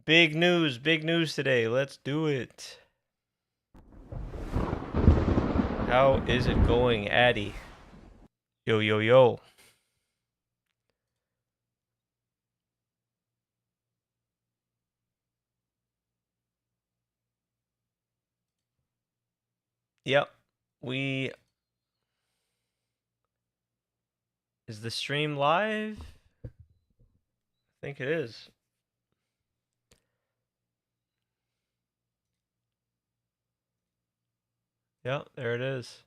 Big news today. Let's do it. How is it going, Addy? Yo, yo, yo. Yep. Is the stream live? I think it is. Yep, there it is.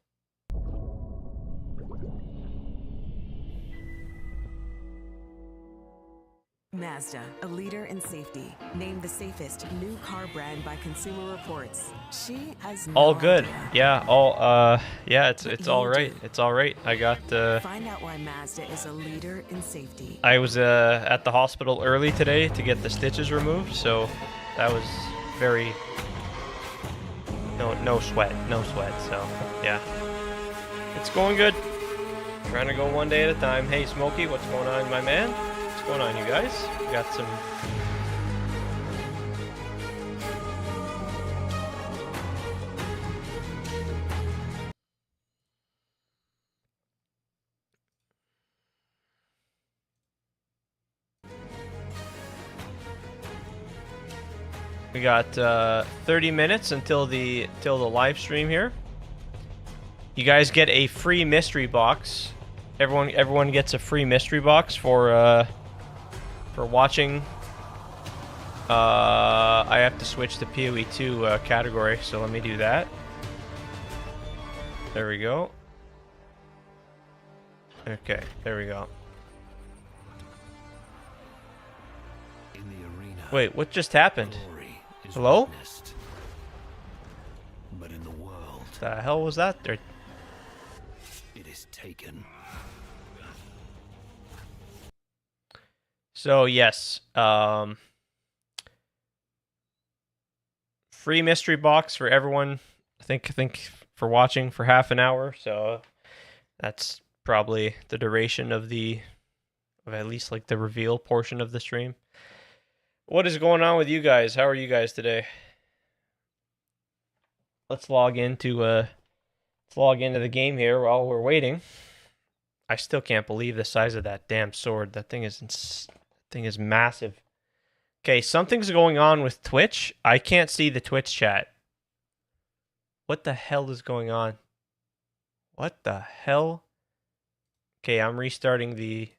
Mazda, a leader in safety, named the safest new car brand by Consumer Reports. She has no all good. idea. Yeah, yeah, it's all right. It's all right. I got Find out why Mazda is a leader in safety. I was at the hospital early today to get the stitches removed, so that was very no sweat. So, yeah. It's going good. Trying to go one day at a time. Hey, Smokey, what's going on, my man? What's going on, you guys? We got some... We got 30 minutes until the live stream here. You guys get a free mystery box. Everyone gets a free mystery box for watching. I have to switch to PoE 2 category, so let me do that. There we go. Okay, there we go. In the arena, wait, what just happened? Hello? Witnessed. But in the world, What the hell was that there? it is taken. So yes, free mystery box for everyone. I think for watching for half an hour. So that's probably the duration of at least like the reveal portion of the stream. What is going on with you guys? How are you guys today? Let's log into the game here while we're waiting. I still can't believe the size of that damn sword. That thing is massive. Okay, something's going on with Twitch. I can't see the Twitch chat. What the hell is going on? What the hell? Okay, I'm restarting the...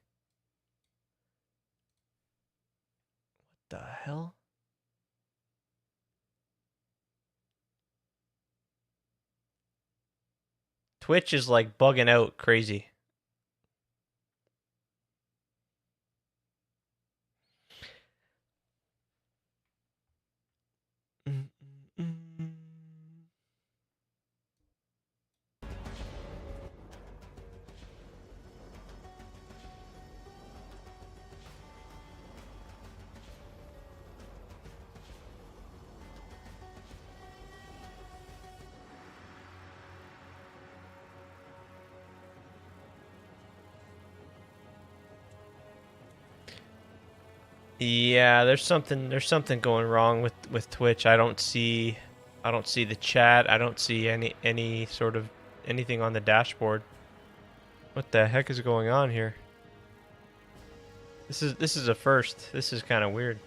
What the hell? Twitch is like bugging out crazy. Yeah, there's something going wrong with Twitch. I don't see the chat. I don't see any sort of anything on the dashboard. What the heck is going on here? This is a first. This is kind of weird.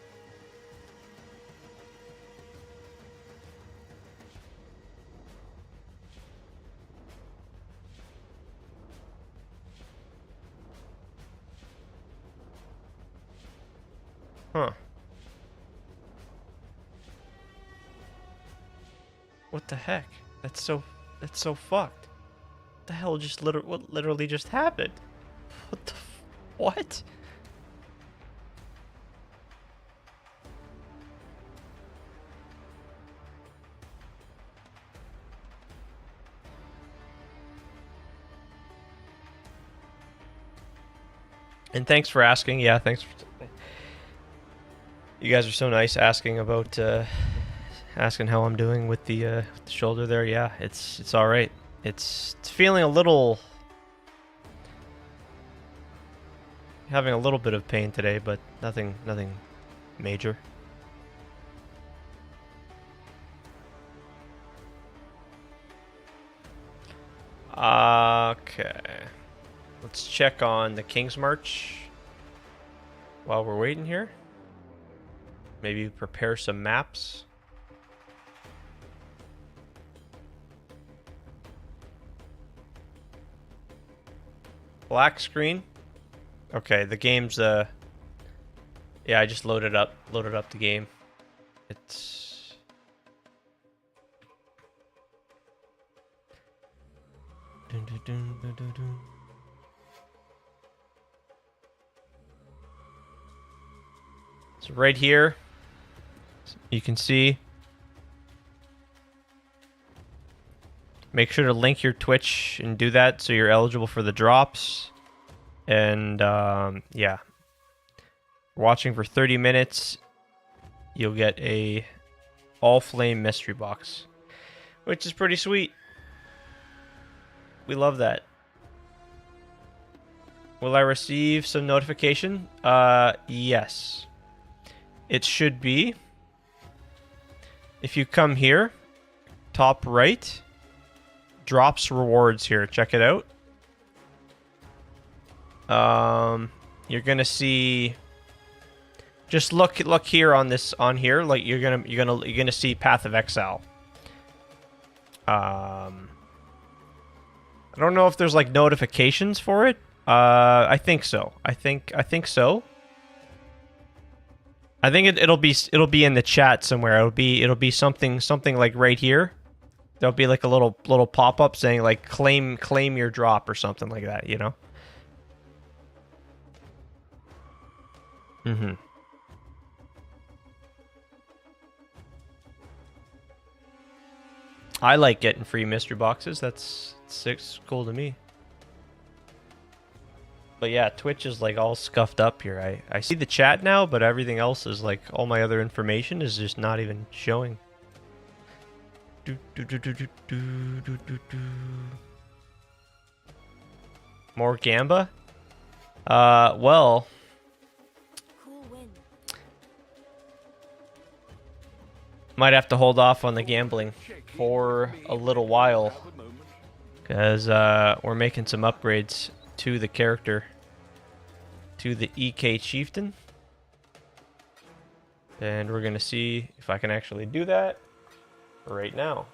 Huh. What the heck? That's so fucked. What the hell just literally just happened? What the what? And thanks for asking. Yeah, thanks. You guys are so nice asking about asking how I'm doing with the shoulder there. Yeah, it's all right. It's feeling a little, having a little bit of pain today, but nothing major. Okay. Let's check on the King's March while we're waiting here. Maybe prepare some maps. Black screen. Okay, the game's yeah, I just loaded up the game. It's dun, dun, dun, dun, dun, dun. So right here, you can see. Make sure to link your Twitch and do that so you're eligible for the drops. And yeah, watching for 30 minutes, you'll get a all flame mystery box, which is pretty sweet. We love that. Will I receive some notification? Yes. It should be. If you come here, top right, drops rewards here. Check it out. You're gonna see. Just look here on this here. Like you're gonna see Path of Exile. I don't know if there's like notifications for it. I think so. I think so. I think it'll be in the chat somewhere. It'll be something like right here. There'll be like a little pop-up saying like claim your drop or something like that, you know? Mm-hmm. I like getting free mystery boxes. That's cool to me. But yeah, Twitch is like all scuffed up here. I see the chat now, but everything else is like all my other information is just not even showing. More Gamba? Well, might have to hold off on the gambling for a little while, because we're making some upgrades to the character, to the EK Chieftain, and we're gonna see if I can actually do that right now.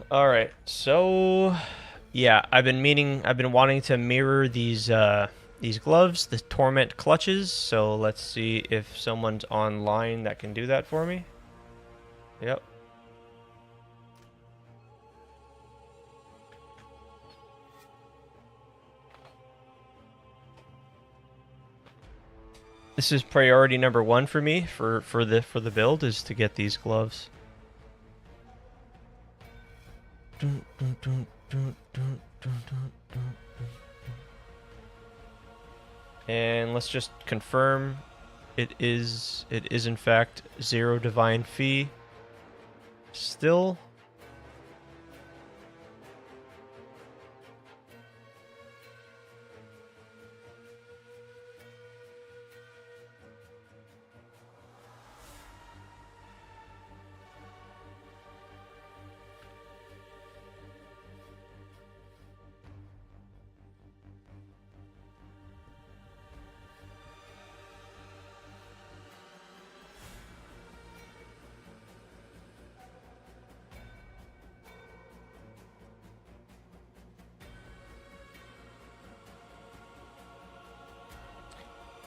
All right, so yeah, I've been wanting to mirror these gloves, the Torment clutches. So let's see if someone's online that can do that for me. Yep. This is priority number 1 for me for the build, is to get these gloves. And let's just confirm it is in fact 0 divine fee still.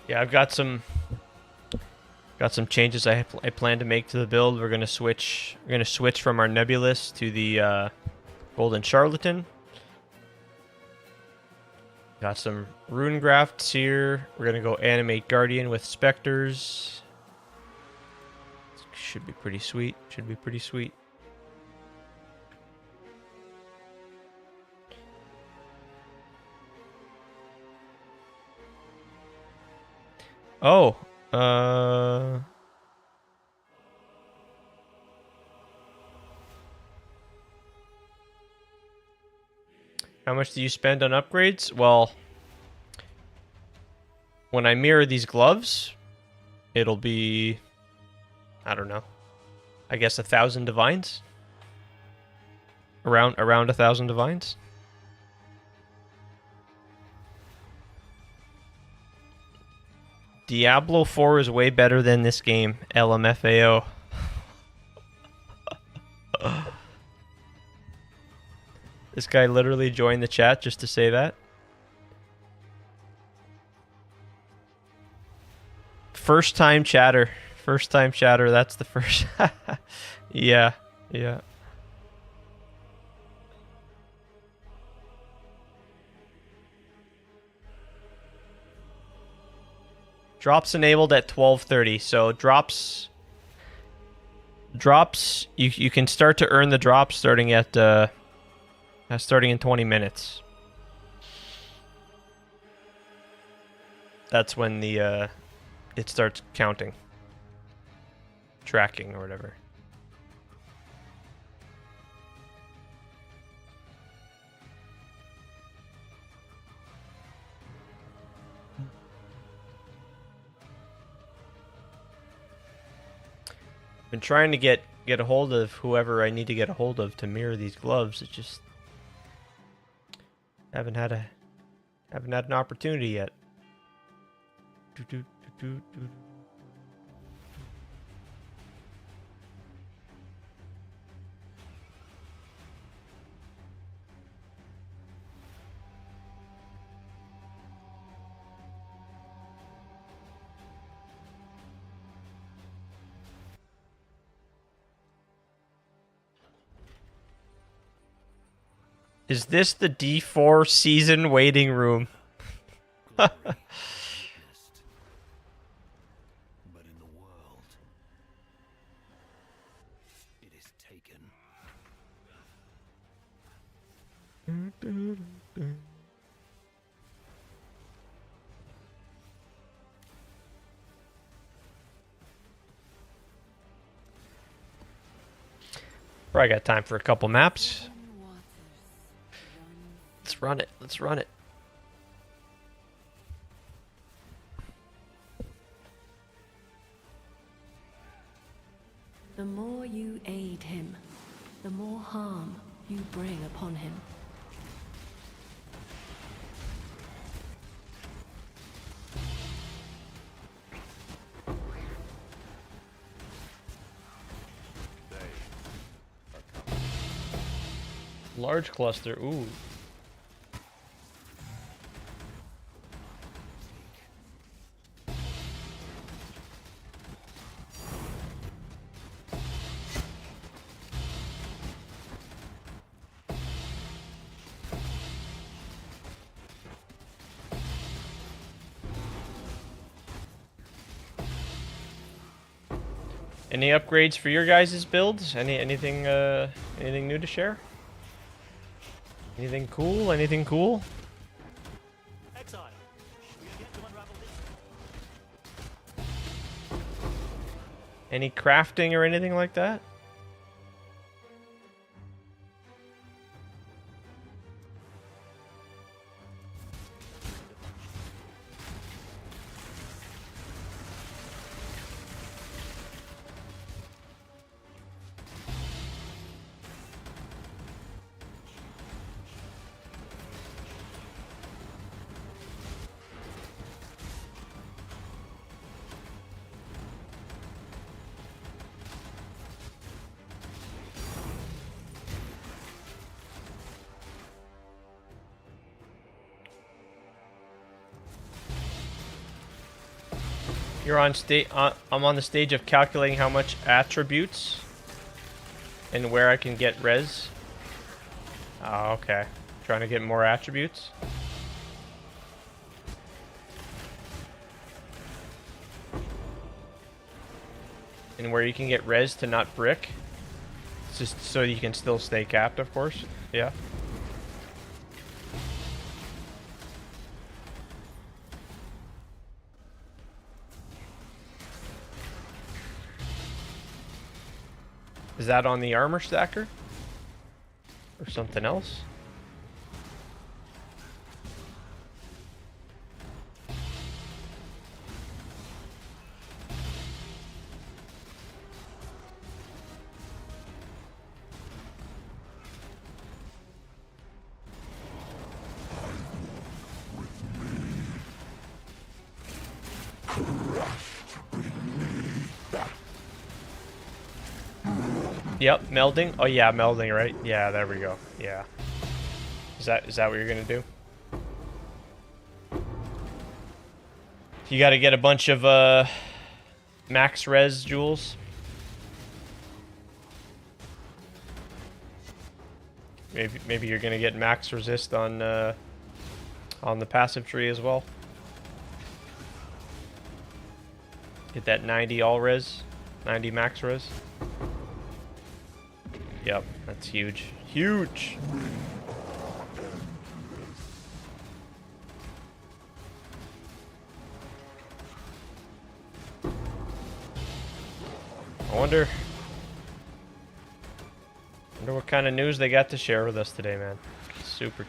Yeah, I've got some changes I plan to make to the build. We're gonna switch from our Nebulous to the Golden Charlatan. Got some rune grafts here. We're gonna go animate Guardian with specters. Should be pretty sweet. Should be pretty sweet. Oh, how much do you spend on upgrades? Well, when I mirror these gloves, it'll be I don't know. I guess 1,000 divines? Around 1,000 divines? Diablo 4 is way better than this game, LMFAO. This guy literally joined the chat just to say that. First time chatter. First time chatter, that's the first. Yeah, yeah. Drops enabled at 12:30. So drops you can start to earn the drops starting at starting in 20 minutes. That's when the it starts counting. Tracking or whatever. Been trying to get a hold of whoever I need to get a hold of to mirror these gloves. It just haven't had an opportunity yet. Is this the D4 season waiting room? But in the world, it is taken. Probably got time for a couple maps. Let's run it. Let's run it. The more you aid him, the more harm you bring upon him. Large cluster. Ooh. Any upgrades for your guys' builds? Anything new to share? Anything cool? Anything cool? Exile. We are yet to unravel this. Any crafting or anything like that? You're on state. I'm on the stage of calculating how much attributes and where I can get res. Oh, okay. Trying to get more attributes. And where you can get res to not brick. It's just so you can still stay capped, of course. Yeah. Is that on the armor stacker? Or something else? Yep, melding. Oh yeah, melding, right? Yeah, there we go. Yeah. Is that what you're gonna do? You gotta get a bunch of max res jewels. Maybe you're gonna get max resist on the passive tree as well. Get that 90 all res, 90 max res. Yep, that's huge. Huge! I wonder what kind of news they got to share with us today, man. Super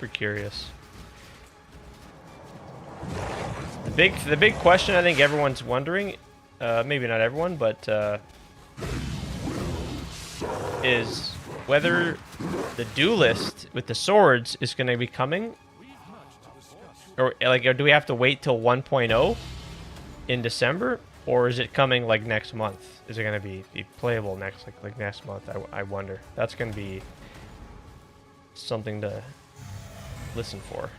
curious. The big question I think everyone's wondering, maybe not everyone, but is whether the duelist with the swords is going to be coming, or do we have to wait till 1.0 in December, or is it coming like next month? Is it going to be playable next next month? I wonder. That's going to be something to listen for.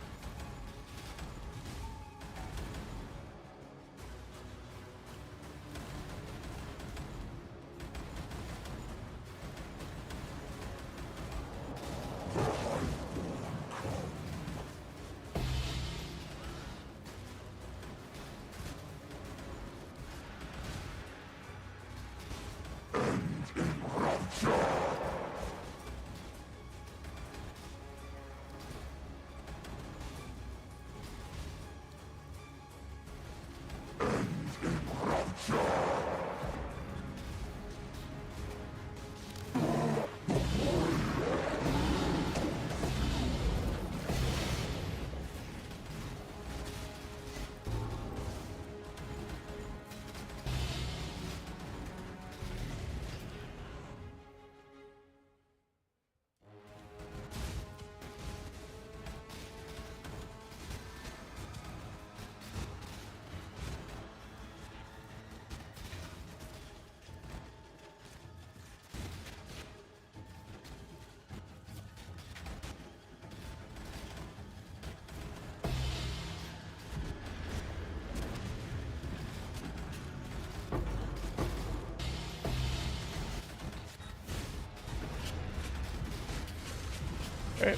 Right.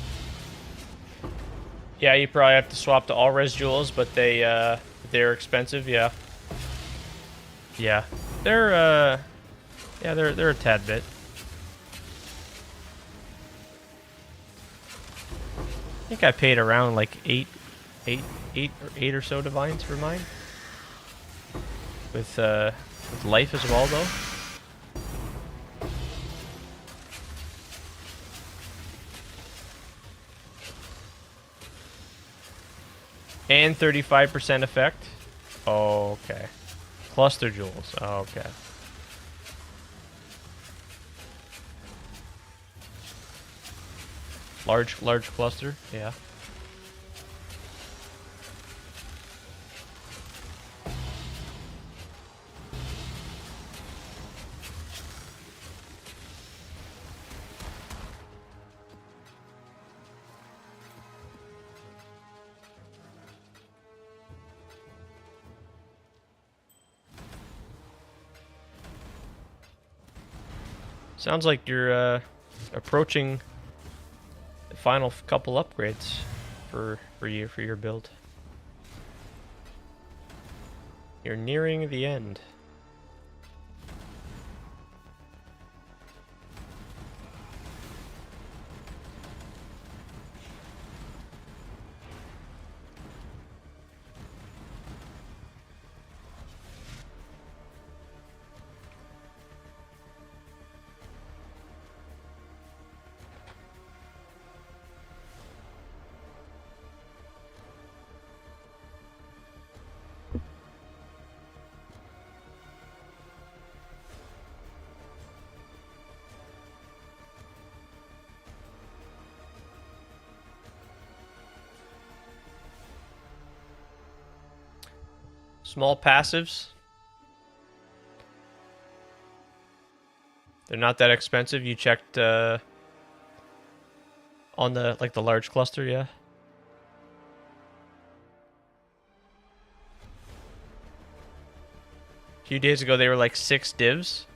Yeah, you probably have to swap to all res jewels, but they're expensive. Yeah. Yeah, they're they're a tad bit. I think I paid around like eight or so divines for mine. With life as well though. And 35% effect. Oh, okay. Cluster jewels. Oh, okay. Large cluster. Yeah. Sounds like you're approaching the final couple upgrades for your build. You're nearing the end. Small passives. They're not that expensive. You checked on the the large cluster, yeah. A few days ago they were like 6 divs.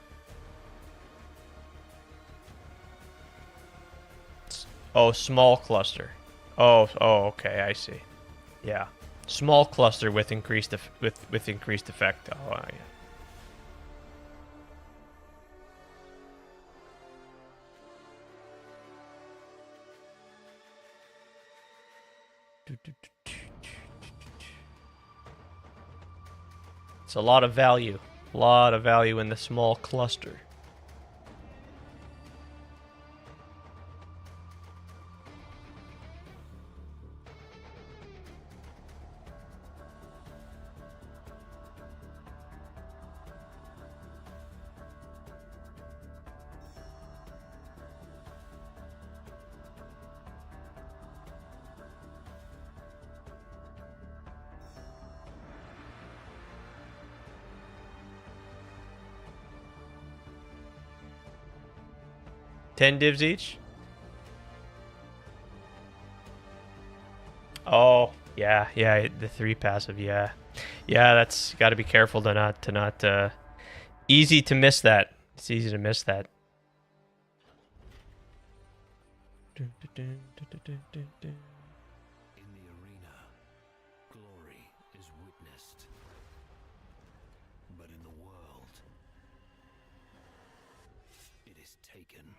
Oh, small cluster. Oh, okay, I see. Yeah, small cluster with increased with increased effect. Oh, yeah. It's a lot of value. A lot of value in the small cluster. $10 divs each? Oh, yeah, the 3 passive, yeah. Yeah, that's got to be careful to not easy to miss that. It's easy to miss that. In the arena, glory is witnessed. But in the world, it is taken.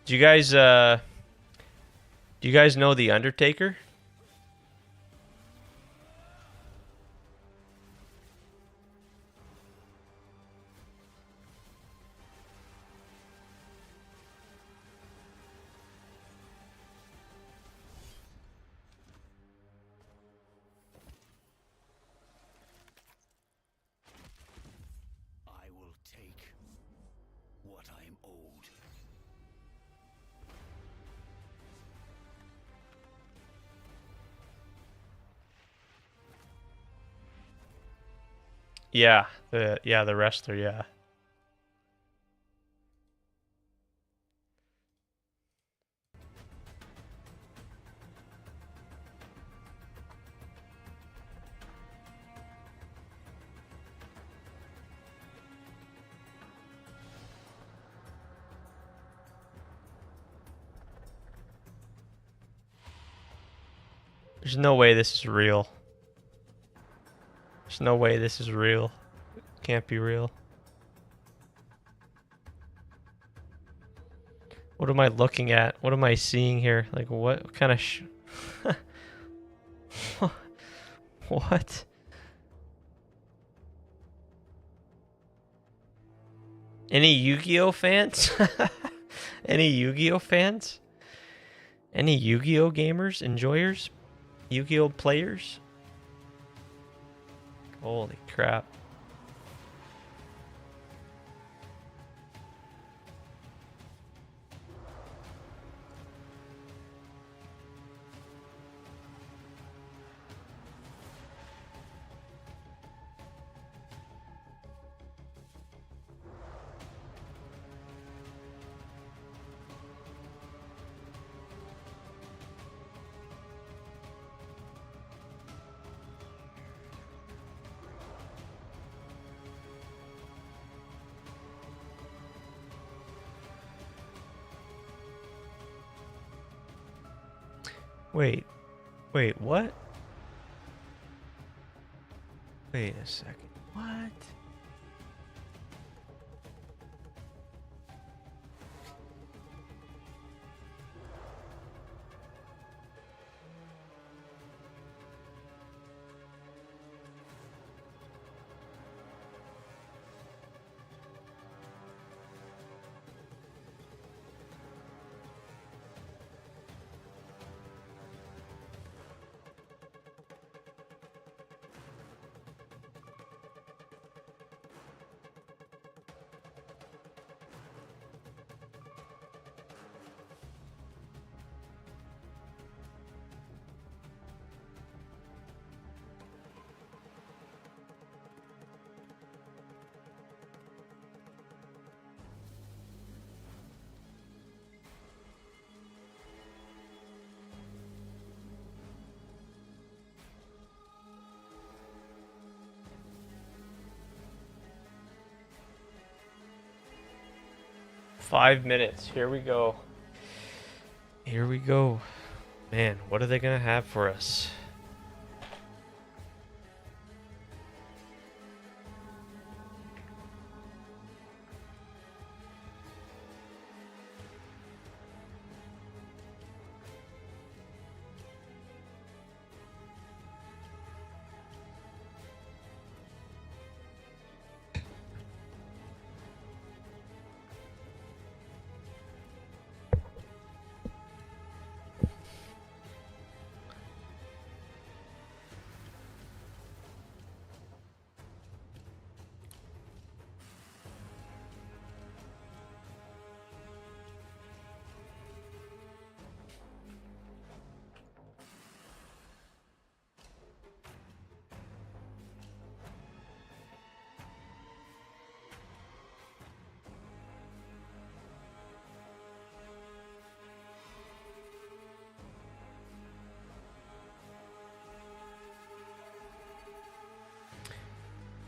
Do you guys know the Undertaker? I will take what I am owed. Yeah, the wrestler, yeah. There's no way this is real. There's no way this is real. Can't be real. What am I looking at? What am I seeing here? Like, what kind of what? Any Yu-Gi-Oh fans? Any Yu-Gi-Oh fans? Any Yu-Gi-Oh gamers? Enjoyers? Yu-Gi-Oh players? Holy crap. Wait, what? Wait a second. What? 5 minutes. Here we go. Here we go. Man, what are they gonna have for us?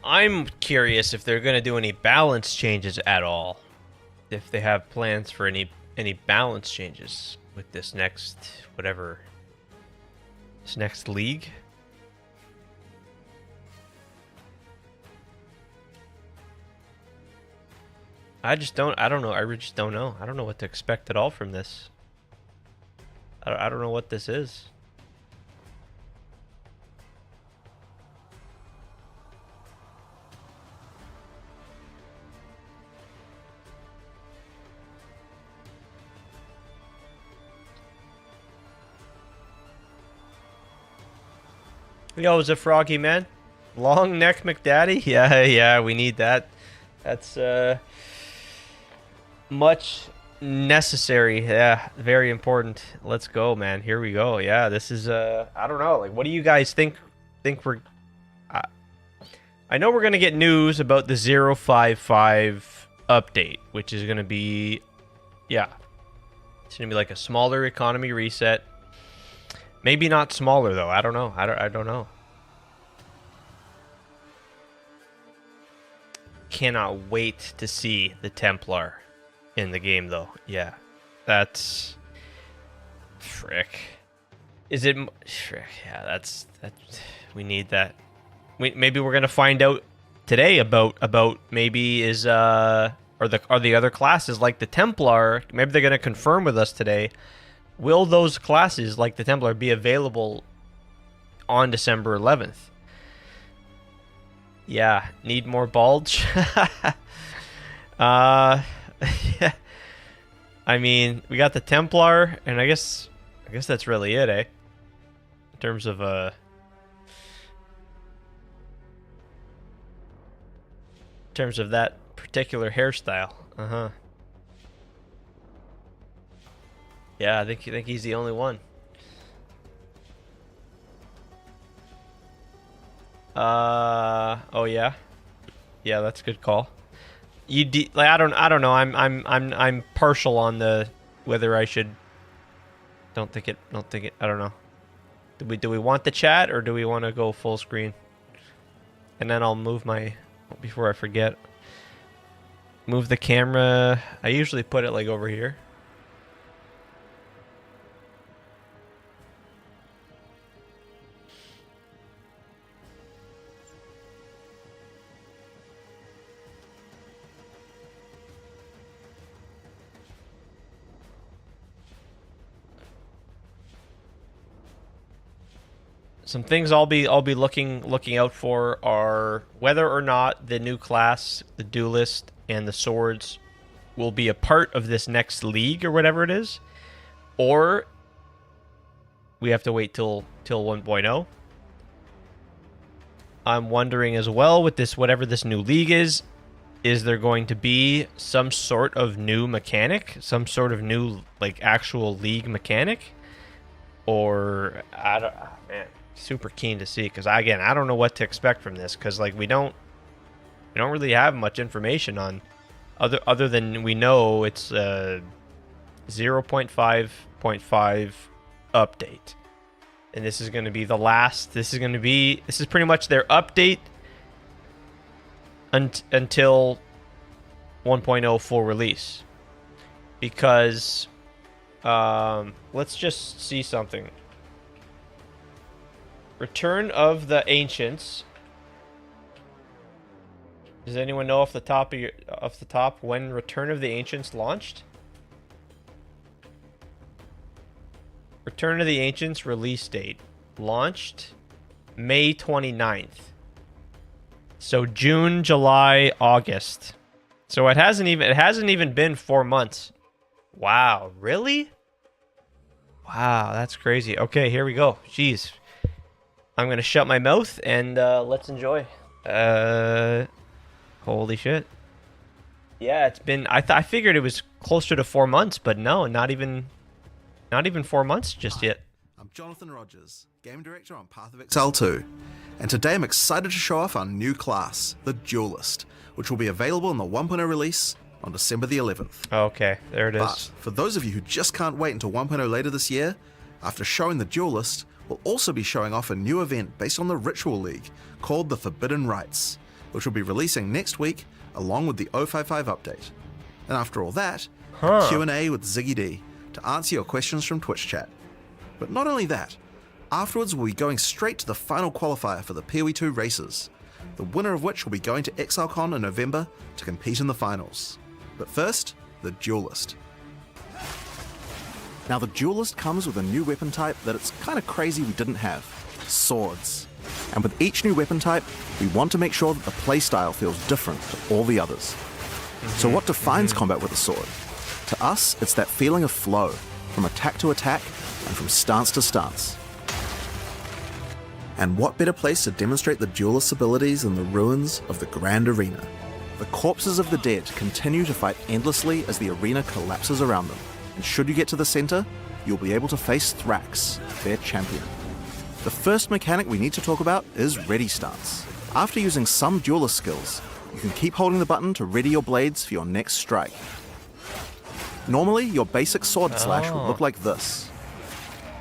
I'm curious if they're going to do any balance changes at all. If they have plans for any balance changes with this next whatever this next league. I don't know. I just don't know. I don't know what to expect at all from this. I don't know what this is. Yo, is it Froggy, man? Long neck McDaddy? Yeah, we need that. That's much necessary. Yeah, very important. Let's go, man. Here we go. Yeah, this is I don't know. Like, what do you guys think we're I know we're going to get news about the 055 update, which is going to be yeah. It's going to be like a smaller economy reset. Maybe not smaller though. I don't know. I don't know. Cannot wait to see the Templar in the game though. Yeah. That's frick. Is it frick? Yeah, that's we need that. Maybe we're going to find out today about maybe is are the other classes like the Templar, maybe they're going to confirm with us today. Will those classes, like the Templar, be available on December 11th? Yeah, need more bulge? Yeah. I mean, we got the Templar, and I guess that's really it, eh? In terms of that particular hairstyle. Uh-huh. Yeah, I think he's the only one. Oh yeah, yeah, that's a good call. Like I don't know. I'm partial on the whether I should. Don't think it. I don't know. Do we want the chat or do we want to go full screen? And then I'll move my before I forget. Move the camera. I usually put it like over here. Some things I'll be looking out for are whether or not the new class, the duelist, and the swords will be a part of this next league or whatever it is, or we have to wait till 1.0. I'm wondering as well with this whatever this new league is there going to be some sort of new mechanic, some sort of new like actual league mechanic, or I don't man. Super keen to see because I don't know what to expect from this because like we don't really have much information on other than we know it's 0.5.5 update, and this is going to be the last. This is pretty much their update until 1.0 full release. because let's just see something. Return of the Ancients. Does anyone know off the top when Return of the Ancients launched? Return of the Ancients release date launched May 29th. So June, July, August. So it hasn't even been 4 months. Wow, really? Wow, that's crazy. Okay, here we go. Jeez. I'm going to shut my mouth and let's enjoy. Holy shit. Yeah, it's been I figured it was closer to 4 months, but no, not even 4 months just yet. I'm Jonathan Rogers, Game Director on Path of Exile 2, and today I'm excited to show off our new class, the Duelist, which will be available in the 1.0 release on December the 11th. Okay, there it is. But for those of you who just can't wait until 1.0 later this year, after showing the Duelist, we'll also be showing off a new event based on the Ritual League called the Forbidden Rites, which will be releasing next week along with the 055 update. And after all that, a Q&A with Ziggy D to answer your questions from Twitch chat. But not only that, afterwards we'll be going straight to the final qualifier for the PoE 2 races, the winner of which will be going to ExileCon in November to compete in the finals. But first, the Duelist. Now the Duelist comes with a new weapon type that it's kind of crazy we didn't have, swords. And with each new weapon type, we want to make sure that the playstyle feels different to all the others. So what defines combat with a sword? To us, it's that feeling of flow, from attack to attack, and from stance to stance. And what better place to demonstrate the Duelist's abilities than the ruins of the Grand Arena? The corpses of the dead continue to fight endlessly as the arena collapses around them. And should you get to the center, you'll be able to face Thrax, their champion. The first mechanic we need to talk about is Ready Stance. After using some Duelist skills, you can keep holding the button to ready your blades for your next strike. Normally, your basic sword slash will look like this.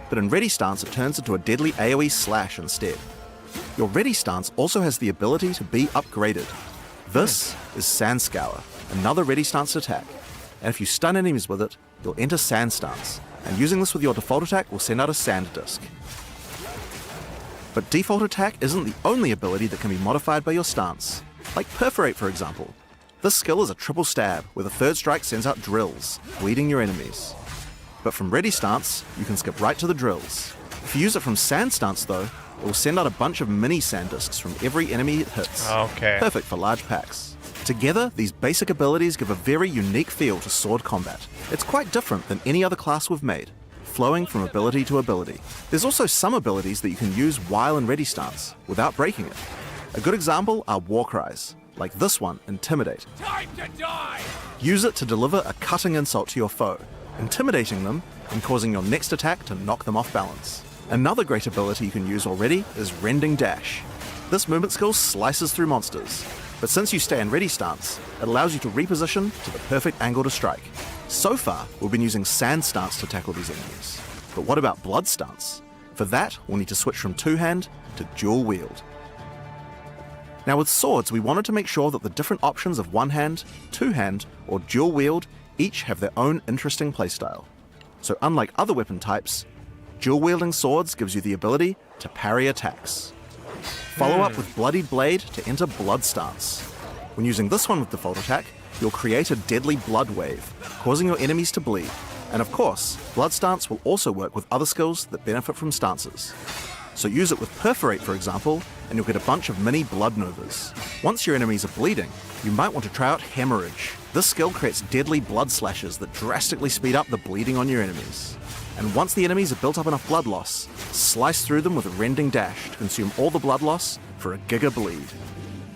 But in Ready Stance, it turns into a deadly AoE slash instead. Your Ready Stance also has the ability to be upgraded. This is Sand Scour, another Ready Stance attack. And if you stun enemies with it, you'll enter Sand Stance, and using this with your default attack will send out a Sand Disc. But default attack isn't the only ability that can be modified by your stance. Like Perforate, for example. This skill is a triple stab, where the third strike sends out drills, bleeding your enemies. But from Ready Stance, you can skip right to the drills. If you use it from Sand Stance though, it will send out a bunch of mini Sand Discs from every enemy it hits. Okay. Perfect for large packs. Together, these basic abilities give a very unique feel to sword combat. It's quite different than any other class we've made, flowing from ability to ability. There's also some abilities that you can use while in Ready Stance, without breaking it. A good example are War Cries, like this one, Intimidate. Time to die! Use it to deliver a cutting insult to your foe, intimidating them and causing your next attack to knock them off balance. Another great ability you can use already is Rending Dash. This movement skill slices through monsters, but since you stay in Ready Stance, it allows you to reposition to the perfect angle to strike. So far, we've been using Sand Stance to tackle these enemies. But what about Blood Stance? For that, we'll need to switch from two-hand to dual wield. Now with swords, we wanted to make sure that the different options of one-hand, two-hand, or dual wield each have their own interesting playstyle. So unlike other weapon types, dual wielding swords gives you the ability to parry attacks. Follow up with Bloodied Blade to enter Blood Stance. When using this one with default attack, you'll create a deadly blood wave, causing your enemies to bleed. And of course, Blood Stance will also work with other skills that benefit from stances. So use it with Perforate, for example, and you'll get a bunch of mini blood novas. Once your enemies are bleeding, you might want to try out Hemorrhage. This skill creates deadly blood slashes that drastically speed up the bleeding on your enemies. And once the enemies have built up enough blood loss, slice through them with a Rending Dash to consume all the blood loss for a giga bleed.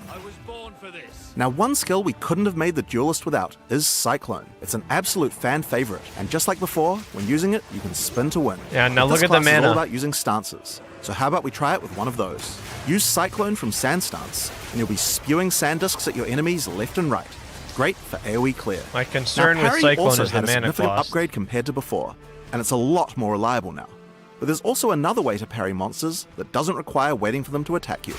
I was born for this. Now one skill we couldn't have made the Duelist without is Cyclone. It's an absolute fan favorite, and just like before, when using it, you can spin to win. Yeah, now But look this at the class is all mana. about using stances. So how about we try it with one of those? Use Cyclone from Sand Stance, and you'll be spewing Sand Discs at your enemies left and right. Great for AoE clear. My concern Now, with parry Cyclone also is the had a mana significant cost. upgrade compared to before, and it's a lot more reliable now. But there's also another way to parry monsters that doesn't require waiting for them to attack you.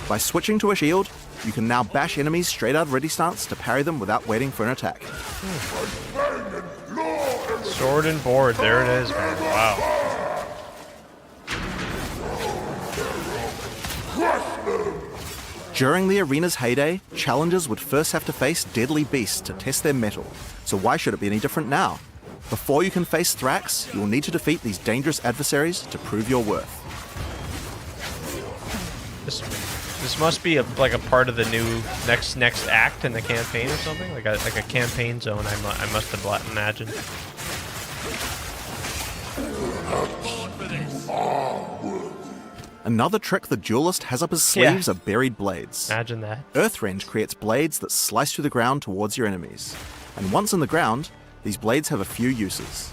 By switching to a shield, you can now bash enemies straight out of ready stance to parry them without waiting for an attack. Sword and board, there it is, man. Wow. During the arena's heyday, challengers would first have to face deadly beasts to test their mettle, so why should it be any different now? Before you can face Thrax, you will need to defeat these dangerous adversaries to prove your worth. This must be like a part of the new next act in the campaign or something, like a campaign zone. I must have imagined. Another trick the duelist has up his sleeves are buried blades. Imagine that. Earthrend creates blades that slice through the ground towards your enemies. And once in the ground, these blades have a few uses.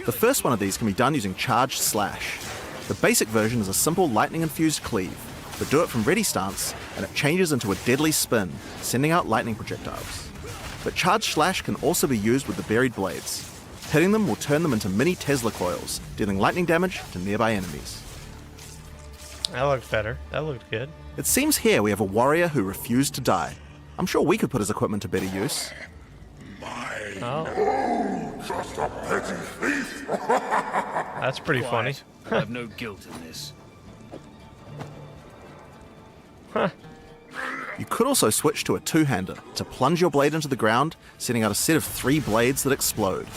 The first one of these can be done using Charged Slash. The basic version is a simple lightning-infused cleave, but do it from ready stance, and it changes into a deadly spin, sending out lightning projectiles. But Charged Slash can also be used with the buried blades. Hitting them will turn them into mini Tesla coils, dealing lightning damage to nearby enemies. That looked better. That looked good. It seems here we have a warrior who refused to die. I'm sure we could put his equipment to better use. Oh. Just a petty thief. That's pretty funny. I have no guilt in this. Huh. You could also switch to a two-hander to plunge your blade into the ground, sending out a set of 3 blades that explode.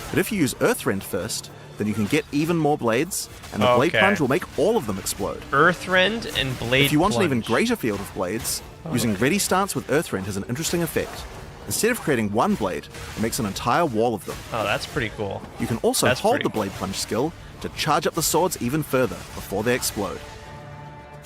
But if you use Earthrend first, then you can get even more blades, and the blade plunge will make all of them explode. Earthrend and blade If you want plunge. an even greater field of blades, using ready stance with Earthrend has an interesting effect. Instead of creating one blade, it makes an entire wall of them. Oh, that's pretty cool. You can also That's hold pretty the blade plunge skill to charge up the swords even further before they explode.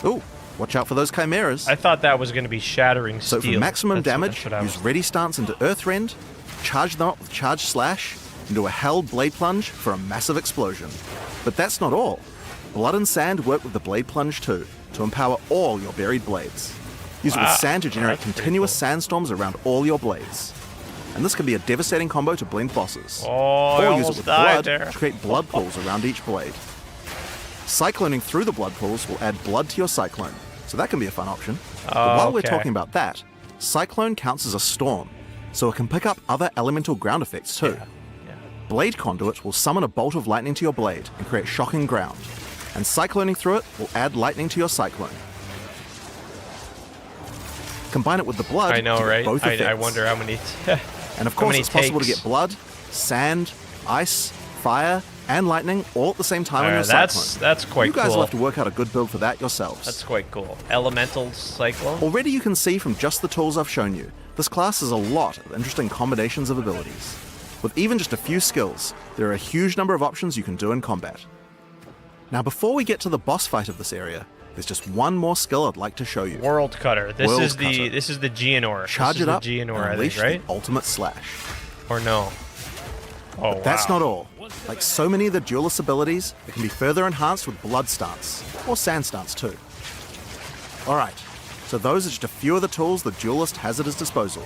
Ooh, watch out for those chimeras. I thought that was going to be shattering So steel. for maximum That's damage, what I use was- ready stance into Earthrend, charge them up with Charge Slash, and do a held blade plunge for a massive explosion. But that's not all. Blood and Sand work with the blade plunge too, to empower all your buried blades. Use it with Wow, sand to generate that's pretty continuous cool. sandstorms around all your blades. And this can be a devastating combo to blend bosses. Oh, I or use it almost with died blood there. to create blood pools around each blade. Cycloning through the blood pools will add blood to your cyclone, so that can be a fun option. But while we're okay. talking about that, Cyclone counts as a storm, so it can pick up other elemental ground effects too. Yeah. Blade Conduit will summon a bolt of lightning to your blade and create shocking ground, and cycloning through it will add lightning to your cyclone. Combine it with the blood I know, to get right? both effects. I wonder how many. And of how course, many it's possible to takes. get blood, sand, ice, fire, and lightning all at the same time on your cyclone. That's quite You guys cool. will have to work out a good build for that yourselves. That's quite cool. Elemental cyclone. Already you can see from just the tools I've shown you, this class has a lot of interesting combinations of abilities. With even just a few skills, there are a huge number of options you can do in combat. Now before we get to the boss fight of this area, there's just one more skill I'd like to show you. World Cutter. This World is the Cutter. this is the Geonor. Charge this it is up the Geonor, and I unleash think, right? the ultimate slash. Or no? Oh, But that's wow. not all. Like so many of the duelist abilities, it can be further enhanced with blood stance, or sand stance too. Alright, so those are just a few of the tools the duelist has at his disposal.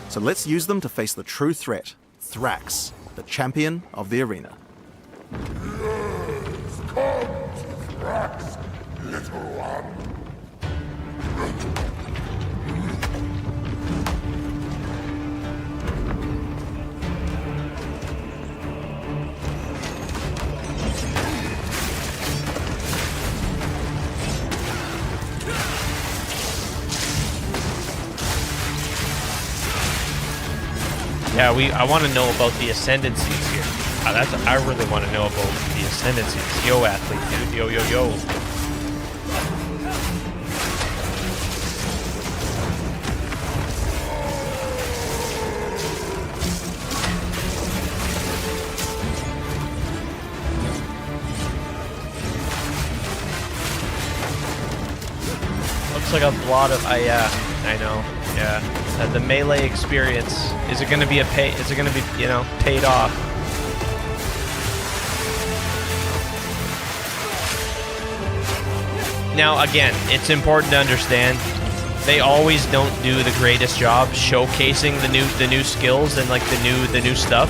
So let's use them to face the true threat, Thrax, the champion of the arena. Thrax, little one. Yeah, I want to know about the ascendancies here. I really want to know about the ascendancies. Yo, athlete, dude. Yo, yo, yo. Looks like a lot of. Yeah, I know. Yeah, the melee experience. Is it going to be Is it going to be paid off? Now, again, it's important to understand they always don't do the greatest job showcasing the new skills and like the new stuff.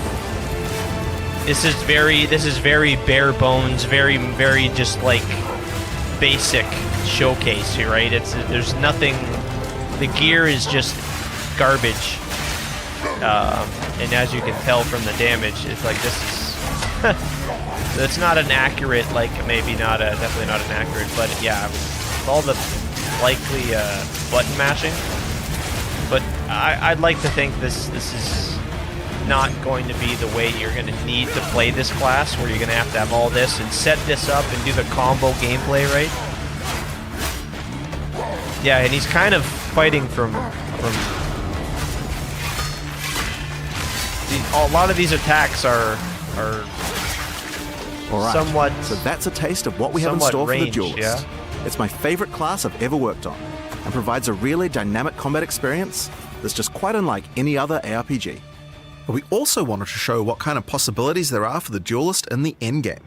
This is very bare bones, very just like basic showcase here, right? There's nothing the gear is just garbage. And as you can tell from the damage, it's like this is it's not an accurate, like maybe not a, definitely not an accurate, but yeah, with all the likely button mashing. But I'd like to think this is not going to be the way you're going to need to play this class, where you're going to have all this and set this up and do the combo gameplay, right? Yeah, and he's kind of fighting from a lot of these attacks are All right, somewhat. so that's a taste of what we have in somewhat store for the ranged, Duelist. yeah. It's my favorite class I've ever worked on, and provides a really dynamic combat experience that's just quite unlike any other ARPG. But we also wanted to show what kind of possibilities there are for the Duelist in the endgame.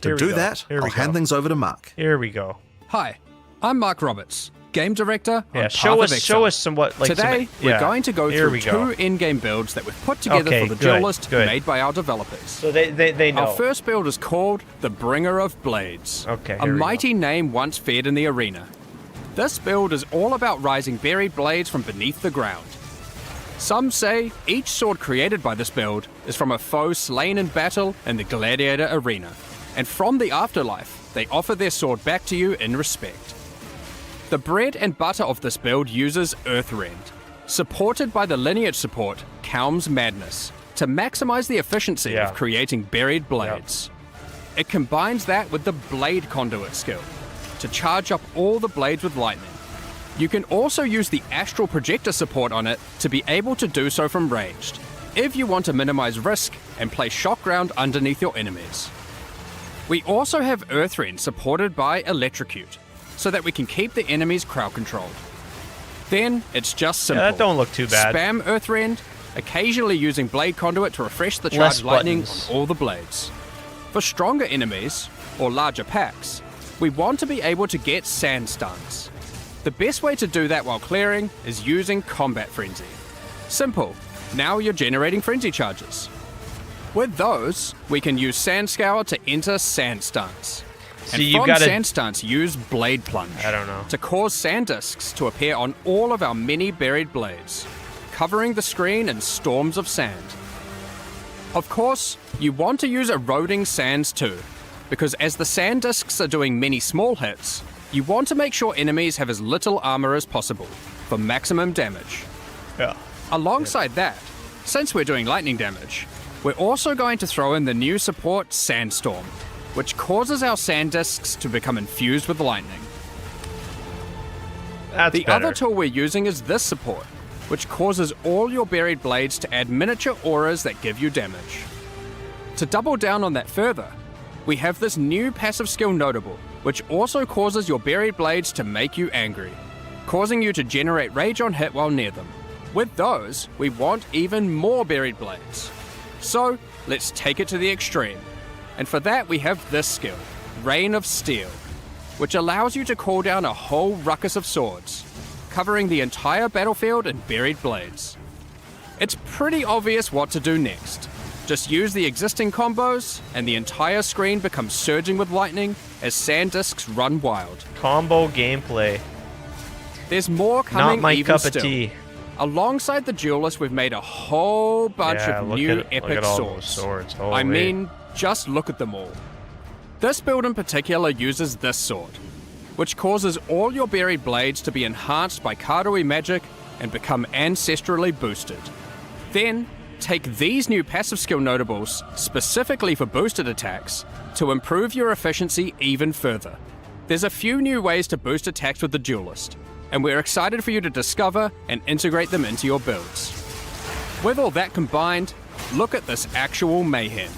To Here we do go. that, Here we I'll hand go. things over to Mark. Here we go. Hi, I'm Mark Roberts, game director Yeah, on show Path of us Exile. somewhat like Today, some, yeah. we're going to go Here through we go. two in-game builds that we've put together Okay, for the good, Duelist good. made by our developers. So they know. Our first build is called the Bringer of Blades, Okay, a here we go. mighty name once feared in the arena. This build is all about rising buried blades from beneath the ground. Some say each sword created by this build is from a foe slain in battle in the gladiator arena, and from the afterlife, they offer their sword back to you in respect. The bread and butter of this build uses Earthrend, supported by the lineage support Calm's Madness, to maximize the efficiency Yeah. of creating buried blades. It combines that with the Blade Conduit skill, to charge up all the blades with lightning. You can also use the Astral Projector support on it to be able to do so from ranged, if you want to minimize risk and place shock ground underneath your enemies. We also have Earthrend supported by Electrocute, so that we can keep the enemies crowd controlled. Then it's just simple. Yeah, that don't look too bad. Spam Earthrend, occasionally using Blade Conduit to refresh the Less charged lightning buttons. on all the blades. For stronger enemies, or larger packs, we want to be able to get sand stuns. The best way to do that while clearing is using Combat Frenzy. Simple, now you're generating frenzy charges. With those, we can use Sand Scour to enter sand stuns. So And you've from gotta- sand stuns, use Blade Plunge. I don't know. To cause sand discs to appear on all of our many buried blades, covering the screen in storms of sand. Of course, you want to use eroding sands too, because as the sand discs are doing many small hits, you want to make sure enemies have as little armor as possible for maximum damage. Yeah. Alongside that, since we're doing lightning damage, we're also going to throw in the new support Sandstorm, which causes our sand discs to become infused with lightning. That's The better. other tool we're using is this support, which causes all your buried blades to add miniature auras that give you damage. To double down on that further, we have this new passive skill Notable, which also causes your buried blades to make you angry, causing you to generate rage on hit while near them. With those, we want even more buried blades. So, let's take it to the extreme. And for that, we have this skill, Rain of Steel, which allows you to call down a whole ruckus of swords, covering the entire battlefield in buried blades. It's pretty obvious what to do next. Just use the existing combos, and the entire screen becomes surging with lightning as sand discs run wild. Combo gameplay. There's more coming Not my even cup still. of tea. Alongside the Duelist, we've made a whole bunch Yeah, of look new at epic all swords. those swords. I Holy. mean, just look at them all. This build in particular uses this sword, which causes all your buried blades to be enhanced by Karui magic and become ancestrally boosted. Then, take these new passive skill notables, specifically for boosted attacks, to improve your efficiency even further. There's a few new ways to boost attacks with the Duelist, and we're excited for you to discover and integrate them into your builds. With all that combined, look at this actual mayhem.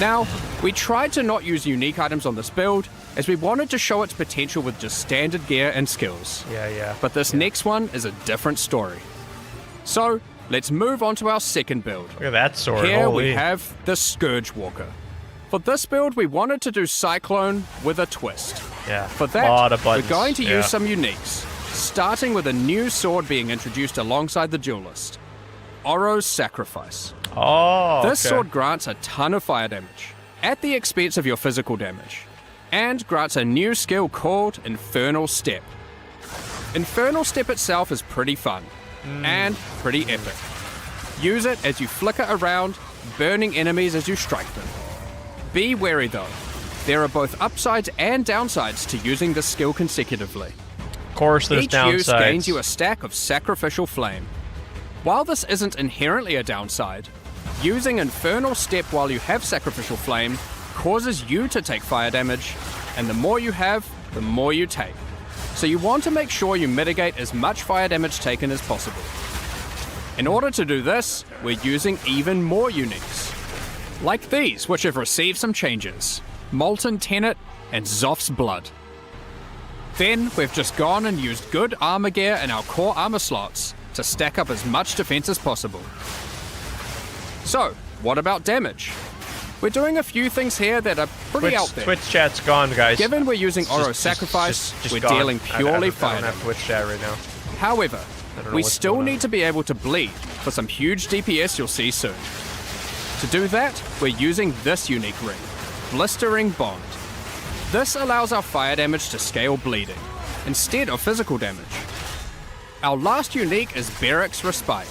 Now, we tried to not use unique items on this build, as we wanted to show its potential with just standard gear and skills. Yeah. But this next one is a different story. So, let's move on to our second build. Look at that sword. Here Holy. we have the Scourge Walker. For this build, we wanted to do Cyclone with a twist. Yeah. For that, lot of we're buttons. going to Yeah. use some uniques, starting with a new sword being introduced alongside the Duelist, Oro's Sacrifice. Oh, This okay. sword grants a ton of fire damage, at the expense of your physical damage, and grants a new skill called Infernal Step. Infernal Step itself is pretty fun, and pretty epic. Use it as you flicker around, burning enemies as you strike them. Be wary though, there are both upsides and downsides to using this skill consecutively. Of course, there's Each downsides. use gains you a stack of Sacrificial Flame. While this isn't inherently a downside, using Infernal Step while you have Sacrificial Flame causes you to take fire damage, and the more you have, the more you take. So you want to make sure you mitigate as much fire damage taken as possible. In order to do this, we're using even more uniques. Like these, which have received some changes. Molten Tenet and Zoph's Blood. Then we've just gone and used good armor gear in our core armor slots to stack up as much defense as possible. So, what about damage? We're doing a few things here that are pretty out there. Twitch chat's gone, guys. Given we're using It's Oro just Sacrifice, just we're gone. dealing purely I fire don't have damage. Twitch chat right now. However, don't know we what's still going need on. to be able to bleed for some huge DPS you'll see soon. To do that, we're using this unique ring, Blistering Bond. This allows our fire damage to scale bleeding, instead of physical damage. Our last unique is Barrack's Respite.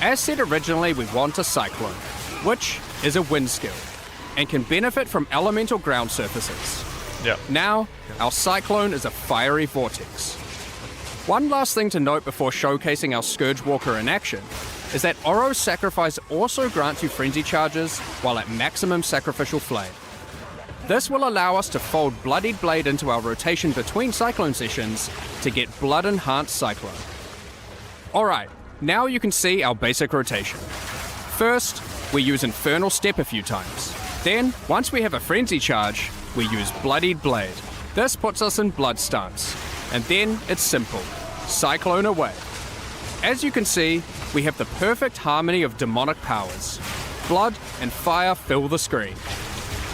As said originally, we want a Cyclone, which is a wind skill, and can benefit from elemental ground surfaces. Yeah. Now, our Cyclone is a fiery vortex. One last thing to note before showcasing our Scourge Walker in action is that Oro's Sacrifice also grants you frenzy charges while at maximum Sacrificial Flame. This will allow us to fold Bloodied Blade into our rotation between Cyclone sessions to get Blood Enhanced Cyclone. Alright, now you can see our basic rotation. First, we use Infernal Step a few times. Then, once we have a frenzy charge, we use Bloodied Blade. This puts us in Blood stance. And then it's simple. Cyclone away. As you can see, we have the perfect harmony of demonic powers. Blood and fire fill the screen.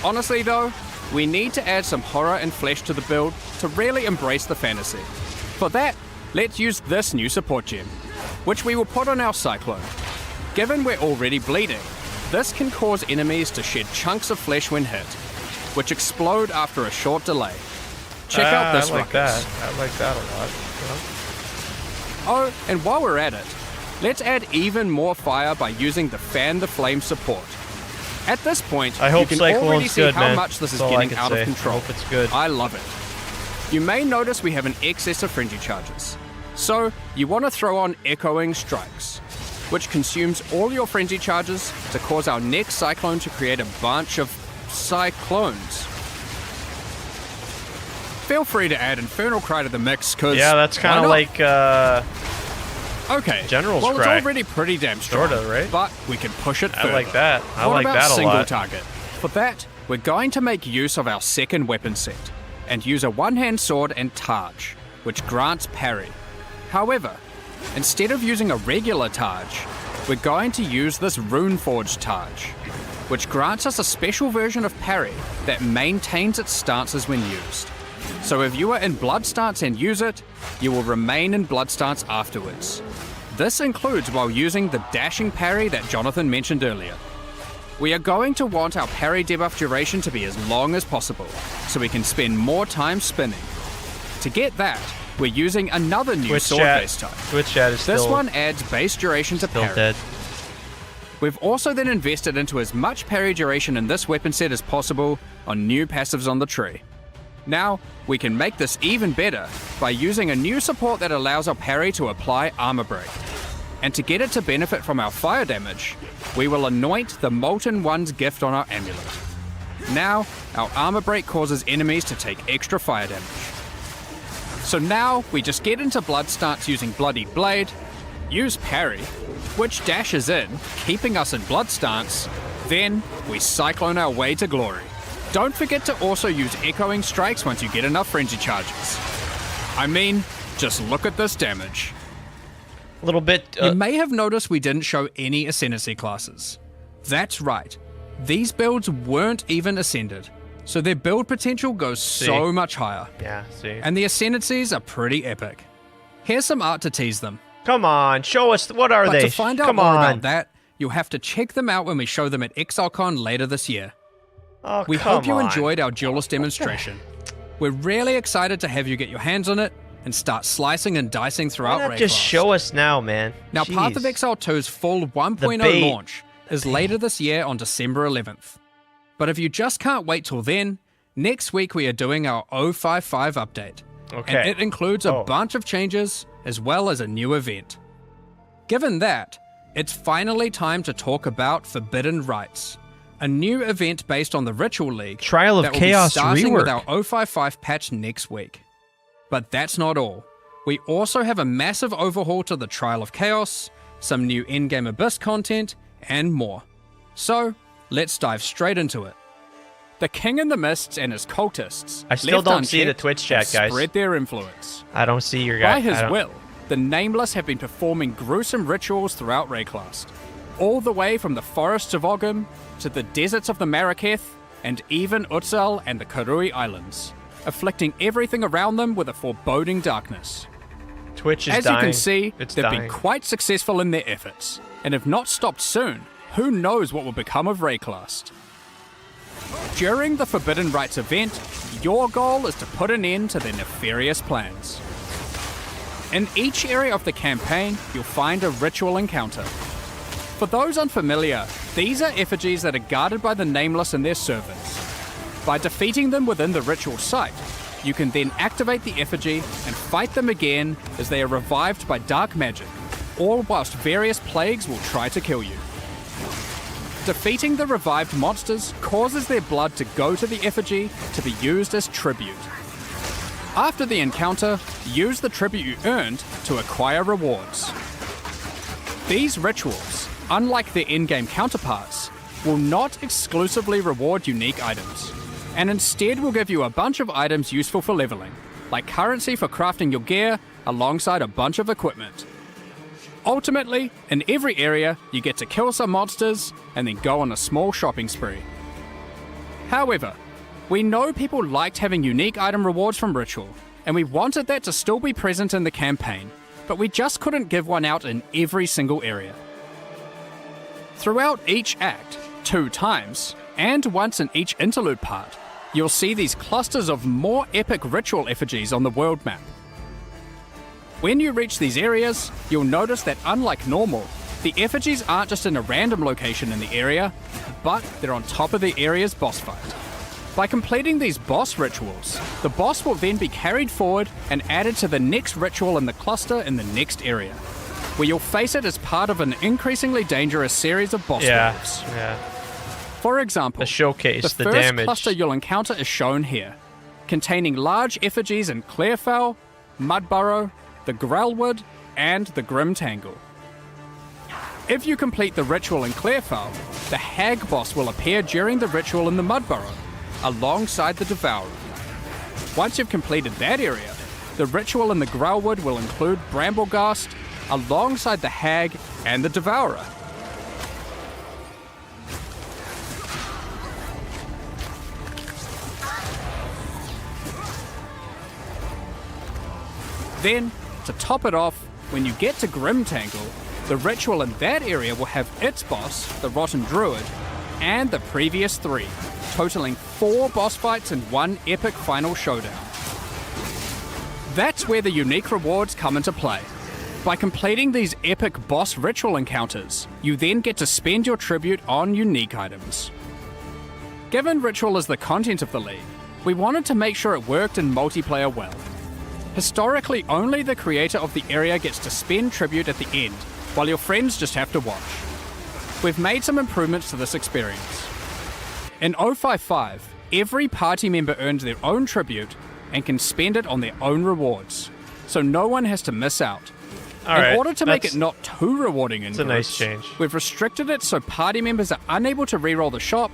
Honestly though, we need to add some horror and flesh to the build to really embrace the fantasy. For that, let's use this new support gem, which we will put on our Cyclone. Given we're already bleeding, this can cause enemies to shed chunks of flesh when hit, which explode after a short delay. Check out this I like ruckus. that. I like that a lot. Oh, and while we're at it, let's add even more fire by using the Fan the Flame support. At this point, I hope you can already Cyclone's see good, how man. much this is That's all I getting can out say. of control. I hope it's good. I love it. You may notice we have an excess of frenzy charges. So, you want to throw on Echoing Strikes, which consumes all your frenzy charges to cause our next Cyclone to create a bunch of Cyclones. Feel free to add Infernal Cry to the mix, cause Yeah, that's kind of why not? like Okay. General's well, Cry. it's already pretty damn strong. Sorta, right? But we can push it further. I like that. I What like about that a single lot. target? For that, we're going to make use of our second weapon set and use a one-hand sword and Targe, which grants parry. However, instead of using a regular Targe, we're going to use this Runeforged Targe, which grants us a special version of parry that maintains its stances when used. So if you are in Blood stance and use it, you will remain in Blood stance afterwards. This includes while using the dashing parry that Jonathan mentioned earlier. We are going to want our parry debuff duration to be as long as possible, so we can spend more time spinning. To get that, we're using another new Twitch sword-based chat. type. Twitch chat is This still, one adds base duration to still parry. dead. We've also then invested into as much parry duration in this weapon set as possible on new passives on the tree. Now, we can make this even better by using a new support that allows our parry to apply Armor Break. And to get it to benefit from our fire damage, we will anoint the Molten One's gift on our amulet. Now, our Armor Break causes enemies to take extra fire damage. So now, we just get into Blood stance using Bloodied Blade, use parry, which dashes in, keeping us in Blood stance, then we Cyclone our way to glory. Don't forget to also use Echoing Strikes once you get enough frenzy charges. I mean, just look at this damage. A little bit. You may have noticed we didn't show any Ascendancy classes. That's right. These builds weren't even Ascended, so their build potential goes so much higher. Yeah, see. And the Ascendancies are pretty epic. Here's some art to tease them. Come on, show us. What are But they? to find out Come more on. about that, you'll have to check them out when we show them at ExileCon later this year. Oh, We come hope you on. enjoyed our duelist demonstration. We're really excited to have you get your hands on it and start slicing and dicing throughout Why not Raycross. just show us now, man? Now, Path of Jeez. Exile 2's full 1.0 bait. launch is later this year on December 11th. But if you just can't wait till then, next week we are doing our 055 update. Okay. And it includes a bunch of changes as well as a new event. Given that, it's finally time to talk about Forbidden Rites, a new event based on the Ritual League Trial of that will Chaos be starting with rework. our 055 patch next week. But that's not all. We also have a massive overhaul to the Trial of Chaos, some new in-game Abyss content, and more. So, let's dive straight into it. The King in the Mists and his cultists, I still left don't see the unchecked, Twitch chat, have guys. spread their influence. I don't see your guy. By his I don't- will, the Nameless have been performing gruesome rituals throughout Rayclast, all the way from the forests of Ogham to the deserts of the Marraketh, and even Utsal and the Karui Islands, afflicting everything around them with a foreboding darkness. Twitch is As dying. you can see, It's they've dying. been quite successful in their efforts, and if not stopped soon, who knows what will become of Rayclast. During the Forbidden Rites event, your goal is to put an end to their nefarious plans. In each area of the campaign, you'll find a ritual encounter. For those unfamiliar, these are effigies that are guarded by the Nameless and their servants. By defeating them within the ritual site, you can then activate the effigy and fight them again as they are revived by dark magic, all whilst various plagues will try to kill you. Defeating the revived monsters causes their blood to go to the effigy to be used as tribute. After the encounter, use the tribute you earned to acquire rewards. These rituals, unlike their in-game counterparts, will not exclusively reward unique items, and instead will give you a bunch of items useful for leveling, like currency for crafting your gear alongside a bunch of equipment. Ultimately, in every area, you get to kill some monsters and then go on a small shopping spree. However, we know people liked having unique item rewards from Ritual, and we wanted that to still be present in the campaign, but we just couldn't give one out in every single area. Throughout each act, 2 times, and once in each interlude part, you'll see these clusters of more epic ritual effigies on the world map. When you reach these areas, you'll notice that unlike normal, the effigies aren't just in a random location in the area, but they're on top of the area's boss fight. By completing these boss rituals, the boss will then be carried forward and added to the next ritual in the cluster in the next area, where you'll face it as part of an increasingly dangerous series of boss waves. Yeah. For example, The showcase, the the first damage. cluster you'll encounter is shown here, containing large effigies in Clearfell, Mudburrow, the Grelwood, and the Grim Tangle. If you complete the ritual in Clearfell, the Hag boss will appear during the ritual in the Mudburrow, alongside the Devourer. Once you've completed that area, the ritual in the Grelwood will include Brambleghast, alongside the Hag and the Devourer. Then, to top it off, when you get to Grim Tangle, the ritual in that area will have its boss, the Rotten Druid, and the previous 3, totaling 4 boss fights and 1 epic final showdown. That's where the unique rewards come into play. By completing these epic boss ritual encounters, you then get to spend your tribute on unique items. Given ritual is the content of the league, we wanted to make sure it worked in multiplayer well. Historically, only the creator of the area gets to spend tribute at the end, while your friends just have to watch. We've made some improvements to this experience. In 055, every party member earns their own tribute and can spend it on their own rewards, so no one has to miss out. In order to make it not too rewarding in It's a groups, nice change. we've restricted it so party members are unable to reroll the shop,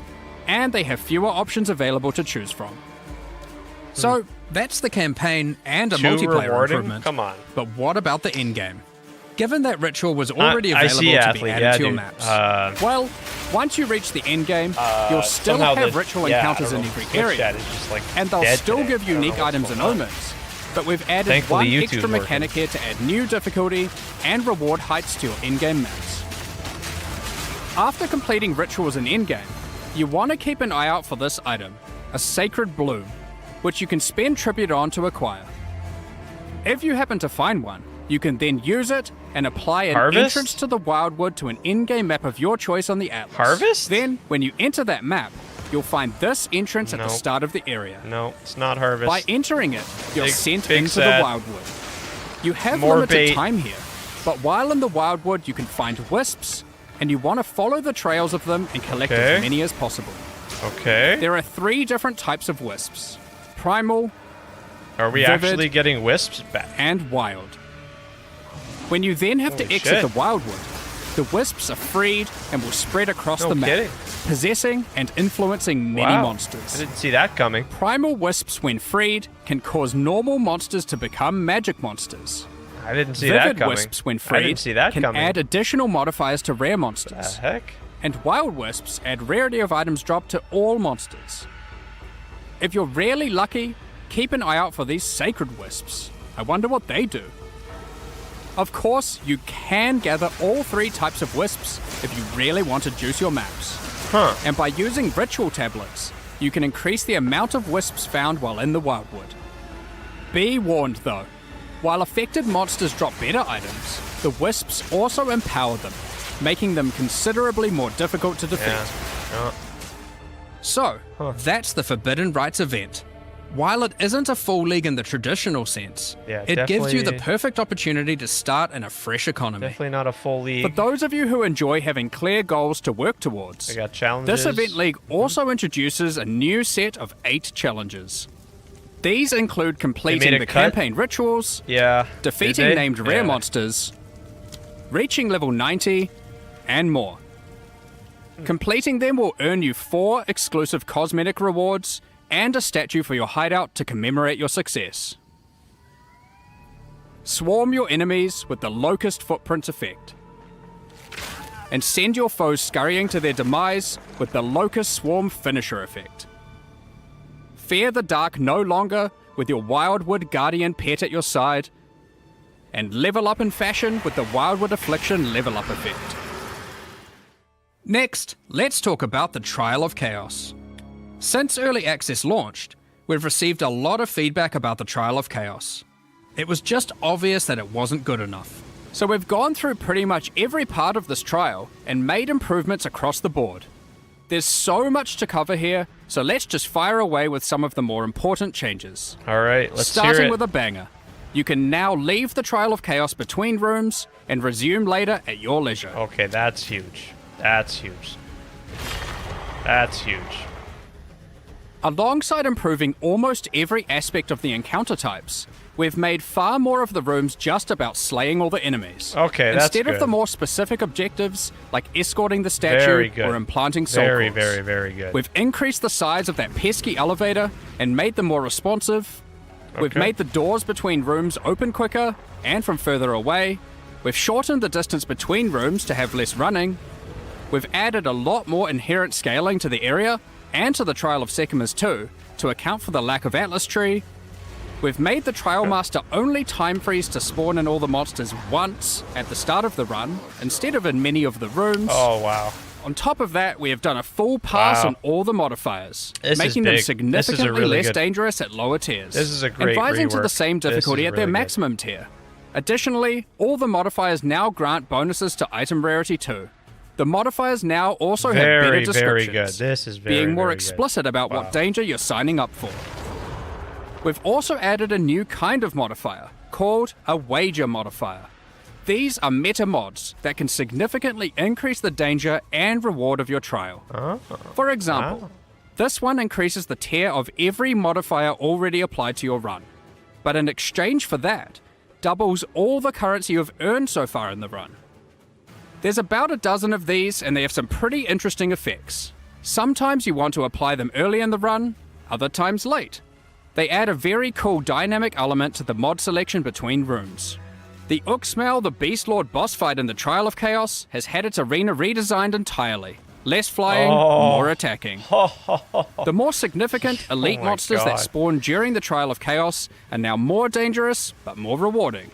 and they have fewer options available to choose from. So, that's the campaign and a Too multiplayer rewarding? improvement. Come on. But what about the endgame? Given that ritual was already I available see to athlete, be added yeah, to your dude. maps, well, once you reach the endgame, you'll still Somehow have the- ritual yeah, I encounters don't in know, every Twitch area, chat is just, like, and they'll dead still today. give I don't know unique what's items and going on. omens. But we've added Thankfully, 1 YouTube's extra working. mechanic here to add new difficulty and reward heights to your in-game maps. After completing rituals in endgame, you want to keep an eye out for this item, a Sacred Bloom, which you can spend tribute on to acquire. If you happen to find one, you can then use it and apply an Harvest? entrance to the Wildwood to an in-game map of your choice on the Atlas. Harvest? Then, when you enter that map, you'll find this entrance at the Nope. start of the area. No, it's not harvest. By entering it, you're Big- sent big into sad. the Wildwood. You have More limited bait. time here, but while in the Wildwood, you can find wisps, and you want to follow the trails of them and collect Okay. as many as possible. Okay. There are 3 different types of wisps: primal Are we Vivid. actually getting wisps back? and wild. When you then have to Holy exit shit. the Wildwood, the wisps are freed and will spread across No the map, kidding. possessing and influencing many Wow. I monsters. didn't see that coming. Primal wisps, when freed, can cause normal monsters to become magic monsters. I didn't see that Vivid coming. wisps, when I freed, didn't see that can coming. add additional modifiers to rare the monsters. heck? And wild wisps add rarity of items dropped to all monsters. If you're rarely lucky, keep an eye out for these sacred wisps. I wonder what they do. Of course, you can gather all 3 types of wisps if you really want to juice your maps. Huh. And by using ritual tablets, you can increase the amount of wisps found while in the Wildwood. Be warned though, while affected monsters drop better items, the wisps also empower them, making them considerably more difficult to defeat. Yeah. So, that's the Forbidden Rites event. While it isn't a full league in the traditional sense, Yeah, it gives you the definitely- perfect opportunity to start in a fresh economy. Definitely not a full league. For those of you who enjoy having clear goals to work towards, I got challenges. this event league also introduces a new set of 8 challenges. These include completing a the cut? campaign rituals, Yeah. defeating Did they? named rare Yeah. monsters, reaching level 90, and more. Completing them will earn you 4 exclusive cosmetic rewards and a statue for your hideout to commemorate your success. Swarm your enemies with the Locust Footprints effect. And send your foes scurrying to their demise with the Locust Swarm Finisher effect. Fear the dark no longer with your Wildwood Guardian pet at your side. And level up in fashion with the Wildwood Affliction level up effect. Next, let's talk about the Trial of Chaos. Since Early Access launched, we've received a lot of feedback about the Trial of Chaos. It was just obvious that it wasn't good enough. So we've gone through pretty much every part of this trial and made improvements across the board. There's so much to cover here, so let's just fire away with some of the more important changes. All right, let's hear Starting it. with a banger. You can now leave the Trial of Chaos between rooms and resume later at your leisure. Okay, that's huge. That's huge. That's huge. Alongside improving almost every aspect of the encounter types, we've made far more of the rooms just about slaying all the enemies. Okay, that's Instead of good. the more specific objectives, like escorting the Very statue good. or implanting soul Very, cores. very, very good. We've increased the size of that pesky elevator and made them more responsive. We've Okay. made the doors between rooms open quicker and from further away. We've shortened the distance between rooms to have less running. We've added a lot more inherent scaling to the area and to the Trial of Sekimas too, to account for the lack of Atlas Tree. We've made the Trial Master only time freeze to spawn in all the monsters once at the start of the run, instead of in many of the rooms. Oh, wow. On top of that, we have done a full pass Wow. on all the modifiers, This is making them big. This is a significantly really less good- dangerous at lower tiers. This is a great and rising to the rework. same This is difficulty at their really good. maximum tier. Additionally, all the modifiers now grant bonuses to item rarity too. The modifiers now also have better Very, descriptions, very good. This is very, being more very explicit about Wow. what danger you're signing up for. We've also added a new kind of modifier, called a wager modifier. These are meta mods that can significantly increase the danger and reward of your trial. For example, Wow. this one increases the tier of every modifier already applied to your run, but in exchange for that, doubles all the currency you've earned so far in the run. There's about a dozen of these, and they have some pretty interesting effects. Sometimes you want to apply them early in the run, other times late. They add a very cool dynamic element to the mod selection between rooms. The Uxmal the Beast Lord boss fight in the Trial of Chaos has had its arena redesigned entirely. Less flying, more attacking. The more significant elite my monsters God. that spawn during the Trial of Chaos are now more dangerous, but more rewarding.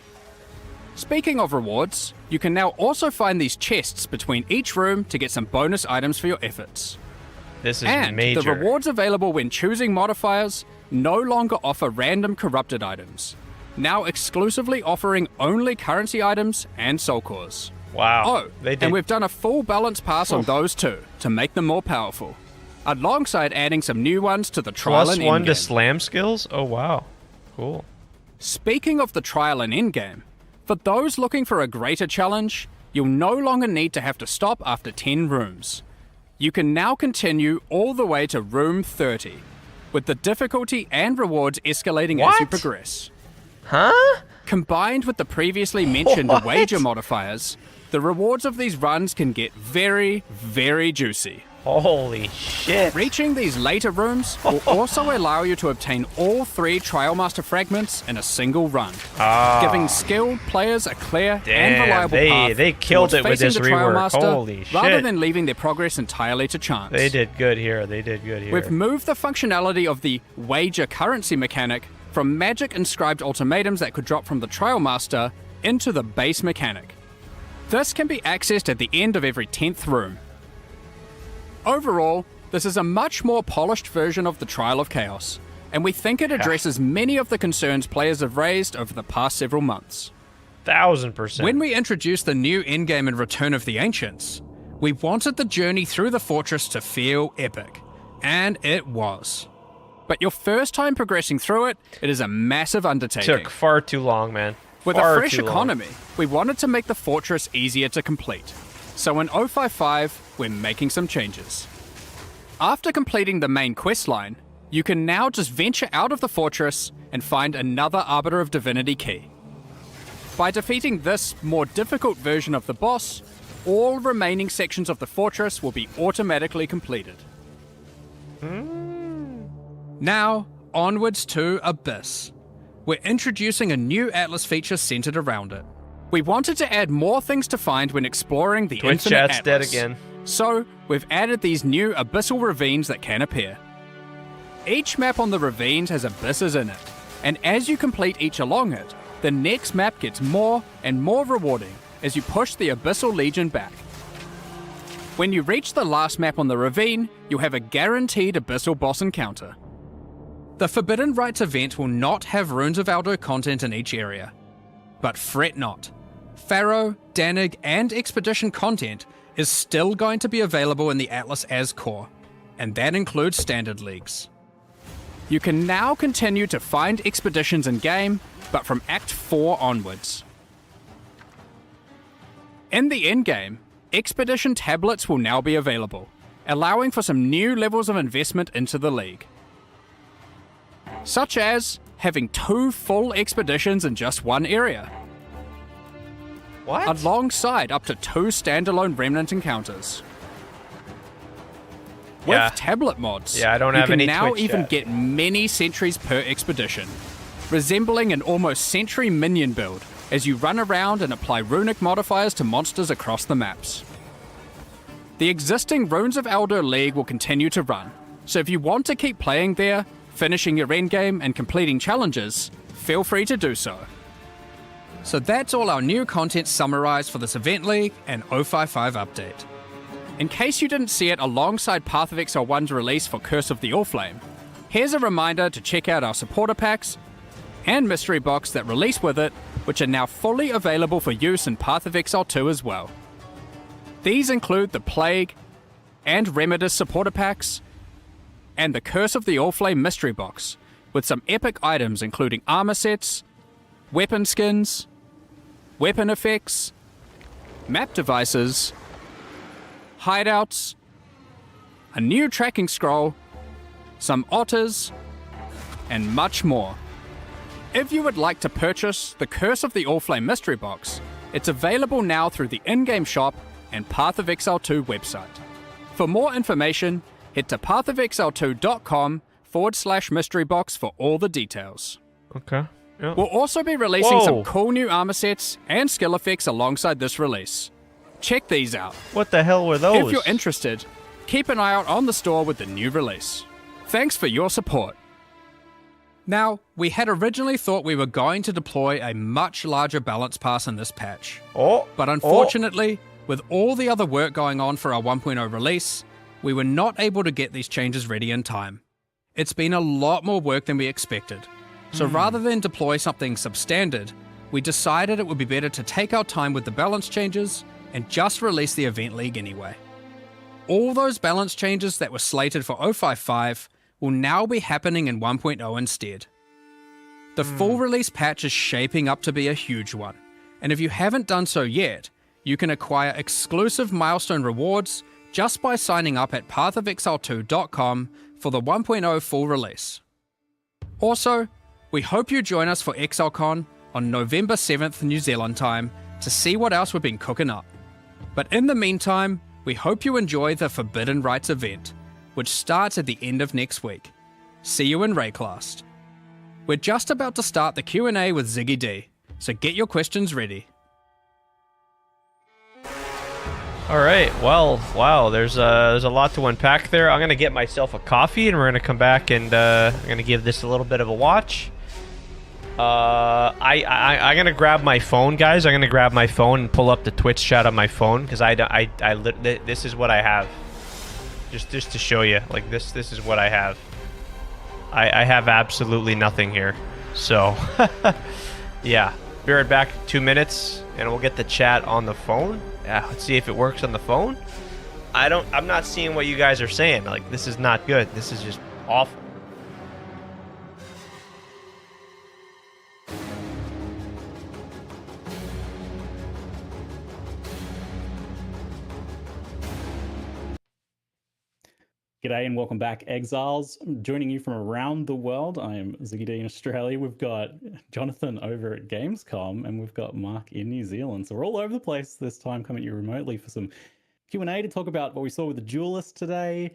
Speaking of rewards, you can now also find these chests between each room to get some bonus items for your efforts. This is And major. the rewards available when choosing modifiers no longer offer random corrupted items, now exclusively offering only currency items and soul cores. Wow. Oh, They did. and we've done a full balance pass on those too, to make them more powerful, alongside adding some new ones to the trial Plus and one to endgame. slam skills? Oh, wow. Cool. Speaking of the trial and endgame, for those looking for a greater challenge, you'll no longer need to have to stop after 10 rooms. You can now continue all the way to room 30, with the difficulty and rewards escalating as you What? progress. Huh? Combined with the previously mentioned What? wager modifiers, the rewards of these runs can get very, very juicy. Holy shit. Reaching these later rooms will also allow you to obtain all 3 Trial Master fragments in a single run, giving skilled players a clear and reliable path they killed towards it with facing this the Trial rework. Master, Holy rather shit. than leaving their progress entirely to chance. They did good here. They did good here. We've moved the functionality of the wager currency mechanic from magic inscribed ultimatums that could drop from the Trial Master into the base mechanic. This can be accessed at the end of every 10th room. Overall, this is a much more polished version of the Trial of Chaos, and we think it addresses many of the concerns players have raised over the past several months. 1000%. When we introduced the new endgame in Return of the Ancients, we wanted the journey through the fortress to feel epic, and it was. But your first time progressing through it, it is a massive undertaking. took far too long, man. With a Far fresh too long. economy, we wanted to make the fortress easier to complete. So in 055, we're making some changes. After completing the main quest line, you can now just venture out of the fortress and find another Arbiter of Divinity key. By defeating this more difficult version of the boss, all remaining sections of the fortress will be automatically completed. Now, onwards to Abyss. We're introducing a new Atlas feature centered around it. We wanted to add more things to find when exploring the Twitch Infinite chat's dead Atlas. again. So, we've added these new abyssal ravines that can appear. Each map on the ravines has abysses in it, and as you complete each along it, the next map gets more and more rewarding as you push the Abyssal Legion back. When you reach the last map on the ravine, you'll have a guaranteed Abyssal boss encounter. The Forbidden Rites event will not have Runes of Aldo content in each area. But fret not. Pharaoh, Danig, and Expedition content is still going to be available in the Atlas as core, and that includes standard leagues. You can now continue to find expeditions in-game, but from Act 4 onwards. In the endgame, Expedition tablets will now be available, allowing for some new levels of investment into the league. Such as having 2 full expeditions in just one area, What? alongside up to 2 standalone remnant encounters. With Yeah. tablet mods, Yeah, I don't you have can any now Twitch even chat. get many sentries per expedition, resembling an almost sentry minion build as you run around and apply runic modifiers to monsters across the maps. The existing Runes of Aldo League will continue to run, so if you want to keep playing there, finishing your endgame and completing challenges, feel free to do so. So that's all our new content summarized for this Event League and 055 update. In case you didn't see it alongside Path of Exile 1's release for Curse of the Allflame, here's a reminder to check out our supporter packs and mystery box that release with it, which are now fully available for use in Path of Exile 2 as well. These include the Plague and Remedis supporter packs, and the Curse of the Allflame mystery box, with some epic items including armor sets, weapon skins, weapon effects, map devices, hideouts, a new tracking scroll, some otters, and much more. If you would like to purchase the Curse of the Allflame mystery box, it's available now through the in-game shop and Path of Exile 2 website. For more information, head to pathofexile2.com/mystery box for all the details. Okay. Yeah. We'll also be releasing Whoa. some cool new armor sets and skill effects alongside this release. Check these out. What the hell were those? If you're interested, keep an eye out on the store with the new release. Thanks for your support. Now, we had originally thought we were going to deploy a much larger balance pass in this patch. But unfortunately, with all the other work going on for our 1.0 release, we were not able to get these changes ready in time. It's been a lot more work than we expected. So rather than deploy something substandard, we decided it would be better to take our time with the balance changes and just release the Event League anyway. All those balance changes that were slated for 055 will now be happening in 1.0 instead. The full release patch is shaping up to be a huge one, and if you haven't done so yet, you can acquire exclusive milestone rewards just by signing up at pathofexile2.com for the 1.0 full release. Also, we hope you join us for ExileCon on November 7th New Zealand time to see what else we've been cooking up. But in the meantime, we hope you enjoy the Forbidden Rites event, which starts at the end of next week. See you in Rayclast. We're just about to start the Q&A with Ziggy D, so get your questions ready. All right. Well, wow. There's a lot to unpack there. I'm gonna get myself a coffee, and we're gonna come back and I'm gonna give this a little bit of a watch. I'm gonna grab my phone, guys. I'm gonna grab my phone and pull up the Twitch chat on my phone because this is what I have. Just to show you, like this is what I have. I have absolutely nothing here. So, yeah. Be right back in 2 minutes, and we'll get the chat on the phone. Yeah, let's see if it works on the phone. I'm not seeing what you guys are saying. Like, this is not good. This is just awful. G'day and welcome back, Exiles. I'm joining you from around the world. I am Ziggy D in Australia. We've got Jonathan over at Gamescom, and we've got Mark in New Zealand. So we're all over the place this time, coming at you remotely for some Q&A to talk about what we saw with the Duelist today,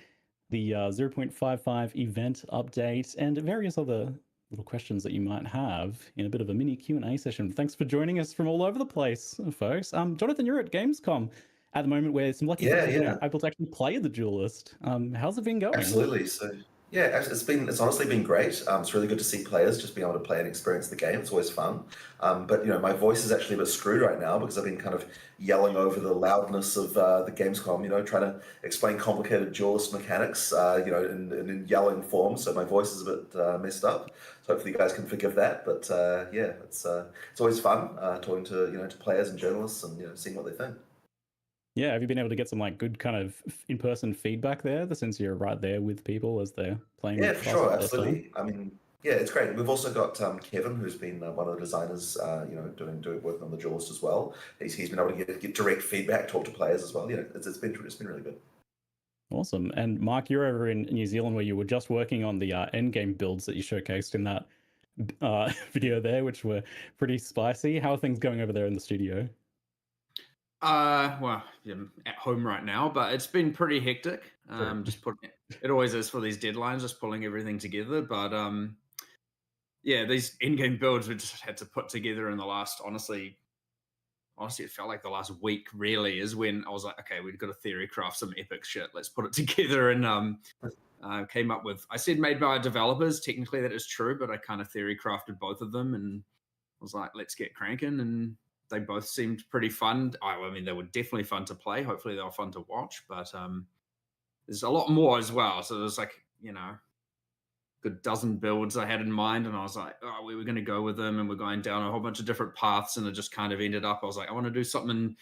the 0.55 event update, and various other little questions that you might have in a bit of a mini Q&A session. Thanks for joining us from all over the place, folks. Jonathan, you're at Gamescom at the moment, where some lucky folks are able to actually play the Duelist. How's it been going? Absolutely. So yeah, it's honestly been great. It's really good to see players just being able to play and experience the game. It's always fun. But my voice is actually a bit screwed right now because I've been kind of yelling over the loudness of the Gamescom. Trying to explain complicated Duelist mechanics. In yelling form. So my voice is a bit messed up. So hopefully you guys can forgive that. But yeah, it's always fun talking to to players and journalists and seeing what they think. Yeah, have you been able to get some good kind of in-person feedback there, since you're right there with people as they're playing? Yeah, for sure, absolutely. I mean, yeah, it's great. We've also got Kevin, who's been one of the designers, doing working on the Duelist as well. He's been able to get direct feedback, talk to players as well. It's been really good. Awesome. And Mark, you're over in New Zealand, where you were just working on the endgame builds that you showcased in that video there, which were pretty spicy. How are things going over there in the studio? Well, I'm at home right now, but it's been pretty hectic. Sure. Just putting it always is for these deadlines, just pulling everything together. But yeah, these in-game builds we just had to put together in the last, honestly, it felt like the last week really is when I was like, okay, we've got to theory craft some epic shit. Let's put it together. And came up with, I said made by developers. Technically that is true, but I kind of theory crafted both of them and was like, let's get cranking. And they both seemed pretty fun. I mean, they were definitely fun to play. Hopefully they were fun to watch, but there's a lot more as well. So there's good dozen builds I had in mind, and I was like, oh, we were going to go with them, and we're going down a whole bunch of different paths, and it just kind of ended up, I was like, I want to do something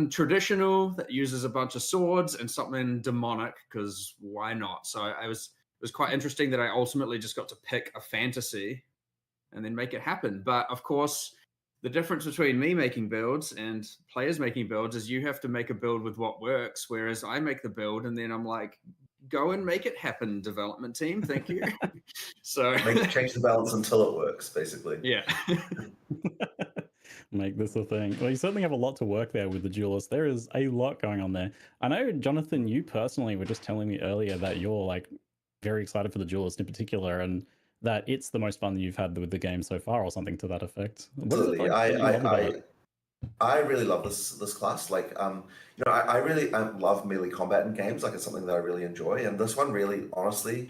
traditional that uses a bunch of swords and something demonic, because why not? So it was quite interesting that I ultimately just got to pick a fantasy and then make it happen. But of course, the difference between me making builds and players making builds is you have to make a build with what works, whereas I make the build and then I'm like, go and make it happen, development team. Thank you. So change the balance until it works, basically. Yeah. Make this a thing. Well, you certainly have a lot to work there with the Duelist. There is a lot going on there. I know, Jonathan, you personally were just telling me earlier that you're very excited for the Duelist in particular, and that it's the most fun that you've had with the game so far, or something to that effect. Absolutely. I really love this class. I really love melee combat in games. It's something that I really enjoy. And this one really, honestly,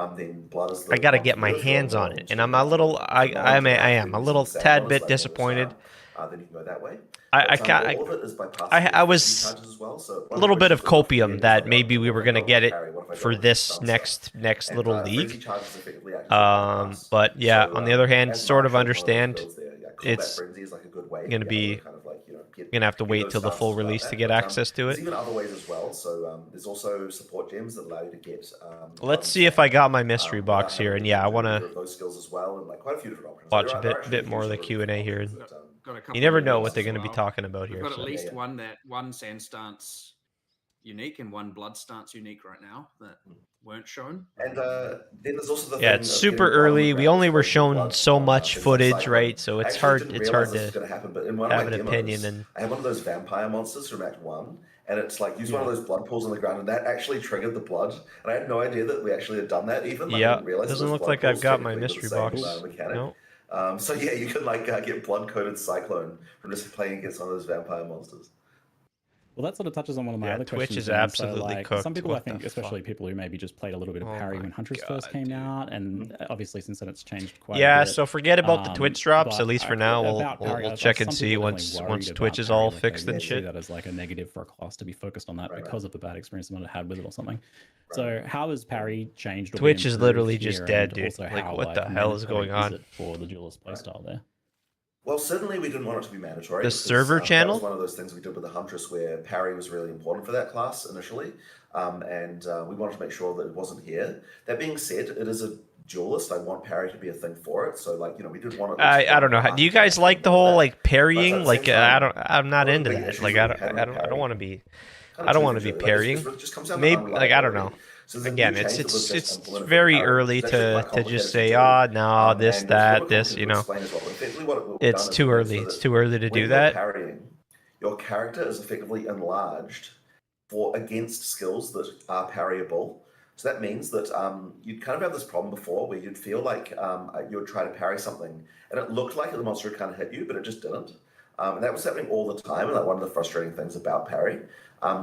then blood is the I got to one get for my you. If you're hands on it, willing and to I'm a little, I am a using little sand tad on it, bit so like disappointed. then you can go that way. I, But I, all of it is by passing I affinity was charges as well. So a one of the little bit of questions that we often copium get is that like, maybe what we if were I gonna don't get want to it carry? What if I don't for want to this stun stuff? next And little affinity league. charges effectively act as a bypass. But yeah, So, on the other hand, as sort of Marshall, one of those understand builds there, yeah, combat it's frenzy is like a good way to gonna be able be to kind of like get. Gonna have to get wait those till the full stances about release to that. get But, access to there's it. even other ways as well. So there's also support gems that allow you to get. Let's see if I got my mystery without box here, having and to yeah, I do want either to of those skills as well, and like quite a few different options. watch a There are actually bit more of the huge Q&A number of here. options that, Got a couple You never of know uniques what they're as going to be well. talking about We've here. got at So. least Yeah. one sand stance unique and one blood stance unique right now that weren't shown. And then there's also the Yeah, thing it's of super getting blood on the early. We ground only as were opposed to shown blood so on, much things like footage, Cyclone. right? So I it's actually hard. didn't It's realize hard this was to going to happen, but in one of have my an demos, opinion. And I had one of those vampire monsters from Act 1, and it's like use one of those blood pools on the ground, and that actually triggered the blood. And I had no idea that we actually had done that even. Like, I yeah, didn't realize doesn't those look blood like I've pools got my technically were the mystery same box. mechanic. No. So yeah, you could like get blood-coated Cyclone from just playing against one of those vampire monsters. Well, that sort of touches on one of my other Twitch questions. is then. absolutely so, like, cooked. Some people, What I think, the especially people who maybe just played a little bit of Oh Parry my when Huntress first God, came dude. out, and obviously since then it's changed quite a Yeah, bit. so forget about the Twitch drops. but At least for now, about Parry, we'll like, check some and see people are definitely once worried Twitch about is Parry, all like, fixed they and see shit. that as like a negative for a class to be focused on that Right. because of the bad experience someone had with it or something. So how has Parry changed? Or Twitch been is literally improved just here, dead, and dude. also Like, how, what the hell is mandatory going on? it for the duelist playstyle there? Well, certainly we didn't want it to be mandatory. The because, server that channel? was one of those things we did with the Huntress where Parry was really important for that class initially, and we wanted to make sure that it wasn't here. That being said, it is a duelist. I want Parry to be a thing for it, so like we did want it. I don't know. Do you guys like the whole like parrying? Like I'm not one of into the big that. issues Like that we had with I don't Parry, want to be. kind I of don't two want to things be really. parrying. It just comes down to Maybe like I don't know. unreliability. So there's a new Again, change that was just it's implemented for very Parry, early which is actually to quite complicated just to say, do. no, this, And it's a little that, bit this. complicated to explain as well. But effectively what we've It's done is too we've made early. so It's that too early to when do you're that. parrying, your character is effectively enlarged for against skills that are parryable. So that means that you'd kind of have this problem before where you'd feel like you would try to parry something and it looked like the monster would kind of hit you, but it just didn't. And that was happening all the time, and like one of the frustrating things about parry.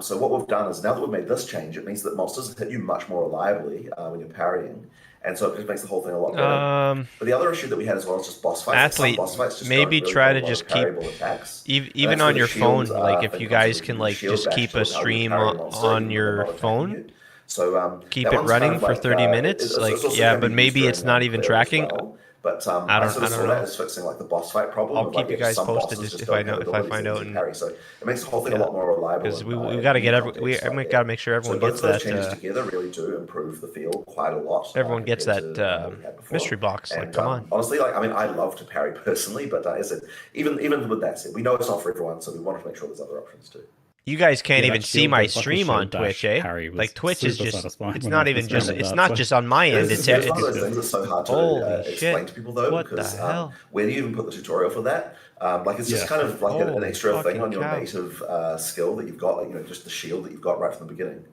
So what we've done is now that we've made this change, it means that monsters hit you much more reliably when you're parrying, and so it just makes the whole thing a lot better. But the other issue that we had as well is just boss fights. Some Athlete, boss fights just maybe don't really try have to a lot just of keep parryable attacks. even that's on where the your phone. shield, Like if thing you comes guys in. can You like shield just bash keep to a it, how you stream parry a monster on even when they're your not attacking phone. you. So Keep that it one's running kind of for like 30 minutes. it's Like also yeah, can but be maybe used it's during not even clear as tracking. well. But I I sort of don't saw that know. as fixing like the boss fight problem. I'll Of, keep like, you guys some posted bosses just if don't I have know if I abilities find that out. can And parry. So it makes the whole thing a yeah, lot more reliable. because we in got to any get context we like got to that. make sure So everyone both gets of those that. changes together really do improve the feel quite a lot. Everyone gets compared that to what we had before. mystery box. Like And come on. honestly, like I mean, I love to parry personally, but as it, even with that said, we know it's not for everyone, so we wanted to make sure there's other options too. You guys can't Yeah, even that see shield, my like the stream shield on Twitch, dash eh? parry was Like Twitch is super just satisfying it's when not I even first just found it's that, not so- just on my end. It's It's one of those things that's so hard to Holy explain shit. to people though, What the because hell? where do you even put the tutorial for that? Like it's just kind of like an Holy extra thing fucking on your cow. native skill that you've got, like just the shield that you've got right from the beginning.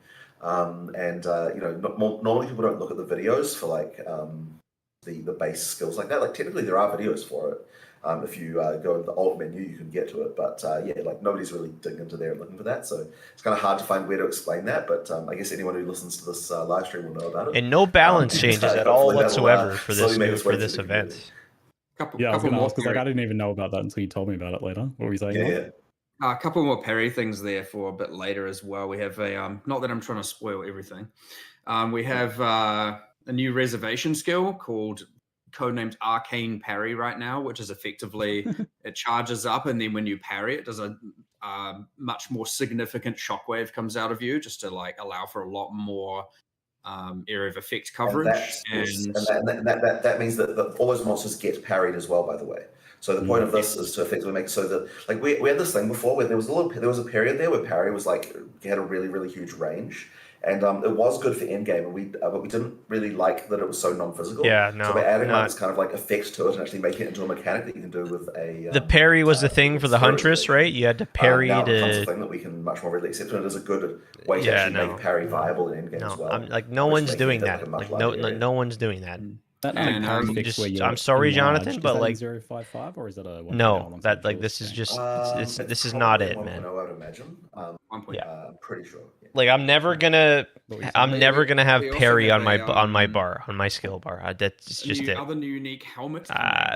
Normally people don't look at the videos for like the base skills like that. Like technically there are videos for it. If you go into the alt menu, you can get to it. But yeah, like nobody's really digging into there and looking for that. So it's kind of hard to find where to explain that. But I guess anyone who listens to this live stream will know about it. And no balance changes at all hopefully that'll, whatsoever for slowly make this its way for through this the event. community. Yeah, I was going to more ask because like, parry- I didn't even know about that until you told me about it later. What were you saying? Yeah, Mark? A couple more parry things there for a bit later as well. We have a not that I'm trying to spoil everything. We have a new reservation skill called codenamed Arcane Parry right now, which is effectively it charges up, and then when you parry, it does a much more significant shockwave comes out of you, just to like allow for a lot more area of effect coverage. And that means that all those monsters get parried as well, by the way. So the point of this is to effectively make it so that, like, we had this thing before where there was a period there where parry was like had a really, really huge range, and it was good for endgame, and but we didn't really like that it was so non-physical. Yeah, no, So by adding not- like this kind of like effect to it and actually making it into a mechanic that you can do with a The parry was the thing for the Huntress, version. right? You had to parry now it becomes a to thing that we can much more readily accept, and it is a good way to Yeah, actually no. make parry viable in endgame as no. well. I'm like no which one's makes doing it that. like a much Like larger area. no one's doing that. That And, parry I'm fix just- where you're I'm sorry, enlarged, Jonathan, is but, that in like- 055 or is that a 1.0 No, alongside that like Jules this is game? just It's this is not probably it, 1.0, man. I would imagine. 1.0. I'm pretty sure. Yeah. Like I'm never gonna What were you saying? I'm never gonna have we also parry have on my a, on my bar on my skill bar. That's just it. Other new unique helmet.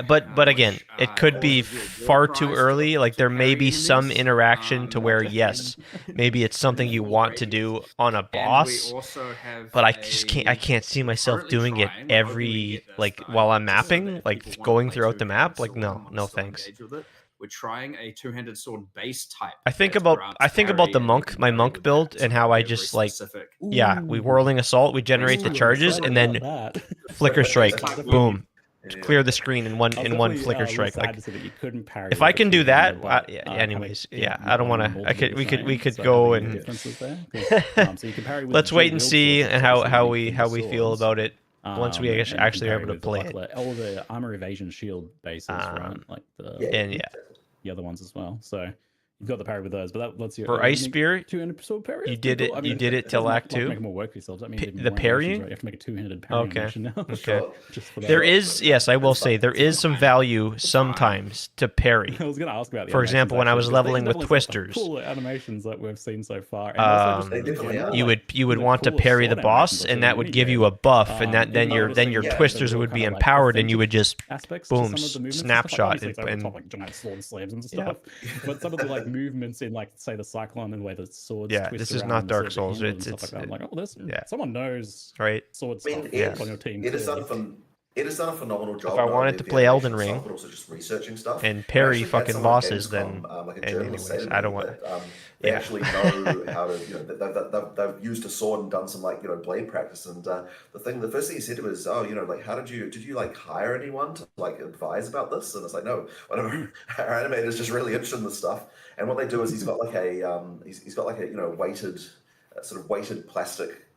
But again, it could be far too early. Like there may be some interaction to where yes, maybe it's something you want to do on a boss, but I can't see myself doing it every like while I'm mapping, like going throughout the map. Like no thanks. we're trying a two-handed sword base type. I think that about grants the parry and monk, can my parry monk with build, that. and how I Very just like specific. we whirling assault, we generate the Ooh, charges, excited and then about that. flicker strike, Like, boom, Yeah. clear the screen in one I was one definitely, flicker a little strike. sad Like to see that you couldn't parry if with I the can do two-hander, that, but, anyways, kinda yeah, get I don't one want to. I could multiple we could we times, could so go having the and differences there, 'cause, so you can parry with let's wait and dual-wield see swords, and which obviously how the big we feel swords. about it once we And you can actually are parry able to with play like it. all the armor evasion shield bases, right? Like And the other ones as well. So you've got the parry with those, but that lets you for Ice Spear, two-handed sword parry. you That's pretty did it. cool. I You mean, did it doesn't till Act like 2. make more work for yourselves. That means even The more animations, parrying? right? You have to make a two-handed parry Okay. animation now. Okay. Just for that. There is, yes, I will say there is some value sometimes to parry. I was going to ask about the For example, when I was leveling with twisters, cool animations that we've seen so far. And also just They in definitely general, are. you would the want to coolest parry the sword boss, animations I've and seen that in would any give you game. a buff, and that then even your noticing, twisters the would be real kind of, like, empowered, and you would authentic just aspects to boom some of the movements and stuff. Like, snapshot obviously it's over the and top, like giant sword slams and Yeah. stuff. But some of the like movements in like say the cyclone and the way the swords Yeah, twist this is around not and Dark sort of Souls, handle and it's- stuff like that. I'm like, oh, there's yeah. someone knows right. sword I mean, stuff on your team. Ed has done clearly. Ed has done a phenomenal job. If I not wanted only to of the play Elden animation Ring itself, but also just researching stuff. and I parry actually had fucking someone at bosses, then Gamescom, like a and journalist say anyways, to I me don't want. that they Yeah. actually know how to, they've used a sword and done some like blade practice. And the first thing he said was, oh, like how did you like hire anyone to like advise about this? And it's like, no, one of our animators is just really interested in this stuff. And what they do is he's got like a he's got like a weighted sort of weighted plastic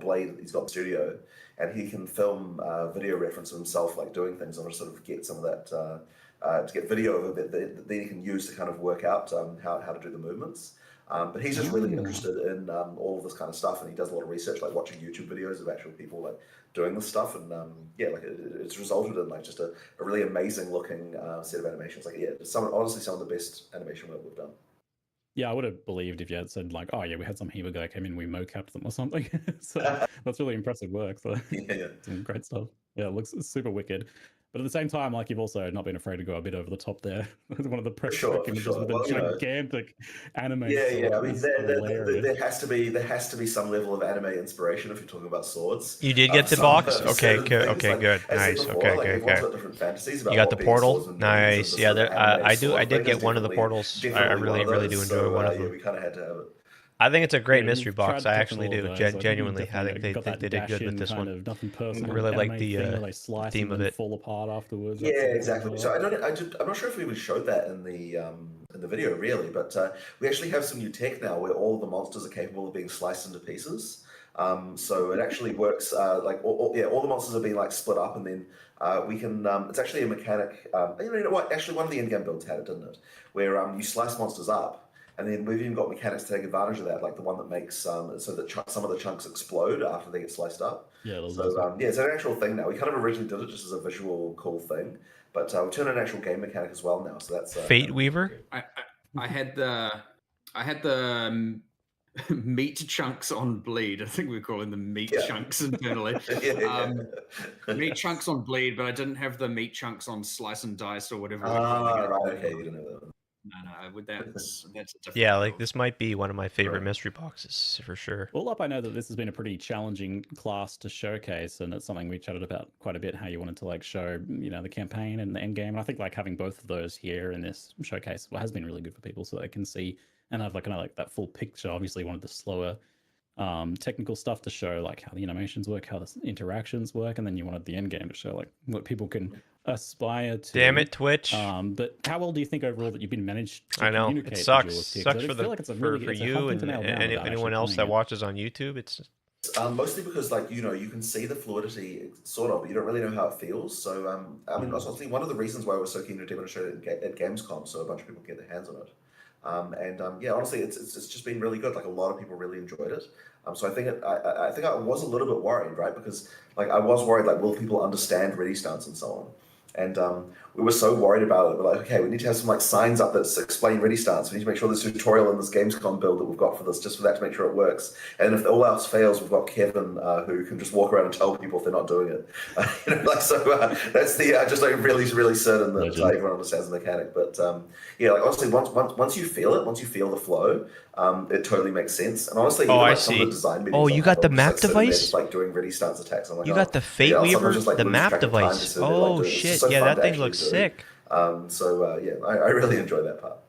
blade that he's got in the studio, and he can film video reference of himself like doing things and sort of get some of that to get video of it that he can use to kind of work out how to do the movements. But he's just really interested in all of this kind of stuff, and he does a lot of research, like watching YouTube videos of actual people like doing this stuff, and like it's resulted in like just a really amazing looking set of animations. Like honestly some of the best animation work we've done. Yeah, I would have believed if you had said like, oh yeah, we had some Heba guy came in, we mocapped them or something. So that's really impressive work. So some great stuff. Yeah, it looks super wicked. But at the same time, like you've also not been afraid to go a bit over the top there. One of the press images with a gigantic anime. Yeah. I mean, hilarious. there has to be some level of anime inspiration if you're talking about swords. You did get the box? Okay, good. things, Okay, like, good. as I said Nice. before, Okay, like, okay, everyone's okay. got different fantasies about You got what the being swords portal? and dragons Nice. and Yeah, this sort of anime I sword did thing get is one of the definitely- portals. I definitely one really of do those. enjoy one of Yeah, them. we kind of had to have it. I think it's a great Yeah, mystery we've box. tried I to actually tackle do. all those. I think Genuinely, definitely I think got they that did good with dash-in this kind one. of nothing personal. I really like anime the thing where they slice theme and of then it. fall apart afterwards. Yeah, That's something exactly. I So like. I'm not sure if we even showed that in the video really, but we actually have some new tech now where all of the monsters are capable of being sliced into pieces. So it actually works like all the monsters are being like split up, and then we can. It's actually a mechanic. You know what? Actually, one of the in-game builds had it, didn't it? Where you slice monsters up. And then we've even got mechanics to take advantage of that, like the one that makes so that some of the chunks explode after they get sliced up. Yeah, So it's an actual thing now. We kind of originally did it just as a visual cool thing, but we turned an actual game mechanic as well now. So that's Fate Weaver. I had the meat chunks on bleed. I think we're calling them meat chunks internally. Meat chunks on bleed, but I didn't have the meat chunks on slice and dice or whatever. Right, okay, you didn't have that one. No, with that's a different. Yeah, like this might be one of my favorite mystery boxes for sure. Well, up, I know that this has been a pretty challenging class to showcase, and it's something we chatted about quite a bit. How you wanted to like show, the campaign and the end game. And I think like having both of those here in this showcase has been really good for people, so they can see and have like kind of like that full picture. Obviously, you wanted the slower technical stuff to show like how the animations work, how the interactions work, and then you wanted the end game to show like what people can aspire to. Damn it, Twitch! But how well do you think overall that you've been managed to I know communicate it with sucks. yours here? 'Cause Sucks I for feel like it's a for really, it's a you hard thing and to nail down without anyone actually else playing that it. watches on YouTube. It's Mostly because like you can see the fluidity sort of, but you don't really know how it feels. So I mean, I think one of the reasons why we're so keen to demonstrate it at Gamescom, so a bunch of people can get their hands on it. Yeah, honestly, it's just been really good. Like a lot of people really enjoyed it. So I think I think I was a little bit worried, right? Because like I was worried, like will people understand ready stance and so on. And we were so worried about it. We're like, okay, we need to have some like signs up that explain ready stance. We need to make sure there's a tutorial in this Gamescom build that we've got for this, just for that to make sure it works. And if all else fails, we've got Kevin who can just walk around and tell people if they're not doing it. That's the just like really certain that everyone understands the mechanic. But yeah, like honestly, once you feel it, once you feel the flow, it totally makes sense. And honestly, even, like, some of the design meetings you got the map device? just, like doing ready stance attacks. I'm like, you got the Fate Weaver, the map device. Oh shit, yeah, that thing looks sick. I really enjoy that part.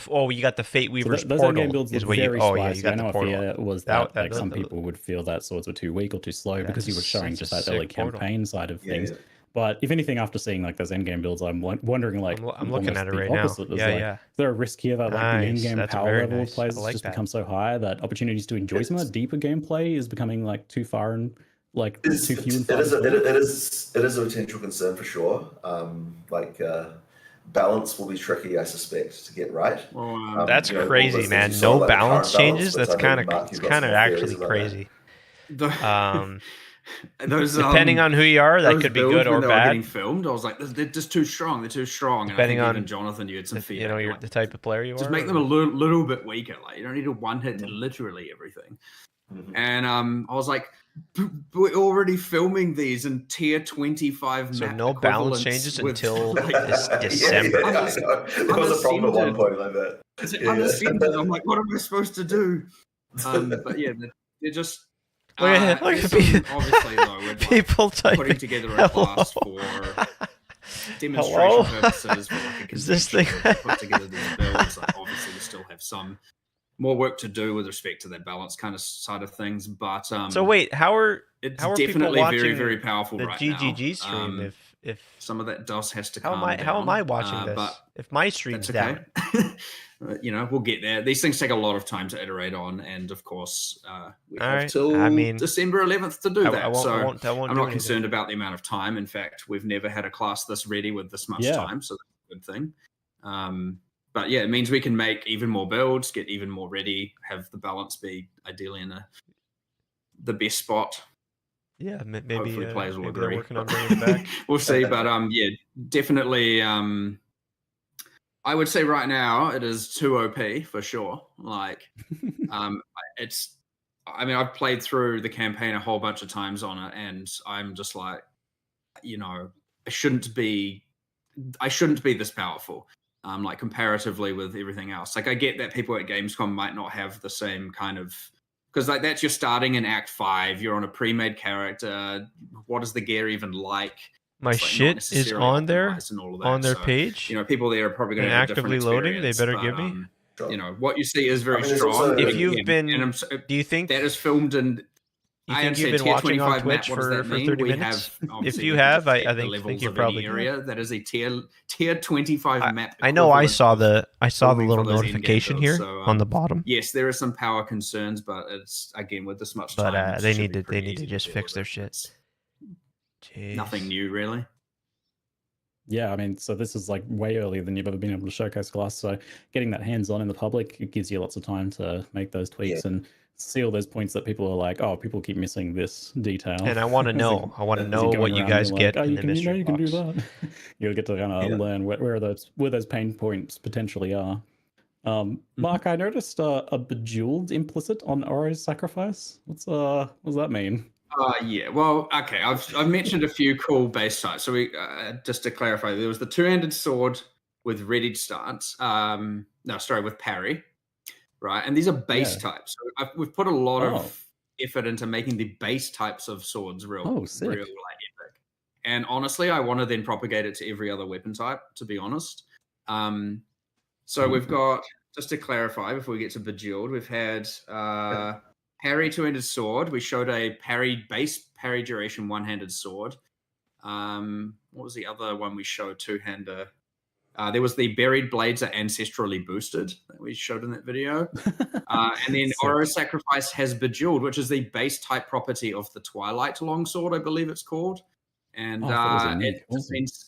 Or you got the Fate Weaver's those portal endgame builds is look what you. very Oh spicy. yeah, you got I know the a portal. fear was That- that, like some that- people would feel that swords were too weak or too slow because you were showing that's just a that early sick portal. campaign side of Yeah, things. yeah. But if anything, after seeing like those endgame builds, I'm wondering like I'm looking almost at it the right now. opposite. Is Yeah, like, yeah. is there a risk here that like the Nice. in-game That's power very level nice. of players I has like just that. become so high that opportunities to enjoy some of that deeper gameplay is becoming like too far and like too few and far between? It is a potential concern for sure. Balance will be tricky, I suspect, to get right. Well, That's all crazy, those things man. you saw, No like the current balance changes. but That's I know, kind of Mark, it's you've got kind some of more theories actually about crazy. those Depending on who you are, that those could be builds good or when they were getting bad. filmed, I was like, they're just too strong. They're too strong. Depending and I on think even Jonathan, you had some feedback. You know, You're you're like, the type of player you just are. make them a little bit weaker. Like you don't need a one hit to literally everything. And I was like, we're already filming these in tier 25 So map no balance equivalents changes with, until like, this December. I know. There was a problem at one point like that. It's unassembly. I'm like, what am I supposed to do? But yeah, they're just. Look at it. Look there's at some, people. obviously though, we're People typing. putting together a class for demonstration purposes for like a Is this convention thing- to put together these builds. Like, obviously, we still have some more work to do with respect to that balance kind of side of things. But So wait, how are it's people definitely watching very, very powerful the right GGG now. stream? If some of that DOS has to how calm am I down, watching this? but If my stream's that's okay. down, We'll get there. These things take a lot of time to iterate on, and of course, we have right. till I mean, December 11th to do that. I won't so do I'm not anything. concerned about the amount of time. In fact, we've never had a class this ready with this much time, so that's a good thing. But yeah, it means we can make even more builds, get even more ready, have the balance be ideally in the best spot. Yeah, maybe Hopefully players will maybe agree. they're working on bringing it back. We'll see, but yeah, definitely. I would say right now it is too OP for sure. Like, it's. I mean, I've played through the campaign a whole bunch of times on it, and I'm just like, I shouldn't be this powerful. Like comparatively with everything else. Like I get that people at Gamescom might not have the same kind of, because like that's you're starting in Act 5, you're on a pre-made character. What is the gear even like? My shit is on there on their page. People there are probably going to have actively loading. They better give me. What you see is very strong. Also, if you've been, do you think that is filmed in? You think you've been watching on Twitch for 30 minutes? If you have, I think you're probably area. That is a tier 25 map. I know I saw the little notification here on the bottom. Yes, there are some power concerns, but it's again with this much time. But they need to just fix their shit. Jeez. Nothing new, really. Yeah, I mean, so this is like way earlier than you've ever been able to showcase class. So getting that hands-on in the public, it gives you lots of time to make those tweaks and see all those points that people are like, oh, people keep missing this detail. And I want to know. I want to know what you guys get in the mystery you can do that. You'll get to kind of learn where those pain points potentially are. Mark, I noticed a bejeweled implicit on Oro's sacrifice. What does that mean? Yeah. Well, okay. I've mentioned a few cool base types. So we just to clarify, there was the two-handed sword with readied stance. With parry. Right, and these are base types. So we've put a lot of effort into making the base types of swords real like epic. And honestly, I want to then propagate it to every other weapon type. To be honest, so we've got, just to clarify before we get to bejeweled, we've had parry two-handed sword. We showed a base parry duration one-handed sword. What was the other one we showed? Two-hander. There was the buried blades are ancestrally boosted that we showed in that video. And then Oro Sacrifice has bejeweled, which is the base type property of the Twilight Longsword, I believe it's called. And it means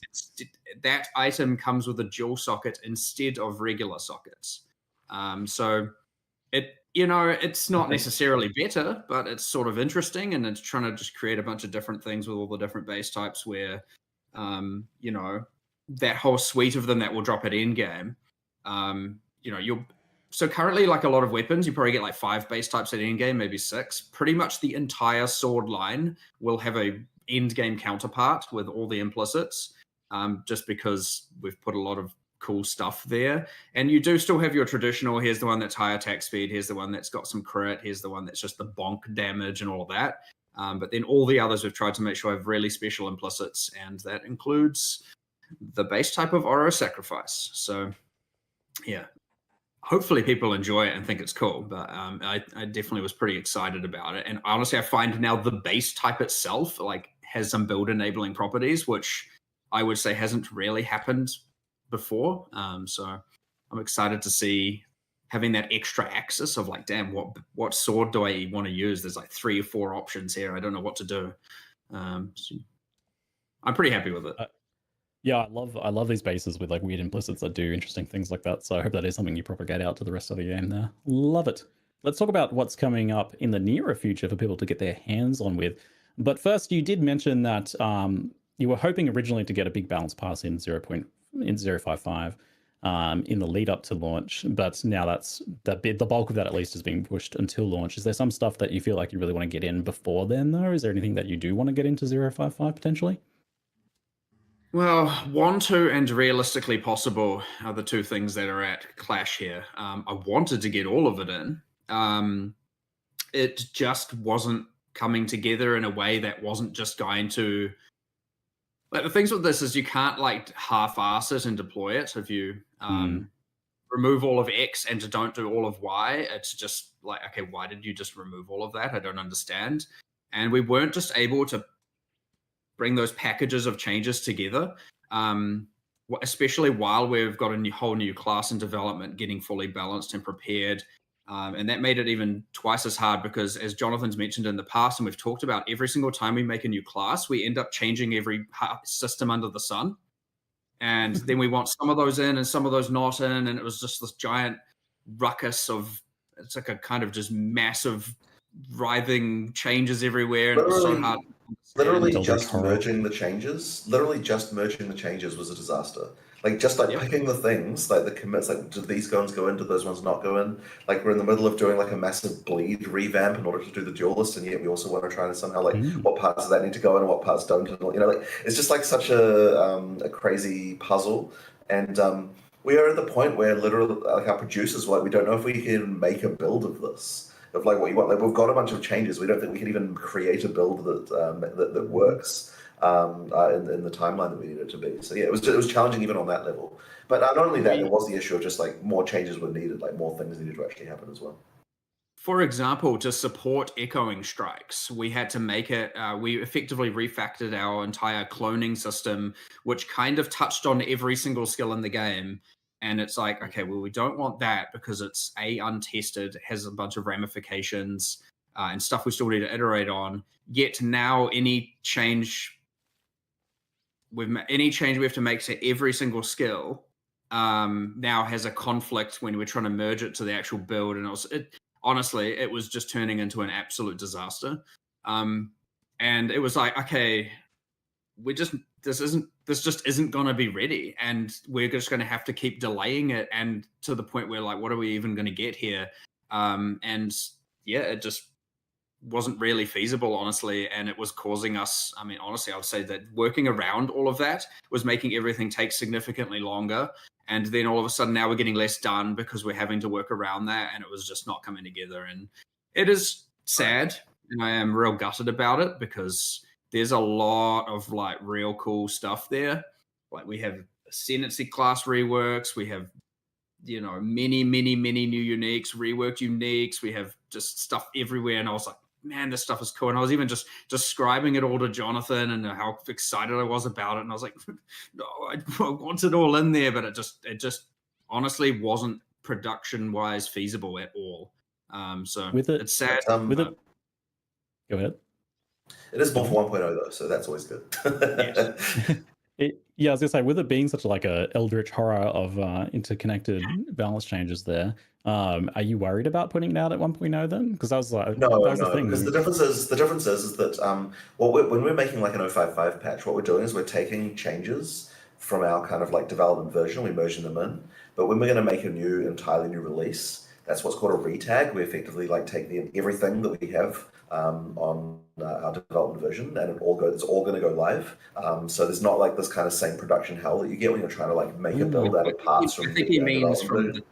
that item comes with a dual socket instead of regular sockets. So it's not necessarily better, but it's sort of interesting, and it's trying to just create a bunch of different things with all the different base types where, that whole suite of them that will drop at end game. So currently, like a lot of weapons, you probably get like 5 base types at end game, maybe 6. Pretty much the entire sword line will have a end game counterpart with all the implicits, just because we've put a lot of cool stuff there. And you do still have your traditional, here's the one that's high attack speed, here's the one that's got some crit, here's the one that's just the bonk damage and all of that. But then all the others we've tried to make sure have really special implicits, and that includes the base type of Oro sacrifice. So yeah, hopefully people enjoy it and think it's cool, but I definitely was pretty excited about it. And honestly, I find now the base type itself like has some build enabling properties, which I would say hasn't really happened before. So I'm excited to see having that extra axis of like, damn, what sword do I want to use? There's like 3 or 4 options here. I don't know what to do. So I'm pretty happy with it. Yeah, I love these bases with like weird implicits that do interesting things like that. So I hope that is something you propagate out to the rest of the game there. Love it. Let's talk about what's coming up in the nearer future for people to get their hands on with. But first, you did mention that you were hoping originally to get a big balance pass in 0.055 in the lead up to launch, but now that's the bulk of that at least is being pushed until launch. Is there some stuff that you feel like you really want to get in before then, though? Is there anything that you do want to get into 0.55 potentially? Well, want to and realistically possible are the 2 things that are at clash here. I wanted to get all of it in. It just wasn't coming together in a way that wasn't just going to... Like, the things with this is you can't like half-ass it and deploy it. If you remove all of X and don't do all of Y, it's just like, okay, why did you just remove all of that? I don't understand. And we weren't just able to bring those packages of changes together, especially while we've got a whole new class in development, getting fully balanced and prepared. And that made it even twice as hard because, as Jonathan's mentioned in the past, and we've talked about, every single time we make a new class, we end up changing every system under the sun. And then we want some of those in and some of those not in. And it was just this giant ruckus of, it's like a kind of just massive writhing changes everywhere. And it was so hard. Literally just merging the changes was a disaster. Like just like picking the things, like the commits, like did these ones go in, did those ones not go in? Like we're in the middle of doing like a massive bleed revamp in order to do the duelist, and yet we also want to try to somehow like what parts of that need to go in and what parts don't. And, you know, like it's just like such a crazy puzzle. And we are at the point where literally like our producers were like, we don't know if we can make a build of this. Of like what you want, like we've got a bunch of changes. We don't think we can even create a build that works in the timeline that we need it to be. So yeah, it was challenging even on that level. But not only that, there was the issue of just like more changes were needed, like more things needed to actually happen as well. For example, to support echoing strikes, we had to make it. We effectively refactored our entire cloning system, which kind of touched on every single skill in the game. And it's like, okay, well, we don't want that because it's untested, has a bunch of ramifications and stuff we still need to iterate on. Yet now any change we have to make to every single skill now has a conflict when we're trying to merge it to the actual build. And honestly, it was just turning into an absolute disaster. And it was like, okay, this just isn't going to be ready, and we're just going to have to keep delaying it, and to the point where like, what are we even going to get here? And yeah, it just wasn't really feasible, honestly, and it was causing us, I mean, honestly, I would say that working around all of that was making everything take significantly longer, and then all of a sudden now we're getting less done because we're having to work around that, and it was just not coming together. And it is sad, and I am real gutted about it because there's a lot of like real cool stuff there. Like we have ascendancy class reworks, we have, you know, many new uniques, reworked uniques, we have just stuff everywhere. And I was like, man, this stuff is cool. And I was even just describing it all to Jonathan and how excited I was about it. And I was like, no, I want it all in there, but it just honestly wasn't production wise feasible at all. So it's sad. Go ahead. It is more for 1.0 though, so that's always good. Yeah, I was gonna say, with it being such like a eldritch horror of interconnected balance changes there, are you worried about putting it out at 1.0 then? Because that was like no, the thing. Because the difference is that when we're making like an 0.55 patch, what we're doing is we're taking changes from our kind of like development version, we're merging them in. But when we're going to make a entirely new release, that's what's called a retag. We effectively like take everything that we have on our development version, and it's all going to go live. So there's not like this kind of same production hell that you get when you're trying to like make a build out of parts from the development version.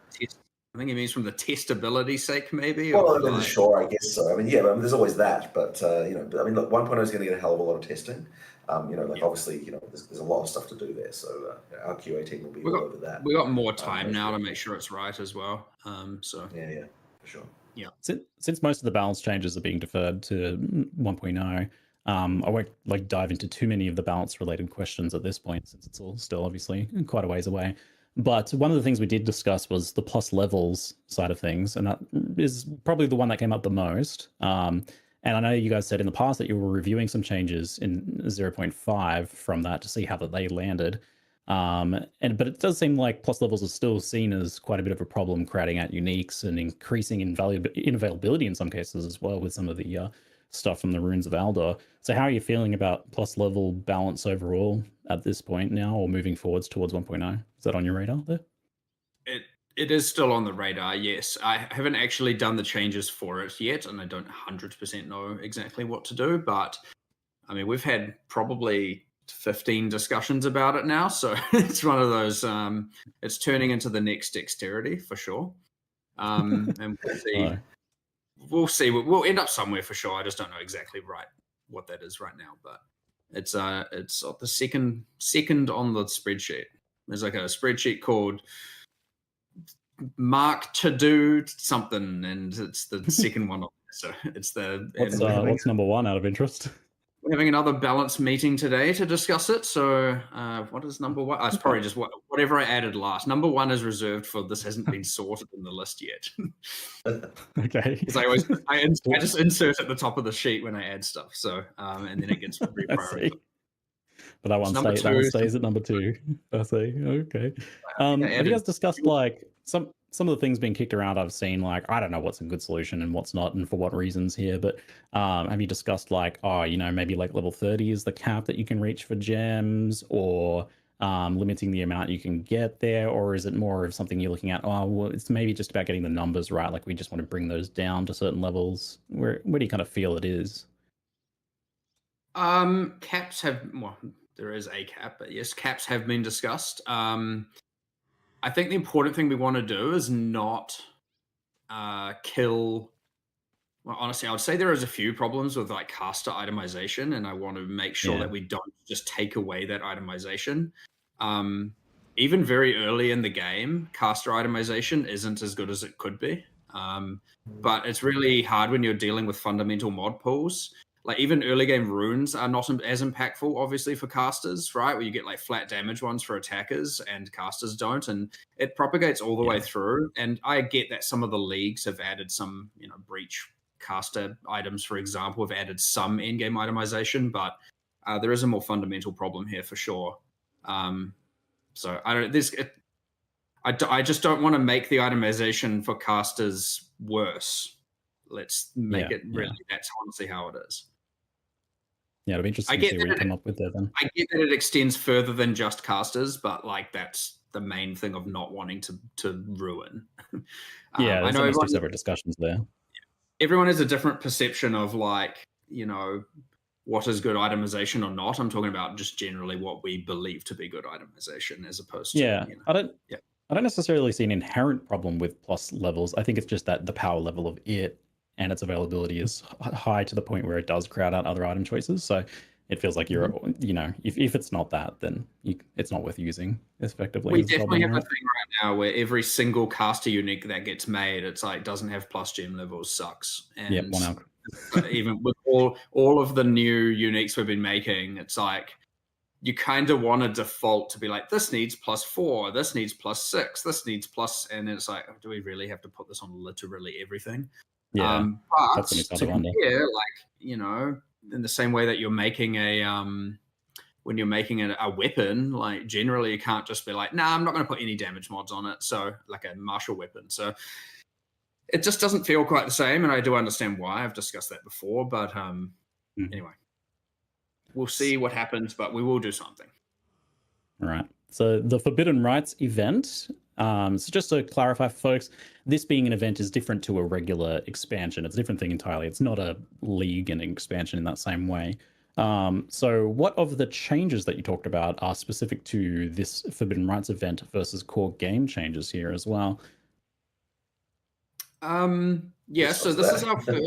I think he means from the testability sake, maybe. Well, Of, like, sure, I guess so. I mean, yeah, I mean, there's always that, but I mean, look, 1.0 is going to get a hell of a lot of testing. Obviously, there's a lot of stuff to do there, so our QA team will be all over that. We got more time now to make sure it's right as well. So yeah, for sure. Yeah. Since most of the balance changes are being deferred to 1.0, I won't dive into too many of the balance related questions at this point, since it's all still obviously quite a ways away. But one of the things we did discuss was the plus levels side of things, and that is probably the one that came up the most. And I know you guys said in the past that you were reviewing some changes in 0.5 from that to see how that they landed. But it does seem like plus levels are still seen as quite a bit of a problem, crowding out uniques and increasing inavailability in some cases as well with some of the stuff from the Runes of Aldor. So how are you feeling about plus level balance overall at this point now, or moving forwards towards 1.0? Is that on your radar there? It is still on the radar, yes. I haven't actually done the changes for it yet, and I don't 100% know exactly what to do, but I mean, we've had probably 15 discussions about it now, so it's one of those, it's turning into the next dexterity for sure. And we'll see. We'll end up somewhere for sure. I just don't know exactly what that is right now, but it's the second on the spreadsheet. There's like a spreadsheet called Mark to do something, and it's the second one. So it's what's number one out of interest? We're having another balance meeting today to discuss it. So what is number one? It's probably just whatever I added last. Number one is reserved for this hasn't been sorted in the list yet. Okay. Because I just insert at the top of the sheet when I add stuff. So and then it gets reprioritized. But that one stays at number 2. I see. Okay. Have you guys discussed like some of the things being kicked around I've seen, like, I don't know what's a good solution and what's not and for what reasons here, but have you discussed like, maybe like level 30 is the cap that you can reach for gems, or limiting the amount you can get there, or is it more of something you're looking at, it's maybe just about getting the numbers right, like we just want to bring those down to certain levels? Where do you kind of feel it is? Caps have, there is a cap, but yes, caps have been discussed. I think the important thing we want to do is not kill. Well, honestly, I would say there is a few problems with like caster itemization, and I want to make sure that we don't just take away that itemization. Even very early in the game, caster itemization isn't as good as it could be. But it's really hard when you're dealing with fundamental mod pools. Like even early game runes are not as impactful, obviously, for casters, right? Where you get like flat damage ones for attackers and casters don't, and it propagates all the way through. And I get that some of the leagues have added some, breach caster items, for example, have added some in-game itemization, but there is a more fundamental problem here for sure. So I just don't want to make the itemization for casters worse. Let's make it really. That's honestly how it is. Yeah, it'll be interesting to see what you come up with there then. I get that it extends further than just casters, but like that's the main thing of not wanting to ruin. There's almost 2 separate discussions there. Everyone has a different perception of like, what is good itemization or not. I'm talking about just generally what we believe to be good itemization, as opposed to I don't necessarily see an inherent problem with plus levels. I think it's just that the power level of it and its availability is high to the point where it does crowd out other item choices. So it feels like you're, if it's not that, then it's not worth using effectively. We definitely have a thing right now where every single caster unique that gets made, it's like doesn't have plus gem levels, sucks. And 1 out. Even with all of the new uniques we've been making, it's like you kind of want to default to be like, this needs +4, this needs +6, this needs plus, and it's like, do we really have to put this on literally everything? Yeah, but that's when you start to wonder. In the same way that you're making when you're making a weapon, like generally you can't just be like, nah, I'm not going to put any damage mods on it. So like a martial weapon. So it just doesn't feel quite the same. And I do understand why. I've discussed that before, but anyway, we'll see what happens, but we will do something. All right. So the Forbidden Rites event, so just to clarify for folks, this being an event is different to a regular expansion. It's a different thing entirely. It's not a league and an expansion in that same way. So what of the changes that you talked about are specific to this Forbidden Rites event versus core game changes here as well? Yeah, so this is our there.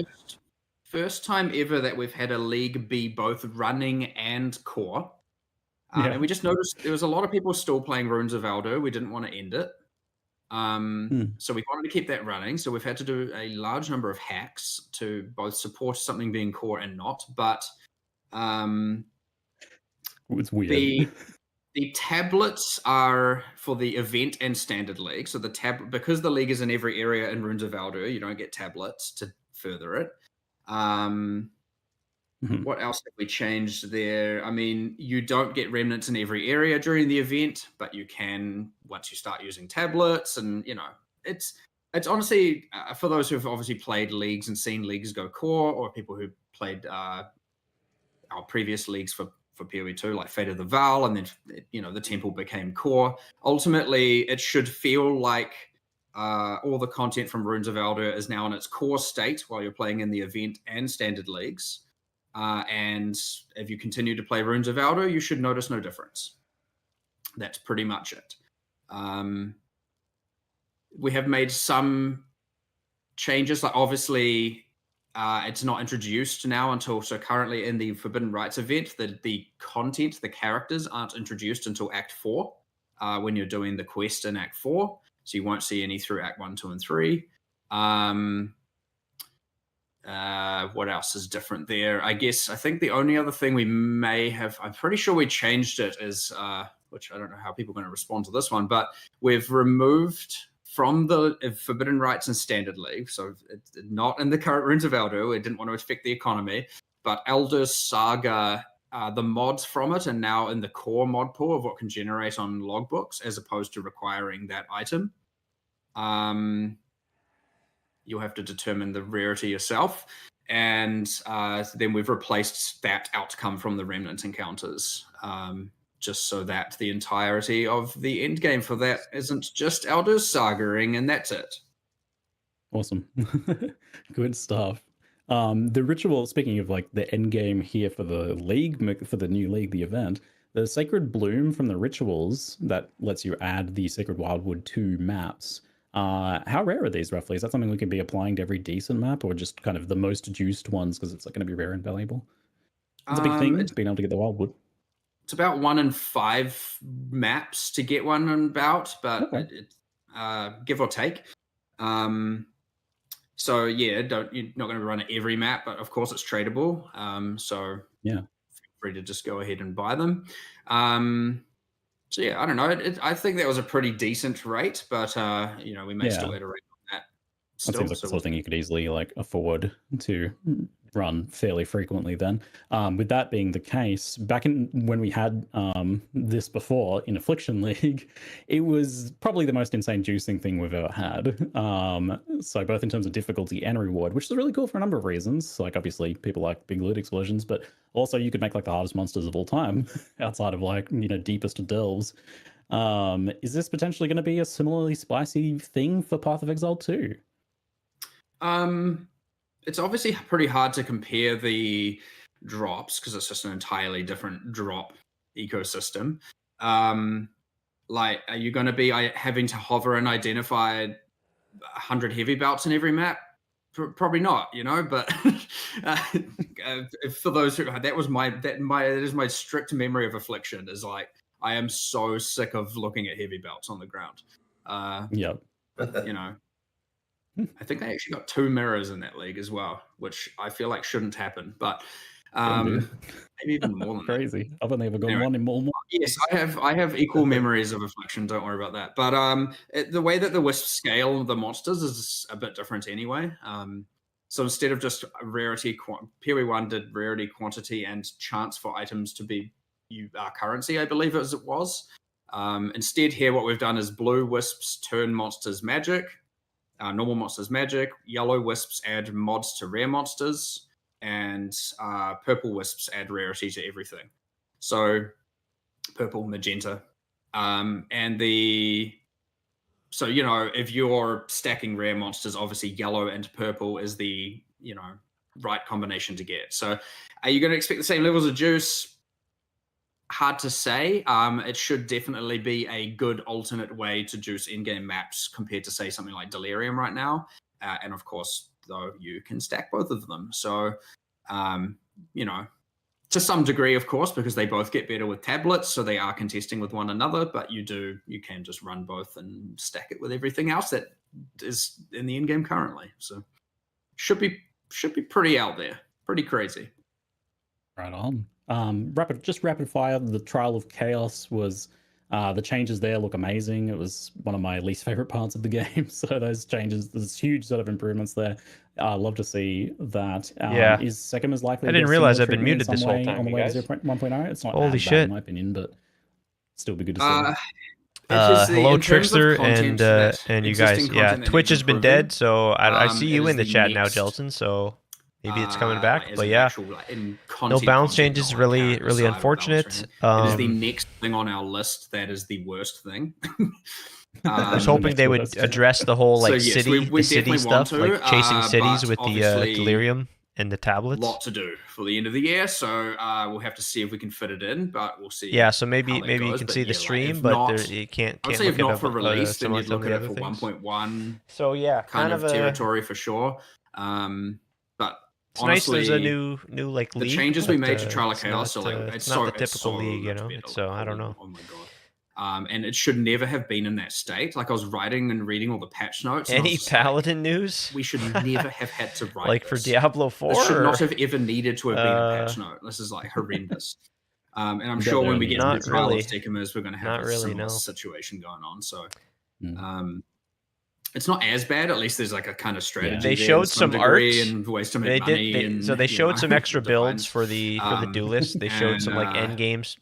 first time ever that we've had a league be both running and core. Yeah. And we just noticed there was a lot of people still playing Runes of Aldo. We didn't want to end it. So we wanted to keep that running. So we've had to do a large number of hacks to both support something being core and not. But It's weird. the tablets are for the event and standard league. So because the league is in every area in Runes of Aldo, you don't get tablets to further it. What else have we changed there? I mean, you don't get remnants in every area during the event, but you can once you start using tablets. And it's honestly for those who've obviously played leagues and seen leagues go core, or people who played our previous leagues for PoE2, like Fate of the Val, and then the Temple became core. Ultimately, it should feel like all the content from Runes of Elder is now in its core state while you're playing in the event and standard leagues. And if you continue to play Runes of Elder, you should notice no difference. That's pretty much it. We have made some changes, like obviously it's not introduced now until, so currently in the Forbidden Rites event, the content, the characters aren't introduced until Act 4 when you're doing the quest in Act 4. So you won't see any through Act 1, 2, and 3. What else is different there? I think the only other thing we may have, I'm pretty sure we changed it, is, which I don't know how people are going to respond to this one, but we've removed from the Forbidden Rites and Standard League, so it's not in the current Runes of Elder, it didn't want to affect the economy, but Elder Saga, the mods from it are now in the core mod pool of what can generate on logbooks, as opposed to requiring that item. You'll have to determine the rarity yourself, and then we've replaced that outcome from the Remnant encounters, just so that the entirety of the end game for that isn't just Elder's Sagaing, and that's it. Awesome. Good stuff. The ritual, speaking of like the end game here for the league, for the new league, the event, the Sacred Bloom from the rituals that lets you add the Sacred Wildwood to maps. How rare are these roughly? Is that something we can be applying to every decent map, or just kind of the most juiced ones because it's like going to be rare and valuable? It's a big thing, being able to get the Wildwood. It's about 1 in 5 maps to get one about, but it's give or take. So yeah, you're not going to run it every map, but of course it's tradable. So yeah, feel free to just go ahead and buy them. So yeah, I don't know. I think that was a pretty decent rate, but we may still iterate on that. That seems like the sort of thing you could easily like afford to run fairly frequently then. With that being the case, back in when we had this before in Affliction League, it was probably the most insane juicing thing we've ever had. So both in terms of difficulty and reward, which is really cool for a number of reasons. Like obviously people like big loot explosions, but also you could make like the hardest monsters of all time outside of like, deepest of delves. Is this potentially going to be a similarly spicy thing for Path of Exile 2? It's obviously pretty hard to compare the drops because it's just an entirely different drop ecosystem. Like, are you going to be having to hover and identify 100 heavy belts in every map? Probably not, but for those who, that is my strict memory of Affliction, is like, I am so sick of looking at heavy belts on the ground. Yep. I think they actually got 2 mirrors in that league as well, which I feel like shouldn't happen, but maybe even more than crazy. I've only ever got one in more. Yes, I have equal memories of Affliction. Don't worry about that. But the way that the wisps scale the monsters is a bit different anyway. So instead of just rarity, PoE1 did rarity, quantity, and chance for items to be currency, I believe as it was. Instead, here what we've done is blue wisps turn monsters magic. Normal monsters magic, yellow wisps add mods to rare monsters, and purple wisps add rarity to everything. So purple, magenta, so if you're stacking rare monsters, obviously yellow and purple is the right combination to get. So are you going to expect the same levels of juice? hard to say. It should definitely be a good alternate way to juice in-game maps compared to, say, something like Delirium right now. And of course, though, you can stack both of them. So, to some degree, of course, because they both get better with tablets, so they are contesting with one another. But you can just run both and stack it with everything else that is in the in-game currently. So, should be pretty out there, pretty crazy. Right on. Rapid fire. The Trial of Chaos was the changes there look amazing. It was one of my least favorite parts of the game. So those changes, there's huge sort of improvements there. Love to see that. Yeah. Is Sekima's likely? I to didn't get realize similar I've been treatment in muted some this whole way time, on the you way guys. to 0.1.0? It's not Holy as shit. bad in my opinion, but still be good to see. Hello, Trickster, and you guys. Yeah, Twitch has been dead, so I see you in the chat now, Jelson. So maybe it's coming back. But yeah, no balance changes. Really unfortunate. It is the next thing on our list that is the worst thing. I was hoping they would address the whole like yes, city, we the city stuff, like chasing cities but with the Delirium and the tablets. Lot to do for the end of the year, so we'll have to see if we can fit it in, but we'll see. Yeah, so maybe goes. you can see the stream, like, but not, you can't. I'd say if not for release, some then you'd look at it other for things. 1.1. So yeah, kind of territory for sure. But it's honestly, nice. There's a new like league. The changes we made to Trial of Chaos are like it's not the typical league, you know. So I don't know. Oh my god. And it should never have been in that state. Like I was writing and reading all the patch notes. Any Paladin news? We should never have had to write like this. for Diablo 4. This should not have ever needed to have been a patch note. This is like horrendous. And I'm sure when we get to the trial of Sekimas, we're going to have a similar situation going on. So it's not as bad. At least there's like a kind of strategy. They showed some art and ways to make money. So they showed some extra builds for the duelist. They showed some like end games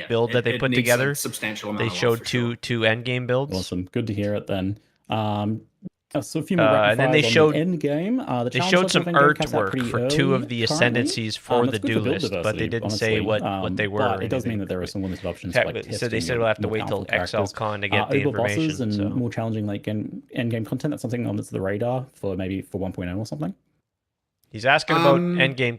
build that they put together. A substantial amount. They showed two end game builds. Awesome, good to hear it then. So a few more and then they showed end game. They showed some artwork for two of the ascendancies for the duelist, but they didn't say what they were. But it does mean that there are some limited options. So they said we'll have to wait till XLCon to get the information. Bosses and more challenging like end game content. That's something on the radar for maybe for 1.0 or something. He's asking about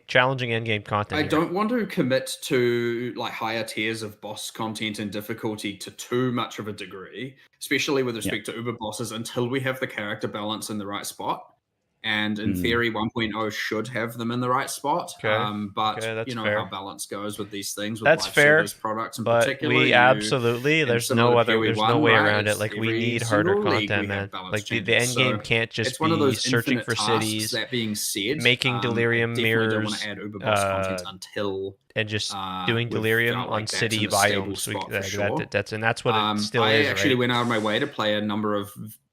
challenging end game content. I don't want to commit to like higher tiers of boss content and difficulty to too much of a degree, especially with respect to Uber bosses, until we have the character balance in the right spot. And in theory, 1.0 should have them in the right spot. But you know fair. How balance goes with these things. With that's live fair. Service products, in but particular, we absolutely there's no way around it. Like we need harder content, man. Like the end game can't just be searching for cities. That being said, making Delirium mirrors. Don't want to add Uber boss content until and just doing Delirium on city biomes. That's what it still is. I actually went out of my way to play a number of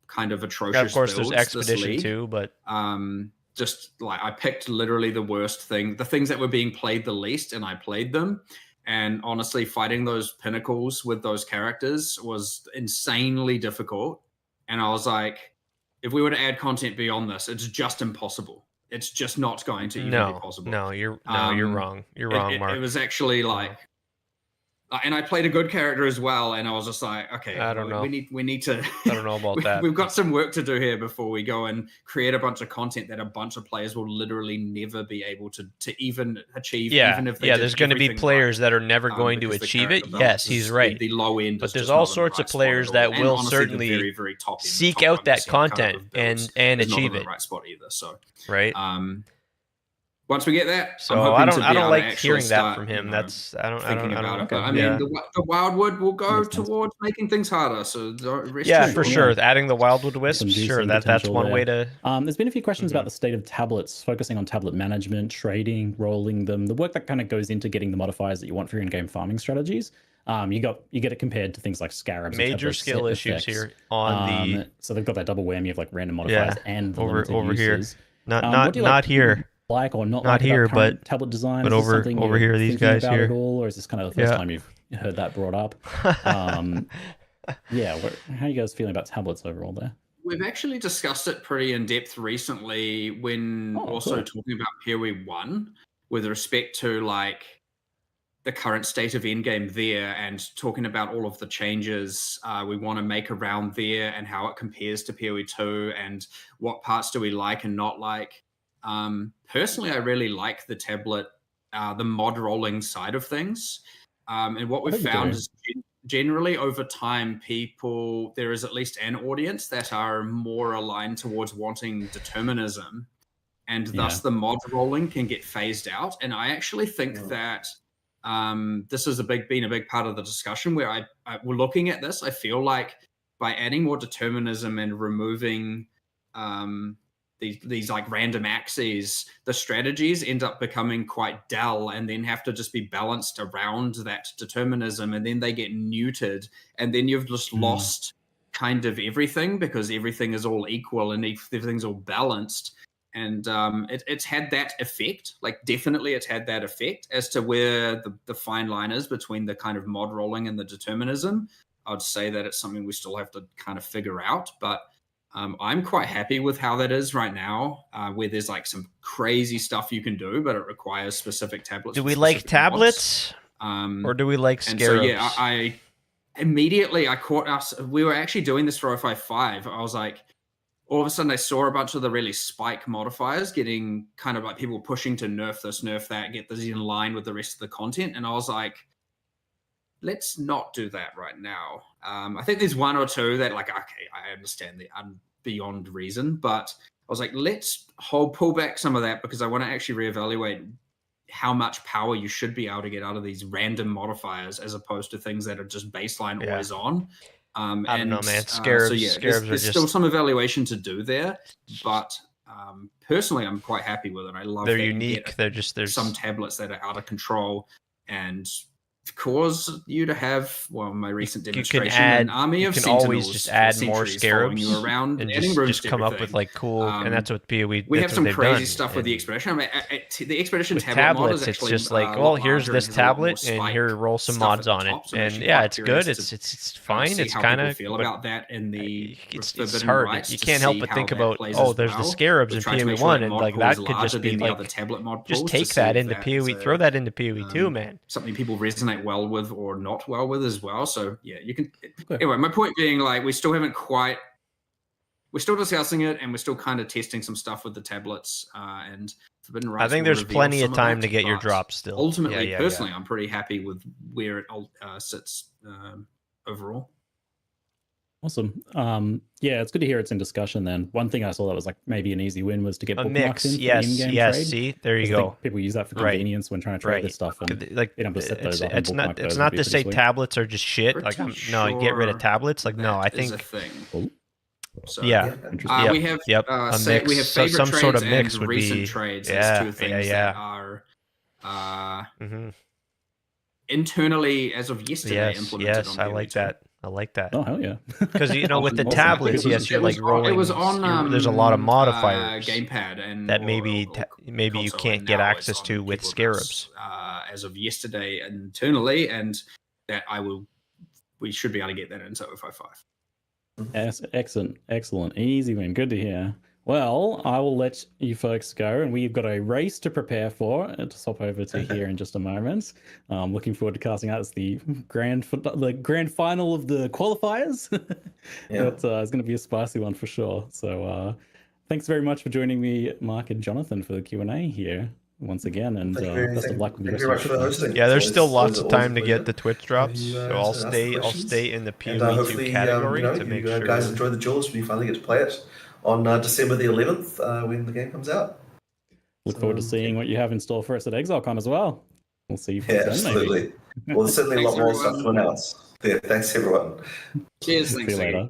kind of atrocious of course, builds there's Expedition too, but just like I picked literally the worst thing, the things that were being played the least, and I played them. And honestly, fighting those pinnacles with those characters was insanely difficult. And I was like, if we were to add content beyond this, it's just impossible. It's just not going to even be possible. No, you're wrong. You're wrong, Mark. It was actually like. And I played a good character as well, and I was just like, okay, I don't know. We need to. I don't know about that. We've got some work to do here before we go and create a bunch of content that a bunch of players will literally never be able to even achieve. Even if they there's going to be players that are never going to achieve it. Yes, he's right. The low end, but there's all sorts of players that will certainly very, very top end, seek out that content and achieve it. Right spot either. So right. Once we get that, so I don't like hearing that from him. That's I don't know. But I mean, the Wildwood will go towards making things harder. So for sure, adding the Wildwood Wisp, sure, that's one way to. There's been a few questions about the state of tablets, focusing on tablet management, trading, rolling them, the work that kind of goes into getting the modifiers that you want for your in-game farming strategies. You get it compared to things like scarabs. Major skill issues here on the. So they've got that double whammy of like random modifiers and the over here. Not here. Like or not, not like here, but tablet design. But over here, these guys here. Or is this kind of the first time you've heard that brought up? How are you guys feeling about tablets overall there? We've actually discussed it pretty in depth recently when talking about PoE 1 with respect to like the current state of endgame there and talking about all of the changes we want to make around there and how it compares to PoE 2 and what parts do we like and not like. Personally, I really like the tablet, the mod rolling side of things. And what we've think you found do. is generally over time, there is at least an audience that are more aligned towards wanting determinism, and thus the mod rolling can get phased out. And I actually think that this has been a big part of the discussion where we're looking at this. I feel like by adding more determinism and removing these like random axes, the strategies end up becoming quite dull and then have to just be balanced around that determinism, and then they get neutered, and then you've just lost kind of everything because everything is all equal and everything's all balanced. And it's had that effect. Like, definitely it's had that effect as to where the fine line is between the kind of mod rolling and the determinism. I'd say that it's something we still have to kind of figure out, but I'm quite happy with how that is right now, where there's like some crazy stuff you can do, but it requires specific tablets. Do we like tablets, or do we like scarabs? So yeah, I immediately caught us. We were actually doing this for 055. I was like, all of a sudden I saw a bunch of the really spike modifiers getting kind of like people pushing to nerf this, nerf that, get this in line with the rest of the content, and I was like, let's not do that right now. I think there's one or two that like, okay, I understand the beyond reason, but I was like, let's pull back some of that because I want to actually reevaluate how much power you should be able to get out of these random modifiers as opposed to things that are just baseline always on. I don't know, man. Scarabs, so yeah, scarabs there's still some evaluation to do there, but personally, I'm quite happy with it. I love they're that unique. They're just there's some tablets that are out of control and cause you to have my recent demonstration. An army of sentinels. You can always just add more scarabs you around and just come up with like cool. And that's what we have some crazy stuff with the expedition. I mean, the expedition tablet mod is it's actually just like, well, here's this tablet, and here roll some mods on it, and yeah, it's good. It's fine. It's kind of feel about that in the it's hard. You can't help but think about there's the scarabs in PoE 1, and like that could just be like just take that into PoE, throw that into PoE 2, man. Something people resonate well with or not well with as well. So yeah, you can. Anyway, my point being, like, we're still discussing it, and we're still kind of testing some stuff with the tablets. And Forbidden Rights, I think there's plenty of time to get your drops still. Ultimately, personally, I'm pretty happy with where it sits overall. Awesome. Yeah, it's good to hear it's in discussion then. One thing I saw that was like maybe an easy win was to get bookmarks in in-game trade. See, there you go. People use that for convenience when trying to trade this stuff. And like, being able to set those up it's not to say tablets are just shit. Like, no, get rid of tablets. Like, no, I think. So, yeah, we have a mix. We have favorite some sort of mix and would recent be trades as two things that are internally as of yesterday implemented. Yes, I like that. I like that. Oh, hell yeah. Because, you know, with the tablets, you're like rolling. It was on, there's a lot of modifiers gamepad and that maybe you can't get access to with scarabs. As of yesterday internally, and that we should be able to get that into 055. Yes, excellent. Easy win. Good to hear. Well, I will let you folks go, and we've got a race to prepare for to swap over to here in just a moment. Looking forward to casting out. It's the grand final of the qualifiers. It's going to be a spicy one for sure. So thanks very much for joining me, Mark and Jonathan, for the Q&A here once again, and best of luck with the rest of the Yeah, there's still lots of time to get the Twitch drops, so I'll stay in the PoE 2 category to make sure. Guys enjoy the duels when you finally get to play it on December the 11th when the game comes out. Look forward to seeing what you have in store for us at ExileCon as well. We'll see you. Absolutely. Maybe. Well, there's certainly a lot more stuff to announce. Yeah, thanks everyone. Cheers. See you later.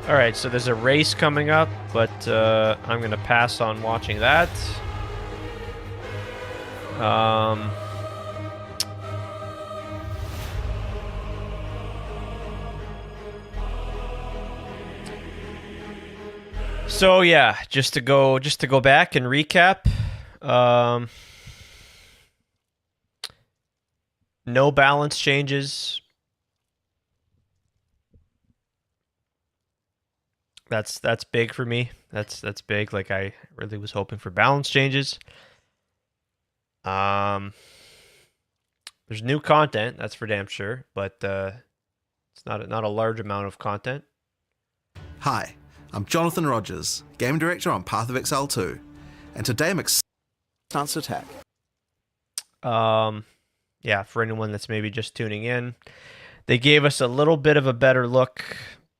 All right, so there's a race coming up, but I'm going to pass on watching that. So yeah, just to go back and recap. No balance changes. That's big for me. That's big. Like, I really was hoping for balance changes. There's new content, that's for damn sure, but it's not a large amount of content. Hi, I'm Jonathan Rogers, Game Director on Path of Exile 2. And today I'm excited stance attack. Yeah, for anyone that's maybe just tuning in, they gave us a little bit of a better look,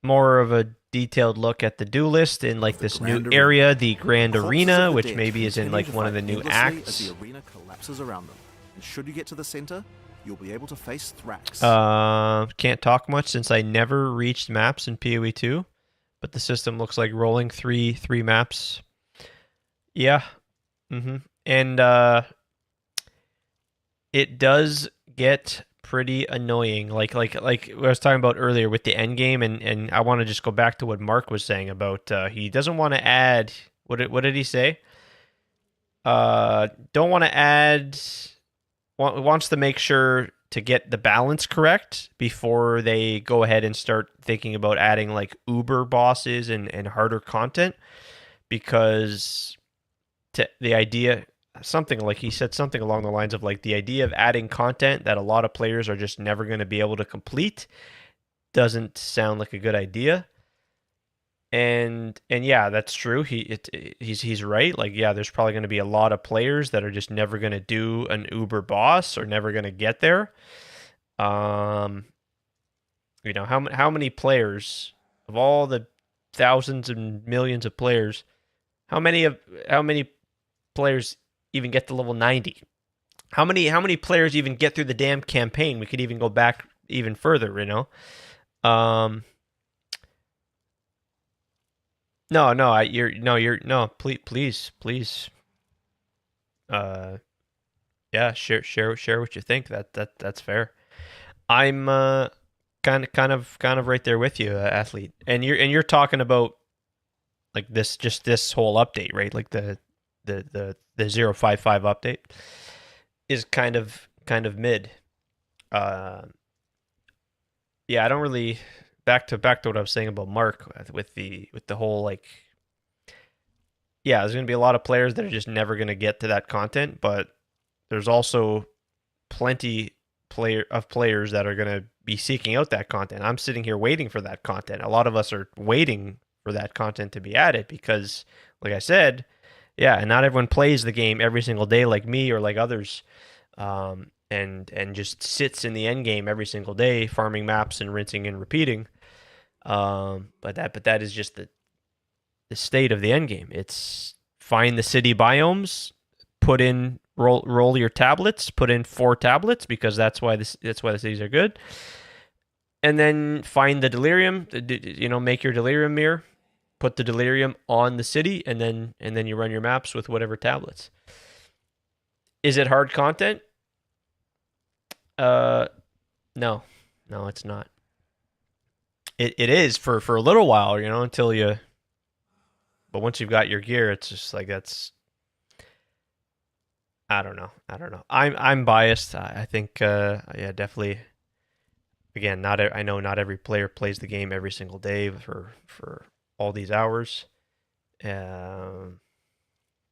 more of a detailed look at the do list in like this new area, the Grand Arena, which maybe is in like one of the new acts. As the arena collapses around them. And should you get to the center, you'll be able to face Thrax. Can't talk much since I never reached maps in PoE 2, but the system looks like rolling three maps. Yeah. And it does get pretty annoying, like I was talking about earlier with the end game, and I want to just go back to what Mark was saying about he doesn't want to add what did he say? Don't want to add, wants to make sure to get the balance correct before they go ahead and start thinking about adding like uber bosses and harder content, because the idea, something like he said something along the lines of like the idea of adding content that a lot of players are just never going to be able to complete doesn't sound like a good idea. And yeah, that's true. He's right. Like, yeah, there's probably going to be a lot of players that are just never going to do an uber boss or never going to get there. How many players of all the thousands and millions of players, how many players even get to level 90? How many players even get through the damn campaign? We could even go back even further, please. Yeah, share what you think. That's fair. I'm kind of right there with you, athlete. And you're talking about like this whole update, right? Like the 055 update is kind of mid. Yeah, I don't really, back to what I was saying about Mark with the whole like, yeah, there's going to be a lot of players that are just never going to get to that content, but there's also plenty of players that are going to be seeking out that content. I'm sitting here waiting for that content. A lot of us are waiting for that content to be added because, like I said, yeah, and not everyone plays the game every single day like me or like others, and just sits in the end game every single day, farming maps and rinsing and repeating. But that is just the state of the end game. It's find the city biomes, put in roll your tablets, put in 4 tablets because that's why the cities are good, and then find the delirium. Make your delirium mirror. Put the delirium on the city, and then you run your maps with whatever tablets. Is it hard content? No, it's not. It is for a little while, until you. But once you've got your gear, it's just like that's. I don't know. I'm biased. I think yeah, definitely. Again, I know not every player plays the game every single day for all these hours. But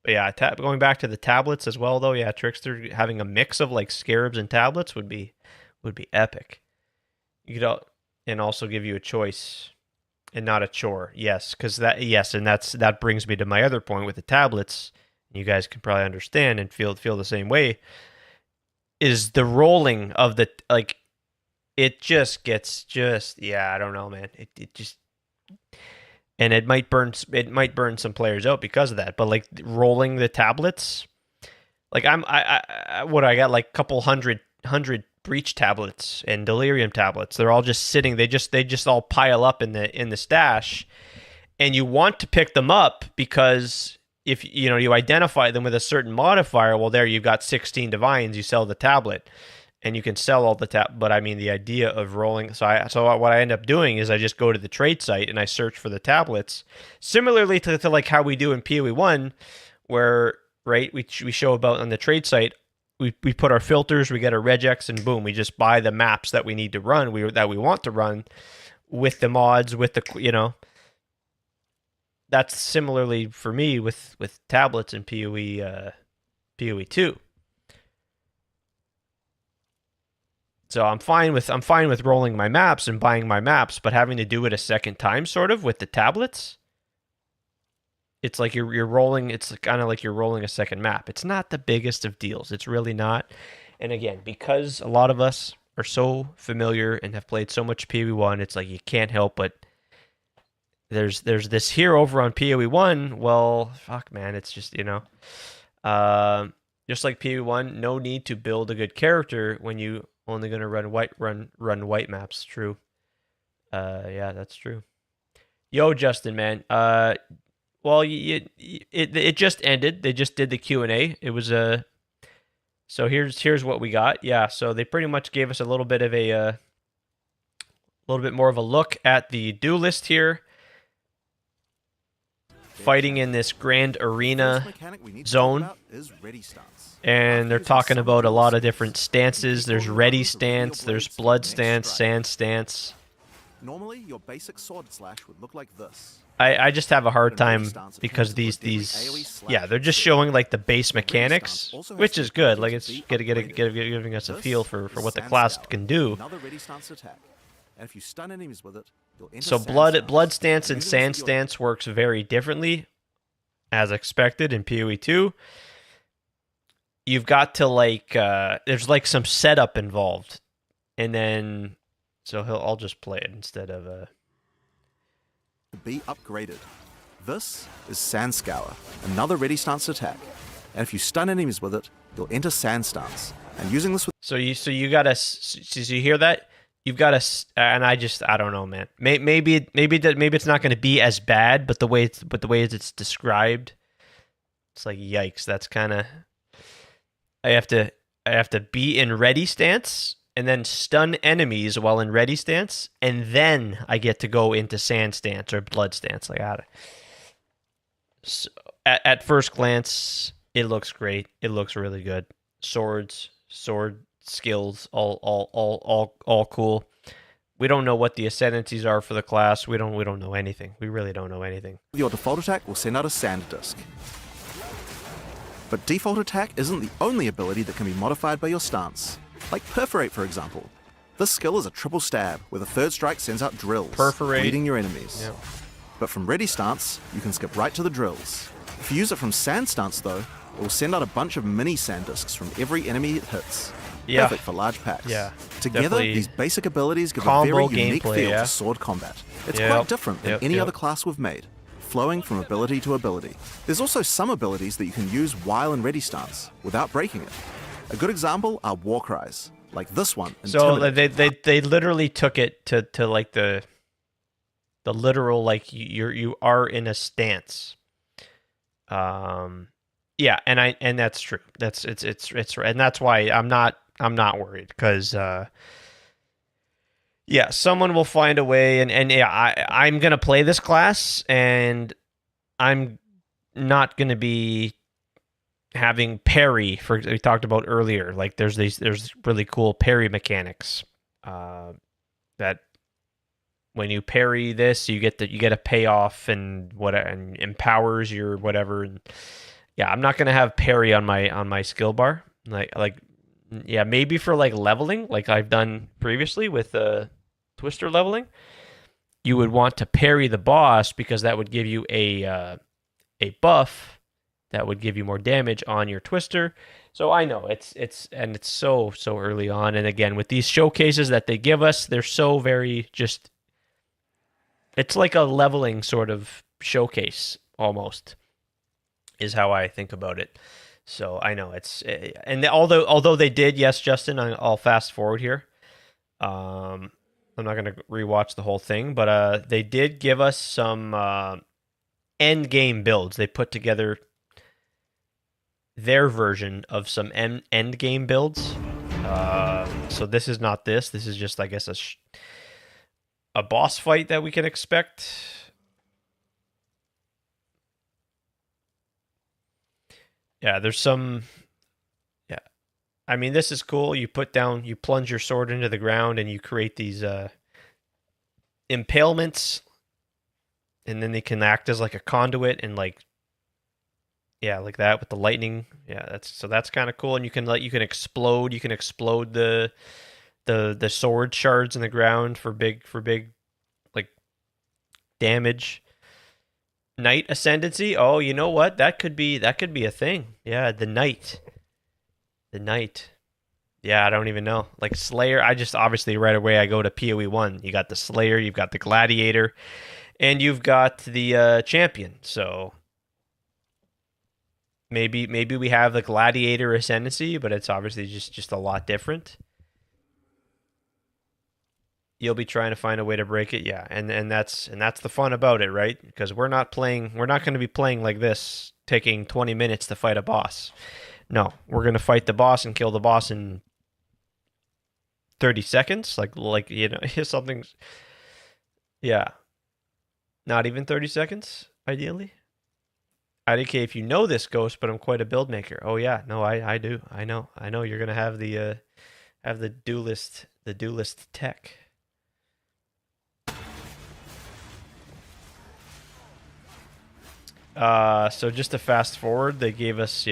yeah, going back to the tablets as well, though. Yeah, Trickster having a mix of like scarabs and tablets would be epic. You could and also give you a choice and not a chore. Yes, and that brings me to my other point with the tablets. You guys can probably understand and feel the same way. Is the rolling of the like? It just gets yeah. I don't know, man. It just. And it might burn some players out because of that. But like rolling the tablets, like I got like a couple hundred breach tablets and delirium tablets. They're all just sitting. They just all pile up in the stash, and you want to pick them up because if you identify them with a certain modifier. Well, there you've got 16 divines. You sell the tablet. And you can sell all the but I mean the idea of rolling. So what I end up doing is I just go to the trade site and I search for the tablets, similarly to like how we do in PoE 1, where right we show about on the trade site. We put our filters, we get our regex, and boom, we just buy the maps that we need to run, that we want to run, with the mods, with the That's similarly for me with tablets in PoE 2. So I'm fine with rolling my maps and buying my maps, but having to do it a second time, sort of, with the tablets, it's like you're rolling. It's kind of like you're rolling a second map. It's not the biggest of deals. It's really not. And again, because a lot of us are so familiar and have played so much PoE1, it's like you can't help but there's this here over on PoE1. Well, fuck, man, it's just just like PoE1, no need to build a good character when you only gonna run white maps. True. Yeah, that's true. Yo, Justin, man. Well, it just ended. They just did the Q&A. It was a. So here's what we got. Yeah, so they pretty much gave us a little bit of a little bit more of a look at the duel list here. Fighting in this grand arena zone. And they're talking about a lot of different stances. There's ready stance, there's blood stance, sand stance. Normally, your basic sword slash would look like this. I just have a hard time because these yeah, they're just showing like the base mechanics, which is good. Like it's giving us a feel for what the class can do. And if you stun enemies with it, you'll enter so sand blood stance and sand stance works very differently, as expected in PoE2. You've got to like there's like some setup involved, and then so I'll just play it instead of be upgraded. This is Sand Scour, another ready stance attack, and if you stun enemies with it, you'll enter sand stance. And using this with so you gotta you hear that. You've got to, and I don't know, man. Maybe it's not going to be as bad, but the way it's described, it's like yikes. That's kind of. I have to be in ready stance and then stun enemies while in ready stance, and then I get to go into sand stance or blood stance. Like so, at first glance, it looks great. It looks really good. Sword skills, all cool. We don't know what the ascendancies are for the class. We don't know anything. We really don't know anything. Your default attack will send out a sand disc. But default attack isn't the only ability that can be modified by your stance. Like Perforate, for example. This skill is a triple stab, where the third strike sends out drills, bleeding your enemies. Yep. But from ready stance, you can skip right to the drills. If you use it from sand stance though, it will send out a bunch of mini sand discs from every enemy it hits. Yeah. Perfect for large packs. Yeah. Together, Definitely these basic abilities give a very unique gameplay, feel yeah. to sword combat. It's quite different than any other class we've made, flowing from ability to ability. There's also some abilities that you can use while in ready stance, without breaking it. A good example are war cries, like this one. So they literally took it to like the literal, like you are in a stance. Yeah, and that's true. It's and that's why I'm not worried, because yeah, someone will find a way, and yeah, I'm gonna play this class, and I'm not gonna be having parry, we talked about earlier. Like there's really cool parry mechanics that when you parry this, you get a payoff and empowers your whatever. And yeah, I'm not gonna have parry on my skill bar. Like yeah, maybe for like leveling, like I've done previously with Twister leveling, you would want to parry the boss, because that would give you a buff that would give you more damage on your Twister. So I know it's so early on, and again with these showcases that they give us, they're so very just. It's like a leveling sort of showcase almost, is how I think about it. So I know and although they did, yes, Justin, I'll fast forward here. I'm not going to rewatch the whole thing, but they did give us some end game builds. They put together their version of some end game builds. So this is not this. This is just, I guess, a boss fight that we can expect. Yeah, there's some. Yeah, I mean, this is cool. You plunge your sword into the ground, and you create these impalements, and then they can act as like a conduit, and like, yeah, like that with the lightning. Yeah, that's kind of cool. And you can explode. You can explode the sword shards in the ground for big like damage. Knight ascendancy. Oh, you know what? That could be a thing. Yeah, the knight. The knight. Yeah, I don't even know. Like Slayer, I just obviously right away I go to PoE 1. You got the Slayer, you've got the Gladiator, and you've got the champion. So maybe we have the Gladiator ascendancy, but it's obviously just a lot different. You'll be trying to find a way to break it, yeah, and that's the fun about it, right? Because we're not going to be playing like this, taking 20 minutes to fight a boss. No, we're going to fight the boss and kill the boss in 30 seconds, like you know, something. Yeah, not even 30 seconds, ideally. IDK, if you know this, Ghost, but I'm quite a build maker. Oh yeah, no, I do. I know you're gonna have the duelist tech. So just to fast forward, they gave us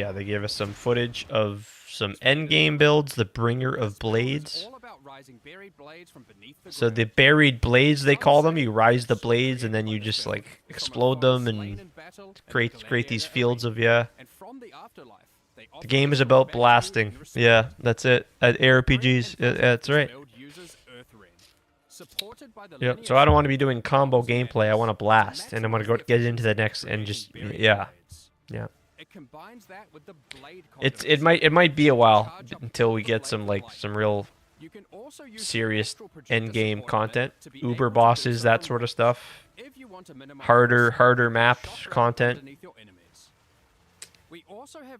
some footage of some endgame builds, the Bringer of Blades. So the buried blades, they call them. You rise the blades and then you just like explode them and create these fields of The game is about blasting. Yeah, that's it. At ARPGs, that's right. Yeah, so I don't want to be doing combo gameplay. I want to blast, and I'm gonna go get into the next and just yeah. It might be a while until we get some real serious end game content, Uber bosses, that sort of stuff. Harder map content.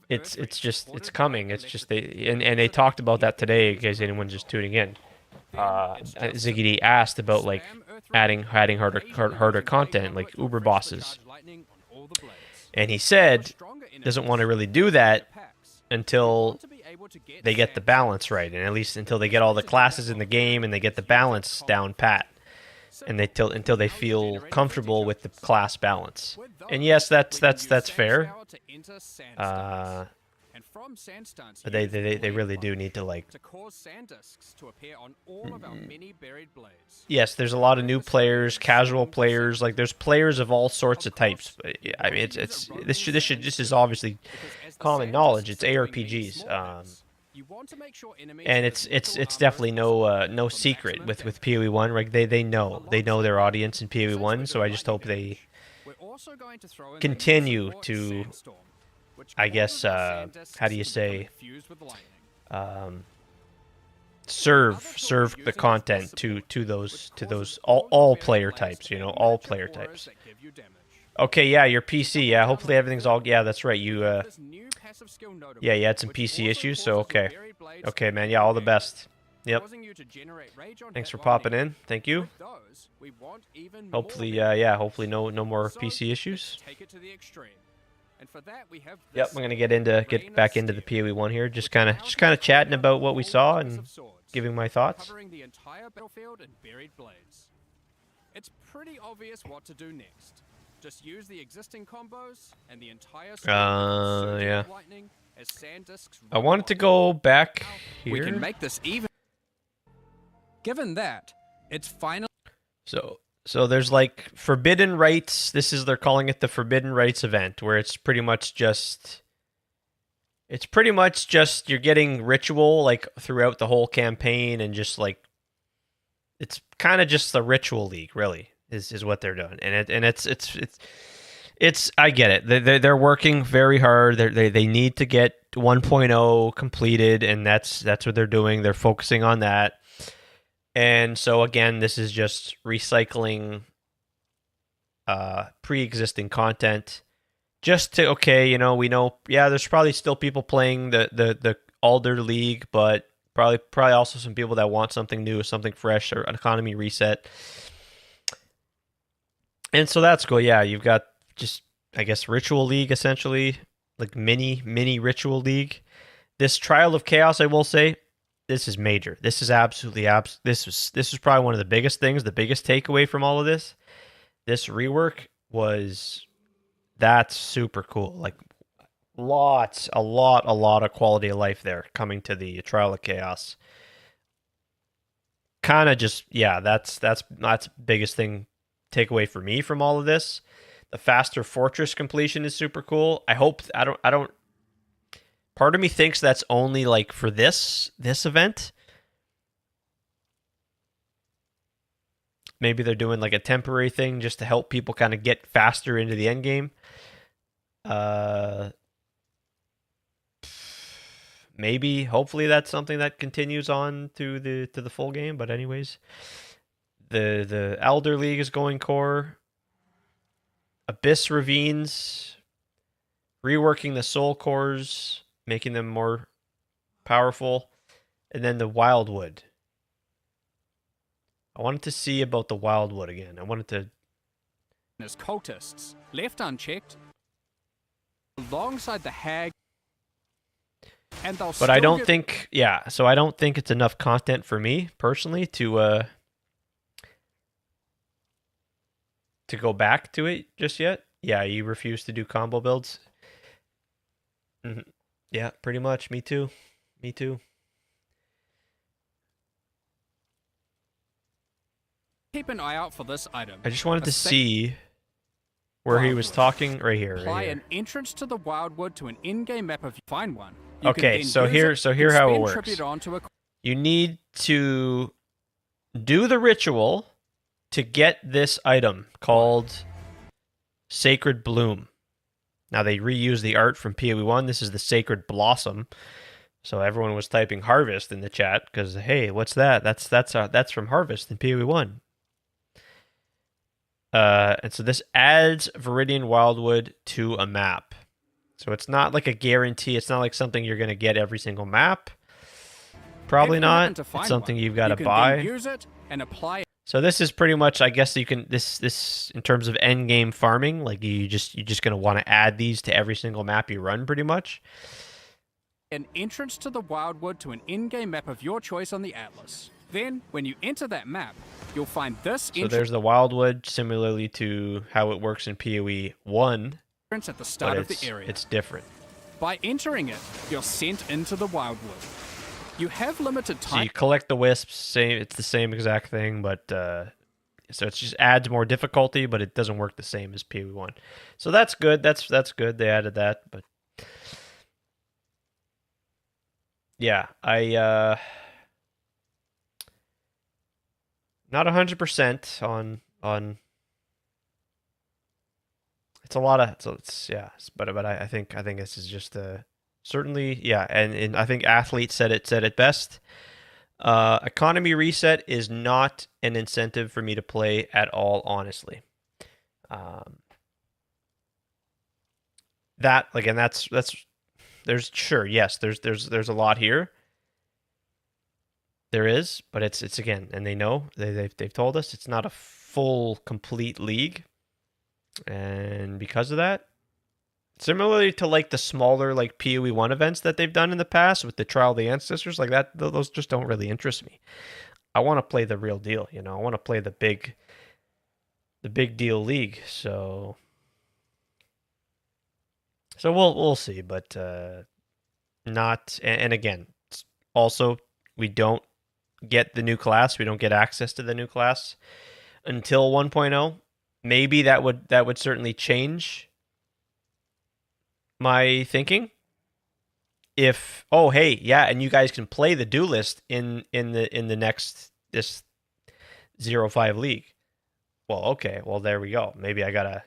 It's coming. It's just they talked about that today in case anyone's just tuning in. ZiggyD asked about like adding harder content like Uber bosses, and he said doesn't want to really do that until they get the balance right, and at least until they get all the classes in the game and they get the balance down pat, and until they feel comfortable with the class balance. And yes, that's fair. But they really do need to like. Yes, there's a lot of new players, casual players. Like there's players of all sorts of types. I mean, this is obviously common knowledge. It's ARPGs, and it's definitely no secret with PoE 1. Like they know their audience in PoE 1. So I just hope they continue to. I guess, how do you say, serve the content to those all player types, you know, all player types. Okay, yeah, your PC, yeah, hopefully everything's all, yeah, that's right, you had some PC issues, so okay, man, yeah, all the best. Yep. Thanks for popping in. Thank you. Hopefully, hopefully no more PC issues. Yep, I'm gonna get back into the PoE 1 here. Just kind of chatting about what we saw and giving my thoughts. It's pretty obvious what to do next. Just use the existing combos and the entire yeah. I wanted to go back here. We can make this even. Given that, it's finally So there's like Forbidden Rites. They're calling it the Forbidden Rites event, where it's pretty much just you're getting ritual like throughout the whole campaign, and just like it's kind of just the ritual league, really, is what they're doing, and it's I get it. They're working very hard. They need to get 1.0 completed, and that's what they're doing. They're focusing on that. And so again, this is just recycling pre-existing content, just to we know there's probably still people playing the Alder League, but probably also some people that want something new, something fresh, or an economy reset. And so that's cool. Yeah, you've got just I guess Ritual League essentially, like mini Ritual League. This Trial of Chaos, I will say. This is major. This is absolutely this was probably one of the biggest things, the biggest takeaway from all of this. This rework that's super cool. Like a lot of quality of life there coming to the Trial of Chaos. Kind of just that's biggest thing takeaway for me from all of this. The faster fortress completion is super cool. I hope I don't part of me thinks that's only like for this event. Maybe they're doing like a temporary thing just to help people kind of get faster into the end game. Maybe, hopefully that's something that continues on to the full game, but anyways, the Elder League is going core. Abyss Ravines, reworking the soul cores, making them more powerful, and then the Wildwood. I wanted to see about the Wildwood again. I wanted to. As cultists, left unchecked, alongside the hag, and they'll. But I don't think, yeah. So I don't think it's enough content for me personally to go back to it just yet. Yeah, you refuse to do combo builds. Mm-hmm. Yeah, pretty much. Me too. Me too. Keep an eye out for this item. I just wanted to see where he was talking right here. Apply Right here. an entrance to the Wildwood to an in-game map if you find one. Okay, so here how it works. You need to do the ritual to get this item called Sacred Bloom. Now they reuse the art from PoE 1. This is the Sacred Blossom. So everyone was typing Harvest in the chat because hey, what's that? That's from Harvest in PoE 1. And so this adds Viridian Wildwood to a map. So it's not like a guarantee. It's not like something you're going to get every single map. Probably not. It's something you've got to buy. Use it and apply it. So this is pretty much, I guess you can this in terms of end game farming. Like you're just going to want to add these to every single map you run, pretty much. An entrance to the Wildwood to an in-game map of your choice on the Atlas. Then, when you enter that map, you'll find this. So there's the Wildwood, similarly to how it works in PoE 1. At the start of the area. It's different. By entering it, you're sent into the Wildwood. You have limited time. So you collect the wisps. It's the same exact thing, but so it just adds more difficulty, but it doesn't work the same as PoE 1. So that's good. That's good. They added that, but yeah, I not 100% on. It's a lot of but I think this is just certainly and I think Athlete said it best. Economy reset is not an incentive for me to play at all, honestly. That again, that's there's there's a lot here. There is, but it's again, and they know they've told us it's not a full complete league. And because of that, similarly to like the smaller like PoE 1 events that they've done in the past with the Trial of the Ancestors, like that, those just don't really interest me. I want to play the real deal, you know. I want to play the big deal league. So we'll see, but not. And again, also we don't get the new class. We don't get access to the new class until 1.0. Maybe that would certainly change my thinking. If and you guys can play the duelist in the next this 0-5 league. Well, okay, well there we go. Maybe I gotta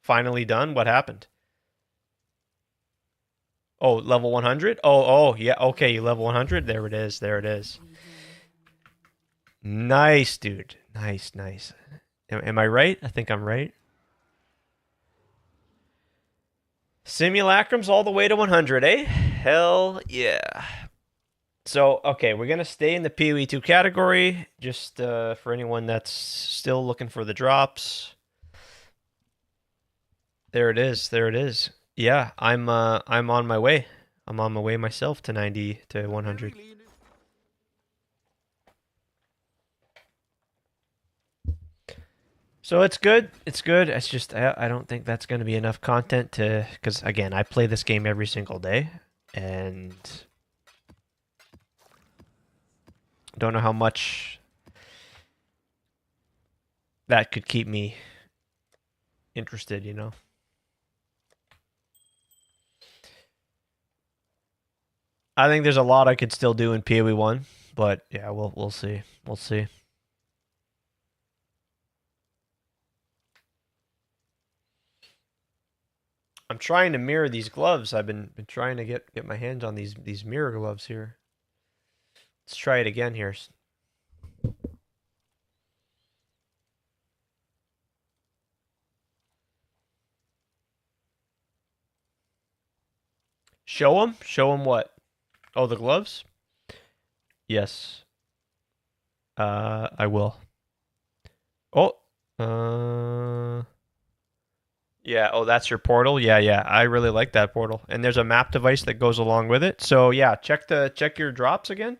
finally done. What happened? Oh, level 100. Oh yeah. Okay, you level 100. There it is. Nice, dude. Nice. Am I right? I think I'm right. Simulacrums all the way to 100, eh? Hell yeah. So, okay, we're going to stay in the PoE 2 category, just for anyone that's still looking for the drops. There it is. Yeah, I'm on my way. I'm on my way myself to 90 to 100. So it's good. It's just I don't think that's going to be enough content because again, I play this game every single day and don't know how much that could keep me interested, you know. I think there's a lot I could still do in PoE 1, but yeah, we'll see. We'll see. I'm trying to mirror these gloves. I've been trying to get my hands on these mirror gloves here. Let's try it again here. Show them? Show them what? Oh, the gloves? Yes. I will. Oh. Yeah, oh, that's your portal? Yeah, yeah. I really like that portal. And there's a map device that goes along with it. So, yeah, check your drops again.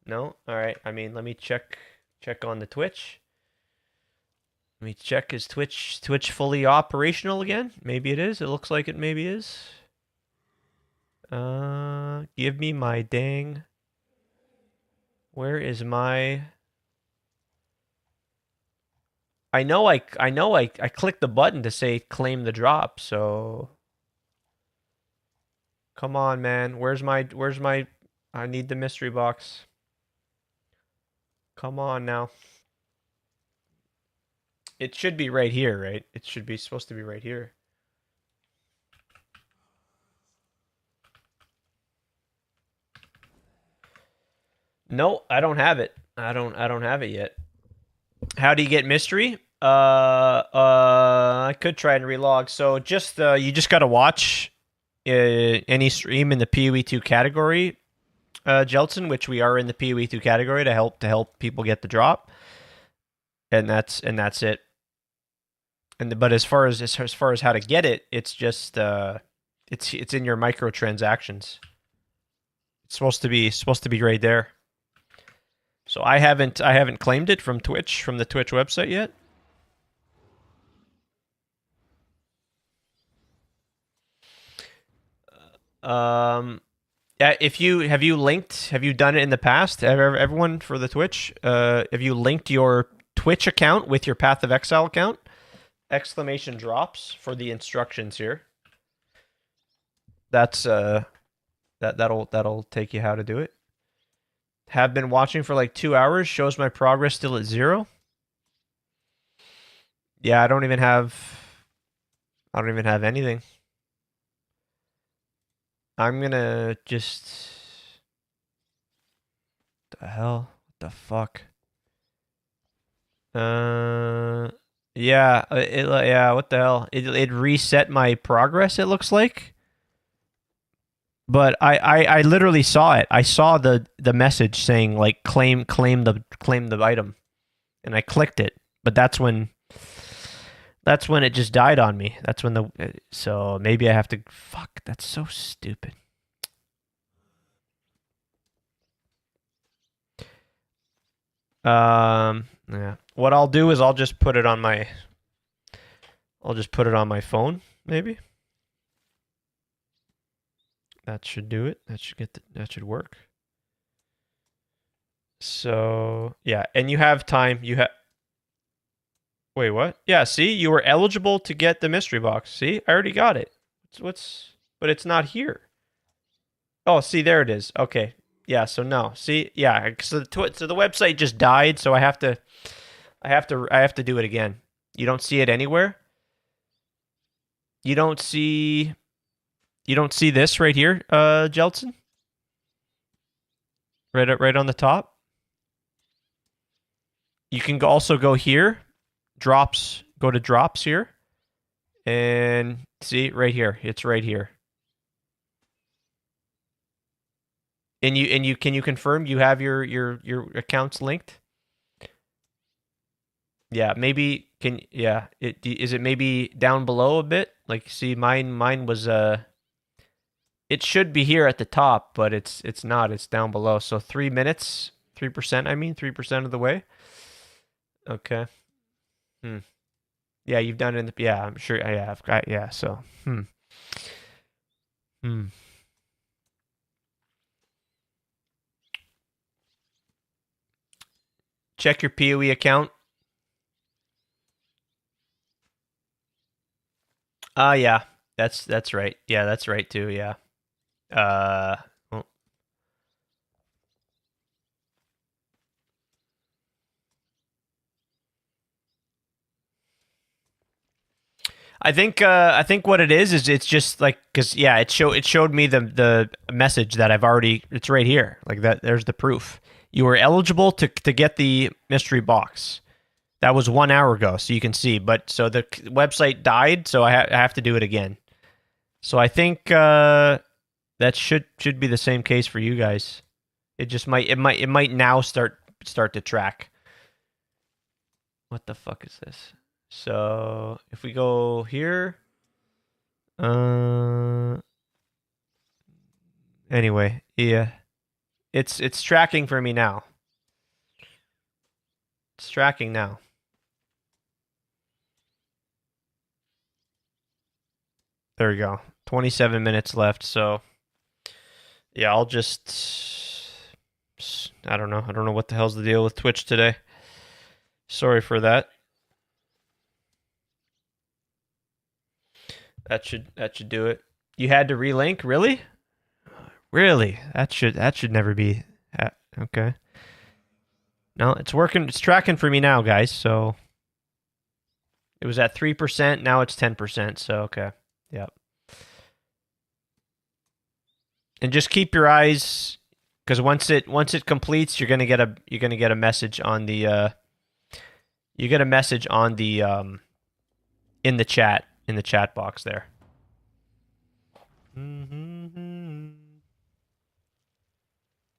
No? All right. I mean, let me check on the Twitch. Let me check, is Twitch fully operational again? Maybe it is. It looks like it maybe is. Give me my dang. Where is my? I know I clicked the button to say claim the drop, so come on, man. Where's my I need the mystery box. Come on now. It should be right here, right? It should be supposed to be right here. No, I don't have it. I don't have it yet. How do you get mystery? I could try and relog. So just you just gotta watch any stream in the PoE 2 category, Jeltsin, which we are in the PoE 2 category to help people get the drop, and that's it. But as far as how to get it, it's just it's in your microtransactions. It's supposed to be right there. So I haven't claimed it from Twitch, from the Twitch website yet. Yeah, have you done it in the past? Everyone for the Twitch, have you linked your Twitch account with your Path of Exile account? Exclamation drops for the instructions here. That's that'll take you how to do it. Have been watching for like 2 hours. Shows my progress still at 0. Yeah, I don't even have anything. I'm gonna just. What the hell? What the fuck? Yeah, yeah. What the hell? It reset my progress. It looks like. But I literally saw it. I saw the message saying like claim the item, and I clicked it. But that's when it just died on me. That's when so maybe I have to. Fuck. That's so stupid. Yeah. What I'll do is I'll just put it on my phone, maybe. That should do it. That should work. So, yeah, and you have time. Wait, what? Yeah, see? You were eligible to get the mystery box. See? I already got it. But it's not here. Oh, see, there it is. Okay. Yeah, so no. See? Yeah, so the website just died, so I have to do it again. You don't see it anywhere? You don't see this right here, Jeltsin? Right on the top. You can also go here, drops. Go to drops here, and see right here. It's right here. And you can you confirm you have your accounts linked? Yeah, maybe is it maybe down below a bit? Like, see, mine was it should be here at the top, but it's not. It's down below. So 3 minutes, 3%. I mean, 3% of the way. Okay. Yeah, you've done it in the. Yeah, I'm sure. I have. Yeah. So. Check your PoE account. Yeah, that's right. Yeah, that's right too. Yeah. Well, I think what it is it's just like because yeah it showed me the message that I've already it's right here like that there's the proof you were eligible to get the mystery box that was 1 hour ago so you can see but so the website died so I have to do it again so I think that should be the same case for you guys it just it might now start to track what the fuck is this so if we go here. Anyway, yeah. It's tracking for me now. It's tracking now. There we go. 27 minutes left, so yeah, I'll just I don't know. I don't know what the hell's the deal with Twitch today. Sorry for that. That should do it. You had to relink, really? Really? That should never be okay. No, it's working. It's tracking for me now, guys. So it was at 3%. Now it's 10%. So okay. Yep. And just keep your eyes because once it completes, you're gonna get a message on the you get a message on the in the chat box there.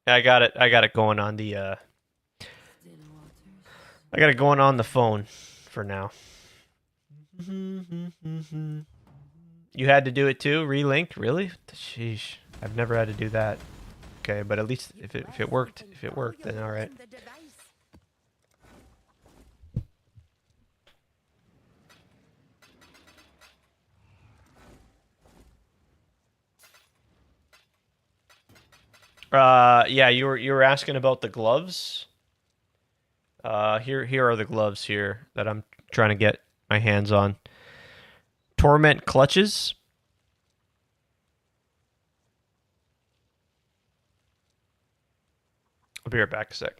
I got it going on the I got it going on the phone for now. You had to do it too? Relink? Really? Sheesh. I've never had to do that. Okay, but at least if it worked, then all right. Yeah, you were asking about the gloves. Here are the gloves here that I'm trying to get my hands on. Torment clutches. I'll be right back a sec.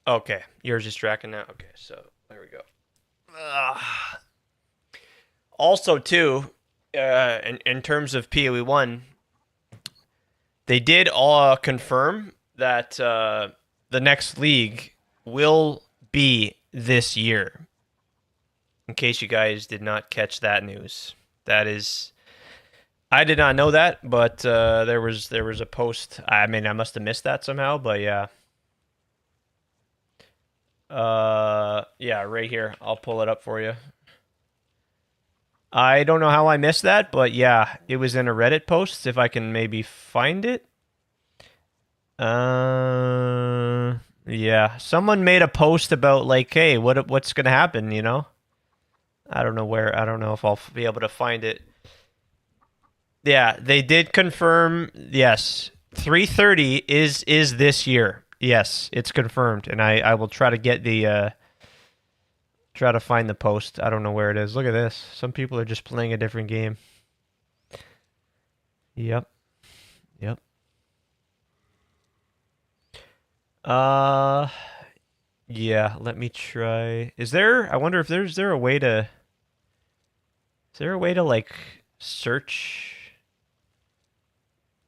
Okay, yours is tracking now. Okay, so there we go. Also, too, in terms of PoE 1, they did all confirm that the next league will be this year. In case you guys did not catch that news, that is, I did not know that, but there was a post. I mean, I must have missed that somehow, but yeah. Yeah, right here. I'll pull it up for you. I don't know how I missed that, but yeah, it was in a Reddit post. If I can maybe find it. Yeah, someone made a post about like, hey, what's gonna happen? You know, I don't know where. I don't know if I'll be able to find it. Yeah, they did confirm. Yes, 3:30 is this year. Yes, it's confirmed, and I will try to get the try to find the post. I don't know where it is. Look at this. Some people are just playing a different game. Yep. Yep. Yeah, let me try. I wonder if is there a way to like search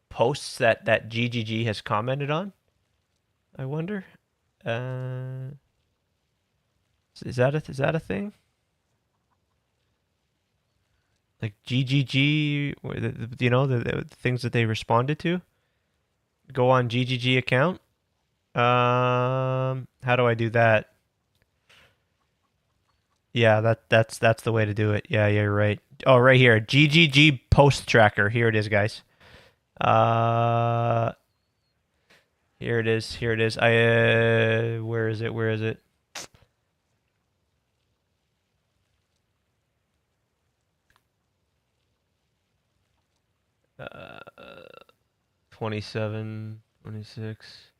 posts that GGG has commented on? I wonder. Is that a thing? Like GGG, you know, the things that they responded to? Go on GGG account. How do I do that? Yeah, that's the way to do it. Yeah, you're right. Oh, right here, GGG post tracker. Here it is, guys. Here it is. Here it is. Where is it? Where is it? 27, 26.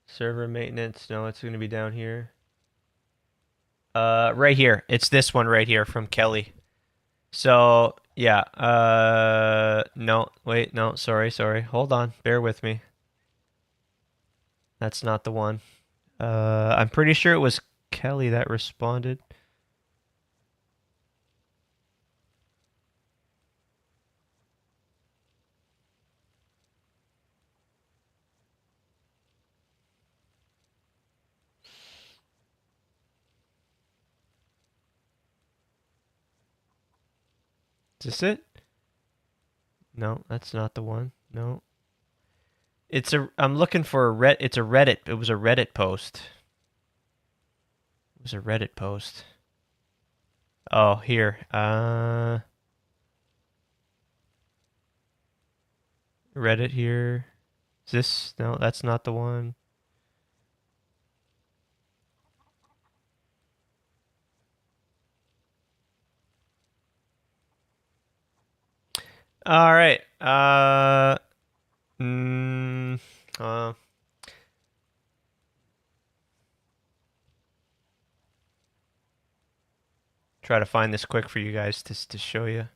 Server maintenance. No, it's going to be down here. Right here. It's this one right here from Kelly. So, yeah. No, wait, no, sorry. Hold on. Bear with me. That's not the one. I'm pretty sure it was Kelly that responded. Is this it? No, that's not the one. No. I'm looking for it's a Reddit. It was a Reddit post. It was a Reddit post. Oh, here. Reddit here. Is this? No, that's not the one. All right. Try to find this quick for you guys to show you.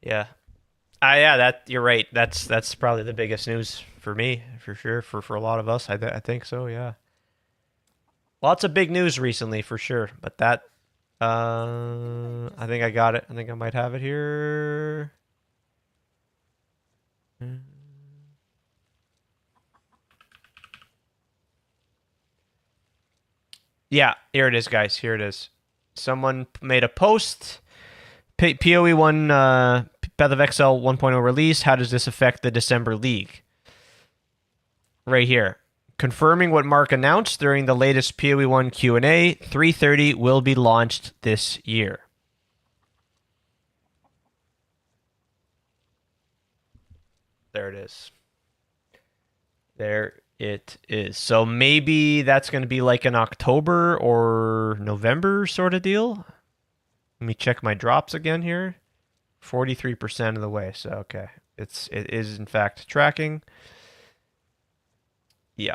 Yeah. Yeah, that you're right. That's probably the biggest news for me, for sure, for a lot of us. I think so, yeah. Lots of big news recently, for sure. But that I think I got it. I think I might have it here. Yeah, here it is, guys. Here it is. Someone made a post. PoE 1 Path of Exile 1.0 release. How does this affect the December League? Right here. Confirming what Mark announced during the latest PoE 1 Q&A, 3:30 will be launched this year. There it is. There it is. So maybe that's going to be like an October or November sort of deal. Let me check my drops again here. 43% of the way. So okay, it is in fact tracking. Yeah.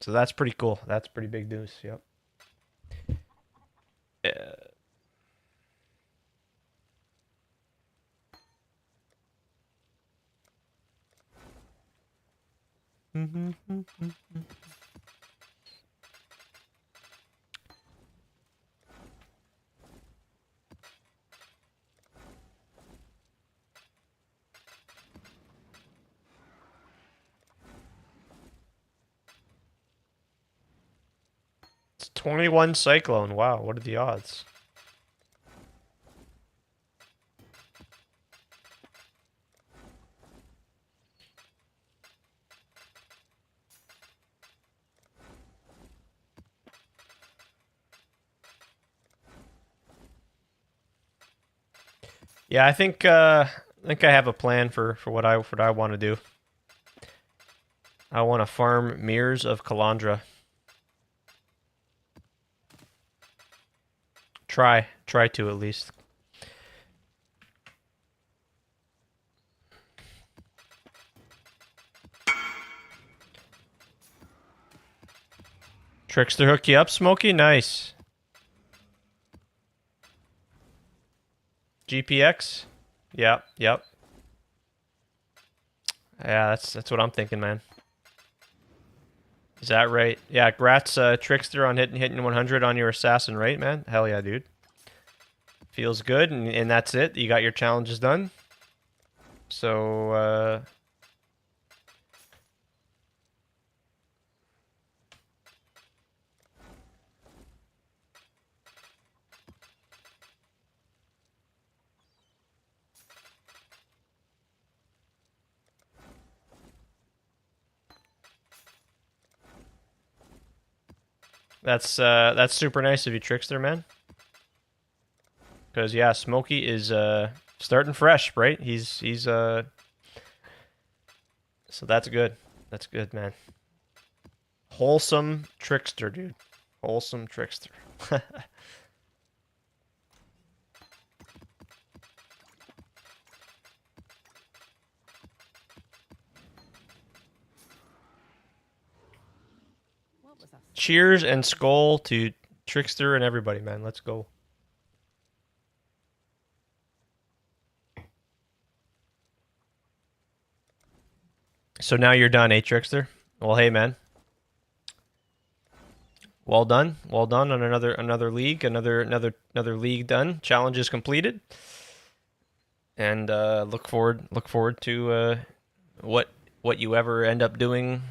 So that's pretty cool. That's pretty big news. Yep. It's 21 Cyclone. Wow, what are the odds? Yeah, I think I have a plan for what I want to do. I want to farm Mirrors of Kalandra. Try to at least. Trickster hook you up, Smokey? Nice. GPX? Yep. Yeah, that's what I'm thinking, man. Is that right? Yeah, grats Trickster on hitting 100 on your assassin, right, man? Hell yeah, dude. Feels good, and that's it. You got your challenges done. So, that's super nice of you, Trickster, man. Because yeah, Smokey is starting fresh, right? He's so that's good. That's good, man. Wholesome Trickster, dude. Wholesome Trickster. Cheers and skull to Trickster and everybody, man. Let's go. So now you're done, Trickster? Well, hey, man. Well done. Well done on another league, another league done. Challenge is completed. And look forward to what you ever end up doing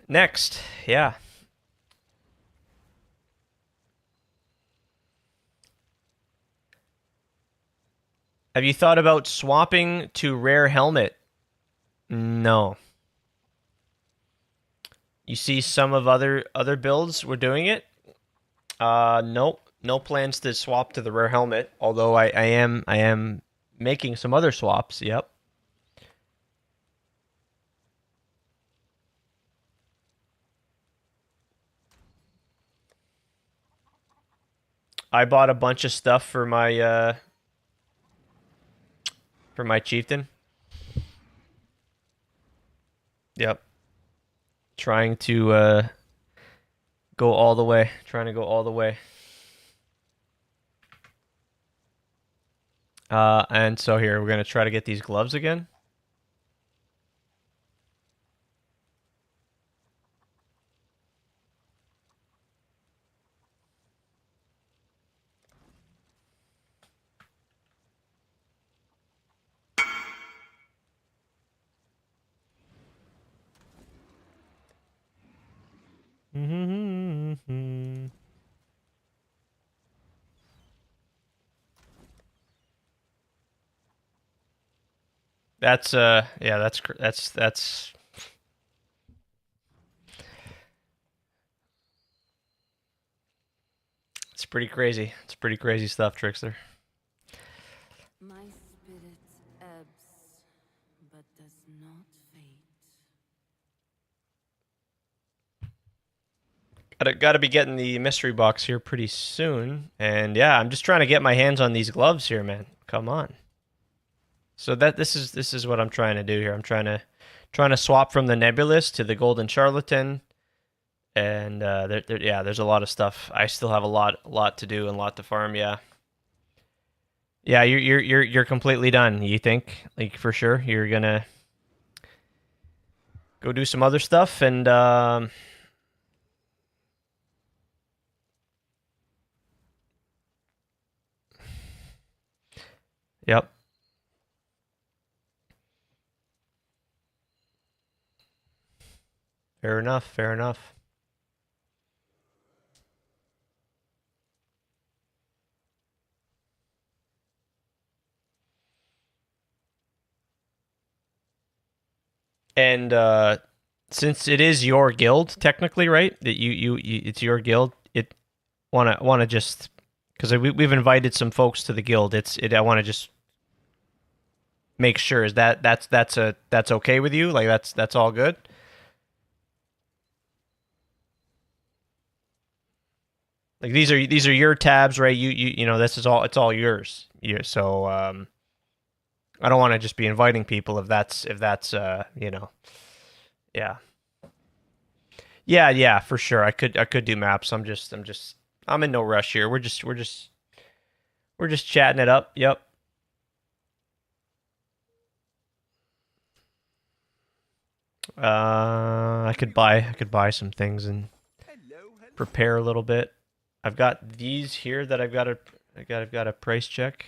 next. Yeah. Have you thought about swapping to rare helmet? No. You see some of other builds were doing it. Nope. No plans to swap to the rare helmet, although I am making some other swaps. Yep. I bought a bunch of stuff for my chieftain. Yep. Trying to go all the way. Trying to go all the way. And so here, we're going to try to get these gloves again. That's yeah, that's it's pretty crazy. It's pretty crazy stuff, Trickster. My spirit ebbs, but does not fade. Gotta be getting the mystery box here pretty soon. And yeah, I'm just trying to get my hands on these gloves here, man. Come on. So this is what I'm trying to do here. I'm trying to swap from the Nebulous to the Golden Charlatan. And yeah, there's a lot of stuff. I still have a lot to do and a lot to farm. Yeah. Yeah, you're completely done. You think, like, for sure you're gonna go do some other stuff, and yep. Fair enough, fair enough. And since it is your guild, technically, right? That you it's your guild. It wanna just because we've invited some folks to the guild. I want to just make sure is that's okay with you. Like that's all good. Like these are your tabs, right? You know this is all it's all yours. So I don't want to just be inviting people if that's you know. Yeah. Yeah, for sure. I could do maps. I'm in no rush here. We're just chatting it up. Yep. I could buy some things and prepare a little bit. I've got these here that I've got a price check.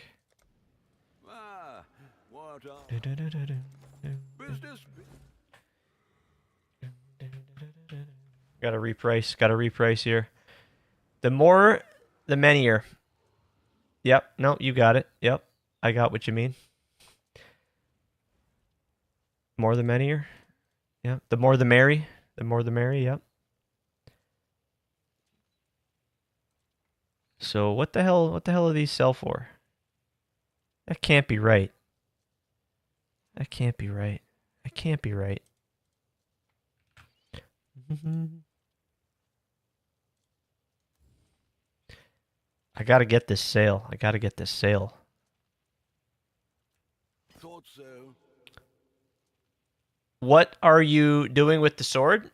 Got to reprice here. The more, the merrier. Yep, no, you got it. Yep, I got what you mean. More the merrier. Yep, the more the merry. The more the merry, yep. So what the hell do these sell for? That can't be right. That can't be right. That can't be right. I gotta get this sale. Thought so. What are you doing with the sword?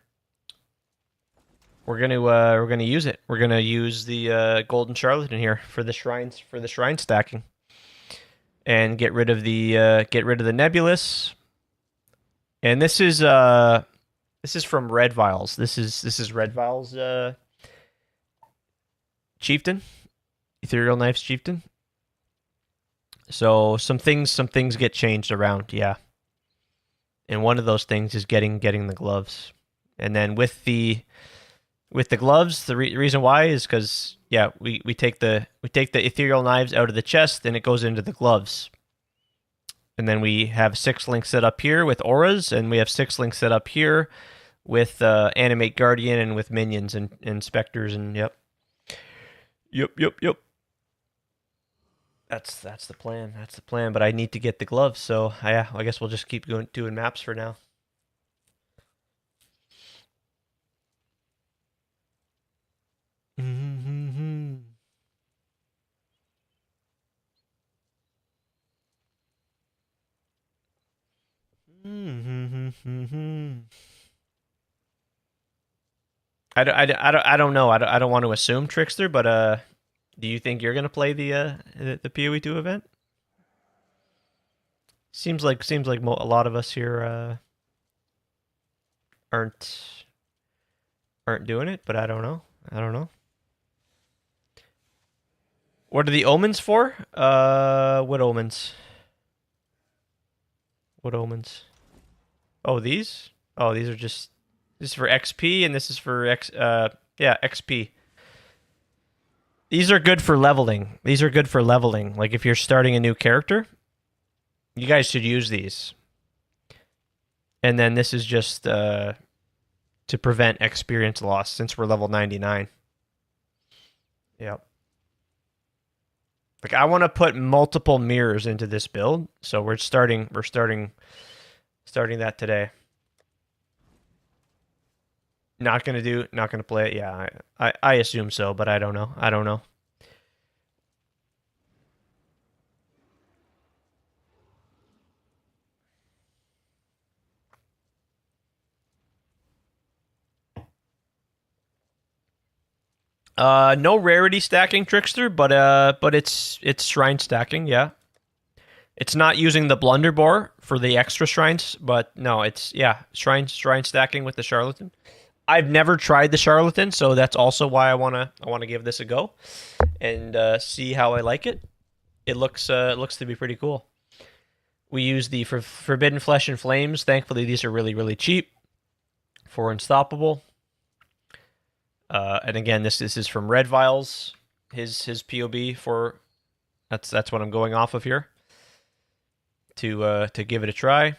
We're gonna use it. We're gonna use the golden charlatan here for the shrine stacking, and get rid of the nebulous. And this is from Red Vials. This is Red Vials Chieftain, Ethereal Knives Chieftain. So some things get changed around, yeah. And one of those things is getting the gloves, and then with the gloves, the reason why is because yeah, we take the ethereal knives out of the chest and it goes into the gloves, and then we have 6 links set up here with auras, and we have 6 links set up here with animate guardian and with minions and specters, and yep. That's the plan. That's the plan. But I need to get the gloves, so yeah, I guess we'll just keep doing maps for now. I don't know. I don't want to assume, Trickster, but do you think you're gonna play the PoE2 event? Seems like a lot of us here aren't doing it, but I don't know. What are the omens for? What omens? Oh, these? Oh, these are just... This is for XP, and this is for XP. These are good for leveling. Like, if you're starting a new character, you guys should use these. And then this is just to prevent experience loss, since we're level 99. Yep. Like, I want to put multiple mirrors into this build, so we're starting that today. Not gonna play it. Yeah, I assume so, but I don't know. No rarity stacking, Trickster, but it's shrine stacking, yeah. It's not using the blunderbore for the extra shrines, but no, it's shrine stacking with the charlatan. I've never tried the charlatan, so that's also why I wanna give this a go and see how I like it. It looks to be pretty cool. We use the Forbidden Flesh and Flames. Thankfully, these are really cheap for Unstoppable. And again, this is from Red Vials, his POB for that's what I'm going off of here to give it a try.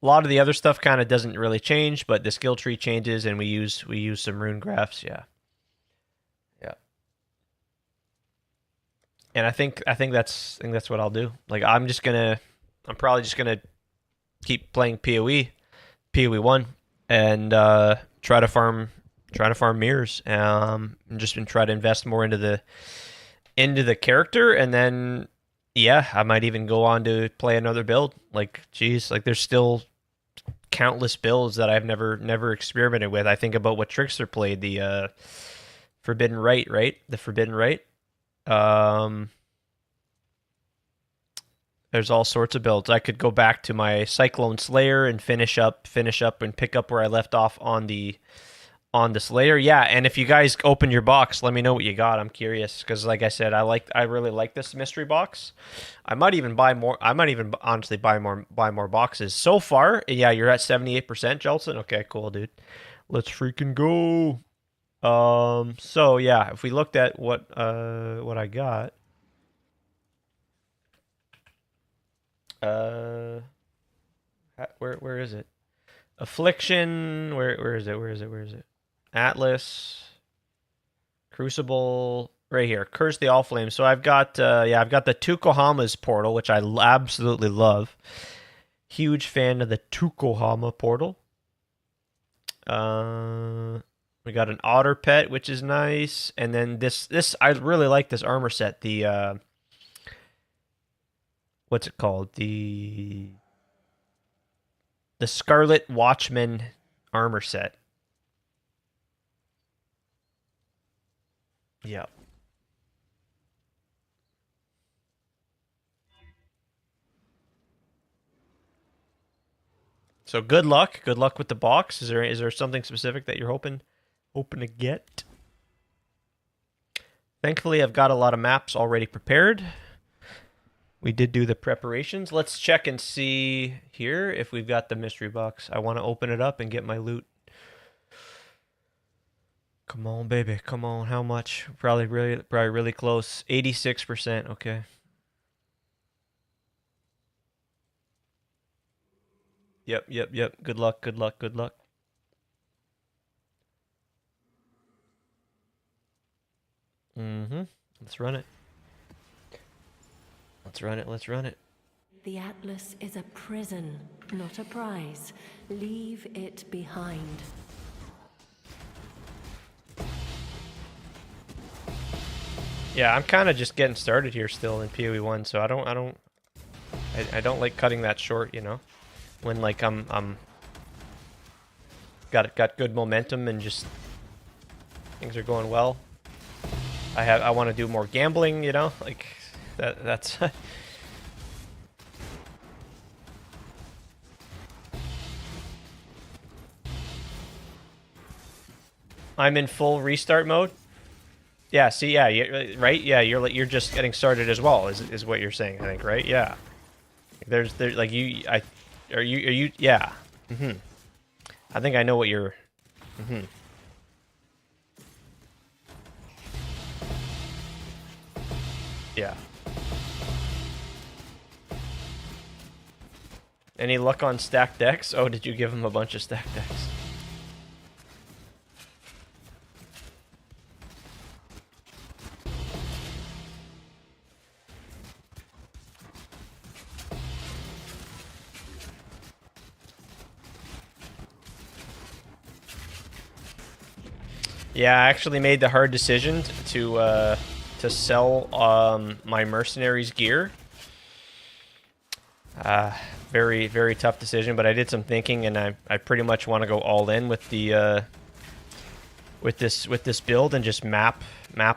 A lot of the other stuff kind of doesn't really change, but the skill tree changes, and we use some rune graphs. Yeah. And I think that's what I'll do. Like I'm probably just gonna keep playing PoE 1, and try to farm mirrors. And just try to invest more into the character, and then I might even go on to play another build. Like geez, like there's still countless builds that I've never experimented with. I think about what Trickster played, the Forbidden Rite, right? The Forbidden Rite. There's all sorts of builds. I could go back to my Cyclone Slayer and finish up and pick up where I left off on the Slayer. Yeah, and if you guys open your box, let me know what you got. I'm curious because, like I said, I really like this mystery box. I might even buy more. I might even honestly buy more boxes. So far, yeah, you're at 78%, Jelson. Okay, cool, dude. Let's freaking go. So yeah, if we looked at what I got, where is it? Affliction, where is it? Atlas, Crucible, right here. Curse the All Flame. So I've got I've got the Tukohama's portal, which I absolutely love. Huge fan of the Tukohama portal. We got an Otter Pet, which is nice, and then this I really like this armor set. The what's it called? The Scarlet Watchman armor set. Yeah. So good luck. Good luck with the box. Is there something specific that you're hoping to get? Thankfully, I've got a lot of maps already prepared. We did do the preparations. Let's check and see here if we've got the mystery box. I want to open it up and get my loot. Come on, baby. Come on. How much? Probably really close. 86%. Okay. Yep. Good luck. Let's run it. Let's run it. The Atlas is a prison, not a prize. Leave it behind. Yeah, I'm kind of just getting started here still in PoE 1, so I don't like cutting that short, you know. When like I'm got good momentum and just things are going well. I want to do more gambling, you know, like that's I'm in full restart mode. Yeah, see, yeah, right? Yeah, you're just getting started as well, is what you're saying, I think, right? Yeah. There's like are you yeah. I think I know what you're Yeah. Any luck on stacked decks? Oh, did you give him a bunch of stacked decks? Yeah, I actually made the hard decision to sell my mercenaries gear. Very tough decision, but I did some thinking, and I pretty much want to go all in with the with this build and just map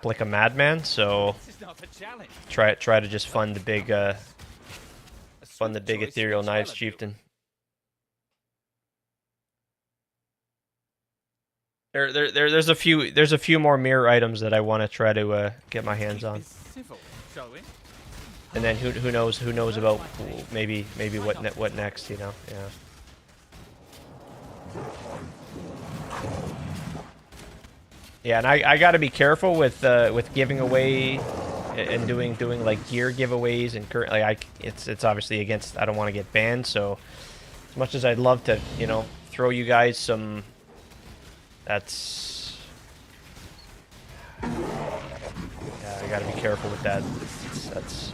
like a madman. So try to just fund the big ethereal knives chieftain. There's a few more mirror items that I want to try to get my hands on. And then who knows about maybe what next, you know? Yeah. Yeah, and I got to be careful with giving away and doing like gear giveaways and currently it's obviously against. I don't want to get banned, so as much as I'd love to, you know, throw you guys some. That's yeah, I got to be careful with that. That's.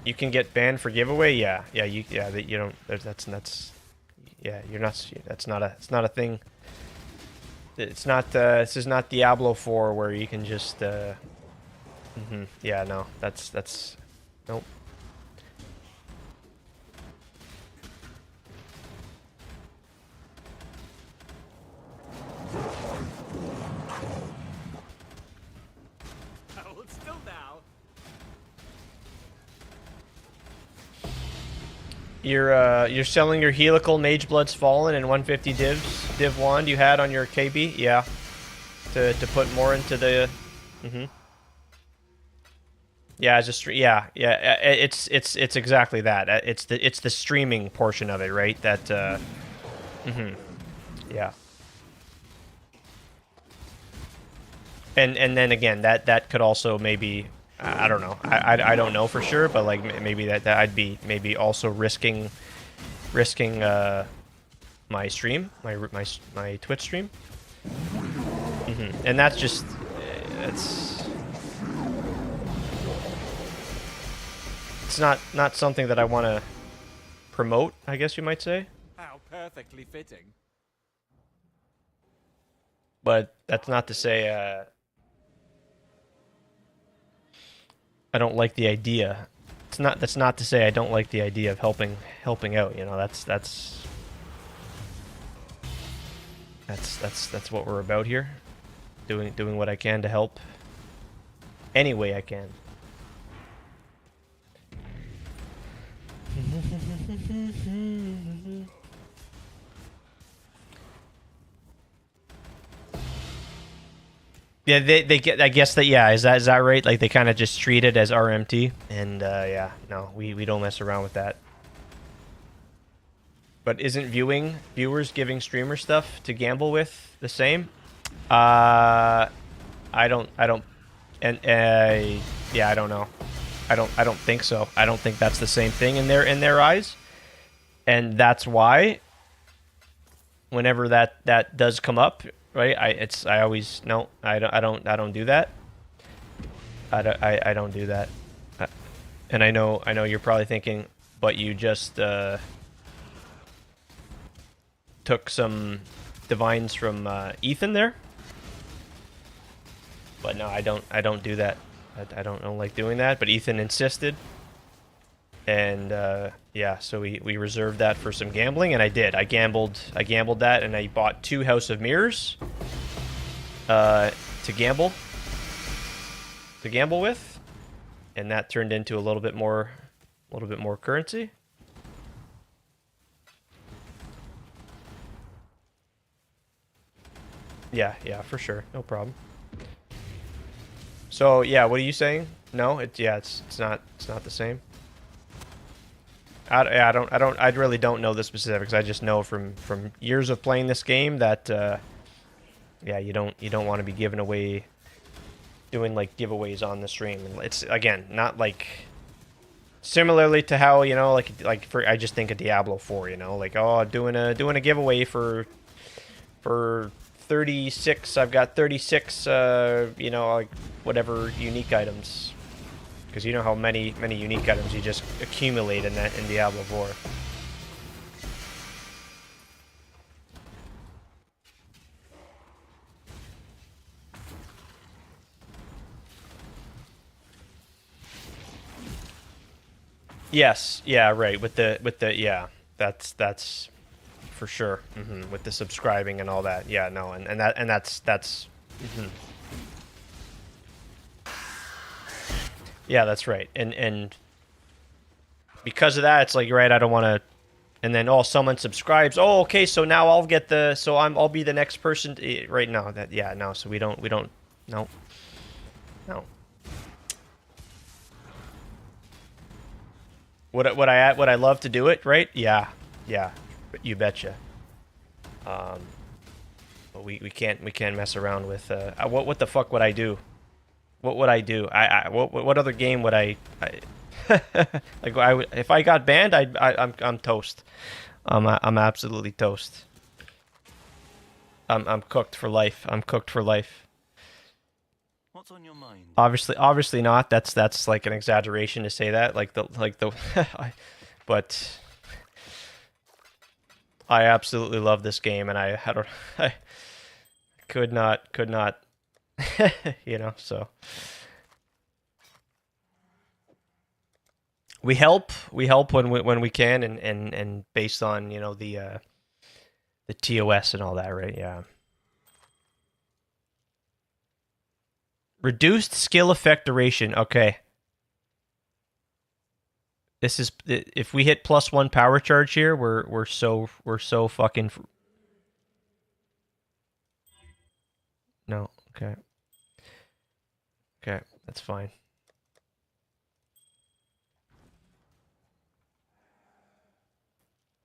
You can get banned for giveaway, yeah. You don't. That's yeah. You're not. It's not a thing. It's not. This is not Diablo 4 where you can just. Yeah, no. That's. Nope. Hold still now. You're selling your helical Mage Blood's Fallen and 150 div wand you had on your KB, yeah. To put more into the, Yeah, it's exactly that. It's the streaming portion of it, right? That, yeah. And then again, that could also maybe. I don't know. I don't know for sure, but like maybe that I'd be maybe also risking my stream, my Twitch stream, and that's just it's not something that I want to promote, I guess you might say. How perfectly fitting. But that's not to say I don't like the idea. That's not to say I don't like the idea of helping out, you know. That's what we're about here. Doing what I can to help any way I can. Yeah, they get. I guess that. Yeah, is that right? Like they kind of just treat it as RMT, and yeah, no, we don't mess around with that. But isn't viewers giving streamer stuff to gamble with the same? I don't, and yeah, I don't know. I don't think so. I don't think that's the same thing in their eyes, and that's why. Whenever that does come up. Right, I always no, I don't do that. I don't do that, and I know you're probably thinking, but you just took some divines from Ethan there. But no, I don't do that. I don't like doing that. But Ethan insisted, and yeah, so we reserved that for some gambling, and I did. I gambled that, and I bought 2 House of Mirrors to gamble with, and that turned into a little bit more currency. Yeah, for sure, no problem. So yeah, what are you saying? No, it's not the same. I really don't know the specifics. I just know from years of playing this game that yeah, you don't want to be giving away, doing like giveaways on the stream. And it's again not like similarly to how, you know, like for I just think of Diablo 4, you know, like, oh, doing a giveaway for 36. I've got 36 you know, like whatever unique items. Because you know how many unique items you just accumulate in Diablo 4. Yes, yeah, right. With the yeah, that's for sure. With the subscribing and all that. Yeah, no, and that's yeah, that's right. And because of that, it's like, right, I don't want to. And then, oh, someone subscribes. Oh, okay, so now I'll get the. So I'll be the next person. Right now, that yeah, no. So we don't. No. No. Would I love to do it? Right? Yeah. Yeah. You betcha. But we can't mess around with. What the fuck would I do? What would I do? What other game would I like? If I got banned, I'm toast. I'm absolutely toast. I'm cooked for life. I'm cooked for life. What's on your mind? Obviously not. That's like an exaggeration to say that. But I absolutely love this game, and I could not, you know. So we help when we can, and based on, you know, the TOS and all that, right? Yeah. Reduced skill effect duration. Okay. This is, if we hit +1 power charge here, we're so fucking. No. Okay. Okay, that's fine.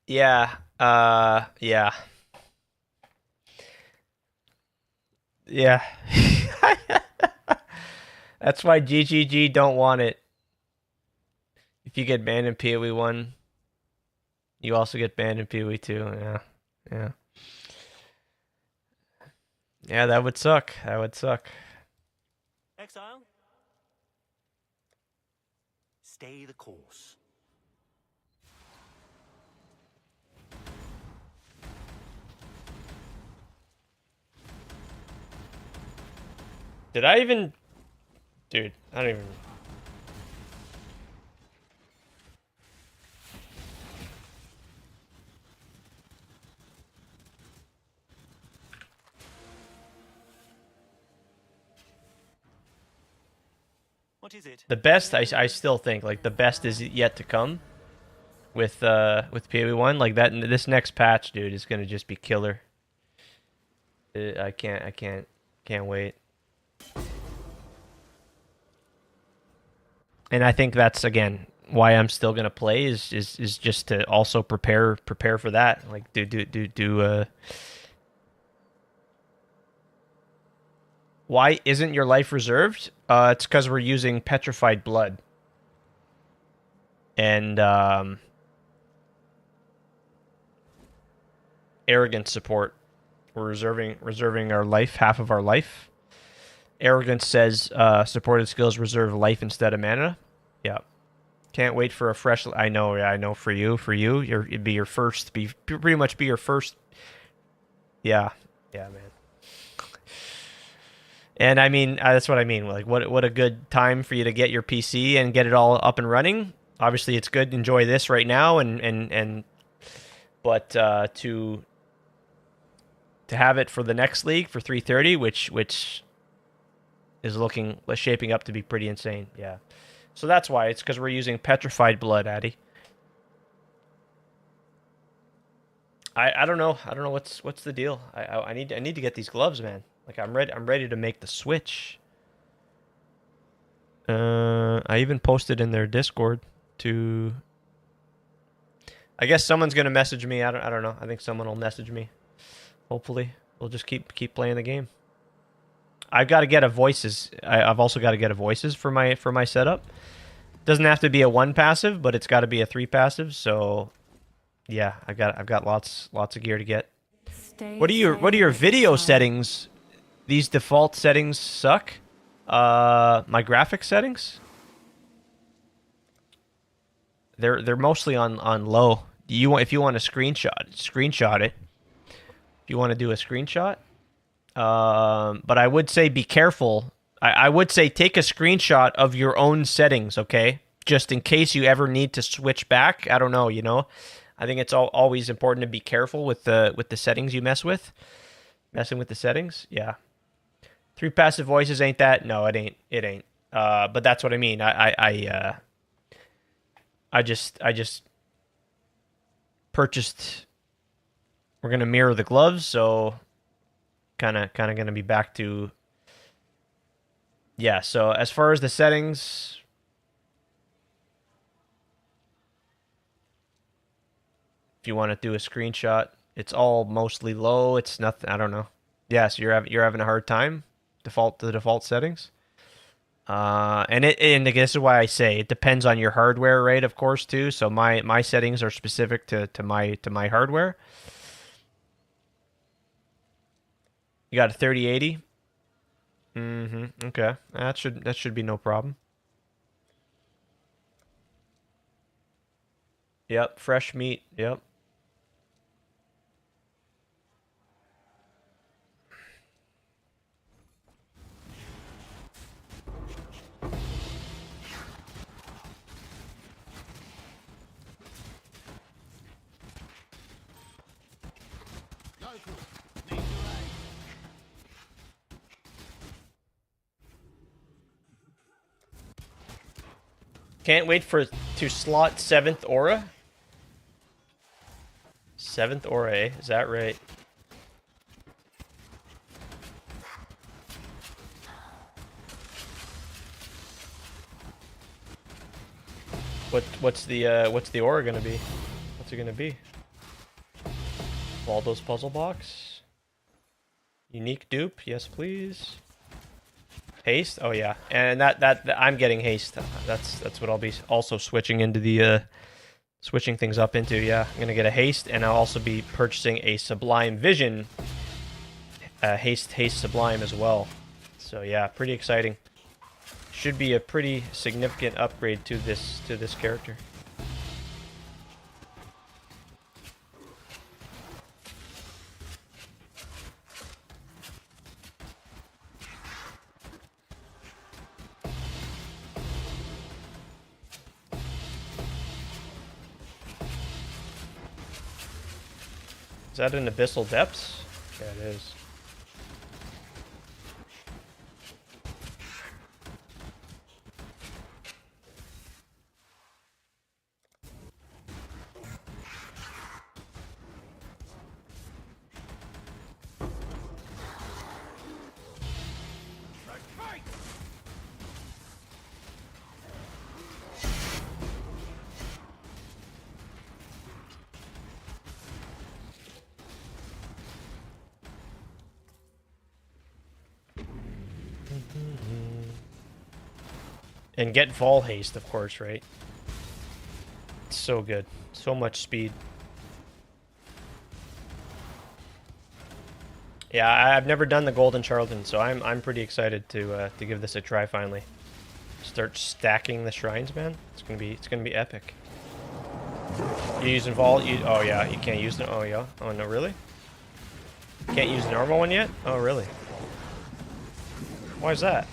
Yeah. Yeah. Yeah. That's why GGG don't want it. If you get banned in PoE 1, you also get banned in PoE 2. Yeah. Yeah. Yeah, that would suck. That would suck. Exile? Stay the course. Did I even... Dude, I don't even... What is it? The best, I still think, like, the best is yet to come with PoE 1. Like, this next patch, dude, is gonna just be killer. I can't wait. And I think that's, again, why I'm still gonna play is just to also prepare for that. Like, why isn't your life reserved? It's because we're using petrified blood. And arrogance support. We're reserving our life, half of our life. Arrogance says supported skills reserve life instead of mana. Yeah. Can't wait for a fresh. I know. Yeah, I know. For you, it'd be your first. Pretty much be your first. Yeah. Yeah, man. And I mean, that's what I mean. Like, what a good time for you to get your PC and get it all up and running. Obviously, it's good to enjoy this right now, but to have it for the next league for 330, which is shaping up to be pretty insane. Yeah. So that's why. It's because we're using petrified blood, Addy. I don't know. I don't know what's the deal. I need to get these gloves, man. Like, I'm ready to make the switch. I even posted in their Discord to. I guess someone's gonna message me. I don't know. I think someone will message me. Hopefully, we'll just keep playing the game. I've got to get a voices. I've also got to get a voices for my setup. Doesn't have to be a 1 passive, but it's got to be a 3 passive. So, yeah, I've got lots of gear to get. What are your video settings? These default settings suck. My graphic settings. They're mostly on low. If you want to screenshot it. If you want to do a screenshot. But I would say be careful. I would say take a screenshot of your own settings, okay? just in case you ever need to switch back. I don't know, you know. I think it's always important to be careful with the settings you mess with. Messing with the settings, yeah. 3 passive voices ain't that? No, it ain't. It ain't. But that's what I mean. I just purchased. We're gonna mirror the gloves, so kind of gonna be back to. Yeah. So as far as the settings. If you want to do a screenshot, it's all mostly low. It's nothing. I don't know. Yeah, so you're having a hard time. The default settings. And this is why I say it depends on your hardware, right? Of course, too. So my settings are specific to my hardware. You got a 3080. Okay, that should be no problem. Yep, fresh meat. Yep. Can't wait to slot 7th aura. 7th aura, eh? Is that right? What's the aura gonna be? What's it gonna be? Waldo's puzzle box. Unique dupe, yes please. Haste? Oh yeah, and that I'm getting haste. That's what I'll be also switching into the switching things up into. Yeah, I'm gonna get a haste, and I'll also be purchasing a Sublime Vision. Haste Sublime as well. So yeah, pretty exciting. Should be a pretty significant upgrade to this character. Is that in Abyssal Depths? Yeah, it is. And get Vol Haste, of course, right? It's so good. So much speed. Yeah, I've never done the Golden Charlatan, so I'm pretty excited to give this a try finally. Start stacking the shrines, man. It's gonna be epic. You using Vol? Oh yeah, you can't use it. Oh yeah. Oh no, really? Can't use the normal one yet? Oh really? Why is that?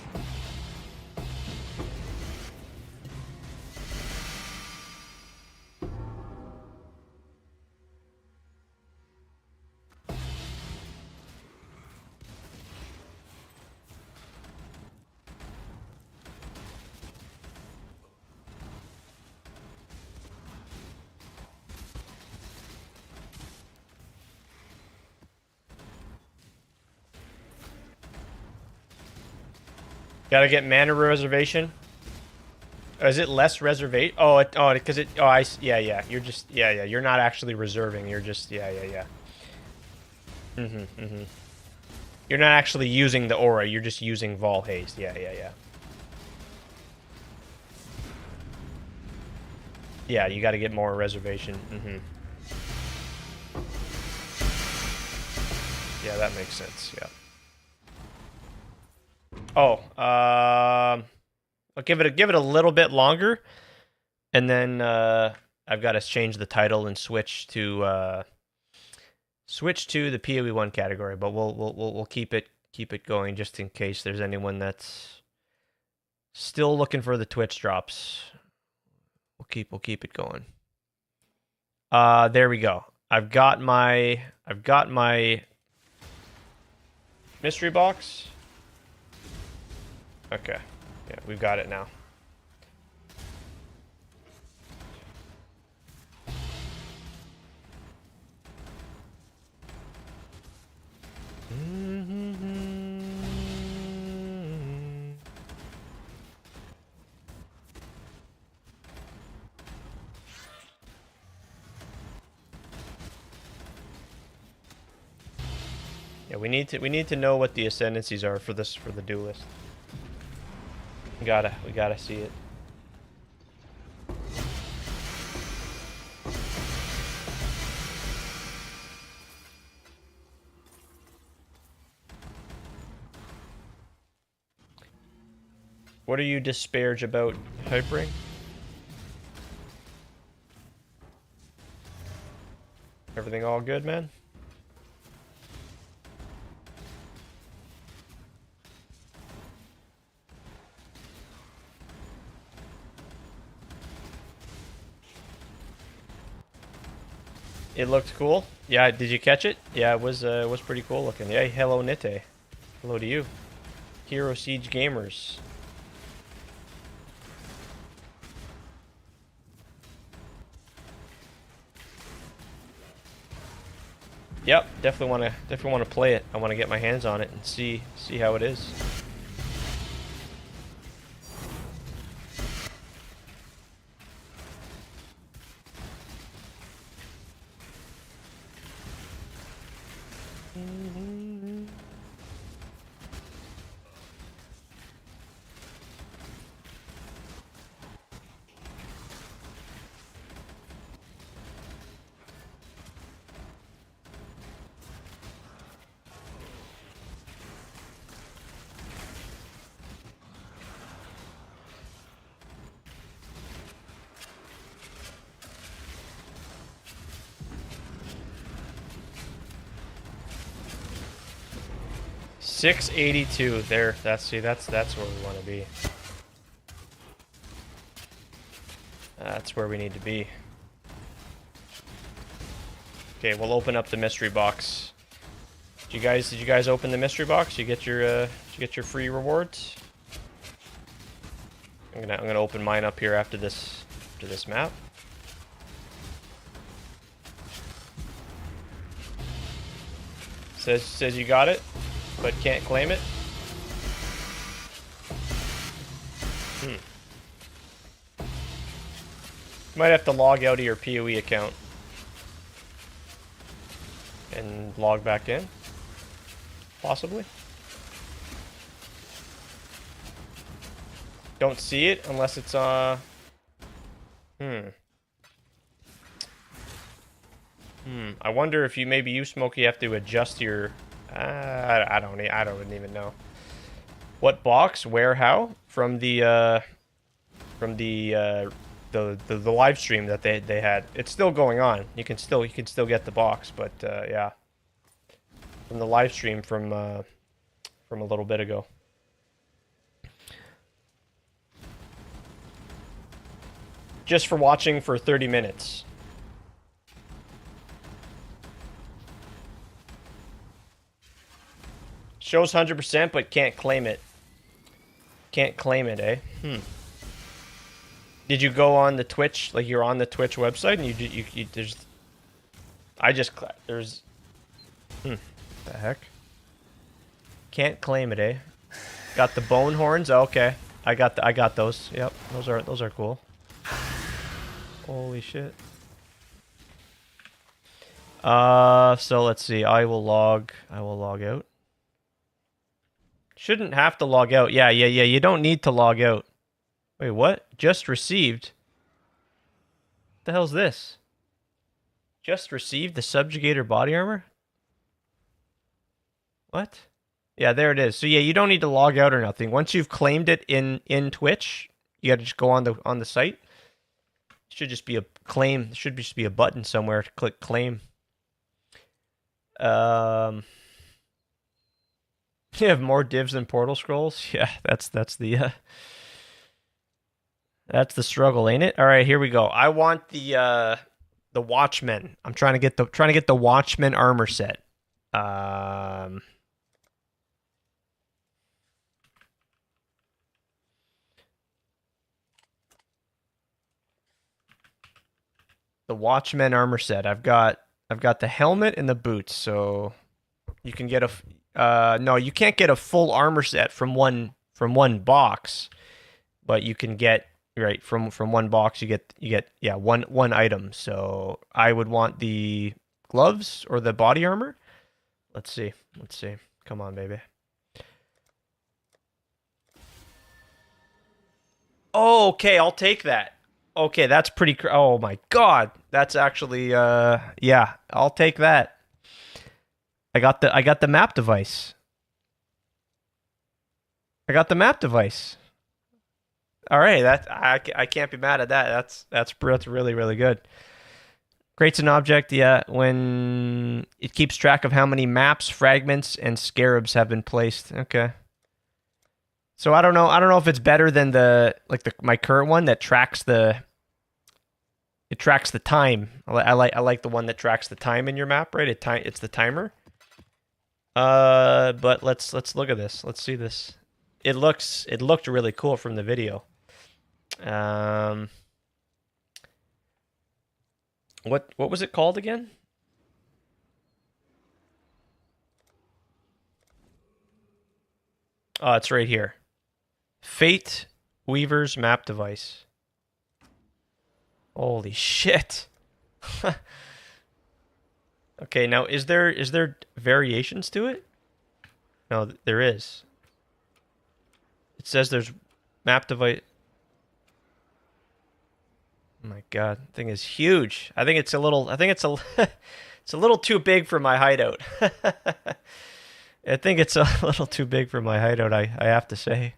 Gotta get mana reservation. Is it less reservation? Oh, because yeah. You're just, yeah. You're not actually reserving. You're just, yeah. You're not actually using the aura. You're just using Vol Haste. Yeah. Yeah, you gotta get more reservation. Yeah, that makes sense. Yeah. Oh, I'll give it a little bit longer, and then I've got to change the title and switch to the PoE1 category. But we'll keep it going just in case there's anyone that's still looking for the Twitch drops. We'll keep it going. There we go. I've got my mystery box. Okay. Yeah, we've got it now. Yeah, we need to know what the ascendancies are for the duelist. We gotta see it. What are you disparage about, Hypering? Everything all good, man? It looked cool. Yeah, did you catch it? Yeah, it was pretty cool looking. Yeah, hello Nite. Hello to you. Hero Siege Gamers. Yep, definitely wanna play it. I wanna get my hands on it and see how it is. $682 there. That's where we want to be. That's where we need to be. Okay, we'll open up the mystery box. Did you guys open the mystery box? Did you get your free rewards? I'm gonna open mine up here after this map. Says you got it, but can't claim it. Might have to log out of your PoE account and log back in, possibly. Don't see it unless it's I wonder if maybe you Smokey have to adjust your I don't even know. What box? Where? How? From the live stream that they had. It's still going on. You can still get the box, but yeah. From the live stream from a little bit ago. Just for watching for 30 minutes. Shows 100%, but can't claim it. Can't claim it, eh? Did you go on the Twitch, like you're on the Twitch website, and there's the heck? Can't claim it, eh? Got the bone horns. Oh, okay, I got those. Yep, those are cool. Holy shit. So let's see. I will log out. Shouldn't have to log out. Yeah. You don't need to log out. Wait, what? Just received? What the hell's this? Just received the Subjugator body armor? What? Yeah, there it is. So yeah, you don't need to log out or nothing. Once you've claimed it in Twitch, you gotta just go on the site. It should just be a claim. There should just be a button somewhere to click claim. You have more divs than Portal Scrolls? Yeah, that's the That's the struggle, ain't it? All right, here we go. I want the Watchmen. I'm trying to get the Watchmen armor set. The Watchmen armor set. I've got the helmet and the boots, so you can get a no, you can't get a full armor set from one box, but you can get right from one box you get yeah, one item. So I would want the gloves or the body armor. Let's see. Come on, baby. Oh, okay, I'll take that. Okay, that's pretty oh my god. That's actually yeah, I'll take that. I got the map device. I got the map device. All right, I can't be mad at that. That's really really good. Creates an object, yeah, when it keeps track of how many maps, fragments, and scarabs have been placed. Okay. So I don't know if it's better than my current one that tracks the time. I like the one that tracks the time in your map, right? It's the timer. But let's look at this. Let's see this. It looked really cool from the video. What was it called again? Oh, it's right here. Fate Weaver's map device. Holy shit. Okay, now is there variations to it? No, there is. It says there's map device. Oh my god, the thing is huge. I think it's a it's a little too big for my hideout. I think it's a little too big for my hideout, I have to say.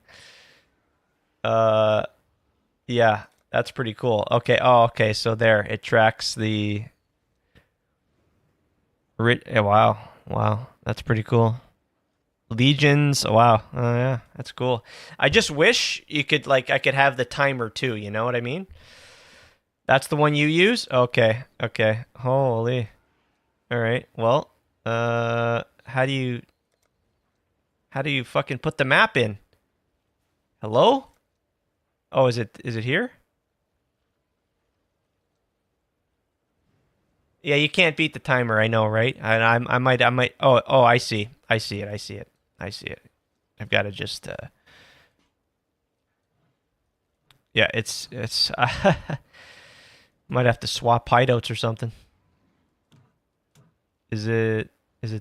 Yeah, that's pretty cool. Okay, okay, so there, it tracks the... Wow, that's pretty cool. Legions, wow, oh yeah, that's cool. I just wish you could, I could have the timer too, you know what I mean? That's the one you use? Okay, holy. Alright, well, how do you fucking put the map in? Hello? Oh, is it here? Yeah, you can't beat the timer, I know, right? I might oh, I see it. I've got to just yeah, it's might have to swap hideouts or something. Is it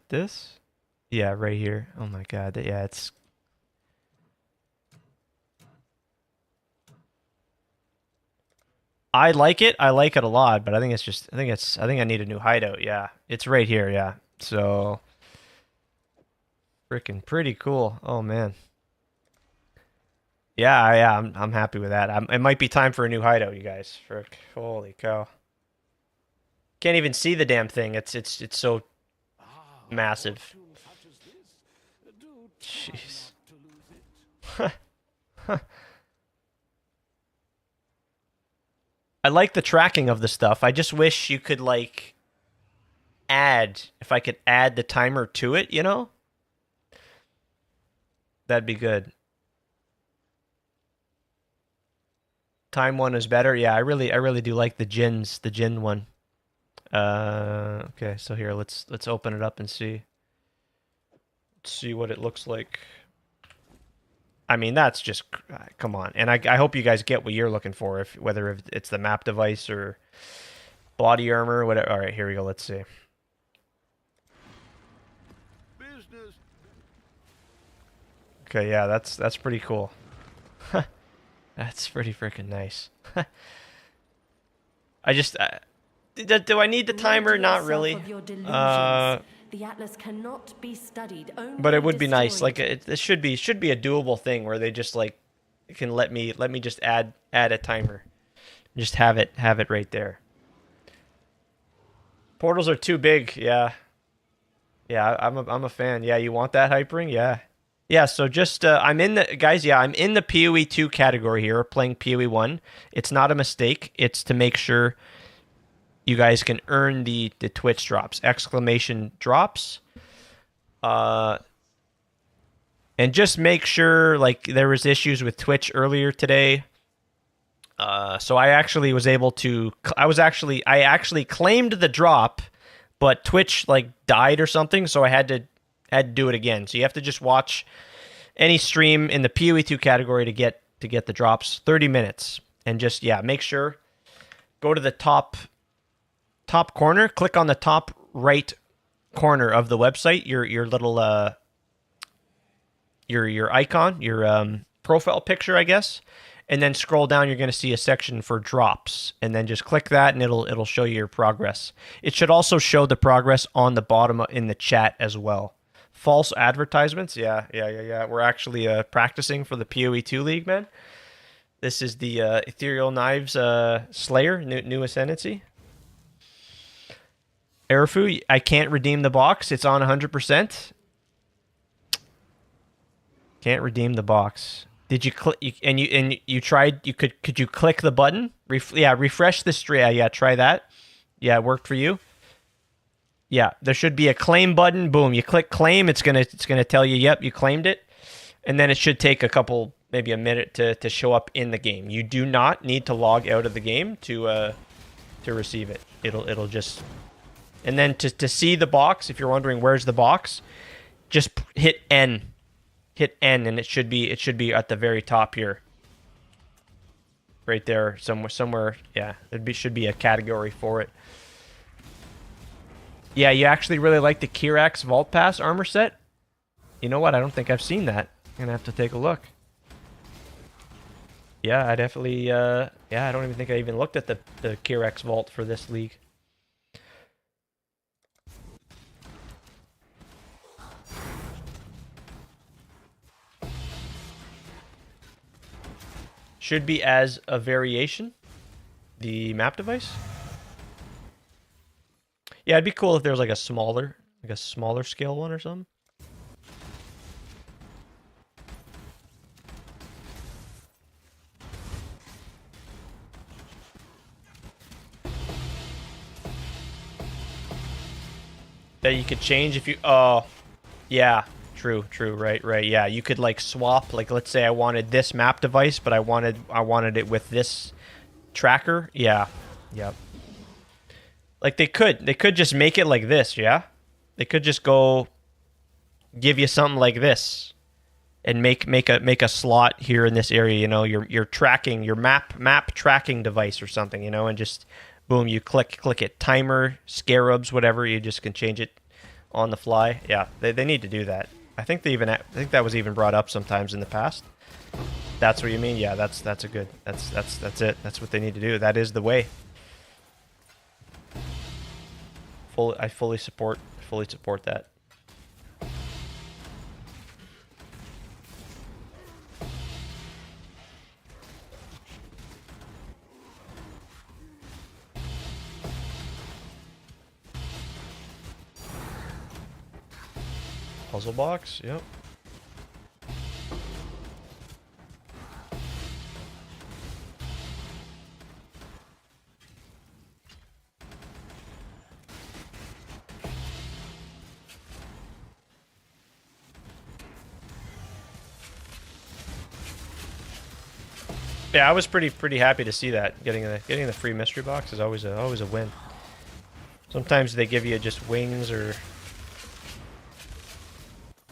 this? Yeah, right here. Oh my god, yeah, it's... I like it a lot, but I think I need a new hideout, yeah. It's right here, yeah. So freaking pretty cool. Oh man. Yeah, I'm happy with that. It might be time for a new hideout, you guys. Holy cow. Can't even see the damn thing. It's so massive. Jeez. I like the tracking of the stuff. I just wish you could if I could add the timer to it, you know? That'd be good. Time one is better. Yeah, I really do like the Jin one. Okay, so here let's open it up and see. Let's see what it looks like. I mean, that's just come on. And I hope you guys get what you're looking for, whether it's the map device or body armor, whatever. All right, here we go. Let's see. Business. Okay, yeah, that's pretty cool. That's pretty freaking nice. I just do I need the timer? Not really. The Atlas cannot be studied, But it would be nice. It should be a doable thing where they just can let me just add a timer. Just have it right there. Portals are too big. Yeah. Yeah, I'm a fan. Yeah, you want that hypering? Yeah. Yeah, so just I'm in the guys. Yeah, I'm in the PoE 2 category here, playing PoE 1. It's not a mistake. It's to make sure you guys can earn the Twitch drops, exclamation drops. And just make sure, like, there was issues with Twitch earlier today. So I actually was able to. I actually claimed the drop, but Twitch like died or something, so I had to do it again. So you have to just watch any stream in the PoE 2 category to get the drops. 30 minutes, and just make sure go to the top corner, click on the top right corner of the website, your little your icon, your profile picture, I guess. And then scroll down, you're going to see a section for drops, and then just click that, and it'll show you your progress. It should also show the progress on the bottom in the chat as well. False advertisements, yeah. We're actually practicing for the PoE 2 League, man. This is the Ethereal Knives Slayer, new ascendancy. Erifu, I can't redeem the box. It's on 100%. Can't redeem the box. Did you click? You tried? Could you click the button? Refresh the stream. Yeah, try that. Yeah, it worked for you. Yeah, there should be a claim button. Boom, you click claim. It's gonna tell you, yep, you claimed it, and then it should take maybe a minute to show up in the game. You do not need to log out of the game to receive it. It'll just, and then to see the box, if you're wondering where's the box, just hit N. Hit N, and it should be at the very top here, right there somewhere. Yeah, should be a category for it. Yeah, you actually really like the Kirax Vault Pass armor set? You know what? I don't think I've seen that. I'm gonna have to take a look. Yeah, I definitely. I don't even think I even looked at the Kirax Vault for this league. Should be as a variation, the map device. Yeah, it'd be cool if there was like a smaller scale one or something. That you could change if you. Oh, yeah. True, right. Yeah, you could like swap. Like, let's say I wanted this map device, but I wanted it with this tracker. Yeah, yep. Like they could just make it like this. Yeah, they could just go give you something like this, and make a slot here in this area. You know, your tracking, your map tracking device or something. You know, and just boom, you click it. Timer, scarabs, whatever. You just can change it on the fly. Yeah, they need to do that. I think that was even brought up sometimes in the past. That's what you mean? Yeah, that's it. That's what they need to do. That is the way. I fully support that. Puzzle box, yep. Yeah, I was pretty happy to see that. Getting the free mystery box is always a win. Sometimes they give you just wings, or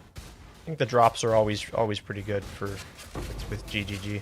I think the drops are always pretty good with GGG.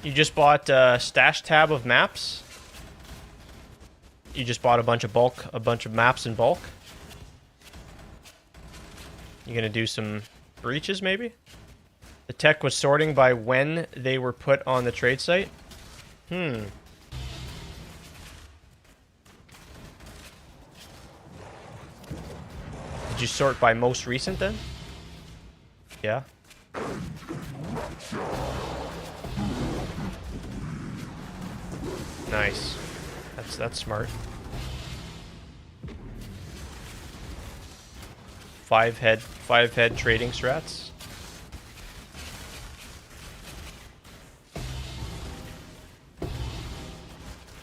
You just bought a stash tab of maps? You just bought a bunch of maps in bulk? You gonna do some breaches, maybe? The tech was sorting by when they were put on the trade site? Did you sort by most recent then? Yeah. Nice. That's smart. 5 head trading strats.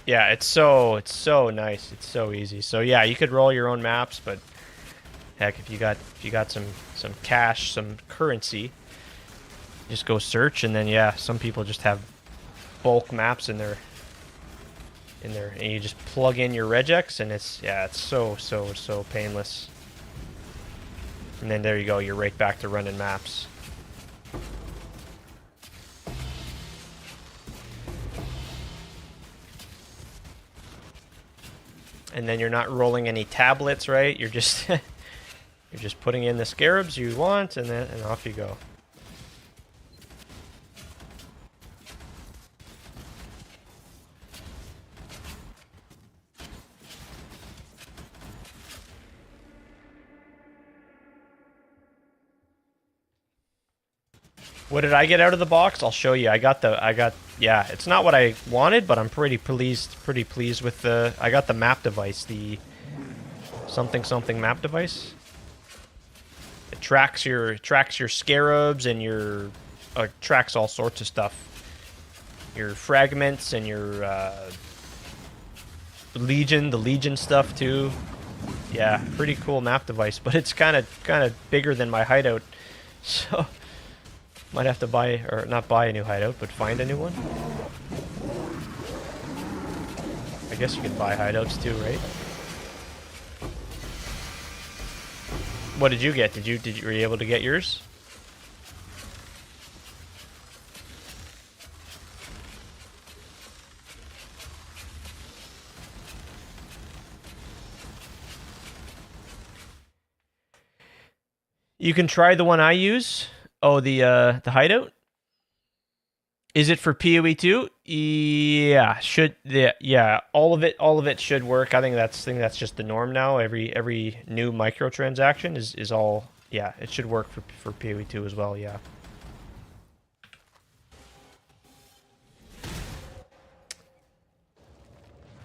Yeah, it's so nice. It's so easy. So yeah, you could roll your own maps, but heck, if you got some cash, some currency, just go search, and then yeah, some people just have bulk maps in there, and you just plug in your regex, and it's so painless. And then there you go, you're right back to running maps. And then you're not rolling any tablets, right? You're just you're just putting in the scarabs you want, and off you go. What did I get out of the box? I'll show you. Yeah, it's not what I wanted, but I'm pretty pleased with the... I got the map device, the something map device. It tracks your scarabs and your... tracks all sorts of stuff. Your fragments and your the Legion stuff too. Yeah, pretty cool map device, but it's kind of bigger than my hideout, so might have to buy, or not buy a new hideout, but find a new one. I guess you can buy hideouts too, right? What did you get? Were you able to get yours? You can try the one I use. Oh, the hideout? Is it for PoE too? Yeah, all of it should work. I think that's just the norm now. Every new microtransaction is all, yeah, it should work for PoE 2 as well, yeah.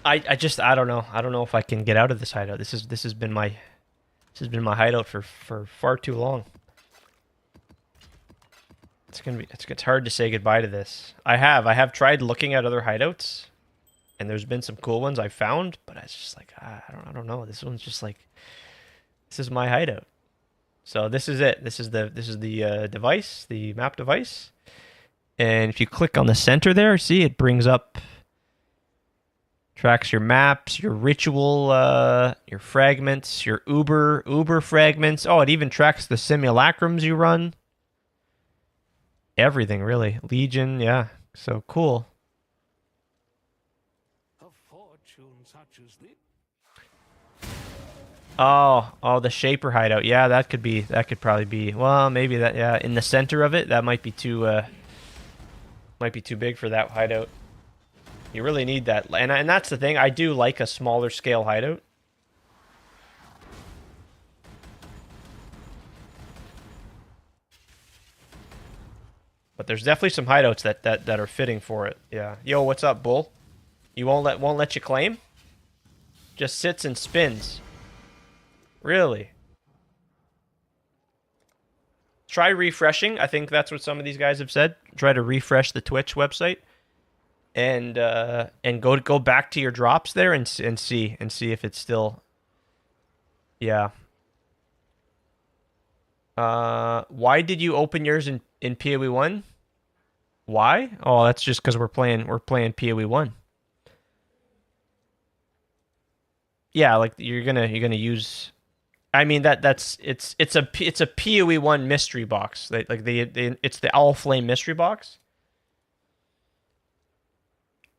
I don't know. I don't know if I can get out of this hideout. This has been my hideout for far too long. It's hard to say goodbye to this. I have tried looking at other hideouts, and there's been some cool ones I found, but it's just like I don't know. This one's just like, this is my hideout. So this is it. This is the device, the map device. And if you click on the center there, see it brings up, tracks your maps, your ritual, your fragments, your Uber fragments. Oh, it even tracks the simulacrums you run. Everything, really. Legion, yeah. So cool. A fortune such as this. Oh, the Shaper hideout. Yeah, that could probably be. Well, maybe that. Yeah, in the center of it, that might be too big for that hideout. You really need that, and that's the thing. I do like a smaller scale hideout. But there's definitely some hideouts that are fitting for it. Yeah. Yo, what's up, Bull? You won't let you claim? Just sits and spins. Really? Try refreshing. I think that's what some of these guys have said. Try to refresh the Twitch website, and go back to your drops there and see if it's still. Yeah. Why did you open yours in PoE 1? Why? Oh, that's just because we're playing PoE 1. Yeah, like you're gonna use. I mean it's a PoE 1 mystery box. It's the Owl Flame mystery box.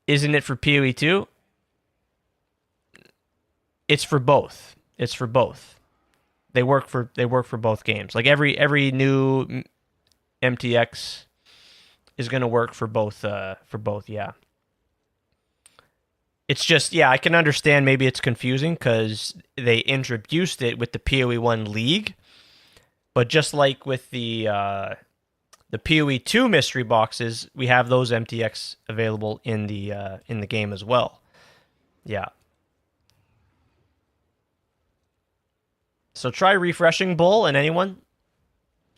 Isn't it for PoE 2? It's for both. It's for both. They work for both games. Like every new MTX is going to work for both. Yeah. It's just, yeah, I can understand maybe it's confusing because they introduced it with the PoE 1 League, but just like with the PoE 2 mystery boxes, we have those MTX available in the game as well. Yeah. So try refreshing Bull and anyone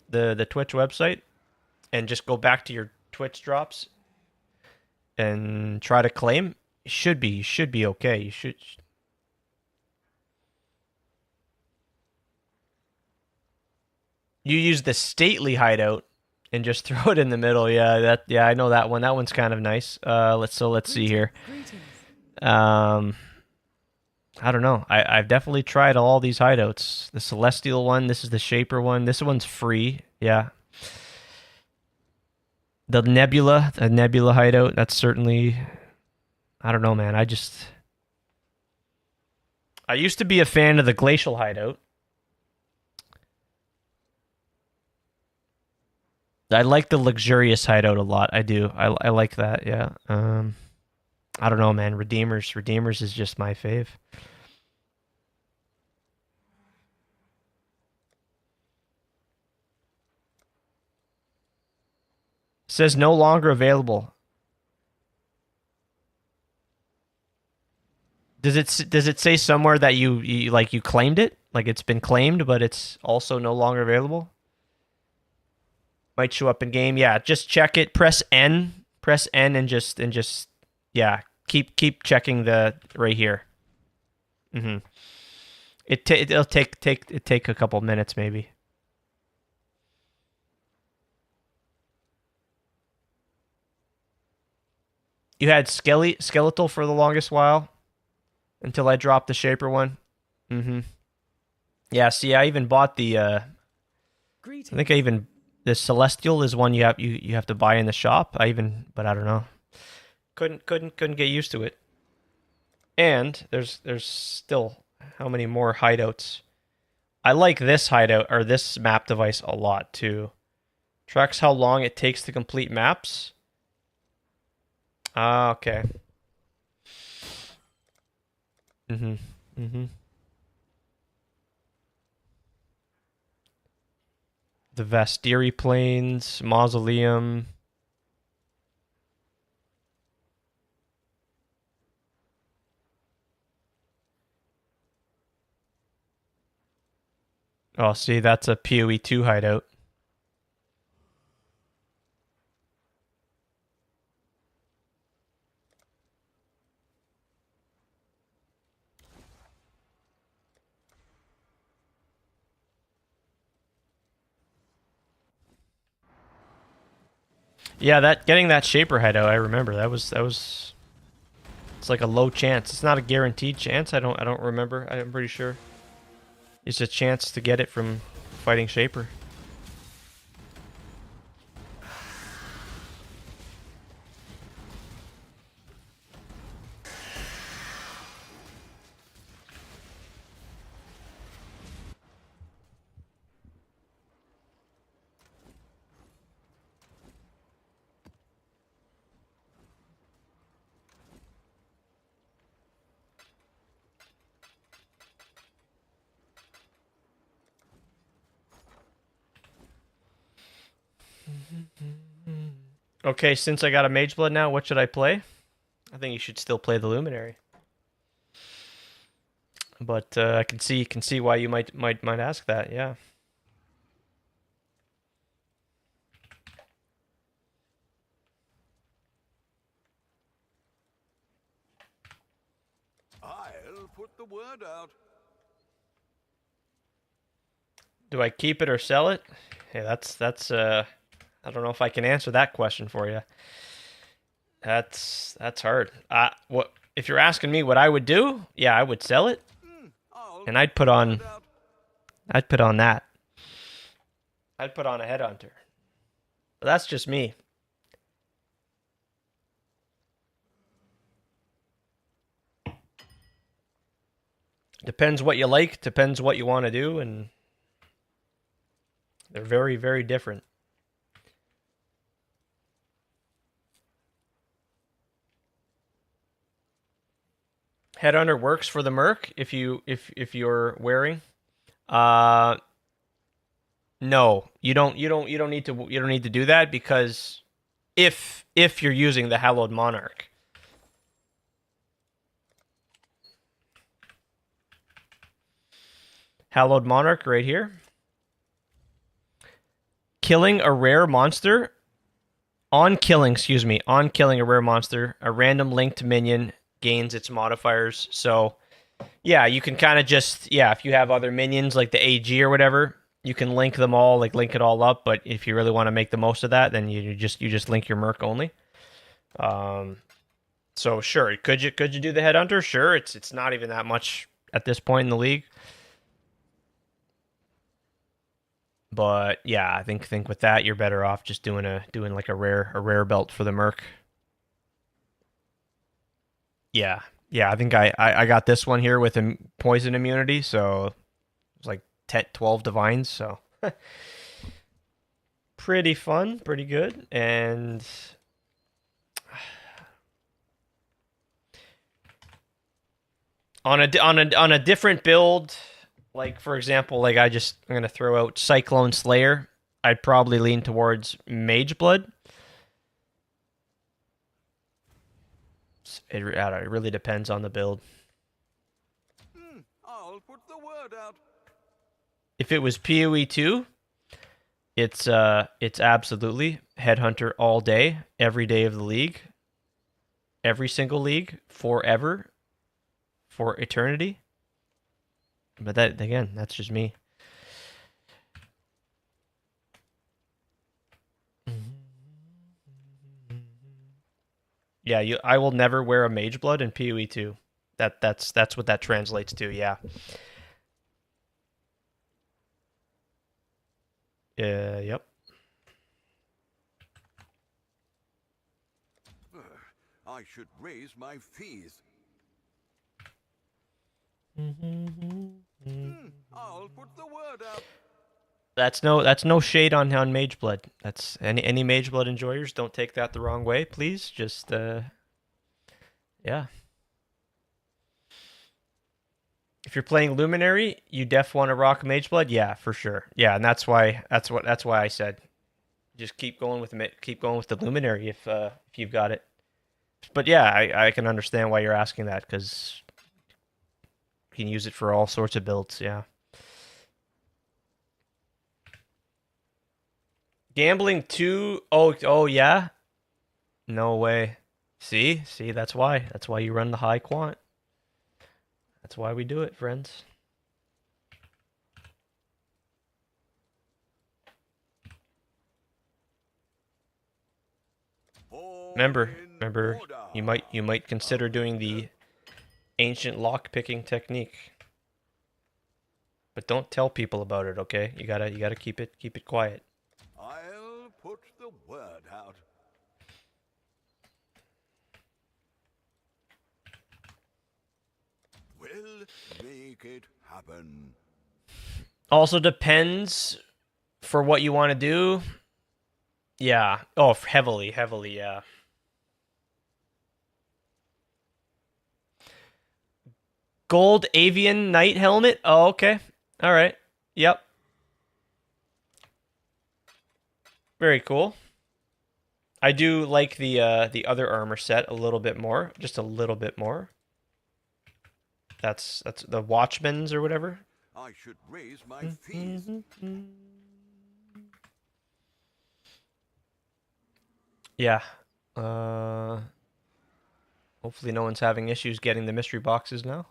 the Twitch website, and just go back to your Twitch drops and try to claim. You should be okay. You should. You use the stately hideout and just throw it in the middle. Yeah, I know that one. That one's kind of nice. Let's see here. I don't know. I've definitely tried all these hideouts. The Celestial one, this is the Shaper one. This one's free. Yeah. The Nebula hideout, that's certainly, I don't know, man. I used to be a fan of the Glacial hideout. I like the Luxurious hideout a lot. I do. I like that, yeah. I don't know, man. Redeemers is just my fave. Says no longer available. Does it say somewhere that you claimed it? Like it's been claimed, but it's also no longer available? Might show up in game. Yeah, just check it. Press N and just yeah, keep checking the right here. It'll take a couple minutes maybe. You had skeletal for the longest while until I dropped the Shaper one. Yeah, see, I even bought the I think the Celestial is one you have to buy in the shop. But I don't know. Couldn't get used to it. And there's still how many more hideouts? I like this hideout or this map device a lot too. Tracks how long it takes to complete maps. Ah, okay. The Vastiri Plains, Mausoleum. Oh, see, that's a PoE 2 hideout. Yeah, getting that Shaper hideout, I remember. That was it's like a low chance. It's not a guaranteed chance. I don't remember. I'm pretty sure. It's a chance to get it from fighting Shaper. Okay, since I got a Mage Blood now, what should I play? I think you should still play the Luminary. But I can see why you might ask that. Yeah. I'll put the word out. Do I keep it or sell it? Hey, that's I don't know if I can answer that question for you. That's hard. What if you're asking me what I would do? Yeah, I would sell it, and I'd put on that. I'd put on a Headhunter. But that's just me. Depends what you like, depends what you want to do, and they're very, very different. Headhunter works for the Merc if you're wearing. No, you don't need to do that, because if you're using the Hallowed Monarch. Hallowed Monarch right here. Killing a rare monster. On killing a rare monster, a random linked minion gains its modifiers. So, yeah, you can kind of just, if you have other minions like the AG or whatever, you can link them all, like link it all up. But if you really want to make the most of that, then you just link your Merc only. So sure, could you do the Headhunter? Sure, it's not even that much at this point in the league. But yeah, I think with that you're better off just doing like a rare belt for the Merc. Yeah. I think I got this one here with a poison immunity, so it's like 12 divines, so pretty fun, pretty good. And on a different build, like for example, like I'm gonna throw out Cyclone Slayer. I'd probably lean towards Mage Blood. It really depends on the build. I'll put the word out. If it was PoE 2, it's absolutely Headhunter all day, every day of the league, every single league, forever, for eternity. But that, again, that's just me. Yeah, I will never wear a Mage Blood in PoE 2. That's what that translates to, yeah. Yep. I should raise my fees. I'll put the word out. That's no shade on Mage Blood. That's any Mage Blood enjoyers, don't take that the wrong way, please. Just yeah. If you're playing Luminary, you def want to rock Mage Blood, yeah, for sure. Yeah, and that's why I said just keep going with the Luminary if you've got it. But yeah, I can understand why you're asking that, because you can use it for all sorts of builds, yeah. Gambling 2? Oh yeah? No way. See, that's why you run the high quant. That's why we do it, friends. Remember, you might consider doing the ancient lock picking technique. But don't tell people about it, okay? You gotta keep it quiet. I'll put the word out. We'll make it happen. Also depends for what you want to do. Yeah. Oh, heavily, yeah. Gold Avian Knight helmet? Oh, okay. All right. Yep. Very cool. I do like the other armor set a little bit more, just a little bit more. That's the Watchmen's or whatever. I should raise my fees. Yeah. Hopefully no one's having issues getting the mystery boxes now.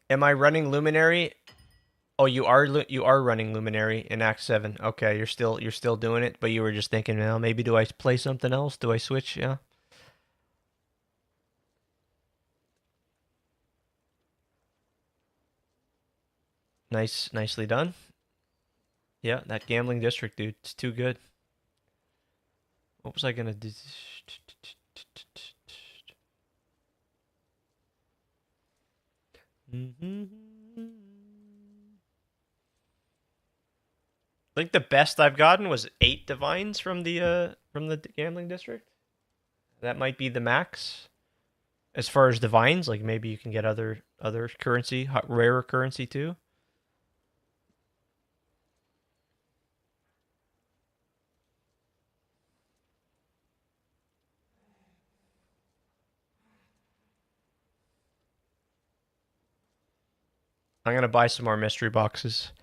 Am I running Luminary? Oh, you are running Luminary in Act 7. Okay, you're still doing it, but you were just thinking, well, maybe do I play something else? Do I switch? Yeah. Nicely done. Yeah, that gambling district, dude, it's too good. What was I gonna do? I think the best I've gotten was 8 divines from the gambling district. That might be the max. As far as divines, like maybe you can get other currency, rarer currency too. I'm gonna buy some more mystery boxes.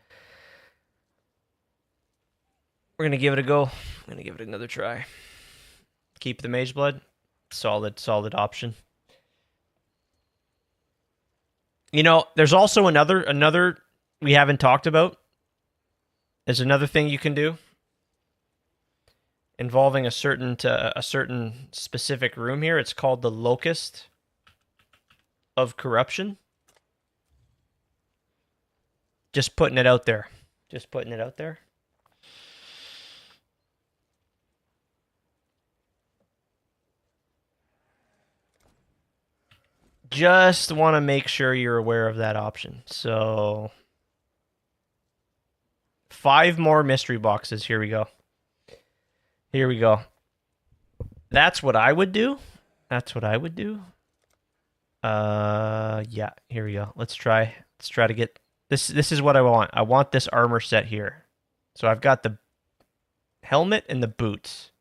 We're gonna give it a go. I'm gonna give it another try. Keep the Mage Blood. Solid option. You know, there's also another we haven't talked about. There's another thing you can do involving a certain specific room here. It's called the Locust of Corruption. Just putting it out there. Just putting it out there. Just want to make sure you're aware of that option. So 5 more mystery boxes. Here we go. Here we go. That's what I would do. That's what I would do. Yeah, here we go. Let's try to get this is what I want. I want this armor set here. So I've got the helmet and the boots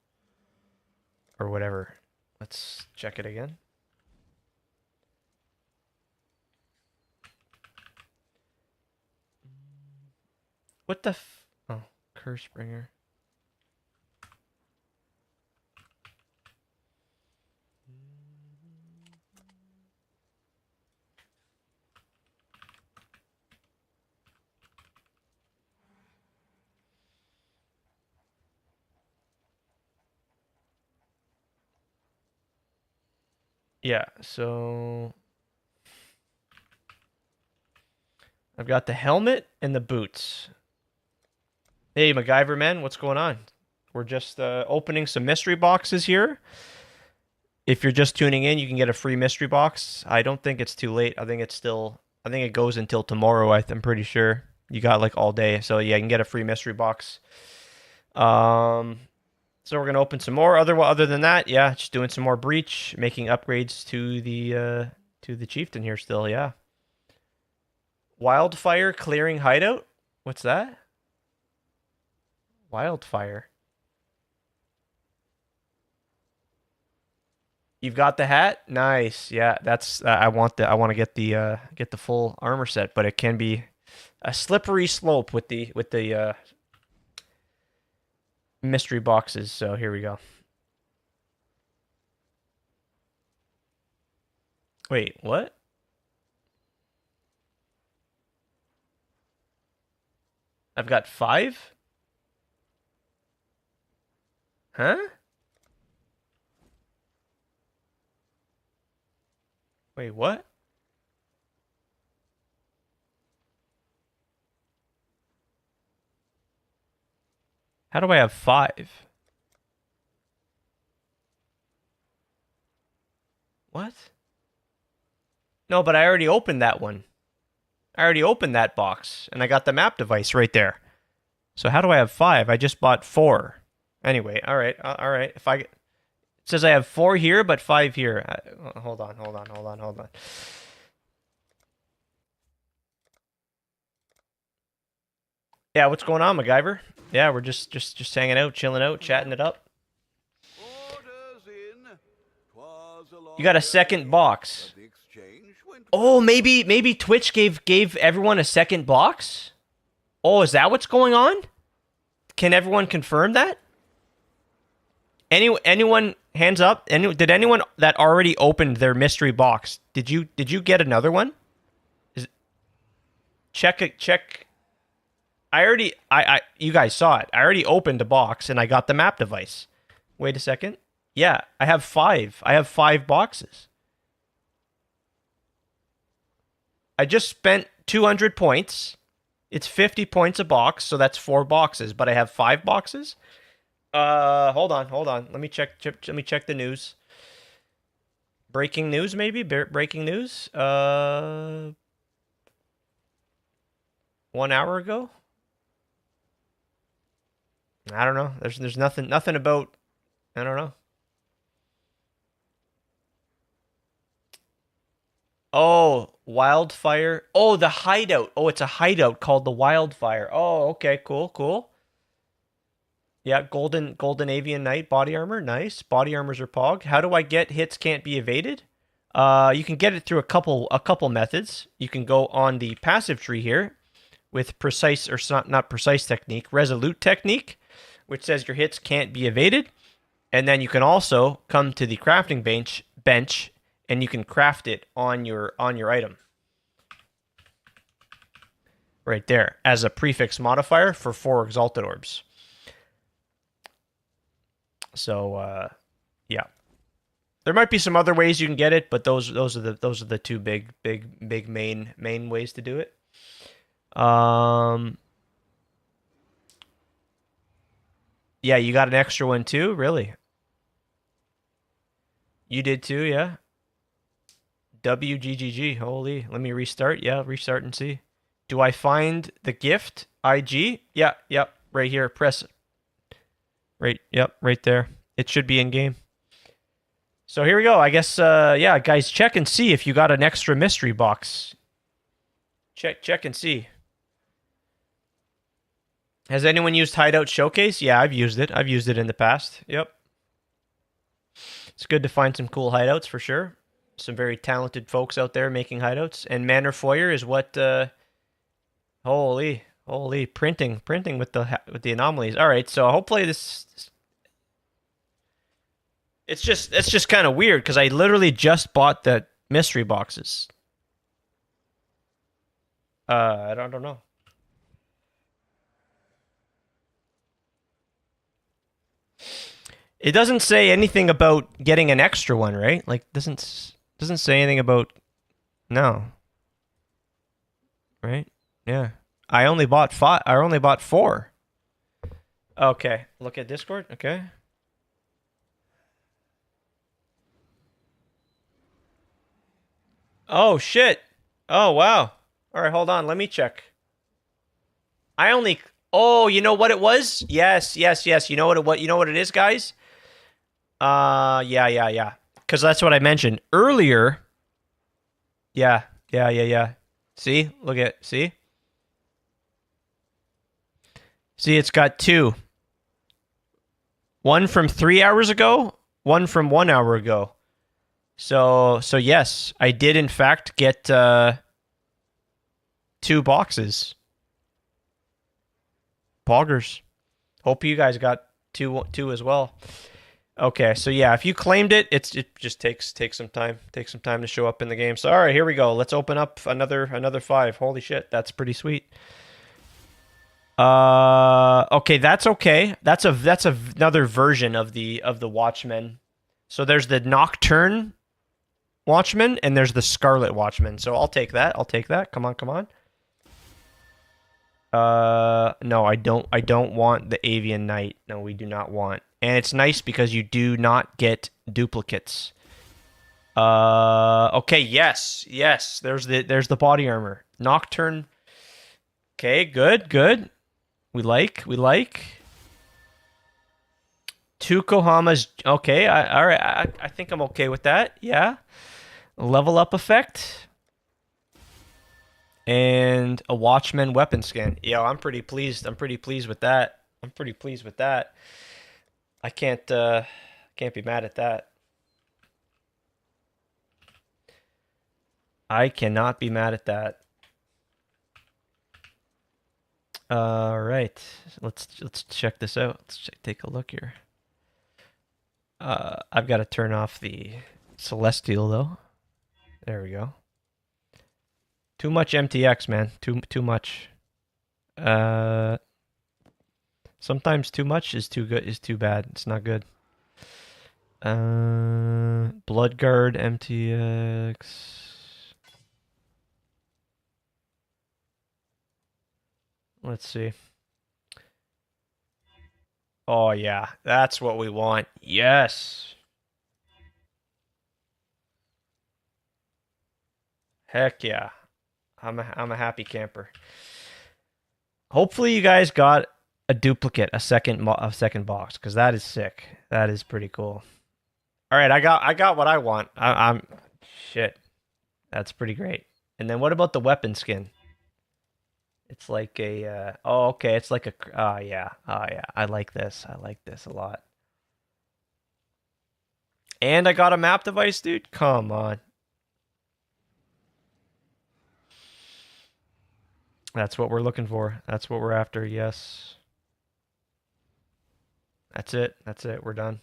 or whatever. Let's check it again. What the oh, Cursebringer. Yeah, so I've got the helmet and the boots. Hey, MacGyver man, what's going on? We're just opening some mystery boxes here. If you're just tuning in, you can get a free mystery box. I don't think it's too late. I think it goes until tomorrow. I'm pretty sure. You got like all day. So yeah, you can get a free mystery box. So we're gonna open some more. Other than that, yeah, just doing some more breach, making upgrades to the chieftain here still, yeah. Wildfire clearing hideout? What's that? Wildfire. You've got the hat? Nice. Yeah, that's I want to get the full armor set, but it can be a slippery slope with the mystery boxes. So here we go. Wait, what? I've got 5? Huh? Wait, what? How do I have 5? What? No, but I already opened that one. I already opened that box, and I got the map device right there. So how do I have 5? I just bought 4. Anyway, all right. It says I have 4 here, but 5 here. Hold on. Yeah, what's going on, MacGyver? Yeah, we're just hanging out, chilling out, chatting it up. You got a second box. Oh, maybe Twitch gave everyone a second box? Oh, is that what's going on? Can everyone confirm that? Anyone hands up? Did anyone that already opened their mystery box? Did you get another one? Check. You guys saw it. I already opened a box and I got the map device. Wait a second. Yeah, I have 5. I have 5 boxes. I just spent 200 points. It's 50 points a box, so that's 4 boxes, but I have 5 boxes? Hold on. Let me check the news. Breaking news, maybe? Breaking news? 1 hour ago? I don't know. There's nothing about, I don't know. Oh, Wildfire. Oh, the hideout. Oh, it's a hideout called the Wildfire. Oh, okay, cool. Yeah, golden avian knight body armor, nice. Body armors are pog. How do I get hits can't be evaded? You can get it through a couple methods. You can go on the passive tree here with precise, or not precise technique, resolute technique, which says your hits can't be evaded. And then you can also come to the crafting bench and you can craft it on your item. Right there, as a prefix modifier for 4 exalted orbs. So yeah. There might be some other ways you can get it, but those are the two big main ways to do it. Yeah, you got an extra one too, really? You did too, yeah? WGGG, holy. Let me restart. Yeah, restart and see. Do I find the gift? IG? Yeah, yep, right here. Press. Right, yep, right there. It should be in game. So here we go. I guess, yeah, guys, check and see if you got an extra mystery box. Check and see. Has anyone used Hideout Showcase? Yeah, I've used it. I've used it in the past. Yep. It's good to find some cool hideouts for sure. Some very talented folks out there making hideouts. And Manor Foyer is what, holy, printing with the anomalies. All right, so hopefully this... It's just kind of weird because I literally just bought the mystery boxes. I don't know. It doesn't say anything about getting an extra one, right? Like doesn't say anything about no. Right? Yeah. I only bought 4. Okay. Look at Discord. Okay. Oh shit. Oh wow. All right, hold on. Let me check. Oh, you know what it was? Yes. You know what it is, guys? Yeah. Cuz that's what I mentioned earlier. Yeah. See? Look at, see? See, it's got 2. One from 3 hours ago, one from 1 hour ago. So yes, I did in fact get 2 boxes. Poggers. Hope you guys got two as well. Okay, so yeah, if you claimed it, it just takes some time. Takes some time to show up in the game. So all right, here we go. Let's open up another 5. Holy shit, that's pretty sweet. Okay, that's okay. That's another version of the Watchmen. So there's the Nocturne Watchman and there's the Scarlet Watchman. So I'll take that. Come on. No, I don't want the Avian Knight. No, we do not want. And it's nice because you do not get duplicates. Okay, yes. There's the body armor. Nocturne. Okay, good. We like. 2 Kohamas. Okay, all right. I think I'm okay with that. Yeah. Level up effect. And a Watchman weapon skin. Yo, I'm pretty pleased. I'm pretty pleased with that. I can't be mad at that. I cannot be mad at that. All right, let's check this out. Let's take a look here. I've got to turn off the Celestial though. There we go. Too much MTX, man. Too much. Sometimes too much is too good. Is too bad. It's not good. Bloodguard MTX. Let's see. Oh yeah, that's what we want. Yes. Heck yeah. I'm a happy camper. Hopefully you guys got a duplicate, a second box, because that is sick. That is pretty cool. All right, I got what I want. I'm shit. That's pretty great. And then what about the weapon skin? It's like a oh okay, it's like a yeah. Oh yeah. I like this. I like this a lot. And I got a map device, dude. Come on. That's what we're looking for. That's what we're after. Yes. That's it. That's it. We're done.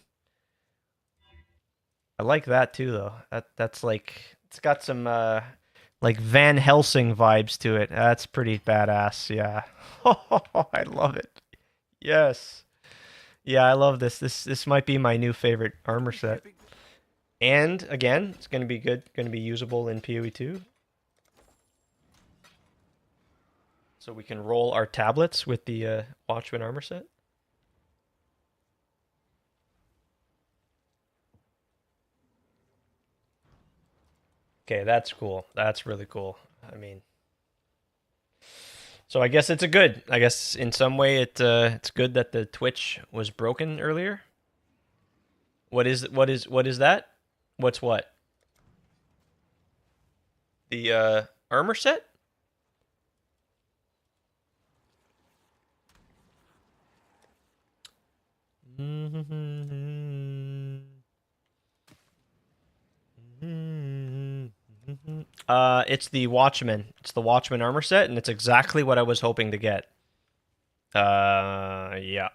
I like that too though. That's like it's got some like Van Helsing vibes to it. That's pretty badass. Yeah. I love it. Yes. Yeah, I love this. This might be my new favorite armor set. And again, it's going to be good, going to be usable in PoE 2. So we can roll our tablets with the Watchman armor set. Okay, that's cool. That's really cool. I mean, so I guess it's a good. I guess in some way it's good that the Twitch was broken earlier. What is that? What's what? The armor set? It's the Watchman. It's the Watchman armor set, and it's exactly what I was hoping to get. Yeah.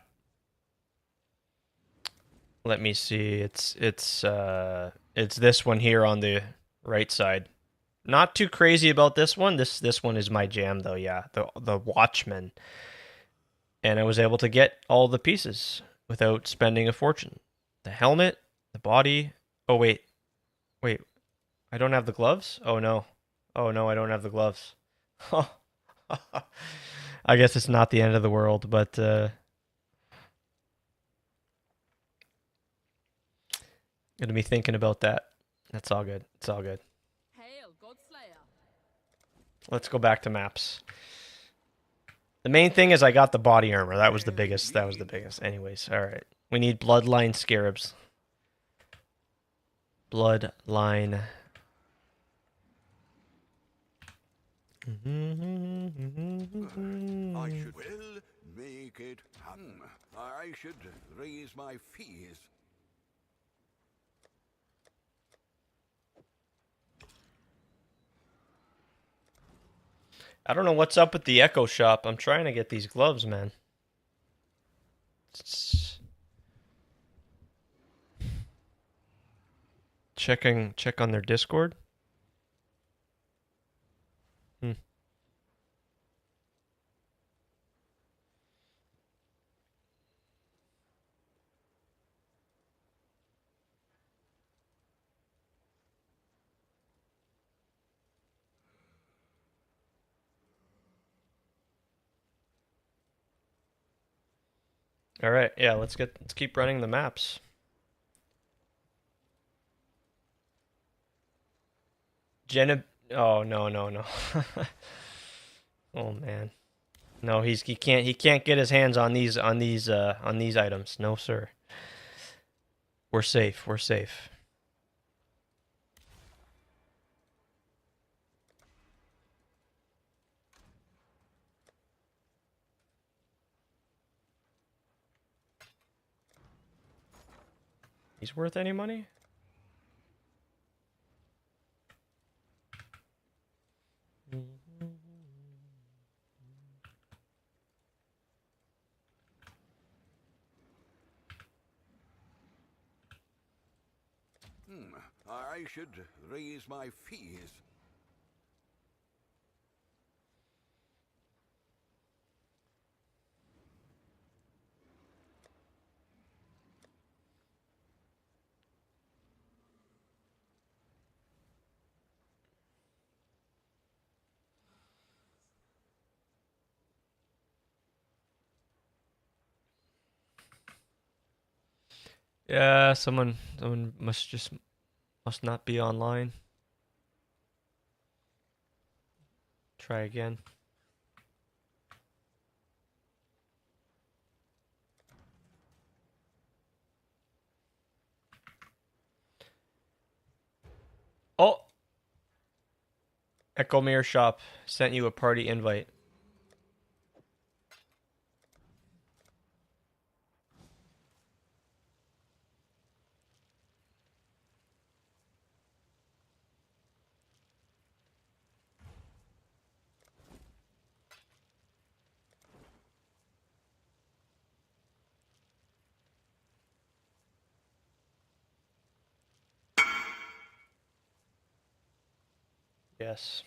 Let me see. It's this one here on the right side. Not too crazy about this one. This one is my jam though. Yeah, the Watchman. And I was able to get all the pieces without spending a fortune. The helmet, the body. Oh wait. Wait. I don't have the gloves? Oh no. Oh no, I don't have the gloves. I guess it's not the end of the world, but gonna be thinking about that. That's all good. It's all good. Let's go back to maps. The main thing is I got the body armor. That was the biggest. That was the biggest. Anyways, all right. We need bloodline scarabs. Bloodline. I should well make it happen. I should raise my fees. I don't know what's up with the Echo Shop. I'm trying to get these gloves, man. Check on their Discord. All right, yeah, let's keep running the maps. Oh no. Oh man. No, he can't get his hands on these items. No, sir. We're safe. We're safe. He's worth any money? I should raise my fees. Yeah, someone must not be online. Try again. Oh! Echo Mirror Shop sent you a party invite. Yes.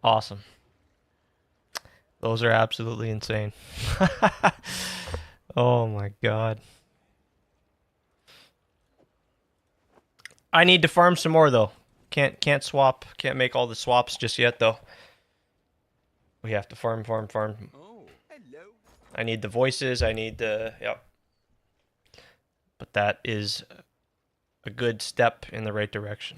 Awesome. Those are absolutely insane. Oh my god. I need to farm some more though. Can't swap. Can't make all the swaps just yet though. We have to farm. Oh, hello. I need the voices. I need the yep. But that is a good step in the right direction.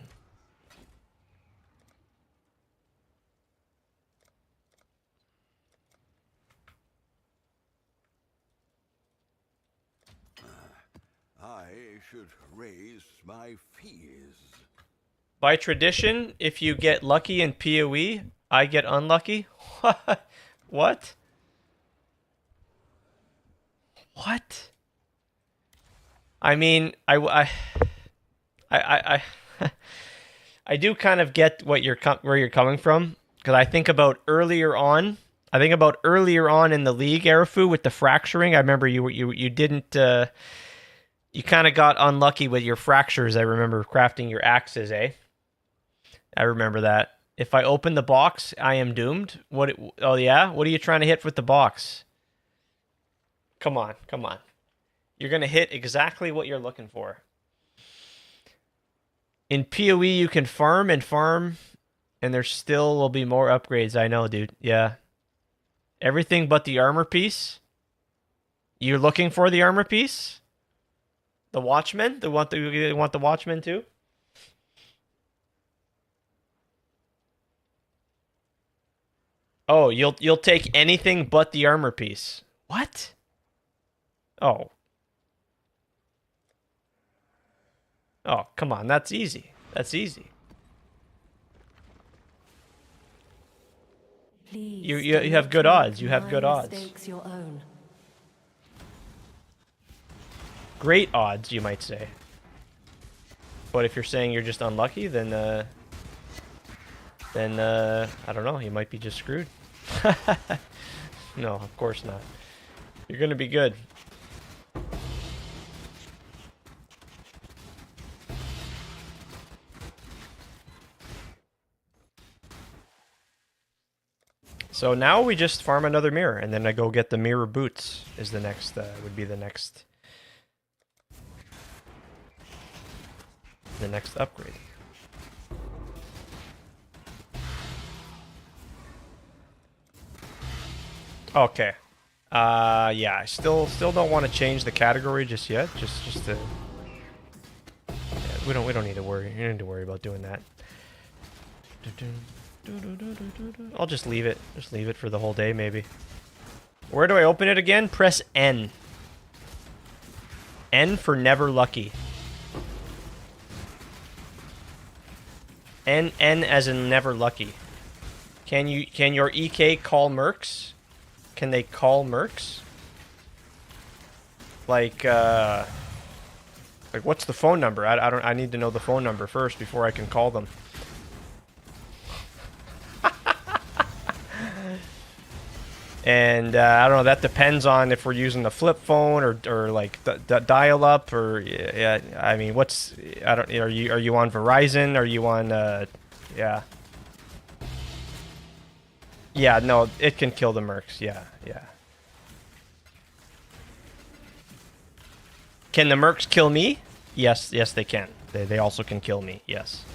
I should raise my fees. By tradition, if you get lucky in PoE, I get unlucky. What? What? I mean, I I do kind of get what where you're coming from, because I think about earlier on. I think about earlier on in the league, Arafu, with the fracturing. I remember you didn't. You kind of got unlucky with your fractures. I remember crafting your axes, eh? I remember that. If I open the box, I am doomed. What? Oh yeah. What are you trying to hit with the box? Come on, come on. You're gonna hit exactly what you're looking for. In PoE, you can farm and farm, and there still will be more upgrades. I know, dude. Yeah. Everything but the armor piece. You're looking for the armor piece? The Watchmen? They want the Watchmen too? Oh, you'll take anything but the armor piece. What? Oh. Oh, come on. That's easy. That's easy. You have good odds. You have good odds. Your own. Great odds, you might say. But if you're saying you're just unlucky, then I don't know. You might be just screwed. No, of course not. You're gonna be good. So now we just farm another mirror, and then I go get the mirror boots. Is the next would be the next upgrade. Okay. Yeah, I still don't want to change the category just yet. Just to. Yeah, we don't need to worry. You don't need to worry about doing that. I'll just leave it. Just leave it for the whole day, maybe. Where do I open it again? Press N. N for never lucky. N as in never lucky. Can your EK call mercs? Can they call mercs? Like Like, what's the phone number? I don't. I need to know the phone number first before I can call them. And I don't know. That depends on if we're using the flip phone or like dial up or yeah. I mean, what's I don't. Are you on Verizon? Are you on yeah. Yeah, no, it can kill the mercs. Yeah, yeah. Can the mercs kill me? Yes, yes, they can. They also can kill me. Yes.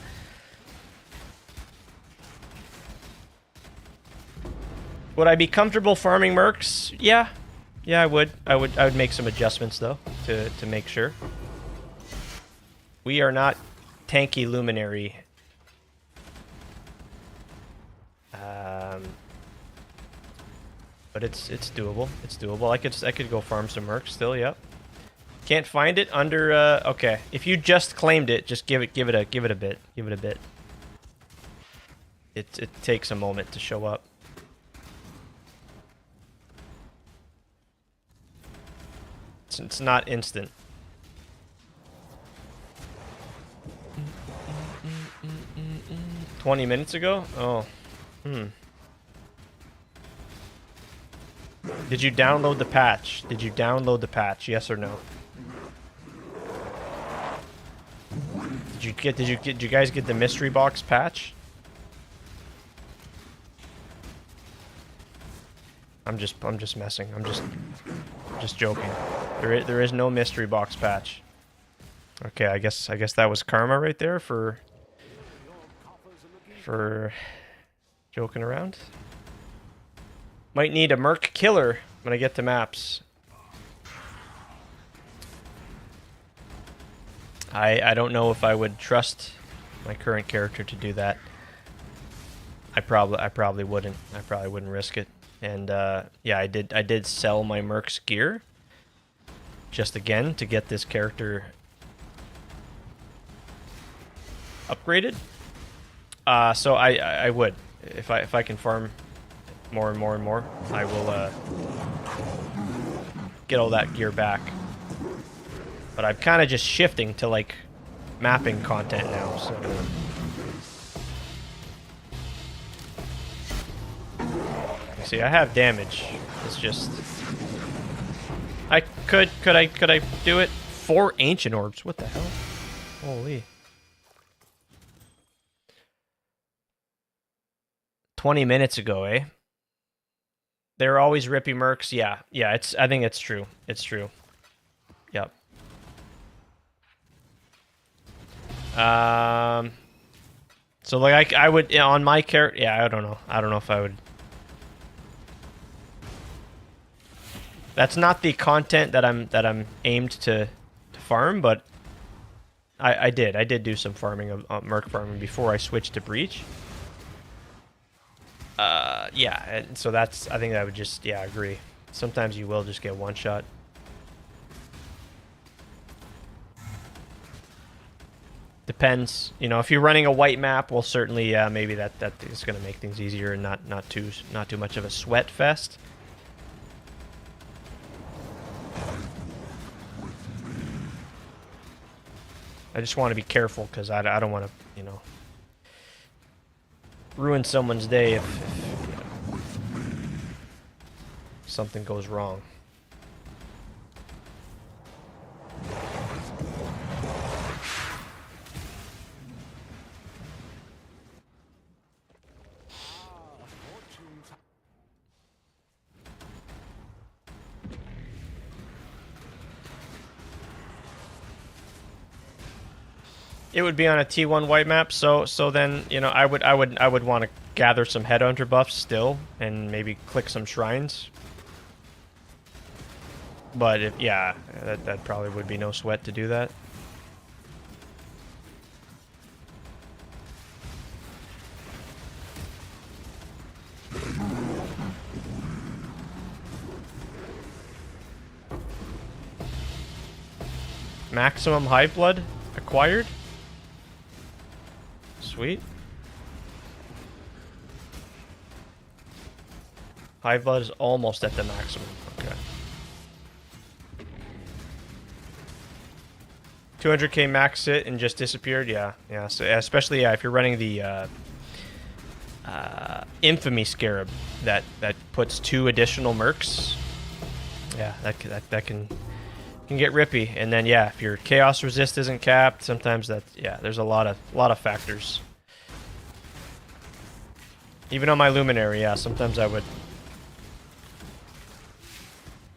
Would I be comfortable farming mercs? Yeah, yeah, I would. I would make some adjustments though to make sure. We are not tanky luminary. But it's doable. It's doable. I could go farm some mercs still. Yep. Can't find it under. Okay, if you just claimed it, just give it a bit. Give it a bit. It takes a moment to show up. It's not instant. "20 minutes ago? Oh. Did you download the patch? Did you download the patch? Yes or no? Did you guys get the mystery box patch? I'm just messing. I'm just joking. There is no mystery box patch. Okay, I guess that was karma right there for joking around. Might need a merc killer when I get to maps. I don't know if I would trust my current character to do that. I probably wouldn't. I probably wouldn't risk it. And yeah, I did sell my merc's gear just again to get this character upgraded. So I would, if I can farm more and more and more, I will get all that gear back. But I'm kind of just shifting to like mapping content now. So see, I have damage. It's just I could I do it? 4 ancient orbs. What the hell? Holy. 20 minutes ago, eh? They're always rippy mercs. Yeah, yeah. I think it's true. It's true. Yep. So like I would, yeah, on my character. Yeah, I don't know. I don't know if I would. That's not the content that I'm aimed to farm, but I did do some farming of merc farming before I switched to breach. Yeah, and so that's, I think I would just, yeah, agree. Sometimes you will just get one shot. Depends, you know, if you're running a white map, well, certainly, yeah, maybe that is going to make things easier and not too much of a sweat fest. I just want to be careful because I don't want to, you know, ruin someone's day if something goes wrong. It would be on a T1 white map, so then, you know, I would want to gather some headhunter buffs still and maybe click some shrines. But if, yeah, that probably would be no sweat to do that. Maximum hive blood acquired. Sweet. Hive blood is almost at the maximum. Okay. 200k max it and just disappeared. Yeah. So especially if you're running the infamy scarab that puts 2 additional mercs. Yeah, that can get rippy. And then if your chaos resist isn't capped, sometimes there's a lot of factors. Even on my luminary, sometimes I would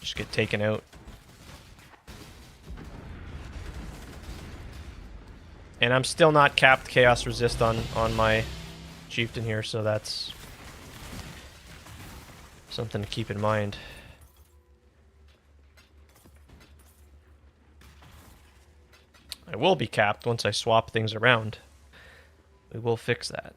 just get taken out. And I'm still not capped chaos resist on my chieftain here, so that's something to keep in mind. I will be capped once I swap things around. We will fix that.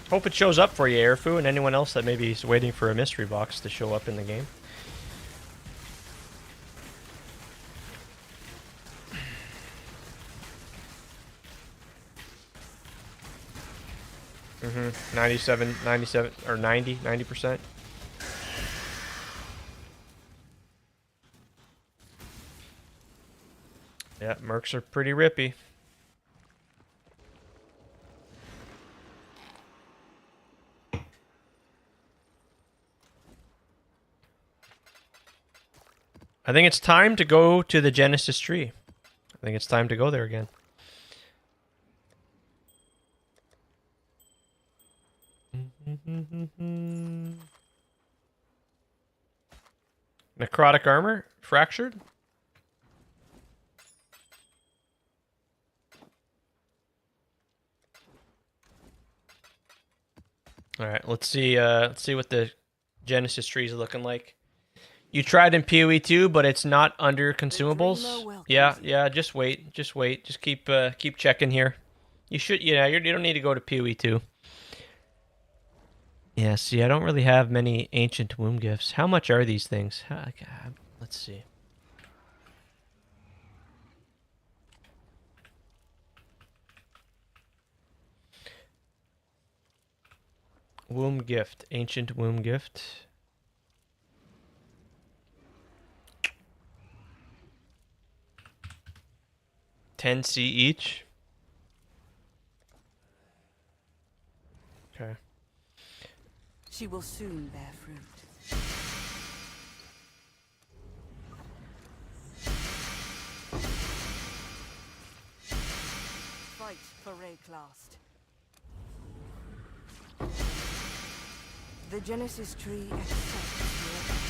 Hope it shows up for you, Airfu, and anyone else that maybe is waiting for a mystery box to show up in the game. 97, or 90%. Yeah, mercs are pretty rippy. I think it's time to go to the Genesis tree. I think it's time to go there again. Necrotic armor? Fractured? Alright, let's see what the Genesis trees are looking like. You tried in PoE 2, but it's not under consumables. Yeah, just wait. Just keep checking here. You don't need to go to PoE 2. Yeah, see, I don't really have many ancient womb gifts. How much are these things? Let's see. Womb gift, ancient womb gift. $10C each. Okay. She will soon bear fruit. Fight for Rayclast. The Genesis tree accepts your...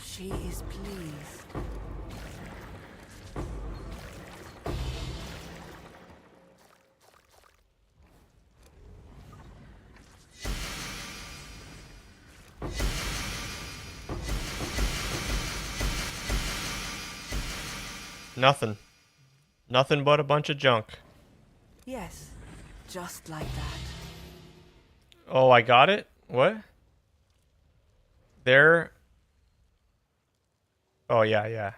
She is pleased. Nothing. Nothing but a bunch of junk. Yes, just like that. Oh, I got it? What? There. Oh, yeah.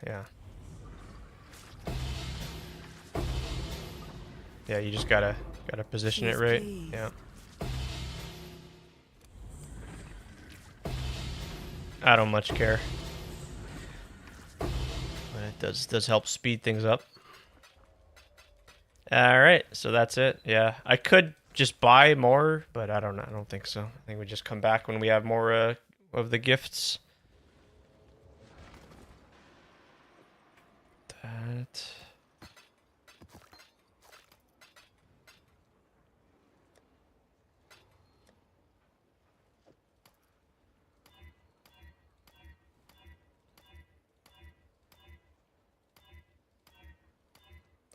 Yeah, you just gotta position it right. Yeah. I don't much care. But it does help speed things up. Alright, so that's it. Yeah. I could just buy more, but I don't know. I don't think so. I think we just come back when we have more of the gifts. That.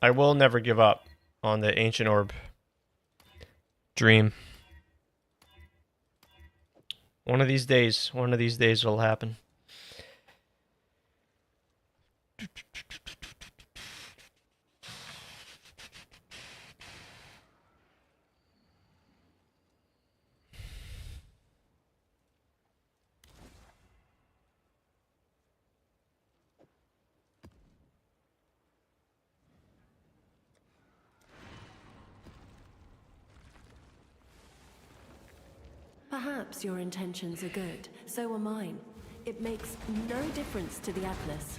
I will never give up on the Ancient Orb dream. One of these days it'll happen. Perhaps your intentions are good, so are mine. It makes no difference to the Atlas.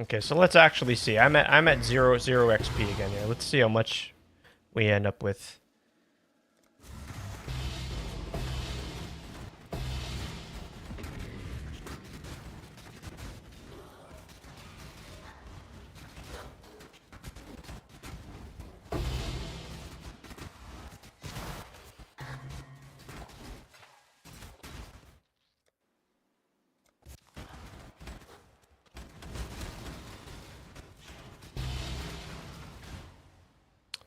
Okay, so let's actually see. I'm at 0 XP again here. Let's see how much we end up with.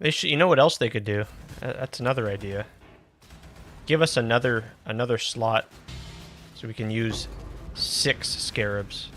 They should, you know what else they could do? That's another idea. Give us another slot so we can use 6 scarabs.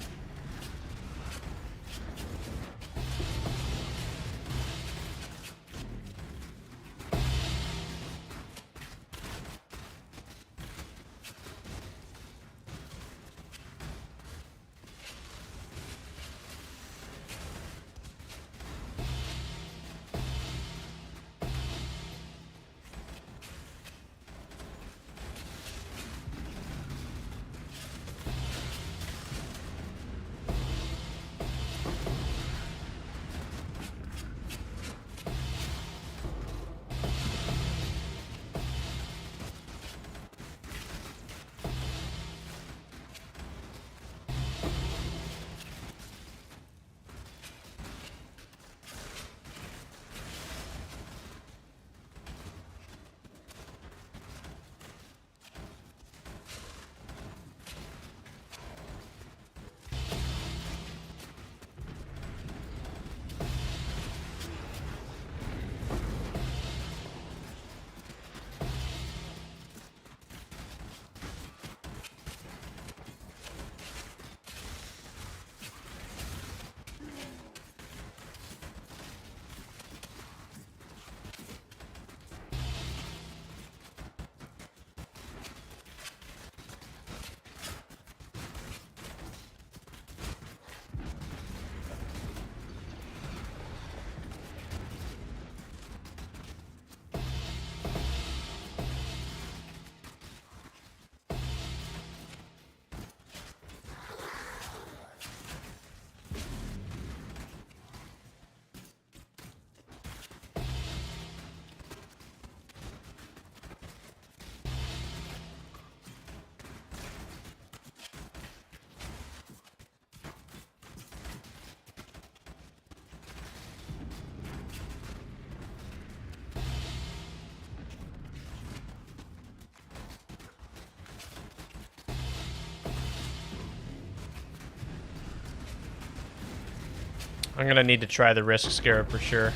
I'm gonna need to try the Risk Scarab for sure.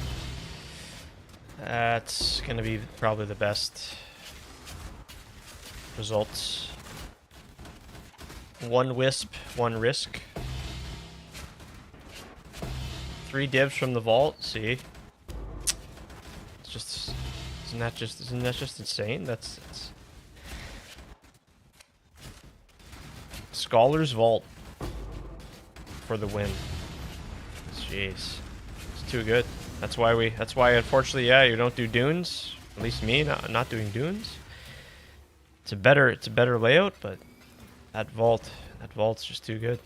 That's gonna be probably the best results. 1 Wisp, 1 Risk. 3 divs from the vault. See, it's just isn't that just insane? That's Scholar's Vault for the win. Jeez, it's too good. That's why unfortunately, yeah, you don't do dunes. At least me, not doing dunes. It's a better layout, but that vault's just too good.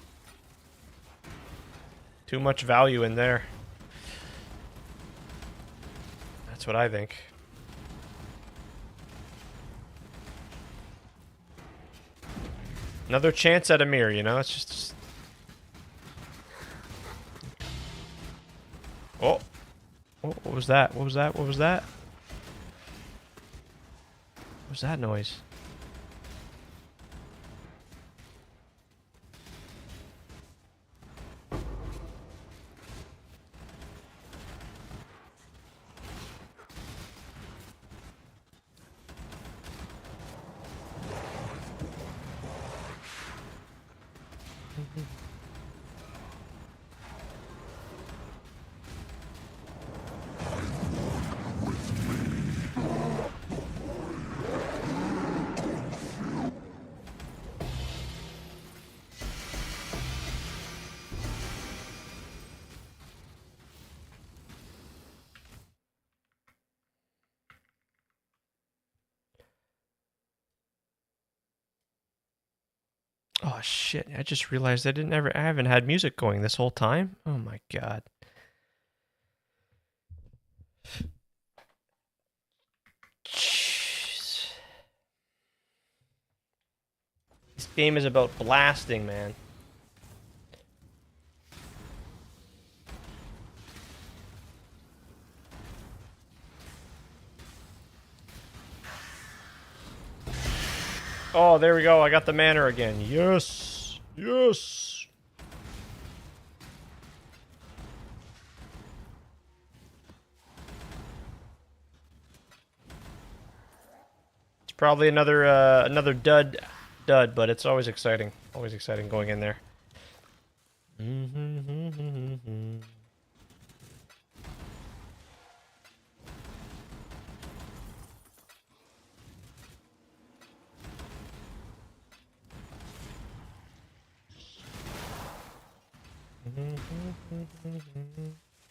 Too much value in there. That's what I think. Another chance at a mirror, you know? It's just... Oh. Oh, what was that? What was that? What was that? What was that noise? Oh shit! I just realized I haven't had music going this whole time. Oh my god. Jeez. This game is about blasting, man. Oh, there we go. I got the manor again. Yes. Yes. It's probably another dud, but it's always exciting. Always exciting going in there.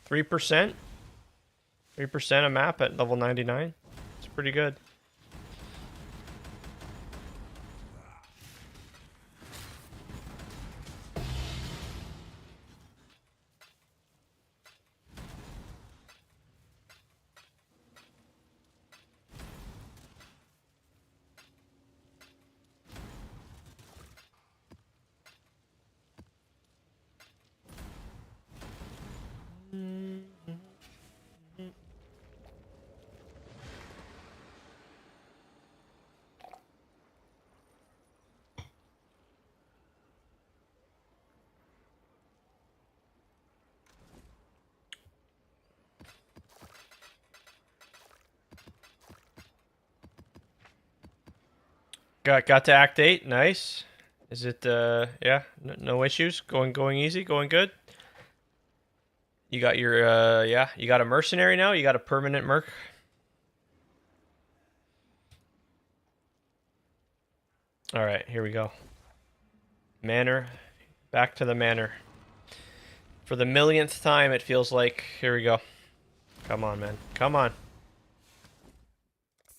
Three percent a map at level 99. It's pretty good. Got to Act 8. Nice. Is it yeah, no issues. Going easy, going good. You got your yeah, you got a mercenary now? You got a permanent merc? All right, here we go. Manor. Back to the manor. For the millionth time, it feels like. Here we go. Come on, man. Come on.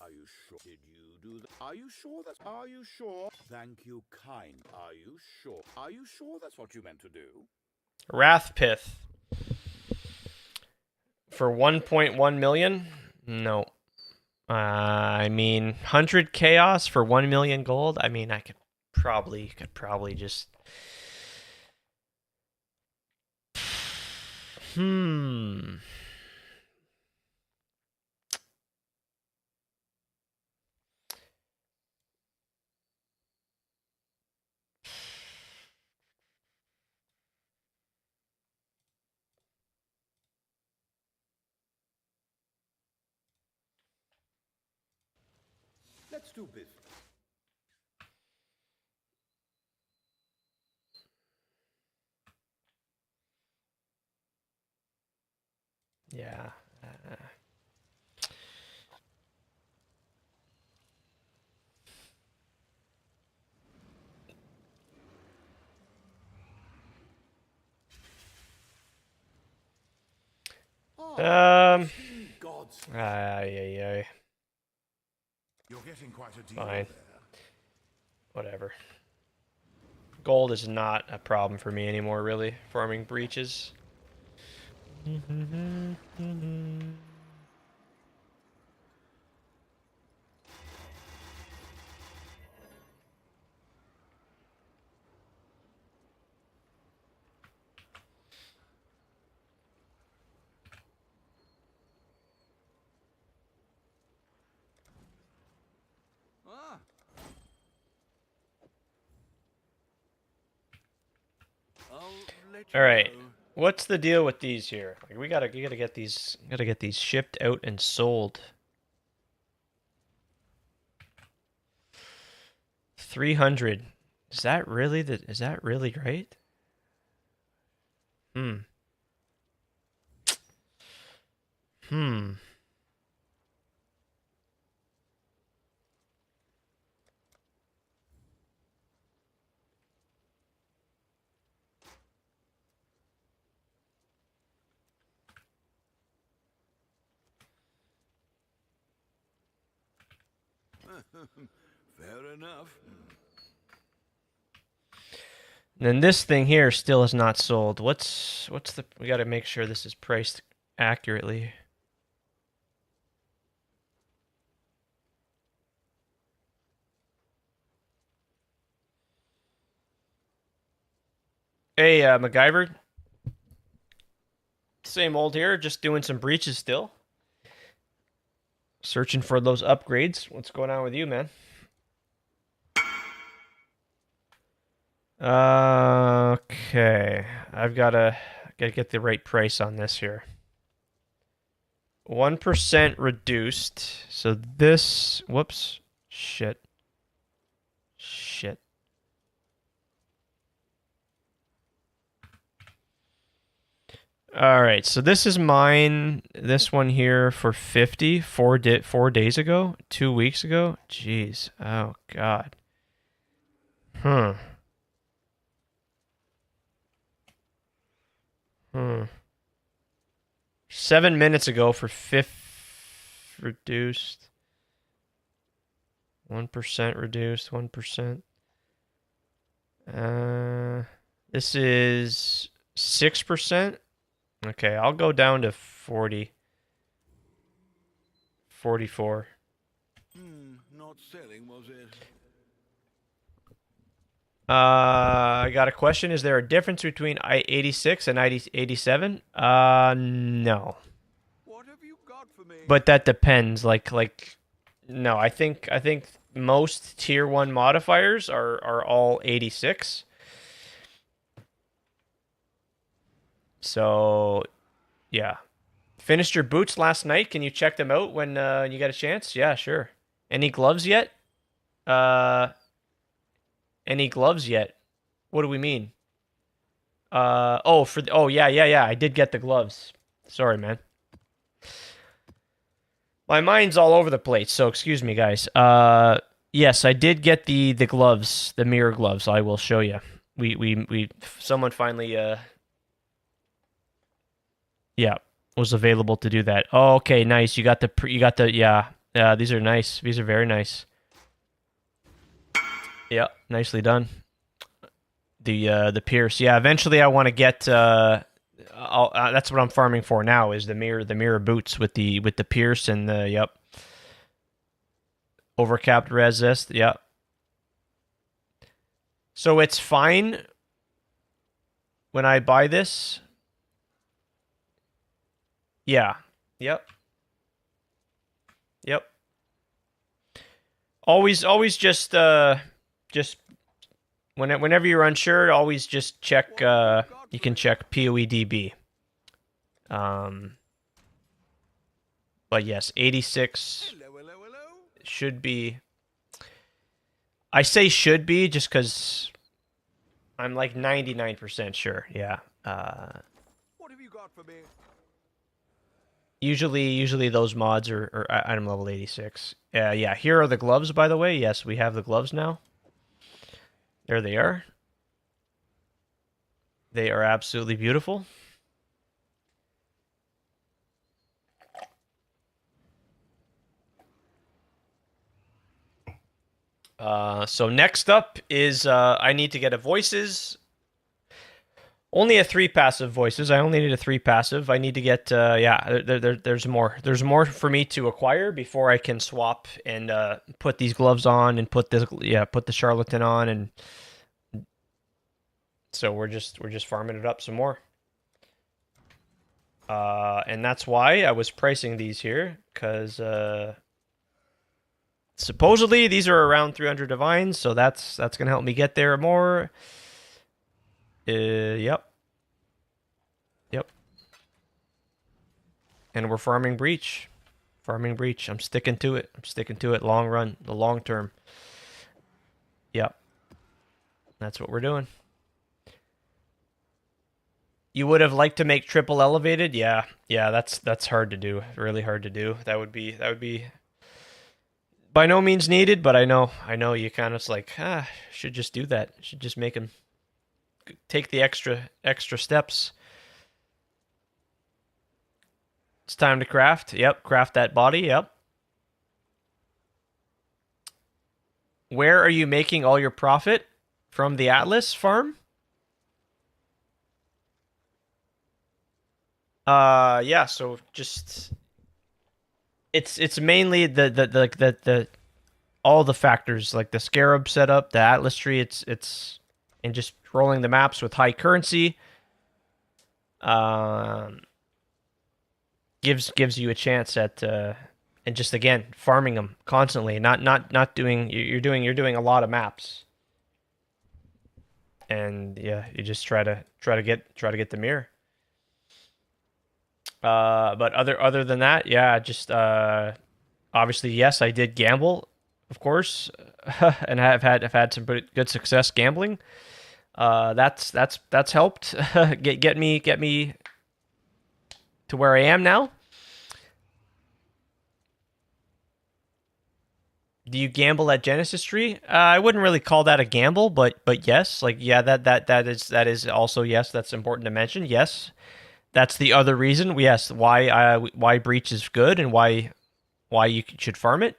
Are you sure? Did you do that? Are you sure that's... Are you sure? Thank you, kind. Are you sure? Are you sure that's what you meant to do? Wrathpith. For 1.1 million? No. I mean, 100 chaos for 1 million gold? I mean, I could probably just... Let's do business. Yeah. Gods. Ay. You're getting quite a deal Fine. there. Whatever. Gold is not a problem for me anymore, really. Farming breaches. Ah. All right. What's the deal with these here? Like, you gotta get these shipped out and sold. 300. Is that really right? Fair enough. And this thing here still is not sold. What's the... We got to make sure this is priced accurately. Hey, MacGyver. Same old here, just doing some breaches still. Searching for those upgrades. What's going on with you, man? Okay. I've gotta get the right price on this here. 1% reduced. So this... Whoops. Shit. Shit. All right, so this is mine. This one here for 50, 4 days ago, 2 weeks ago. Jeez, oh god. 7 minutes ago for 5 reduced. 1% reduced, 1%. This is 6%. Okay, I'll go down to 40. 44. Not selling, was it? I got a question. Is there a difference between I-86 and I-87? No. What have you got for me? But that depends. No, I think most tier 1 modifiers are all 86. So, yeah. Finished your boots last night. Can you check them out when you get a chance? Yeah, sure. Any gloves yet? Any gloves yet? What do we mean? Yeah. I did get the gloves. Sorry, man. My mind's all over the place, so excuse me, guys. Yes, I did get the gloves, the mirror gloves. I will show you. Someone finally yeah, was available to do that. Oh, okay, nice. You got the yeah. These are nice. These are very nice. Yeah, nicely done. The pierce. Yeah, eventually I want to get that's what I'm farming for now is the mirror boots with the pierce and the yep. Overcapped resist. Yep. So it's fine when I buy this. Yeah. Yep. Yep. Always just whenever you're unsure, always just check you can check POEDB. But yes, 86 should be. I say should be just cuz I'm like 99% sure. Yeah. What have you got for me? Usually those mods are item level 86. Yeah, here are the gloves, by the way. Yes, we have the gloves now. There they are. They are absolutely beautiful. So next up is I need to get a voices. Only a 3 passive voices. I only need a 3 passive. I need to get yeah. There's more. There's more for me to acquire before I can swap and put these gloves on and put the charlatan on, and so we're just farming it up some more. And that's why I was pricing these here, because supposedly these are around 300 divines, so that's gonna help me get there more. Yep. And we're farming breach. Farming breach. I'm sticking to it. Long run. The long term. Yep. That's what we're doing. You would have liked to make triple elevated? Yeah. Yeah, that's hard to do. Really hard to do. That would be by no means needed, but I know you kind of like, should just do that. Should just make him take the extra steps. It's time to craft. Yep, craft that body. Yep. Where are you making all your profit? From the Atlas farm? Yeah. So just it's mainly the all the factors like the scarab setup, the atlas tree. It's and just rolling the maps with high currency. Um, gives you a chance at and just again farming them constantly. Not doing you're doing a lot of maps. And yeah, you just try to get the mirror. But other than that, yeah, just obviously yes, I did gamble, of course, and I've had some pretty good success gambling. That's helped get me to where I am now. Do you gamble at Genesis Tree? I wouldn't really call that a gamble, but yes, like yeah, that is also yes, that's important to mention. Yes, that's the other reason. Yes, why Breach is good and why you should farm it.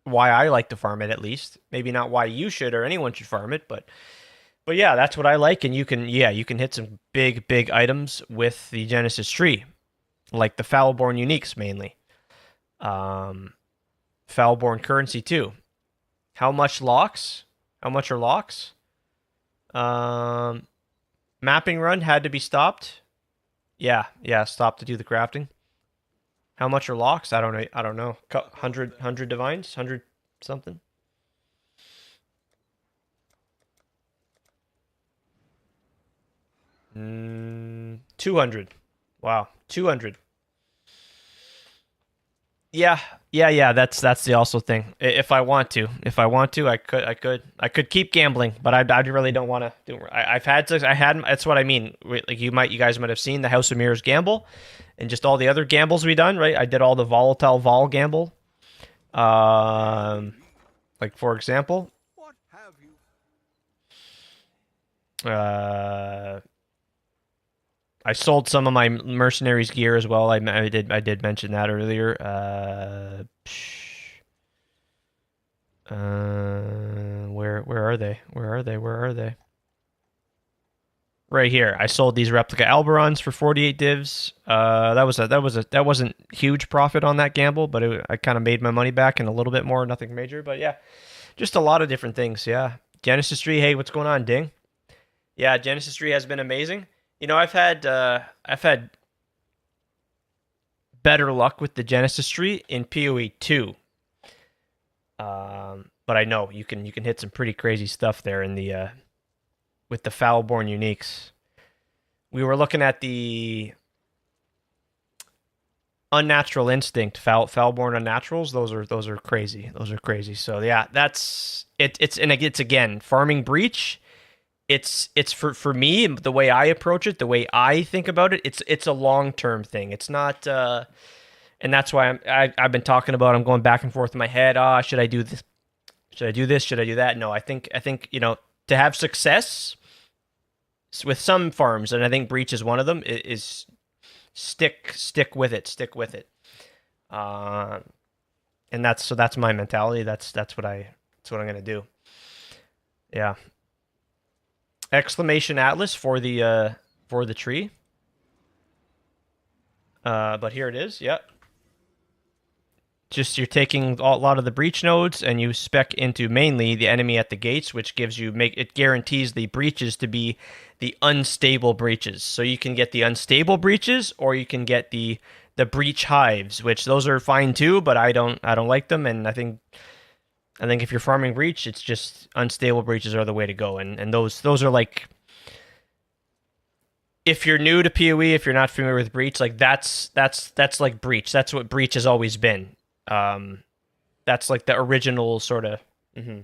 Why I like to farm it at least. Maybe not why you should or anyone should farm it, but yeah, that's what I like. And you can hit some big items with the Genesis Tree, like the Foulborn Uniques mainly. Um, Foulborn currency too. How much locks? How much are locks? Um, Mapping run had to be stopped. Yeah, stopped to do the crafting. How much are locks? I don't know. I don't know. 100 divines, 100 something. Mm, 200. Wow, 200. Yeah. That's the also thing. If I want to, I could keep gambling, but I really don't want to do. I've had. I had. That's what I mean. Like you guys might have seen the House of Mirrors gamble, and just all the other gambles we done. Right, I did all the volatile vol gamble. Like for example, What have you? I sold some of my mercenaries gear as well. I did mention that earlier. Where are they? Where are they? Where are they? Right here. I sold these replica Alberons for 48 divs. That wasn't huge profit on that gamble, but I kind of made my money back and a little bit more. Nothing major, but yeah, just a lot of different things. Yeah, Genesis Tree. Hey, what's going on, Ding? Yeah, Genesis Tree has been amazing. I've had better luck with the Genesis Tree in PoE 2. But I know you can hit some pretty crazy stuff there in the with the Foulborn Uniques. We were looking at the Unnatural Instinct, Foulborn Unnaturals. Those are crazy. Those are crazy. So yeah, that's it. It's again farming Breach. It's for me the way I approach it, the way I think about it. It's a long term thing. It's not. And that's why I've been talking about. I'm going back and forth in my head. Should I do this? Should I do this? Should I do that? No, I think to have success with some farms, and I think Breach is one of them. Is stick with it. Stick with it. And that's my mentality. That's what I'm gonna do. Yeah. Exclamation Atlas for the tree. But here it is. Yep. Just you're taking a lot of the breach nodes and you spec into mainly the enemy at the gates, which it guarantees the breaches to be the unstable breaches. So you can get the unstable breaches or you can get the breach hives, which those are fine too, but I don't like them. And I think if you're farming breach, it's just unstable breaches are the way to go. And those are like, if you're new to PoE, if you're not familiar with breach, like that's like breach. That's what breach has always been. That's like the original sort of. Mm-hmm.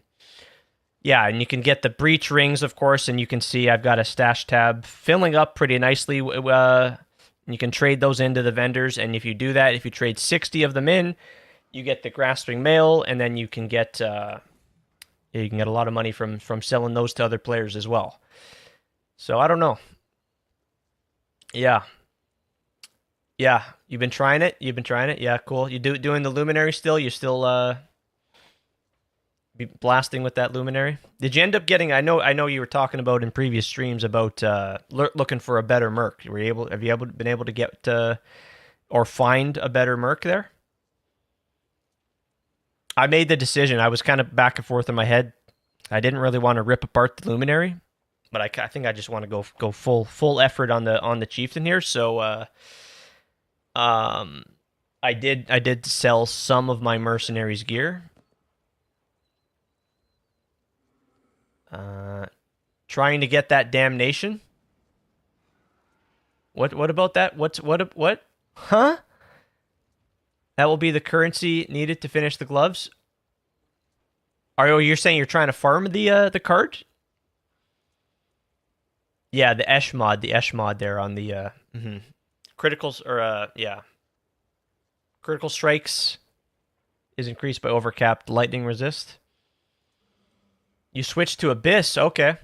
Yeah, and you can get the breach rings, of course, and you can see I've got a stash tab filling up pretty nicely. You can trade those into the vendors, and if you do that, if you trade 60 of them in, you get the grasping mail, and then you can get a lot of money from selling those to other players as well. So I don't know. Yeah. Yeah, you've been trying it. Yeah, cool. You doing the luminary still? You're still be blasting with that Luminary. Did you end up getting? I know you were talking about in previous streams about looking for a better Merc. Have you been able to get or find a better Merc there? I made the decision. I was kind of back and forth in my head. I didn't really want to rip apart the Luminary, but I think I just want to go full effort on the Chieftain here. So I did sell some of my Mercenaries gear. Trying to get that damnation. What about that? What? Huh? That will be the currency needed to finish the gloves. You're saying you're trying to farm the card? Yeah, the Esh mod there on the criticals or yeah. Critical strikes is increased by overcapped lightning resist. You switch to Abyss, okay.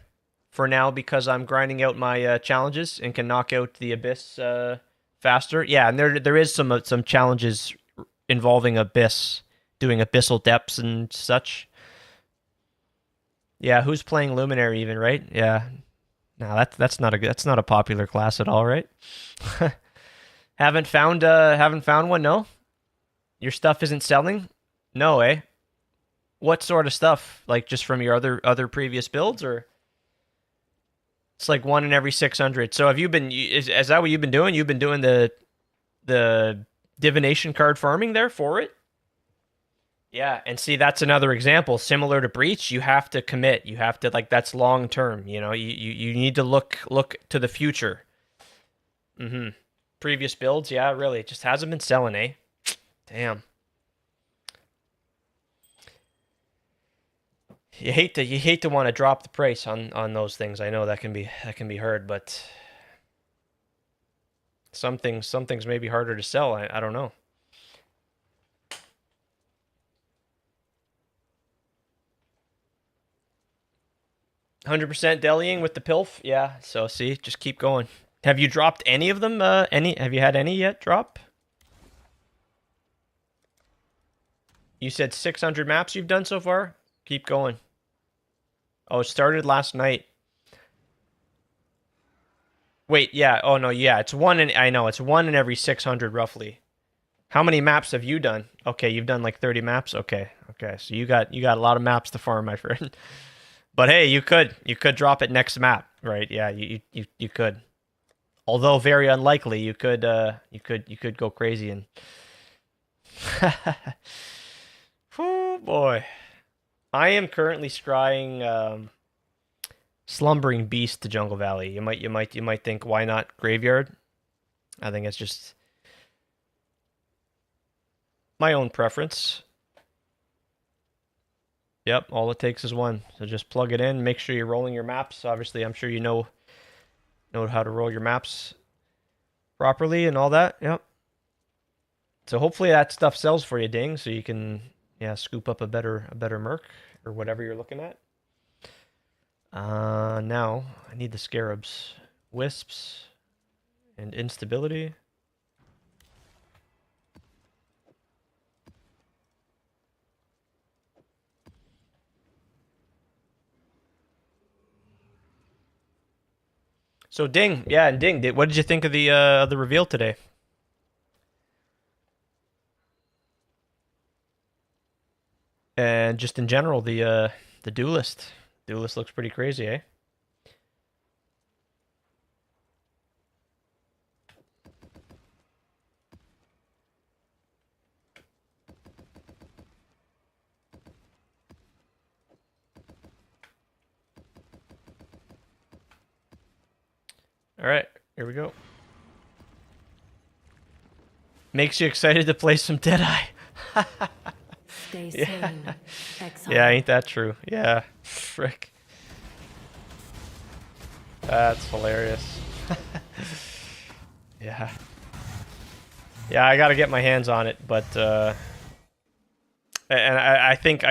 For now, because I'm grinding out my challenges and can knock out the Abyss faster. Yeah, and there is some challenges involving Abyss, doing abyssal depths and such. Yeah, who's playing Luminary even, right? Yeah. No, that's not a popular class at all, right? Haven't found one, no? Your stuff isn't selling? No, eh? What sort of stuff? Like just from your other previous builds, or it's like 1 in every 600. So have you been? Is that what you've been doing? You've been doing the divination card farming there for it? Yeah, and see, that's another example. Similar to Breach, you have to commit. You have to, like, that's long term. You know, you need to look to the future. Previous builds, yeah, really, it just hasn't been selling, eh? Damn. You hate to want to drop the price on those things. I know that can be hard, but some things may be harder to sell. I don't know. "100% delying with the pilf." Yeah, so see, just keep going. Have you dropped any of them? Have you had any yet drop? You said 600 maps you've done so far? Keep going. Oh, it started last night. Wait, yeah. Oh no, yeah. It's one in every 600 roughly. How many maps have you done? Okay, you've done like 30 maps. Okay. So you got a lot of maps to farm, my friend. But hey, you could drop it next map, right? Yeah, you could. Although very unlikely, you could go crazy and oh boy. I am currently scrying Slumbering Beast to Jungle Valley. You might think, why not Graveyard? I think it's just my own preference. Yep, all it takes is one. So just plug it in, make sure you're rolling your maps. Obviously, I'm sure you know how to roll your maps properly and all that. Yep. So hopefully that stuff sells for you, Ding, so you can scoop up a better Merc or whatever you're looking at. Now I need the Scarabs, Wisps, and Instability. So Ding, what did you think of the reveal today? And just in general, the Duelist. Duelist looks pretty crazy, eh? All right, here we go. Makes you excited to play some Deadeye. Stay sane, exile. Yeah, ain't that true? Yeah, frick. That's hilarious. Yeah. Yeah, I gotta get my hands on it, but and I think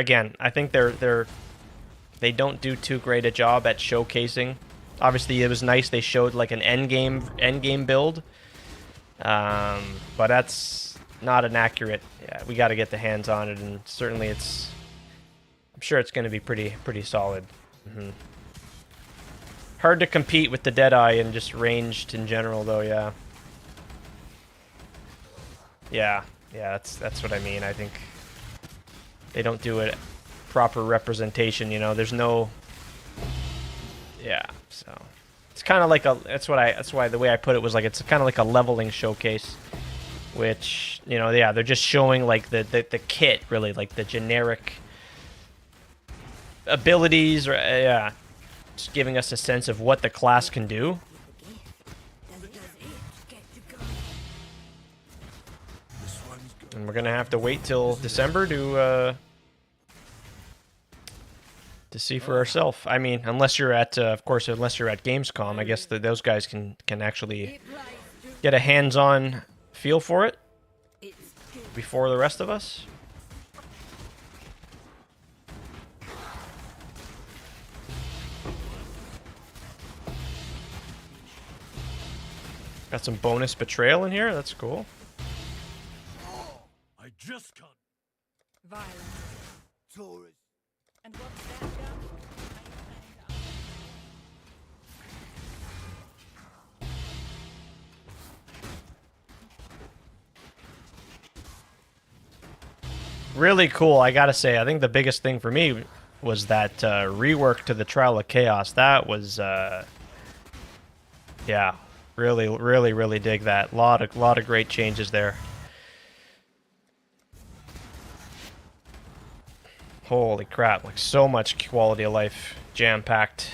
they don't do too great a job at showcasing. Obviously, it was nice they showed like an end game build, but that's not an accurate. Yeah, we got to get the hands on it, and certainly it's I'm sure it's going to be pretty solid. Hard to compete with the Deadeye and just ranged in general, though. Yeah. Yeah, that's what I mean. I think they don't do a proper representation. You know, there's no. Yeah, so it's kind of like a. That's why the way I put it was like it's kind of like a leveling showcase, which yeah, they're just showing like the kit, really, like the generic abilities, or yeah, just giving us a sense of what the class can do. And we're gonna have to wait till December to see for ourselves. I mean, unless you're at, of course, unless you're at Gamescom, I guess those guys can actually get a hands-on feel for it before the rest of us. Got some bonus betrayal in here. That's cool. I just can't. Violence. Taurus. And what's that done? Really cool, I gotta say. I think the biggest thing for me was that rework to the Trial of Chaos. That was, yeah, really dig that. Lot of great changes there. Holy crap! Like so much quality of life jam-packed.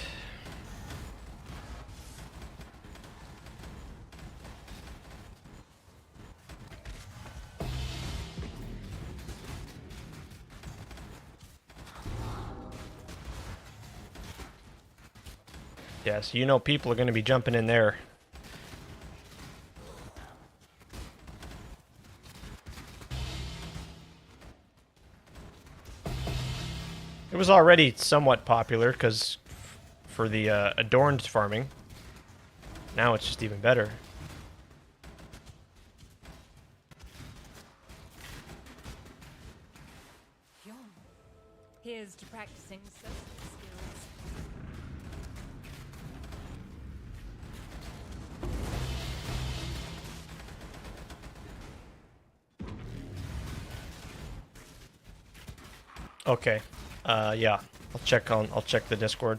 Yeah, so people are going to be jumping in there. It was already somewhat popular because for the adorned farming. Now it's just even better. Here's to practicing social skills. Okay. Yeah. I'll check the Discord.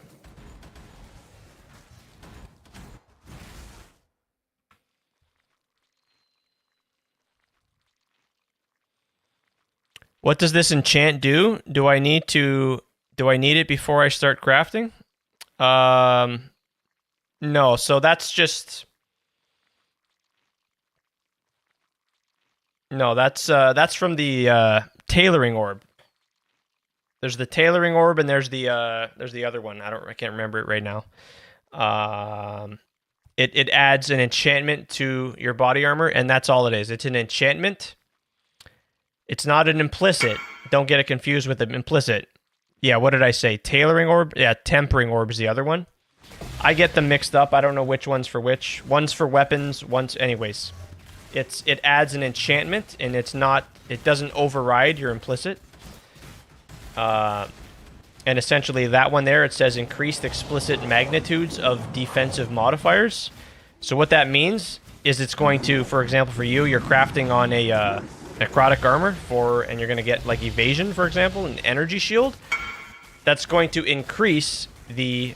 What does this enchant do? Do I need it before I start crafting? No, so that's just No, that's from the tailoring orb. There's the tailoring orb and there's the other one. I can't remember it right now. It adds an enchantment to your body armor, and that's all it is. It's an enchantment. It's not an implicit. Don't get it confused with an implicit. Yeah, what did I say? Tailoring orb? Yeah, tempering orb is the other one. I get them mixed up. I don't know which one's for which. One's for weapons, anyways. It adds an enchantment, and it doesn't override your implicit. And essentially that one there, it says increased explicit magnitudes of defensive modifiers. So what that means is it's going to, for example, for you're crafting on a necrotic armor and you're going to get like evasion, for example, an energy shield. That's going to increase the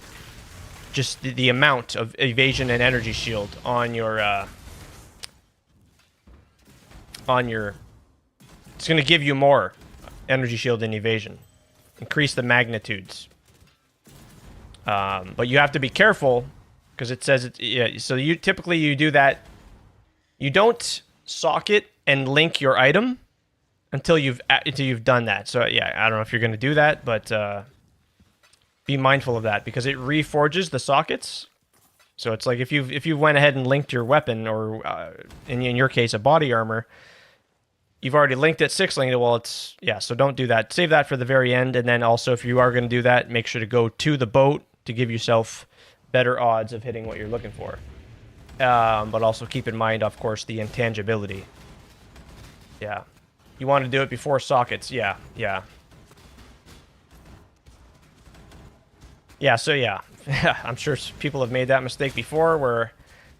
amount of evasion and energy shield on your it's going to give you more energy shield and evasion. Increase the magnitudes. But you have to be careful because it says so you typically do that. You don't socket and link your item until you've done that. So yeah, I don't know if you're going to do that, but be mindful of that because it reforges the sockets. So it's like if you went ahead and linked your weapon or in your case a body armor, you've already linked it, 6-linked it. Well, so don't do that. Save that for the very end, and then also if you are going to do that, make sure to go to the boat to give yourself better odds of hitting what you're looking for. But also keep in mind, of course, the intangibility. Yeah. You want to do it before sockets. Yeah. Yeah, so yeah. I'm sure people have made that mistake before where,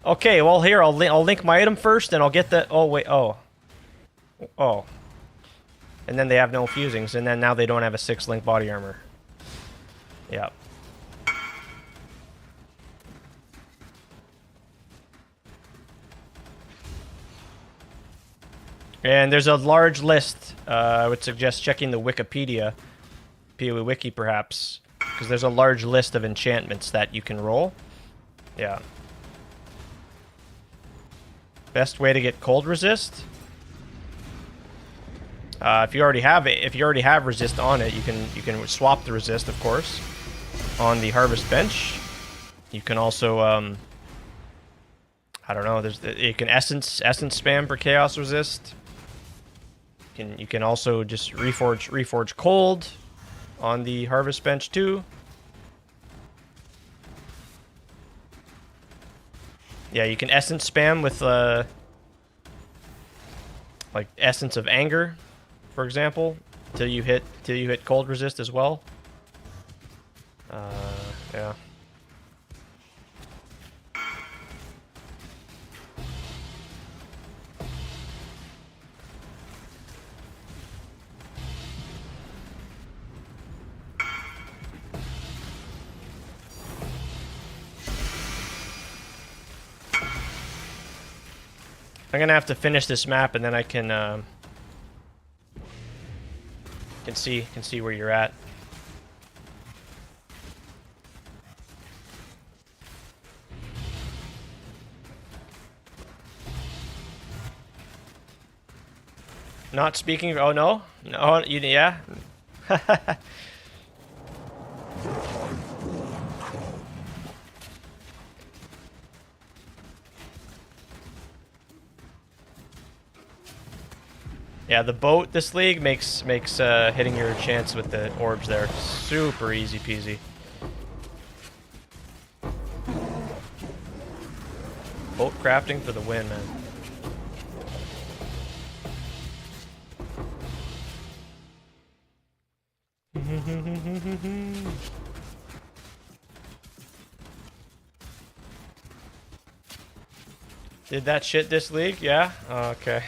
okay, well here, I'll link my item first and I'll get the, oh wait, oh. Oh. And then they have no fusings, and then now they don't have a 6-link body armor. Yeah. And there's a large list. I would suggest checking the Wikipedia, PoE Wiki perhaps, because there's a large list of enchantments that you can roll. Yeah. Best way to get cold resist. If you already have it, if you already have resist on it, you can swap the resist, of course, on the harvest bench. You can also I don't know. You can essence spam for chaos resist. You can also just reforge cold on the harvest bench too. Yeah, you can essence spam with like essence of anger, for example, till you hit cold resist as well. Yeah. I'm gonna have to finish this map, and then I can see where you're at. Not speaking. Oh no, no, yeah. Yeah, the boat this league makes hitting your chance with the orbs there super easy peasy. Boat crafting for the win, man. Did that shit this league? Yeah? Oh, okay.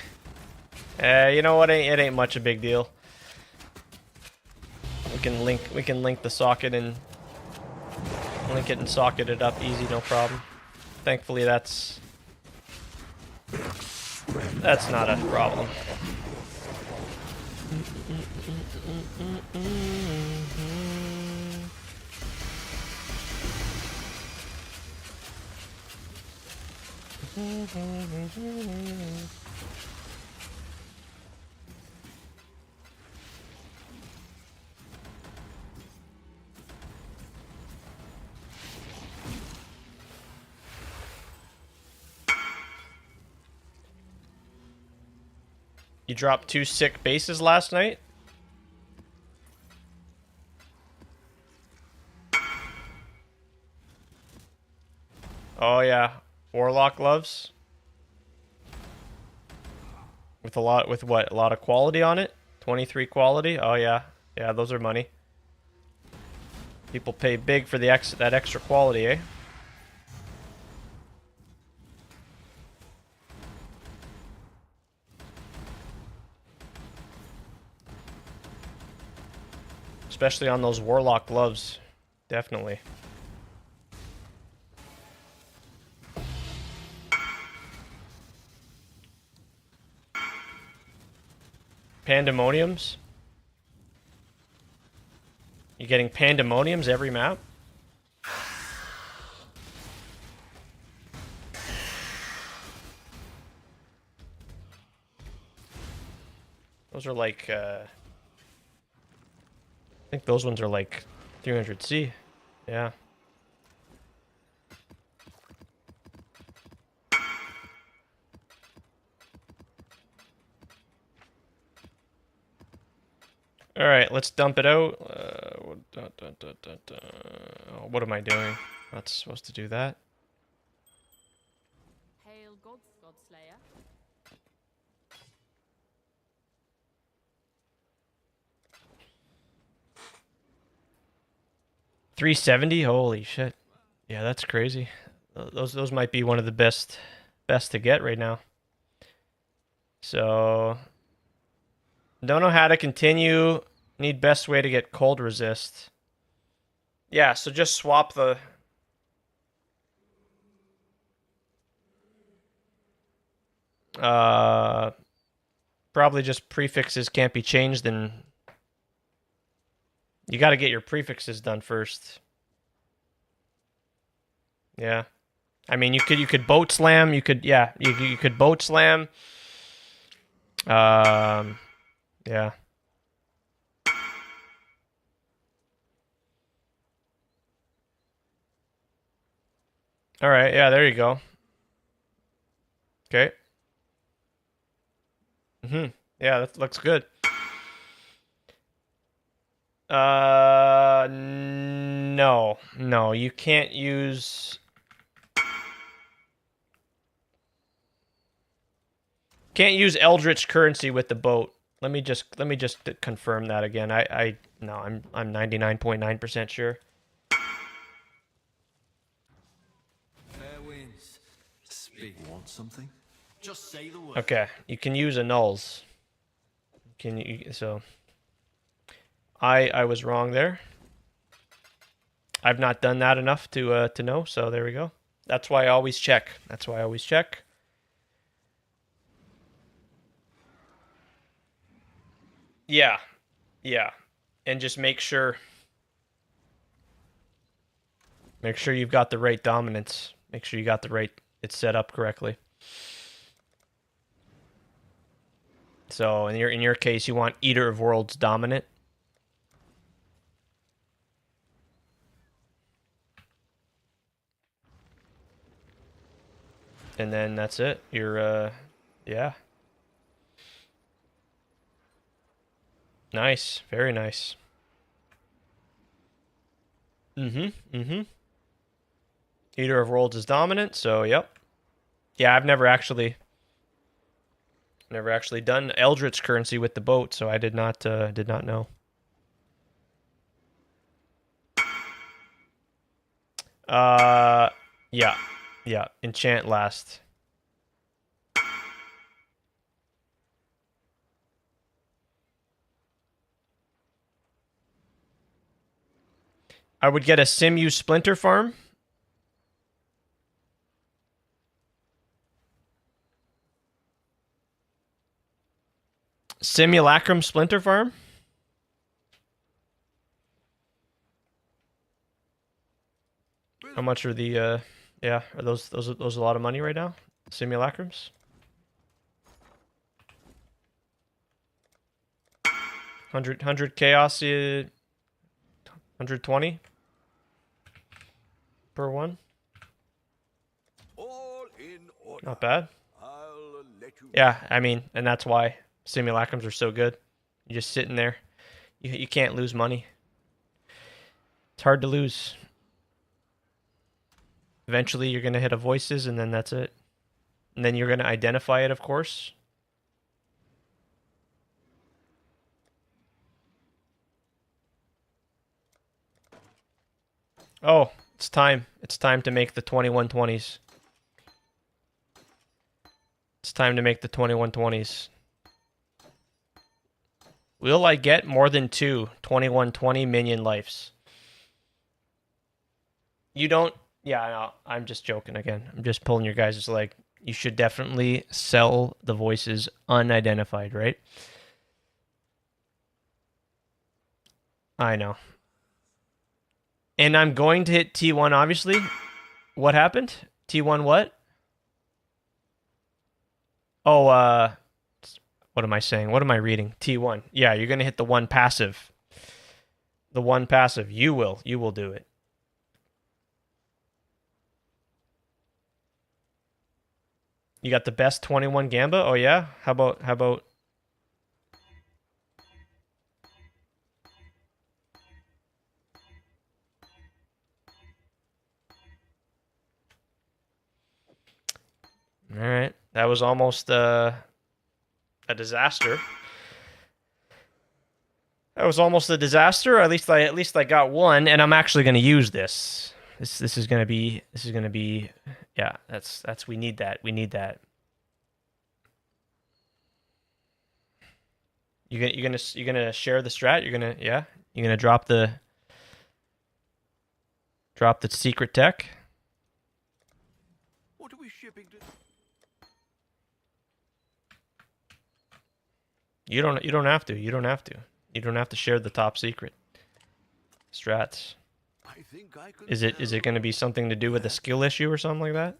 You know what? It ain't much a big deal. We can link the socket and link it and socket it up easy, no problem. Thankfully that's not a problem. You dropped 2 sick bases last night? Oh yeah, Warlock gloves. With what? A lot of quality on it? 23 quality? Oh yeah. Yeah, those are money. People pay big for that extra quality, eh? Especially on those Warlock gloves. Definitely. Pandemoniums? You getting pandemoniums every map? Those are like, I think those ones are like 300C. Yeah. All right, let's dump it out. What am I doing? Not supposed to do that. Hail gods, Godslayer. 370. Holy shit. Yeah, that's crazy. Those might be one of the best to get right now. So don't know how to continue. Need best way to get cold resist. Yeah, so just swap the probably just prefixes can't be changed, and you got to get your prefixes done first. Yeah. I mean, you could boat slam, you could you could boat slam. Yeah. All right, yeah, there you go. Okay. Yeah, that looks good. No, you can't use. Can't use Eldritch currency with the boat. Let me just confirm that again. No, I'm 99.9% sure. Fair winds. Speak. Want something? Just say the word. Okay, you can use annuls. So I was wrong there. I've not done that enough to know, so there we go. That's why I always check. Yeah. Yeah. And just make sure you've got the right dominance. Make sure you got it's set up correctly. So in your case, you want Eater of Worlds dominant. And then that's it. You're yeah. Nice. Very nice. Eater of Worlds is dominant, so yep. Yeah, I've never actually done Eldritch currency with the boat, so I did not know. Yeah. Yeah, enchant last. I would get a Simu Splinter Farm. Simulacrum Splinter Farm. How much are the yeah, are those a lot of money right now? Simulacrums? 100 chaos 120 per one. All in order. Not bad. I'll let you. Yeah, I mean, and that's why simulacrums are so good. You're just sitting there. You can't lose money. It's hard to lose. Eventually, you're going to hit a voices, and then that's it. And then you're going to identify it, of course. Oh, it's time. It's time to make the 2120s. It's time to make the 2120s. Will I get more than 2 2120 minion lives? You don't... Yeah, no, I'm just joking again. I'm just pulling your guys' leg. You should definitely sell the voices unidentified, right? I know. And I'm going to hit T1, obviously. What happened? T1 what? Oh, what am I saying? What am I reading? T1. Yeah, you're going to hit the one passive. The one passive. You will do it. You got the best 21 Gamba? Oh yeah? How about All right. That was almost a disaster. That was almost a disaster. At least I got one, and I'm actually going to use this. This is going to be yeah, that's we need that. We need that. You're gonna share the strat? You're gonna drop the secret tech? What are we shipping to? You don't have to. You don't have to. You don't have to share the top secret strats. I think I can Is it going to be something to do with a skill issue or something like that?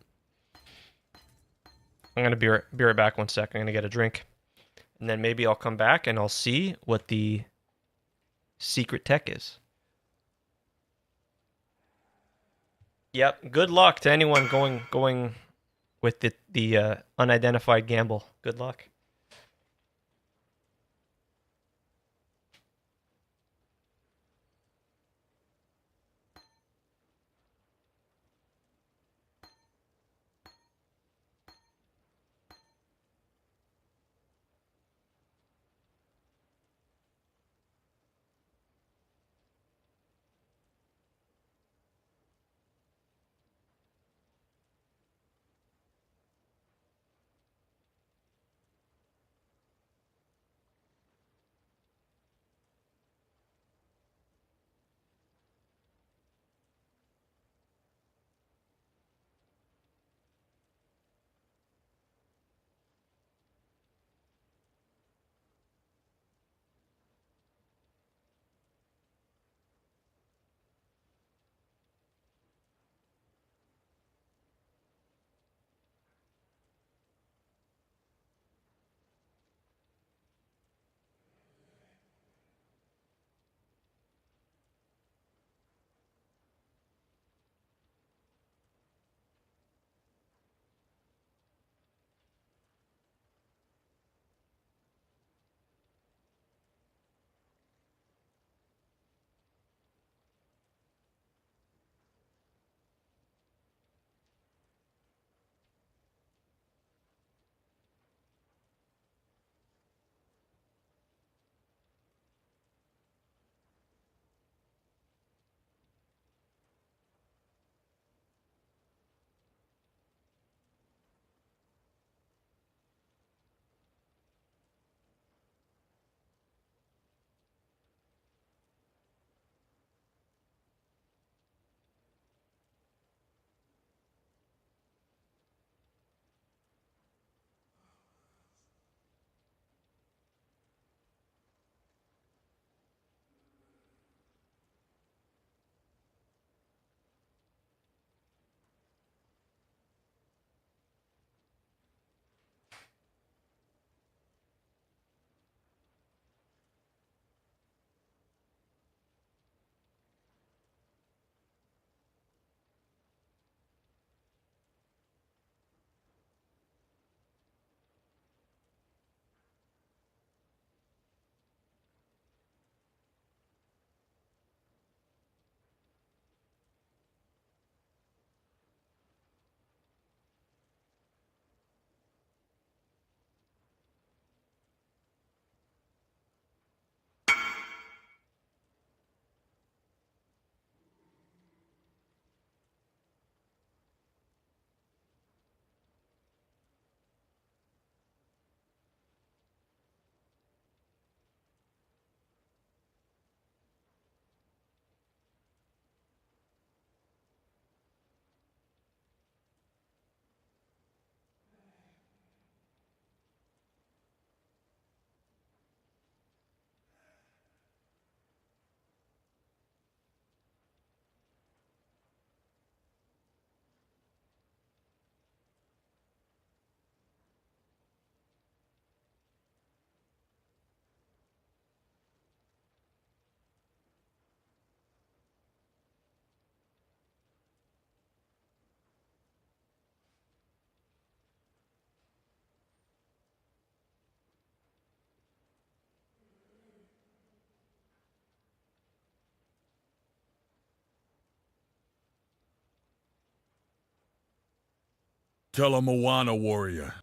I'm going to be right back 1 sec. I'm going to get a drink. And then maybe I'll come back and I'll see what the secret tech is. Yep. Good luck to anyone going with the unidentified gamble. Good luck. Tell a Moana warrior.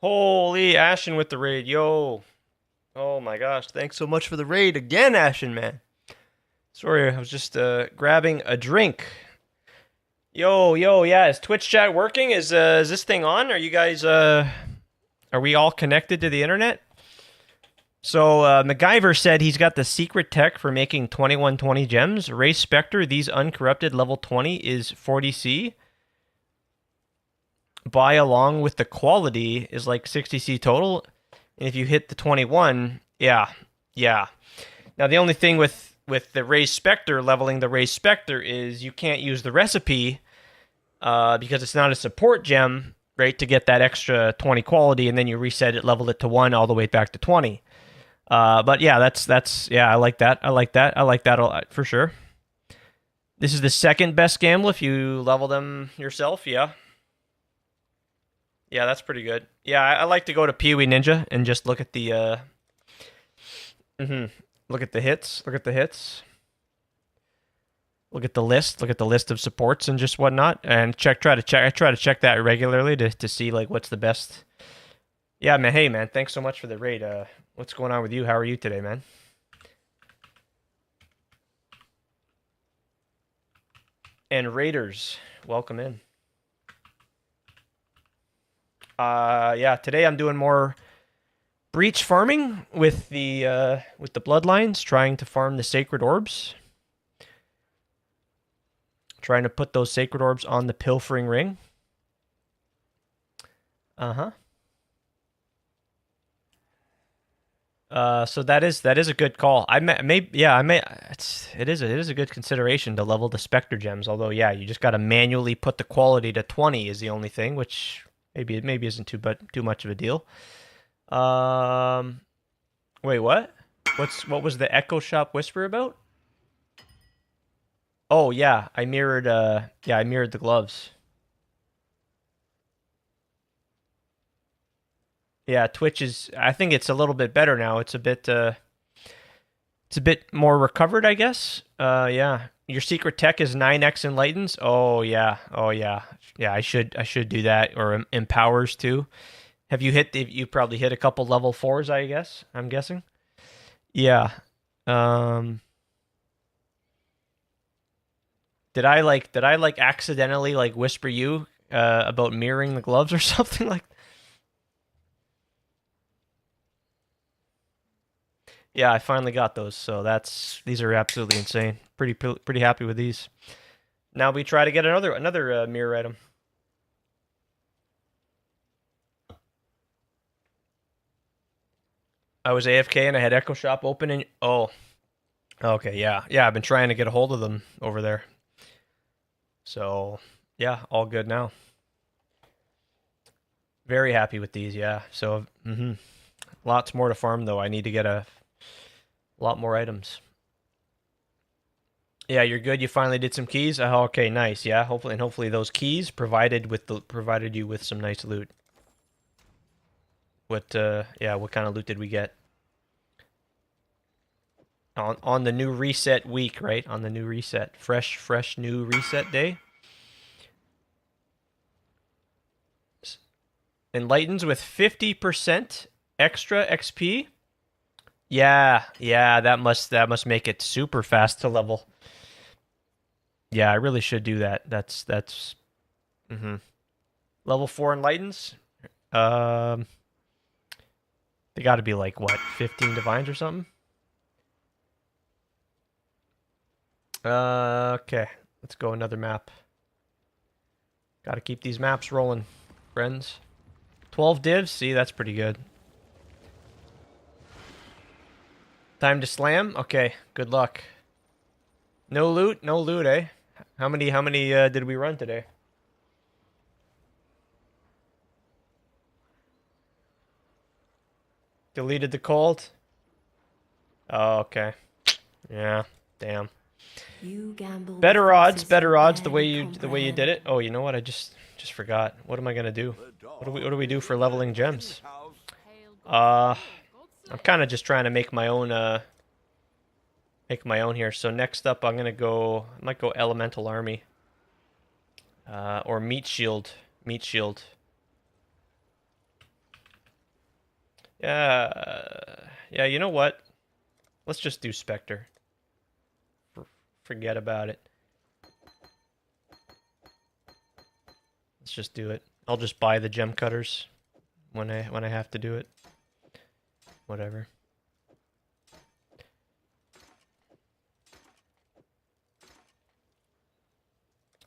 Holy Ashen with the raid, yo. Oh my gosh, thanks so much for the raid again, Ashen, man. Sorry, I was just grabbing a drink. Yo, yeah, is Twitch chat working? Is this thing on? Are you guys, are we all connected to the internet? So, MacGyver said he's got the secret tech for making 2120 gems. Ray Spectre, these uncorrupted level 20 is 40C. Buy along with the quality is like 60C total. And if you hit the 21, yeah. Now, the only thing with the Ray Spectre, leveling the Ray Spectre, is you can't use the recipe because it's not a support gem, right, to get that extra 20 quality, and then you reset it, level it to 1 all the way back to 20. But yeah, that's I like that. I like that a lot, for sure. This is the second best gamble if you level them yourself, yeah. Yeah, that's pretty good. Yeah, I like to go to Pee-wee Ninja and just look at the look at the hits. Look at the hits. Look at the list. Look at the list of supports and just whatnot, and I try to check that regularly to see like what's the best. Yeah, man. Hey, man. Thanks so much for the raid. What's going on with you? How are you today, man? And raiders, welcome in. Yeah, today I'm doing more breach farming with the bloodlines, trying to farm the sacred orbs. Trying to put those sacred orbs on the pilfering ring. So that is a good call. It is a good consideration to level the Spectre gems. Although, yeah, you just got to manually put the quality to 20 is the only thing, which maybe isn't too much of a deal. Wait, what? What was the Echo Shop whisper about? Oh yeah, I mirrored the gloves. Yeah, Twitch is, I think it's a little bit better now. It's a bit more recovered, I guess. Yeah. Your secret tech is 9x enlightens. Oh yeah. Yeah, I should do that, or empowers too. Have you you probably hit a couple level 4s, I guess. I'm guessing. Yeah. Did I accidentally like whisper you about mirroring the gloves or something like that? Yeah, I finally got those, so these are absolutely insane. Pretty happy with these. Now we try to get another mirror item. I was AFK and I had Echo Shop open and okay, yeah. I've been trying to get a hold of them over there. So yeah, all good now. Very happy with these, yeah. So lots more to farm though. I need to get a lot more items. Yeah, you're good. You finally did some keys. Oh, okay, nice. Yeah, hopefully those keys provided you with some nice loot. What kind of loot did we get? On the new reset week, right? On the new reset. Fresh new reset day. Enlightens with 50% extra XP. Yeah, that must make it super fast to level. Yeah, I really should do that. That's level 4 enlightens. They got to be like what, 15 divines or something? Okay, let's go another map. Got to keep these maps rolling, friends. 12 divs. See, that's pretty good. Time to slam. Okay, good luck. No loot, eh? How many did we run today? Deleted the cold. Oh, okay. Yeah, damn. Better odds the way you did it. Oh, you know what? I just forgot. What am I gonna do? What do we do for leveling gems? I'm kind of just trying to make my own here. So next up, I might go Elemental Army. Or Meat Shield. Yeah, you know what? Let's just do Spectre. Forget about it. Let's just do it. I'll just buy the gem cutters when I have to do it. Whatever.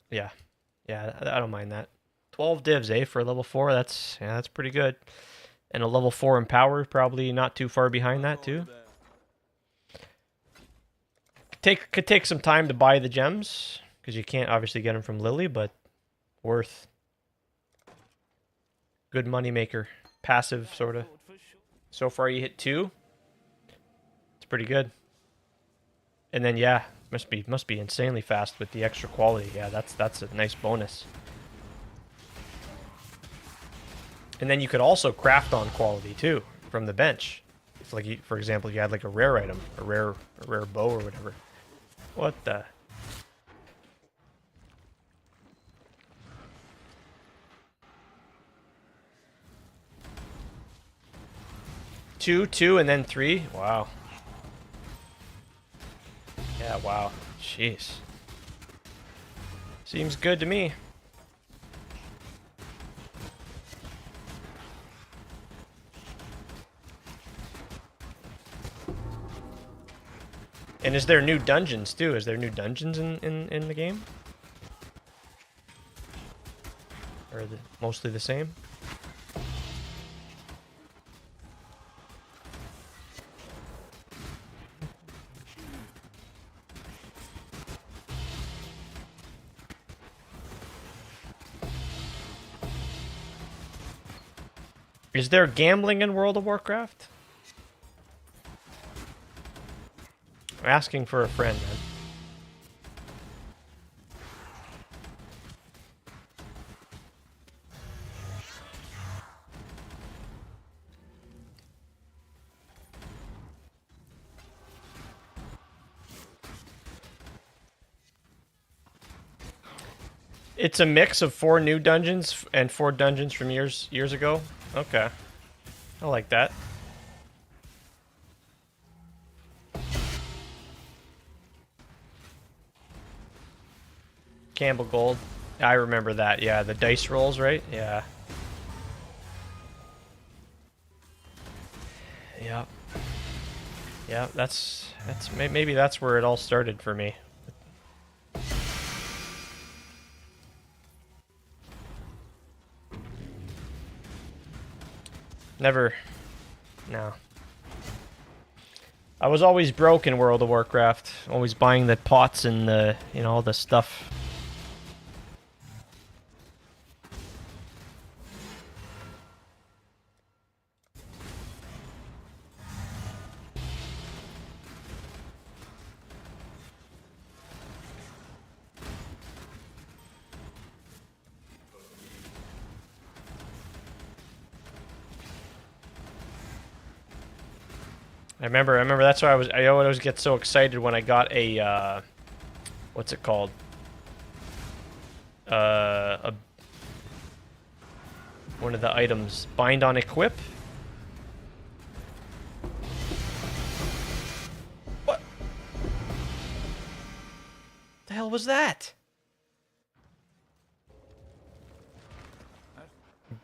Yeah. Yeah, I don't mind that. 12 divs, eh, for level 4. That's pretty good. And a level 4 in power, probably not too far behind that too. Could take some time to buy the gems, because you can't obviously get them from Lily, but worth. Good money maker. Passive, sort of. So far you hit 2. It's pretty good. And then yeah, must be insanely fast with the extra quality. Yeah, that's a nice bonus. And then you could also craft on quality too from the bench. If like for example, you had like a rare item, a rare bow or whatever. What the? Two, and then 3. Wow. Yeah, wow. Jeez. Seems good to me. And is there new dungeons too? Is there new dungeons in the game? Or are they mostly the same? Is there gambling in World of Warcraft? I'm asking for a friend, man. It's a mix of 4 new dungeons and 4 dungeons from years ago. Okay, I like that. Campbell Gold. I remember that. Yeah, the dice rolls, right? Yeah. Yeah. Yeah, that's maybe that's where it all started for me. Never. No. I was always broke in World of Warcraft. Always buying the pots and the, all the stuff. I remember that's why I always get so excited when I got a what's it called? One of the items, bind on equip. What? The hell was that?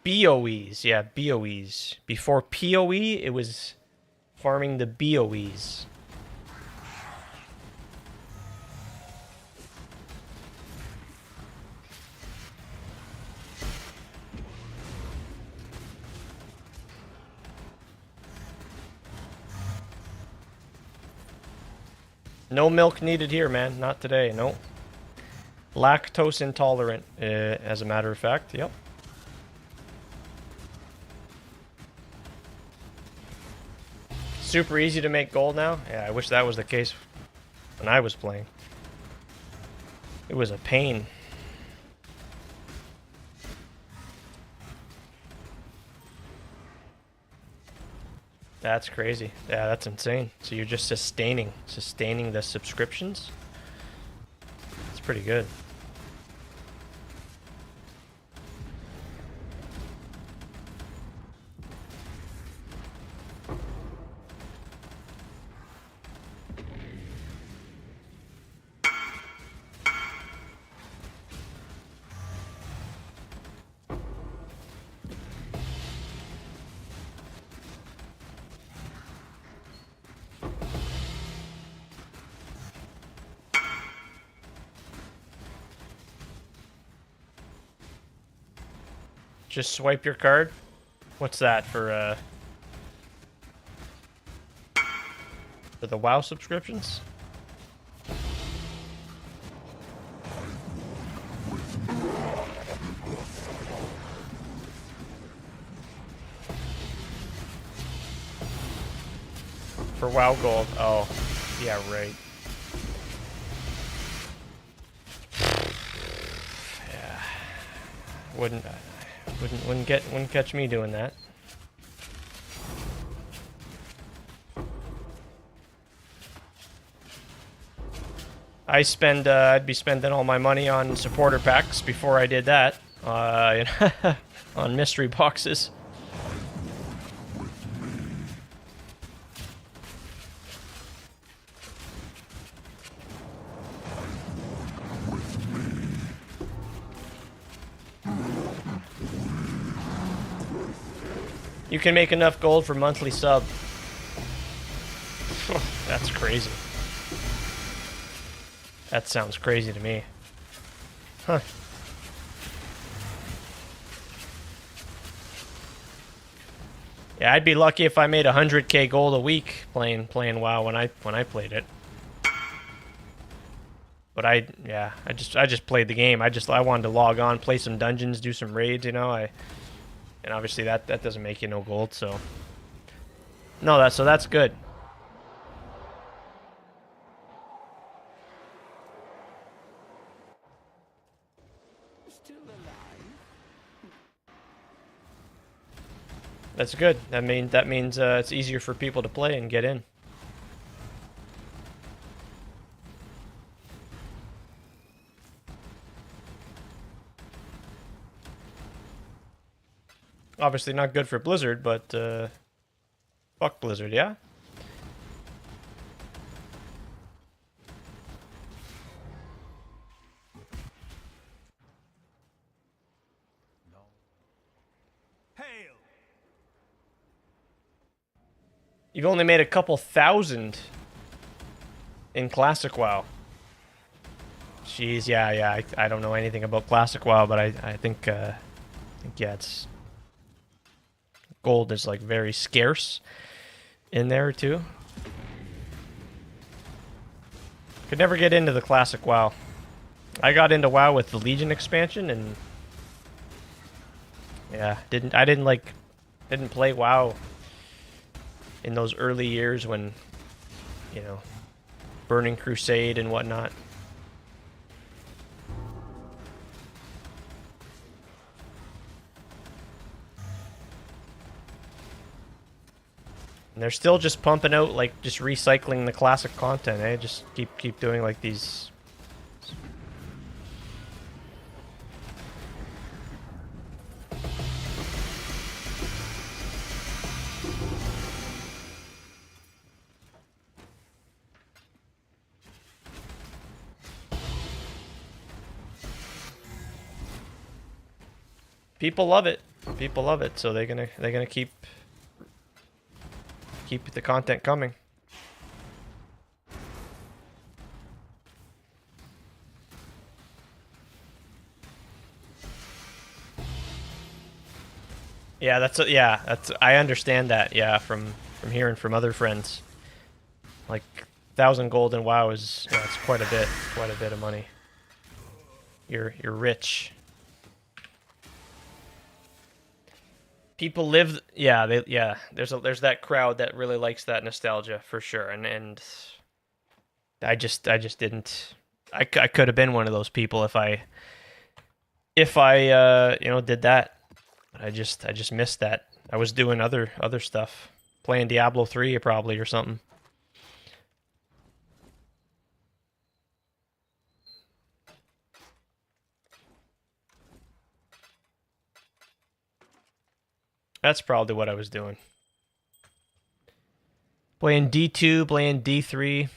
BOEs, yeah, BOEs. Before POE, it was farming the BOEs. No milk needed here, man. Not today, no. Lactose intolerant, as a matter of fact, yep. Super easy to make gold now? Yeah, I wish that was the case when I was playing. It was a pain. That's crazy. Yeah, that's insane. So you're just sustaining the subscriptions? It's pretty good. Just swipe your card. What's that for the WoW subscriptions? For WoW Gold. Oh, yeah, right. Yeah, wouldn't catch me doing that. I'd be spending all my money on supporter packs before I did that. On mystery boxes. You can make enough gold for monthly sub. That's crazy. That sounds crazy to me. Huh. Yeah, I'd be lucky if I made 100k gold a week playing WoW when I played it. But I just played the game. I wanted to log on, play some dungeons, do some raids, you know. And obviously that doesn't make you no gold, so no, that's good. That's good. That means it's easier for people to play and get in. Obviously not good for Blizzard, but fuck Blizzard, yeah? Hail! You've only made a couple thousand in Classic WoW. Jeez, yeah. I don't know anything about Classic WoW, but I think yeah, it's... Gold is like very scarce in there too. Could never get into the Classic WoW. I got into WoW with the Legion expansion, and yeah, didn't play WoW in those early years when, you know, Burning Crusade and whatnot. And they're still just pumping out, like, just recycling the classic content, eh? Just keep doing, like, these... People love it. People love it, so they're gonna keep the content coming. Yeah, that's I understand that. Yeah, from hearing from other friends. Like 1,000 gold in WoW is it's quite a bit of money. You're rich. People live, there's that crowd that really likes that nostalgia for sure, and I just didn't. I could have been one of those people if I did that. I just missed that. I was doing other stuff, playing Diablo 3 probably or something. That's probably what I was doing. Playing D2, playing D3.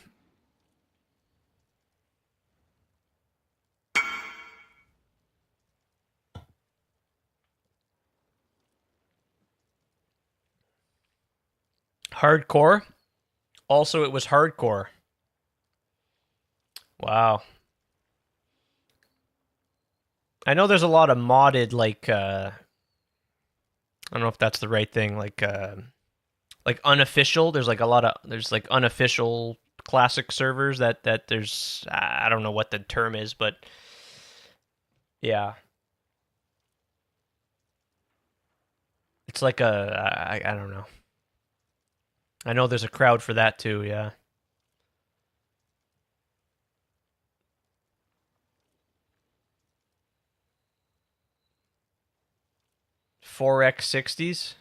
Hardcore? Also, it was hardcore. Wow. I know there's a lot of modded, like, I don't know if that's the right thing. Like unofficial. There's like a lot of like unofficial classic servers that there's I don't know what the term is, but yeah, it's like I don't know. I know there's a crowd for that too. Yeah. 4x60s.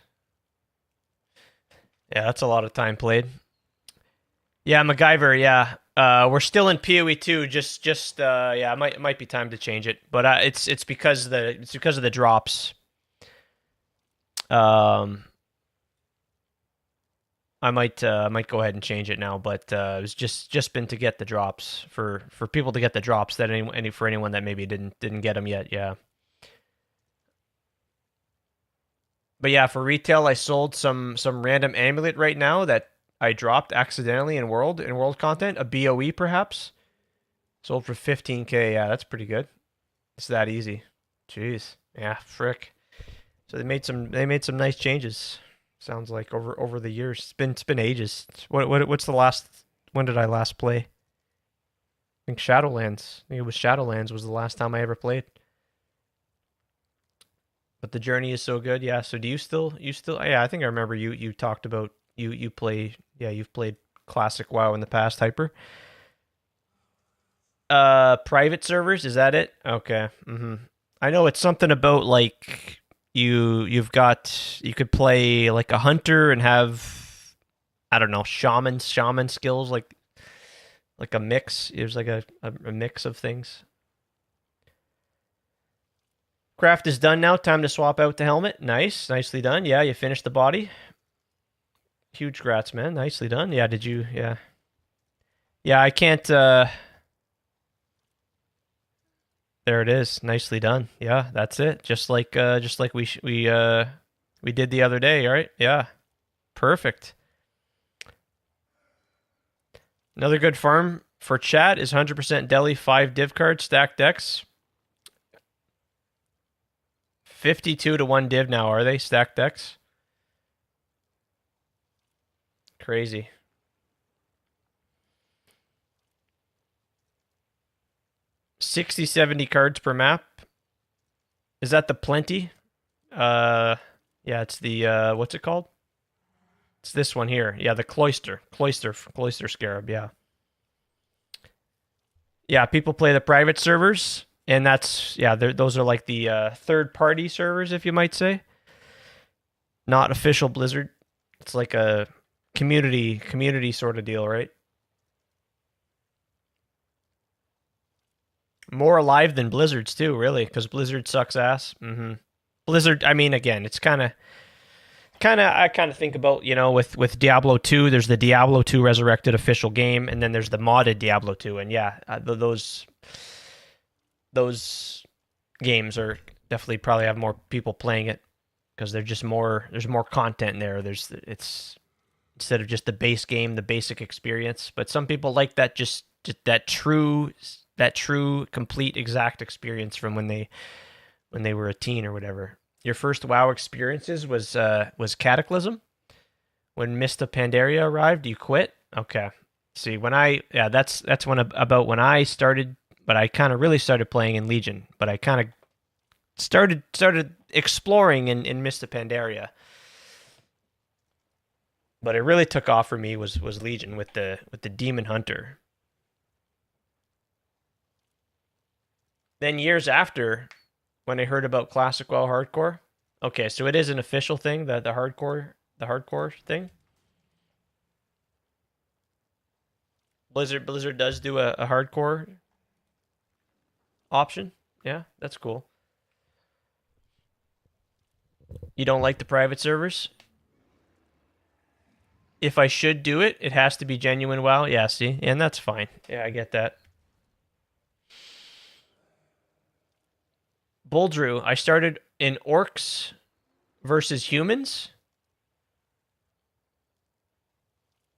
Yeah, that's a lot of time played. Yeah, MacGyver. Yeah, we're still in PoE 2. Just yeah, it might be time to change it. But it's because of the drops. I might go ahead and change it now. But it was just been to get the drops for people to get the drops that for anyone that maybe didn't get them yet. Yeah. But yeah, for retail, I sold some random amulet right now that I dropped accidentally in world content, a BOE perhaps. Sold for 15k. Yeah, that's pretty good. It's that easy. Jeez. Yeah, frick. So they made some nice changes. Sounds like over the years. It's been ages. What's the last? When did I last play? I think Shadowlands. I think it was Shadowlands was the last time I ever played. But the journey is so good. Yeah. So do you still? Yeah, I think I remember you talked about you play. Yeah, you've played classic WoW in the past, Hyper. Private servers, is that it? Okay. I know it's something about like you could play like a hunter and have, I don't know, shaman skills, like a mix. There's like a mix of things. Craft is done now. Time to swap out the helmet. Nicely done. Yeah, you finished the body. Huge grats, man. Nicely done. Yeah, did you? Yeah. Yeah, I can't. There it is. Nicely done. Yeah, that's it. Just like we did the other day, right? Yeah. Perfect. Another good farm for chat is 100% deli, 5 div cards, stacked decks. 52 to 1 div now, are they? Stacked decks? Crazy. $60-70 cards per map. Is that the plenty? Yeah, it's the what's it called? It's this one here. Yeah, the cloister scarab. Yeah. Yeah, people play the private servers, and that's those are like the third-party servers, if you might say. Not official Blizzard. It's like a community sort of deal, right? More alive than Blizzard's too, really, because Blizzard sucks ass. Blizzard, I mean, again, it's kind of I kind of think about, with Diablo 2, there's the Diablo 2 Resurrected official game, and then there's the modded Diablo 2, and yeah, those games are definitely probably have more people playing it because there's more content in there. It's instead of just the base game, the basic experience, but some people like that just that true complete exact experience from when they were a teen or whatever. Your first WoW experiences was Cataclysm? When Mist of Pandaria arrived, you quit? Okay. See, that's about when I started, but I kind of really started playing in Legion, but I kind of started exploring in Mist of Pandaria. But it really took off for me was Legion with the Demon Hunter. Then years after, when I heard about Classic WoW Hardcore, okay, so it is an official thing, the hardcore thing. Blizzard does do a hardcore option. Yeah, that's cool. You don't like the private servers? If I should do it, it has to be genuine WoW. Yeah, see, and that's fine. Yeah, I get that. Buldrew, I started in Orcs versus Humans.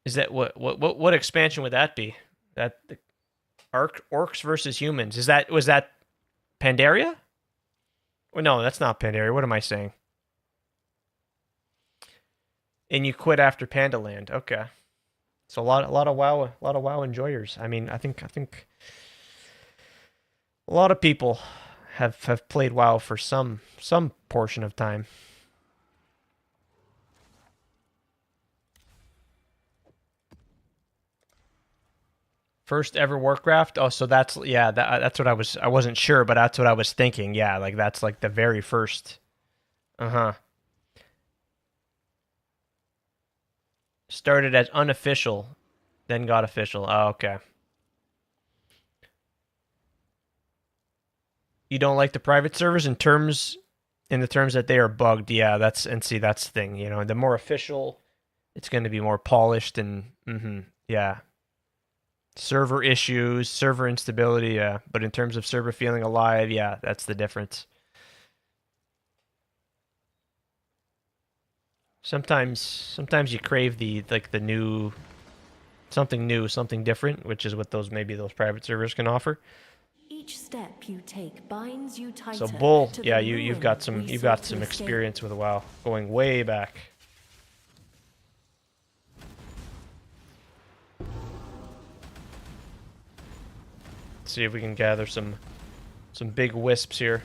Is that what expansion would that be? That the Orcs versus Humans. Was that Pandaria? Well, no, that's not Pandaria. What am I saying? And you quit after Panda Land. Okay. So a lot of WoW enjoyers. I mean, I think a lot of people have played WoW for some portion of time. First ever Warcraft? Oh, so that's that's what I wasn't sure, but that's what I was thinking. Yeah, like that's like the very first. Uh-huh. Started as unofficial, then got official. Oh, okay. You don't like the private servers in the terms that they are bugged. Yeah, that's the thing, you know, the more official, it's going to be more polished and yeah. Server issues, server instability, yeah. But in terms of server feeling alive, yeah, that's the difference. Sometimes you crave the new something different, which is what those private servers can offer. Each step you take binds you tighter. So Bull, to yeah, the you've ruin got we some sought to escape. experience with WoW, going way back. Let's see if we can gather some big wisps here.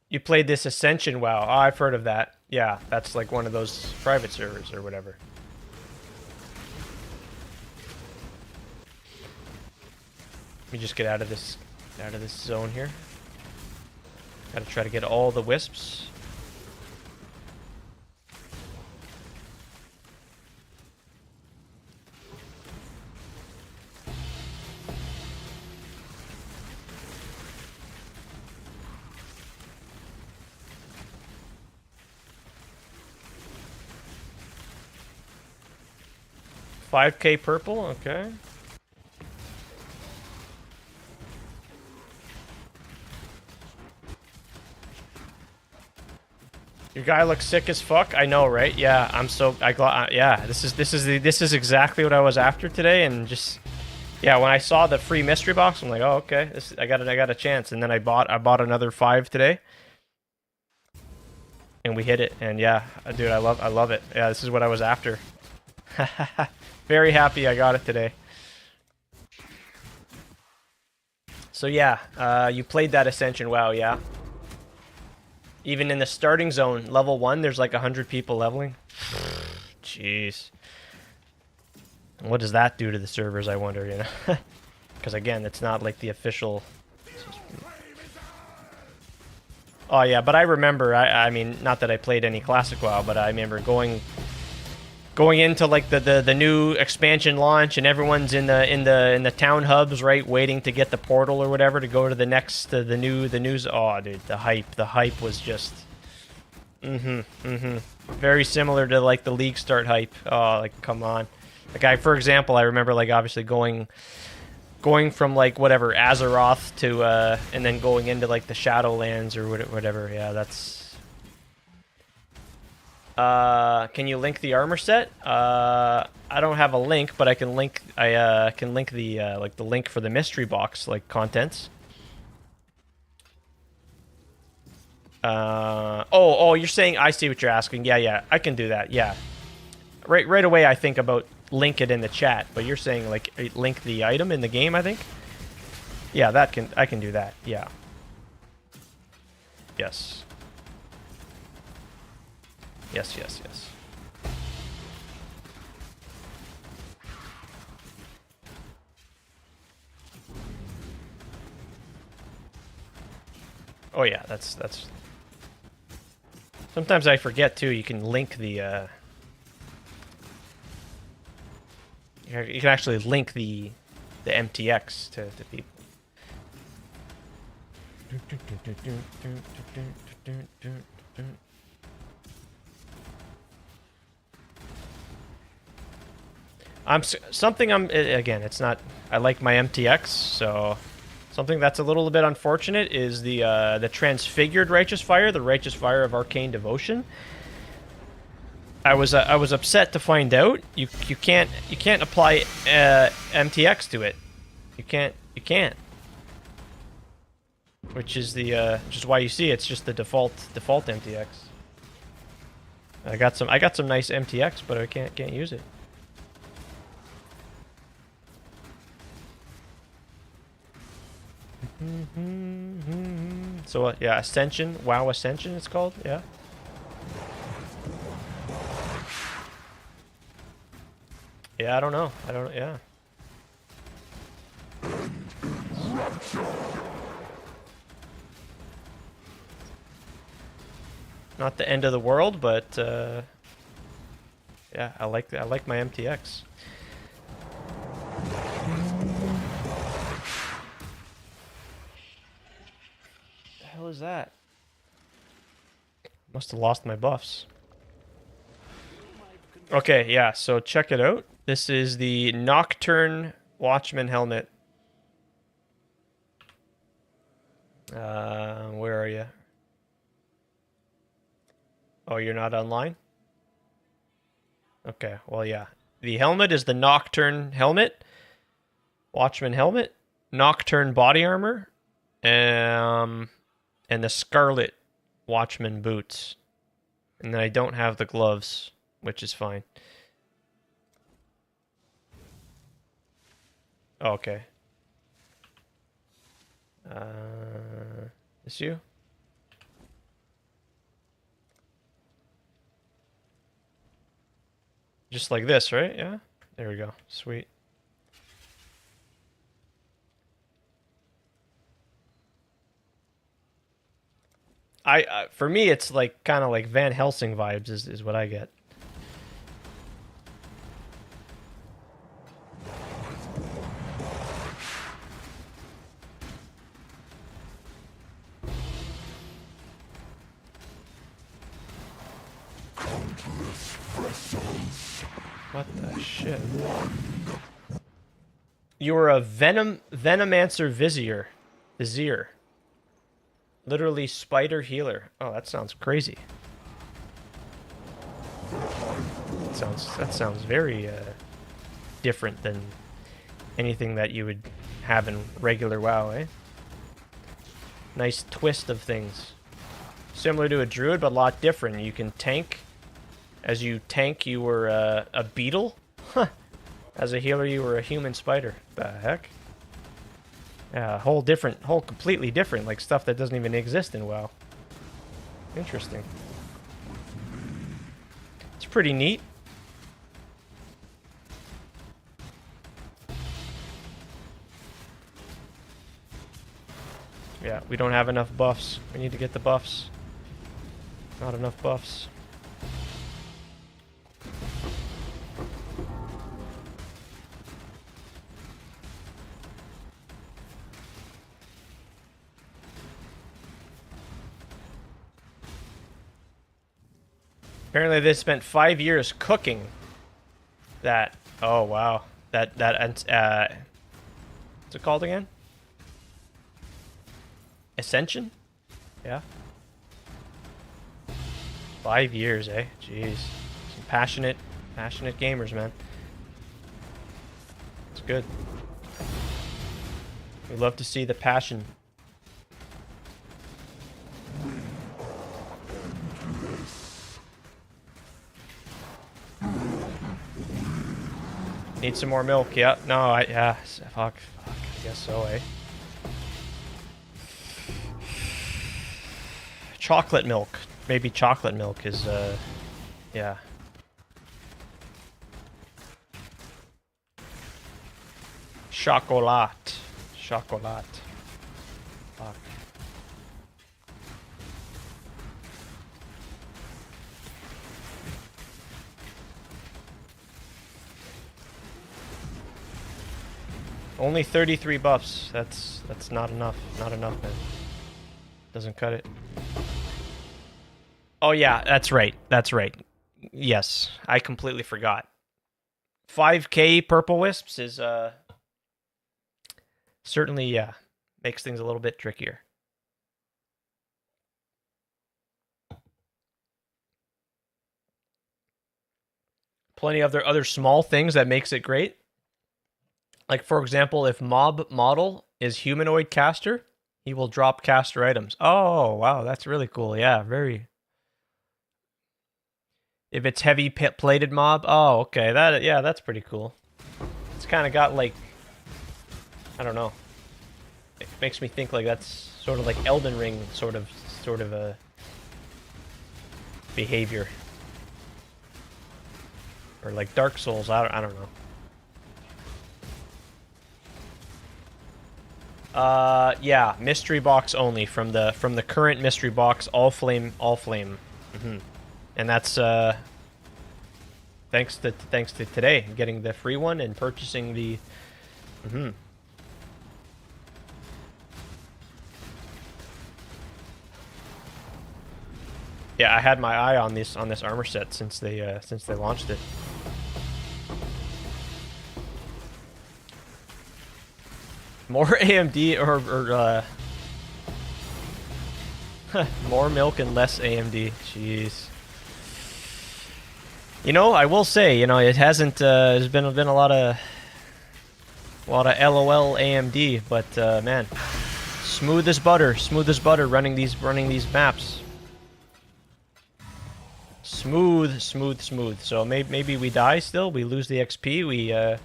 You played this Ascension WoW. Oh, I've heard of that. Yeah, that's like one of those private servers or whatever. Let me just get out of this zone here. Gotta try to get all the wisps. $5K purple, okay. Your guy looks sick as fuck. I know, right? Yeah, yeah. This is exactly what I was after today, and just yeah. When I saw the free mystery box, I'm like, oh okay, I got a chance, and then I bought another 5 today, and we hit it, and yeah, dude, I love it. Yeah, this is what I was after. Very happy I got it today. So yeah, you played that Ascension WoW, yeah? Even in the starting zone, level 1, there's like 100 people leveling. Jeez. What does that do to the servers, I wonder, you know? Because again, it's not like the official... Oh yeah, but I remember, I mean, not that I played any classic WoW, but I remember going into like the new expansion launch, and everyone's in the town hubs, right, waiting to get the portal or whatever to go to the next the news. Oh, dude, the hype was just very similar to like the league start hype. Oh, like come on, like for example, I remember like obviously going from like whatever Azeroth to and then going into like the Shadowlands or whatever. Yeah, that's. Can you link the armor set? I don't have a link, but I can link. I can link the like the link for the mystery box like contents. Oh, you're saying I see what you're asking. Yeah, I can do that. Yeah, right away I think about link it in the chat, but you're saying like link the item in the game. I think. Yeah, I can do that. Yeah. Yes. Yes. Oh yeah, that's. Sometimes I forget too. You can link the. You can actually link the MTX to people. Again, it's not. I like my MTX, so something that's a little bit unfortunate is the transfigured Righteous Fire, the Righteous Fire of Arcane Devotion. I was upset to find out you can't apply MTX to it. You can't. which is why you see it's just the default MTX. I got some nice MTX, but I can't use it. So yeah, Ascension, WoW Ascension it's called, yeah. Yeah, I don't know. Yeah. Not the end of the world, but yeah, I like my MTX. The hell is that? Must have lost my buffs. Okay, yeah, so check it out. This is the Nocturne Watchman helmet. Where are you? Oh, you're not online? Okay, well, yeah. The helmet is the Nocturne helmet. Watchman helmet. Nocturne body armor. And the Scarlet Watchman boots. And then I don't have the gloves, which is fine. Oh, okay. This you? Just like this, right? Yeah? There we go. Sweet. For me, it's like kind of like Van Helsing vibes is what I get. What the shit? You're a Venomancer Vizier. Literally spider healer. Oh, that sounds crazy. That sounds very different than anything that you would have in regular WoW, eh? Nice twist of things. Similar to a druid, but a lot different. You can tank. As you tank, you were a beetle. Huh. As a healer, you were a human spider. The heck? Yeah, whole completely different, like stuff that doesn't even exist in WoW. Interesting. It's pretty neat. Yeah, we don't have enough buffs. We need to get the buffs. Not enough buffs. Apparently they spent 5 years cooking that. Oh, wow. What's it called again? Ascension? Yeah. 5 years, eh? Jeez. Some passionate gamers, man. It's good. We love to see the passion. Need some more milk. Yeah. No, yeah. Fuck. I guess so, eh? Chocolate milk. Maybe chocolate milk is, yeah. Chocolat. Fuck. Only 33 buffs. That's not enough. Not enough, man. Doesn't cut it. Oh yeah, that's right. Yes, I completely forgot. 5k purple wisps is certainly, yeah, makes things a little bit trickier. Plenty of other small things that makes it great. Like, for example, if mob model is humanoid caster, He will drop caster items. Oh, wow, that's really cool. Yeah, very. If it's heavy plated mob, oh, okay, that's pretty cool. It's kind of got like, I don't know. It makes me think like that's sort of like Elden Ring sort of a behavior, or like Dark Souls. I don't know. Yeah, mystery box only from the current mystery box, all flame. And that's thanks to today getting the free one and purchasing the Yeah, I had my eye on this armor set since they launched it. More AMD or more milk and less AMD. Jeez. You know, I will say, you know, it hasn't. There's been a lot of LOL AMD, but man, smooth as butter running these maps. Smooth. So maybe we die still. We lose the XP.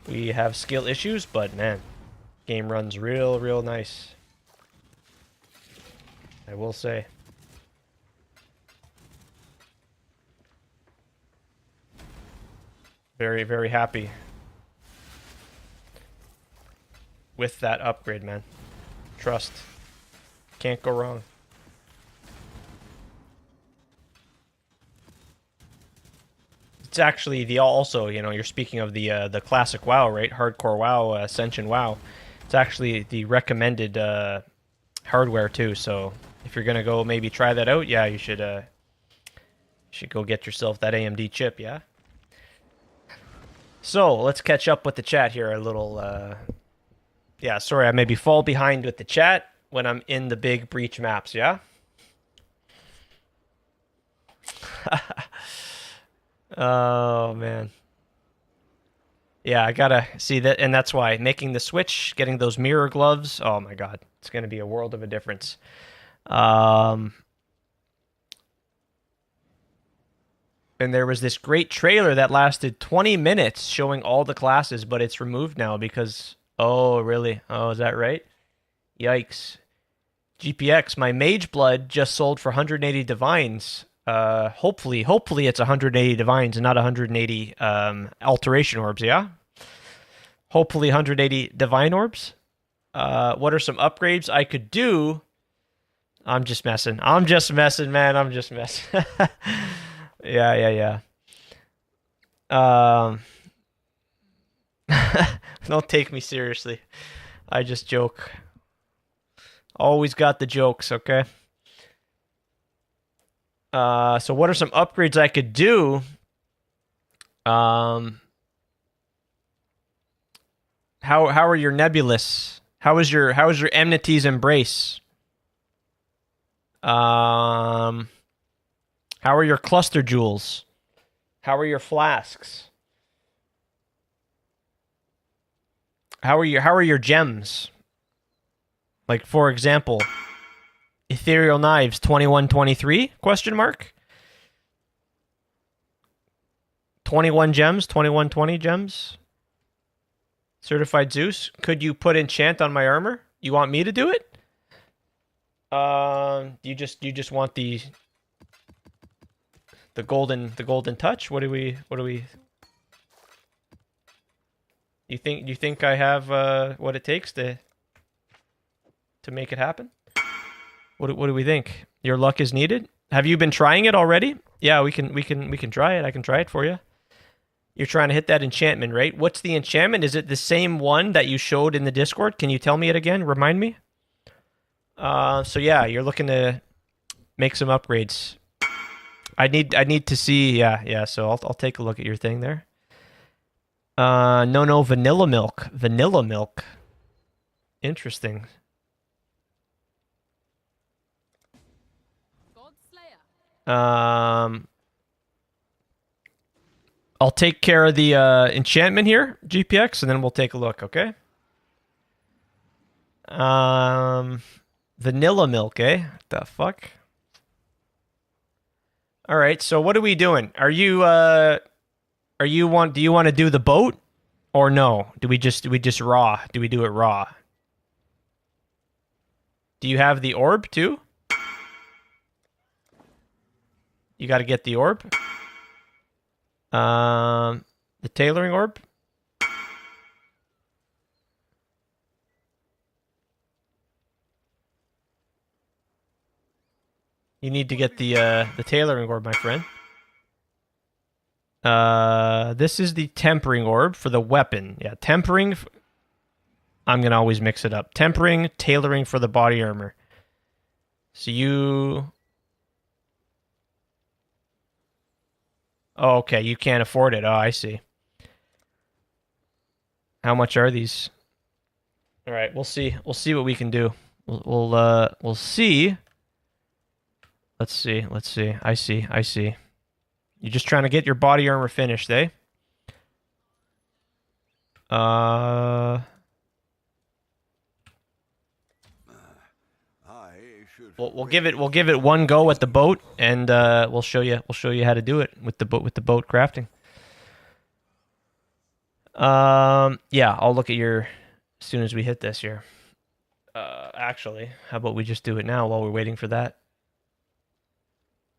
We have skill issues, but man, game runs real nice. I will say. Very happy with that upgrade, man. Trust. Can't go wrong. It's actually the also, you know, you're speaking of the classic WoW, right? Hardcore WoW, Ascension WoW. It's actually the recommended hardware too. So if you're gonna go maybe try that out, yeah, you should go get yourself that AMD chip, yeah. So let's catch up with the chat here a little. Yeah, sorry, I maybe fall behind with the chat when I'm in the big breach maps, yeah. Oh man. Yeah, I gotta see that, and that's why making the switch, getting those mirror gloves. Oh my god, it's gonna be a world of a difference. And there was this great trailer that lasted 20 minutes showing all the classes, but it's removed now because... Oh, really? Oh, is that right? Yikes. GPX, my Mage Blood just sold for 180 Divines. Hopefully it's 180 Divines and not 180 Alteration Orbs, yeah? Hopefully 180 Divine Orbs. What are some upgrades I could do? I'm just messing, man. I'm just messing. Yeah. Don't take me seriously. I just joke. Always got the jokes, okay? So what are some upgrades I could do? How are your Nebulous? How is your Enmity's Embrace? How are your Cluster Jewels? How are your Flasks? How are your gems? Like, for example, Ethereal Knives 2123? Question mark. 21 gems, 2120 gems. Certified Zeus. Could you put enchant on my armor? You want me to do it? You just want the golden touch? What do we You think I have what it takes to make it happen? What do we think? Your luck is needed? Have you been trying it already? Yeah, we can try it. I can try it for you. You're trying to hit that enchantment, right? What's the enchantment? Is it the same one that you showed in the Discord? Can you tell me it again? Remind me. So yeah, you're looking to make some upgrades. I need to see. Yeah. So I'll take a look at your thing there. No, vanilla milk. Vanilla milk. Interesting. I'll take care of the enchantment here, GPX, and then we'll take a look, okay? Vanilla milk, eh? What the fuck? All right, so what are we doing? Do you want to do the boat or no? Do we just raw? Do we do it raw? Do you have the orb too? You got to get the orb. The tailoring orb. You need to get the tailoring orb, my friend. This is the tempering orb for the weapon. Yeah, tempering. I'm gonna always mix it up. Tempering, tailoring for the body armor. So you. Oh, okay. You can't afford it. Oh, I see. How much are these? All right, we'll see. We'll see what we can do. We'll see. Let's see. Let's see. I see. I see. You're just trying to get your body armor finished, eh? We'll give it one go at the boat, and we'll show you how to do it with the boat crafting. Yeah, I'll look at your as soon as we hit this here. Actually, how about we just do it now while we're waiting for that?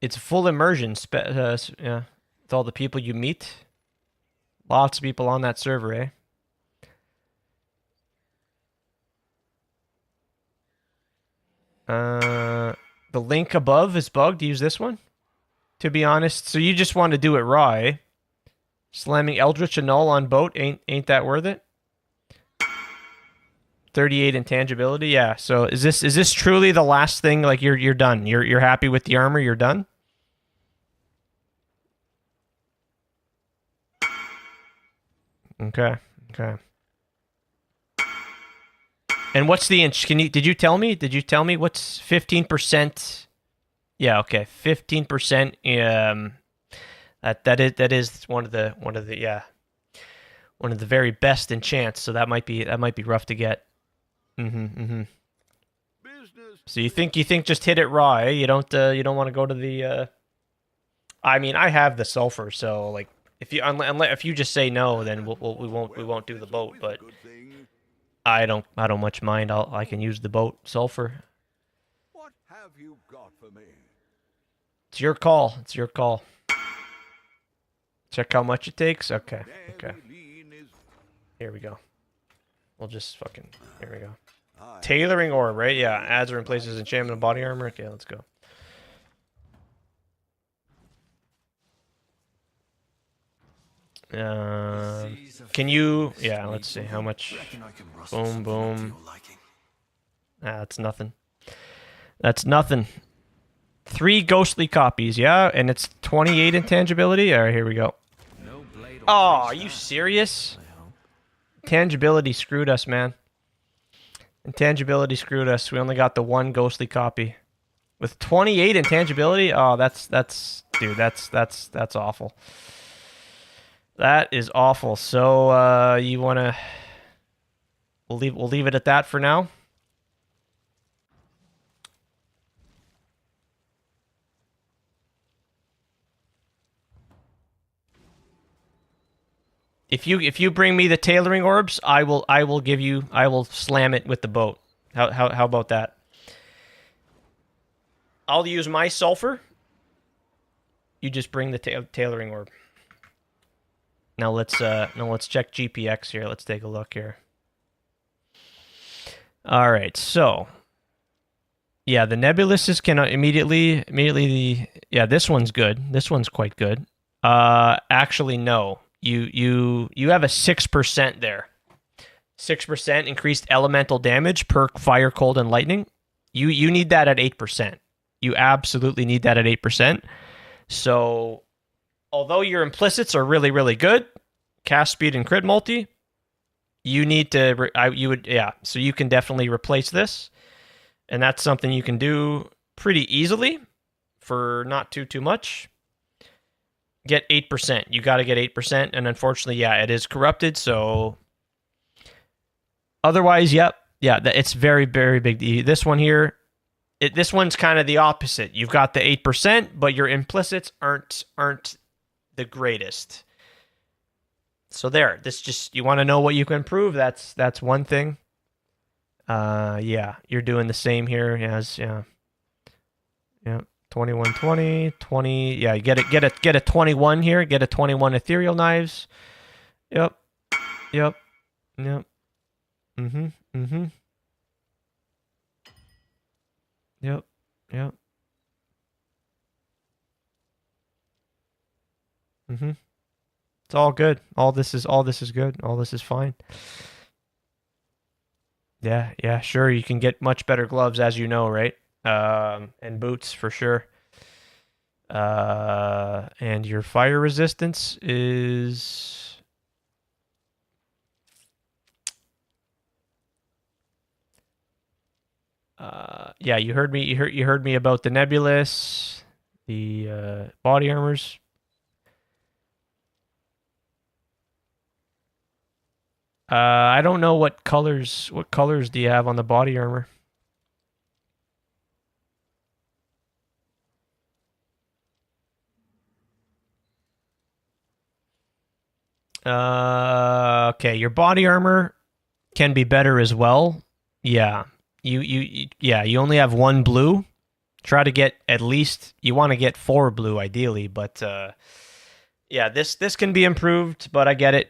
It's full immersion, yeah, with all the people you meet. Lots of people on that server, eh? The link above is bugged. Use this one. To be honest, so you just want to do it raw, eh? Slamming Eldritch and Null on boat ain't that worth it? 38 intangibility, yeah. So is this truly the last thing? Like you're done. You're happy with the armor. You're done. Okay. Okay. And what's the inch? Did you tell me? Did you tell me what's 15%? Yeah, okay. 15%. That is one of the very best enchants, so that might be rough to get. So you think just hit it raw, eh? You don't want to go to the I mean, I have the sulfur, so like if you just say no, then we won't do the boat, but I don't much mind. I can use the boat sulfur. What have you got for me? It's your call. It's your call. Check how much it takes. Okay. Okay. Here we go. We'll just fucking here we go. Tailoring orb, right? Yeah. Adds or replaces enchantment of body armor. Okay, let's go. Can you? Yeah, let's see how much. Boom, boom. Ah, that's nothing. That's nothing. 3 ghostly copies, yeah, and it's 28 intangibility. All right, here we go. Oh, are you serious? Intangibility screwed us, man. Intangibility screwed us. We only got the 1 ghostly copy. With 28 intangibility? Oh, that's awful. That is awful. So you wanna we'll leave it at that for now. If you bring me the tailoring orbs, I will slam it with the boat. How about that? I'll use my sulfur. You just bring the tailoring orb. Now let's check GPX here. Let's take a look here. All right, so yeah, the nebulouses can immediately yeah, this one's good. This one's quite good. Actually no. You have a 6% there. 6% increased elemental damage per fire, cold, and lightning. You need that at 8%. You absolutely need that at 8%. So although your implicits are really, really good, cast speed and crit multi, you need to so you can definitely replace this. And that's something you can do pretty easily for not too much. Get 8%. You got to get 8%, and unfortunately, yeah, it is corrupted, so otherwise, yep, yeah, it's very, very big. This one here, this one's kind of the opposite. You've got the 8%, but your implicits aren't the greatest. So there, this just, you want to know what you can improve. That's one thing. Yeah, you're doing the same here as, yeah. 21, 20, 20. Yeah, you get a 21 here. Get a 21 ethereal knives. Yep. Mm-hmm. Yep. Mm-hmm. It's all good. All this is good. All this is fine. Yeah, sure. You can get much better gloves, as you know, right? And boots for sure. And your fire resistance is yeah, you heard me about the nebulous, the body armors. I don't know what colors do you have on the body armor? Okay, your body armor can be better as well. Yeah. You only have one blue. Try to get at least, you want to get 4 blue ideally, but yeah, this can be improved, but I get it.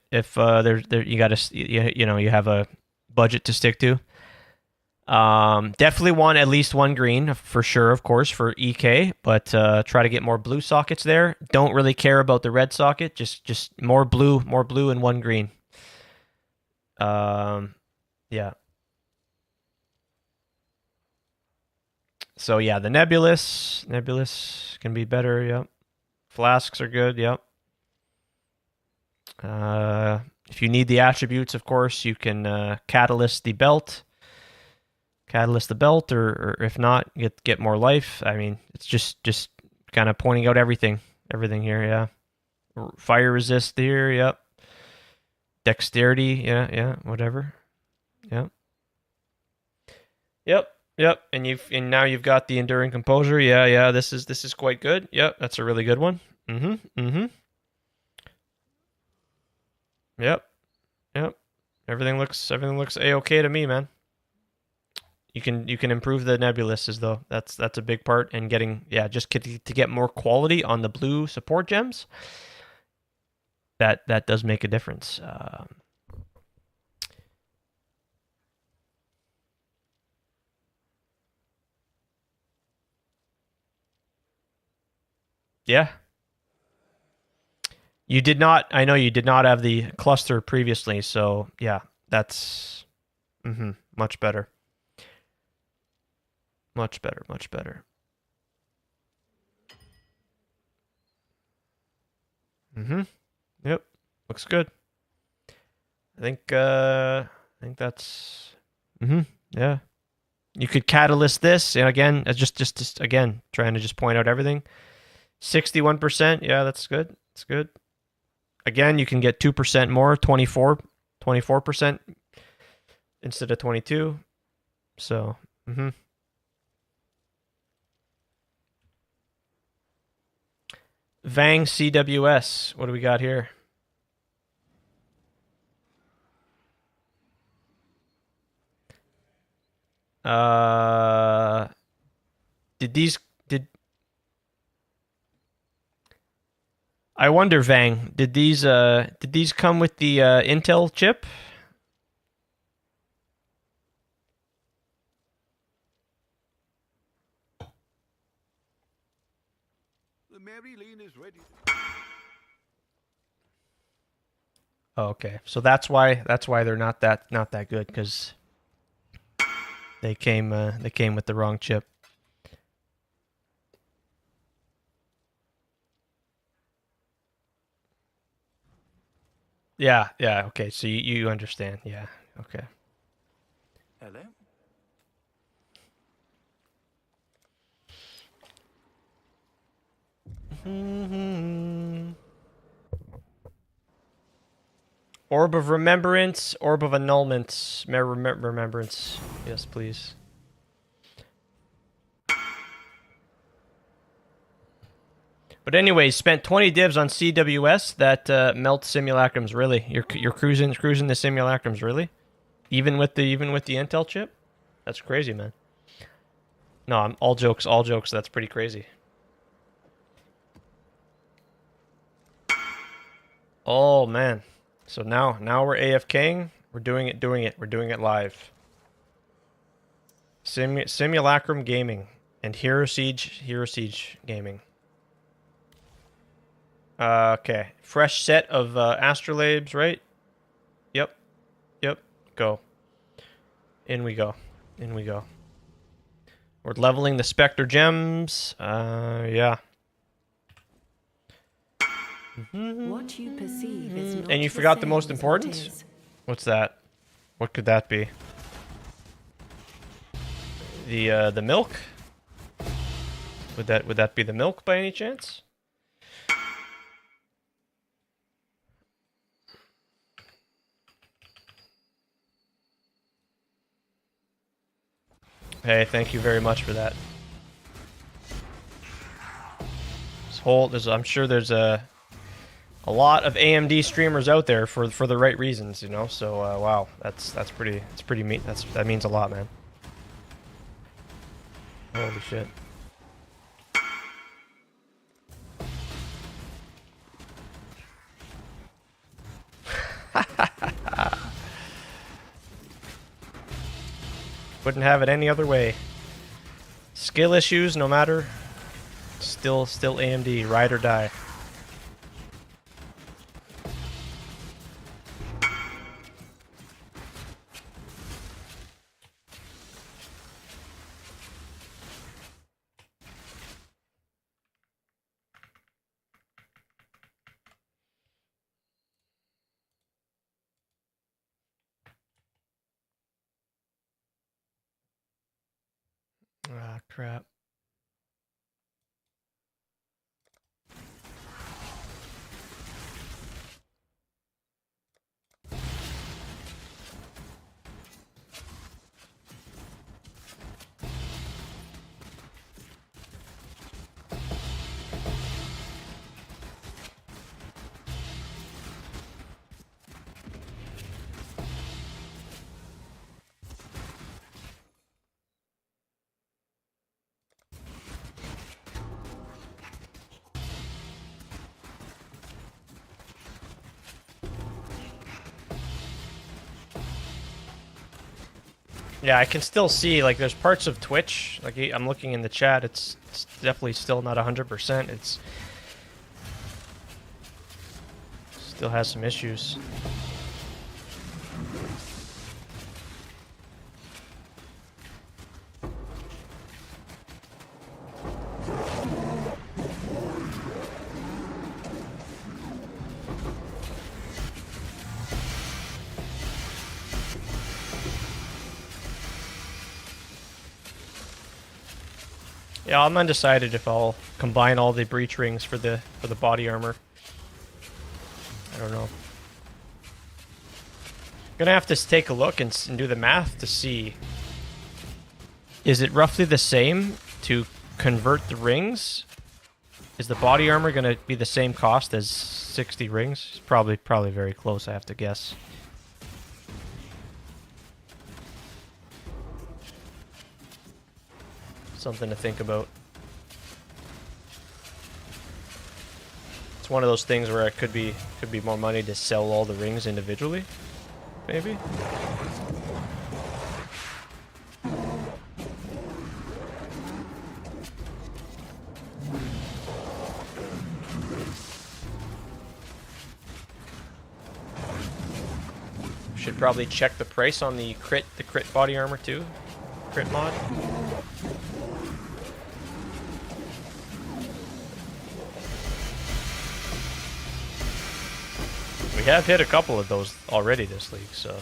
If there you got to you have a budget to stick to. Definitely want at least 1 green for sure, of course, for EK, but try to get more blue sockets there. Don't really care about the red socket, just more blue and 1 green. Yeah. So yeah, the nebulous can be better. Yep. Flasks are good. Yep. If you need the attributes, of course, you can catalyst the belt. Or if not, get more life. I mean, it's just kind of pointing out everything here. Yeah. Fire resist here. Yep. Dexterity. Yeah. Whatever. Yep. And now you've got the enduring composure. Yeah. This is quite good. Yep, that's a really good one. Yep. Everything looks a-okay to me, man. You can improve the nebulouses though. That's a big part, and getting to get more quality on the blue support gems. That does make a difference. Yeah. You did not. I know you did not have the cluster previously, so yeah, that's much better. Much better. Yep. Looks good. I think that's yeah. You could catalyst this, and again, just again, trying to just point out everything. 61%, yeah, that's good. It's good. Again, you can get 2% more, 24% instead of 22. So, Vang CWS, what do we got here? I wonder, Vang, did these come with the Intel chip? The Mary Lane is ready. Oh, okay, so that's why they're not that good, because they came with the wrong chip. Yeah, okay, so you understand. Yeah, okay. Hello? Orb of Remembrance, Orb of Annulment, Remembrance. Yes, please. But anyways, spent 20 divs on CWS. That melt simulacrums. Really, you're cruising the simulacrums. Really, even with the Intel chip. That's crazy, man. No, I'm all jokes. That's pretty crazy. Oh man. So now we're AFKing. We're doing it. We're doing it live. Simulacrum Gaming and Hero Siege Gaming. Okay. Fresh set of astrolabes, right? Yep. Go. In we go. We're leveling the Spectre gems. Yeah. What you perceive is not And you the forgot the same most as important? what is. What's that? What could that be? The milk? Would that be the milk by any chance? Hey, thank you very much for that. I'm sure there's a lot of AMD streamers out there for the right reasons, you know. So wow, that's pretty that means a lot, man. Holy shit. Wouldn't have it any other way. Skill issues, no matter. Still AMD, ride or die. Ah, crap. Yeah, I can still see, like, there's parts of Twitch, like, I'm looking in the chat, it's definitely still not 100%, it's... Still has some issues. Yeah, I'm undecided if I'll combine all the breach rings for the body armor. I don't know. Gonna have to take a look and do the math to see. Is it roughly the same to convert the rings? Is the body armor gonna be the same cost as 60 rings? It's probably very close, I have to guess. Something to think about. It's one of those things where it could be more money to sell all the rings individually, maybe. Should probably check the price on the crit body armor too. Crit mod. We have hit a couple of those already this league, so.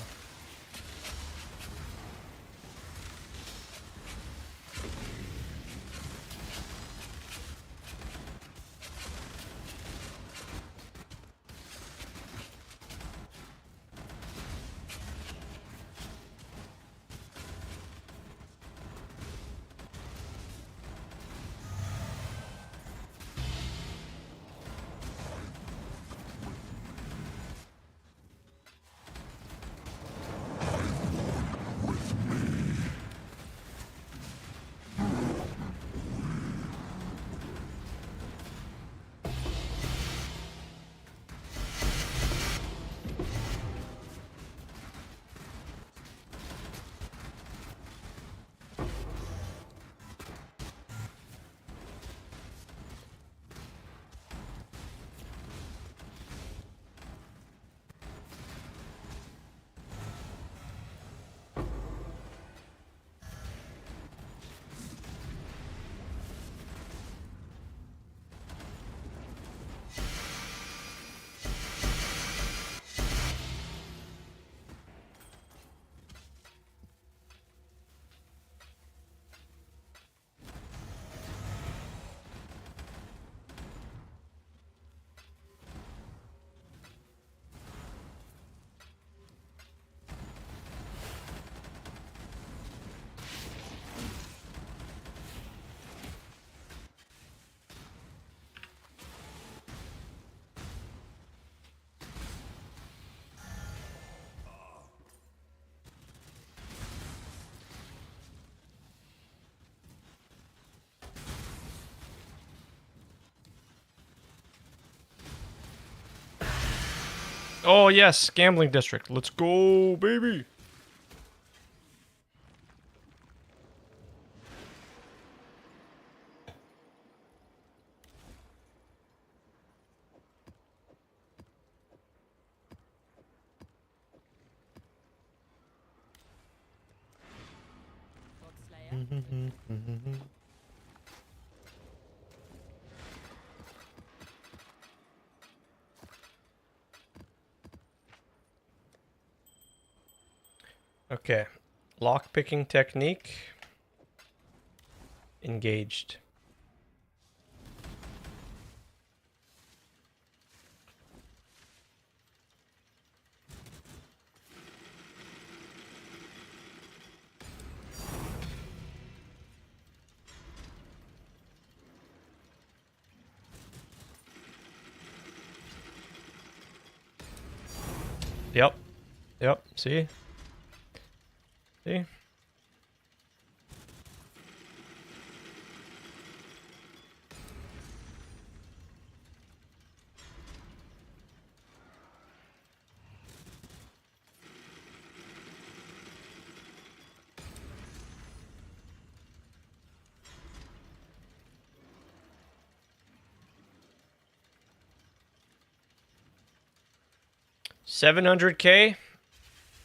Oh, yes, gambling district. Let's go, baby. Okay. Lock picking technique. Engaged. Yep. Yep. See? See? $700K.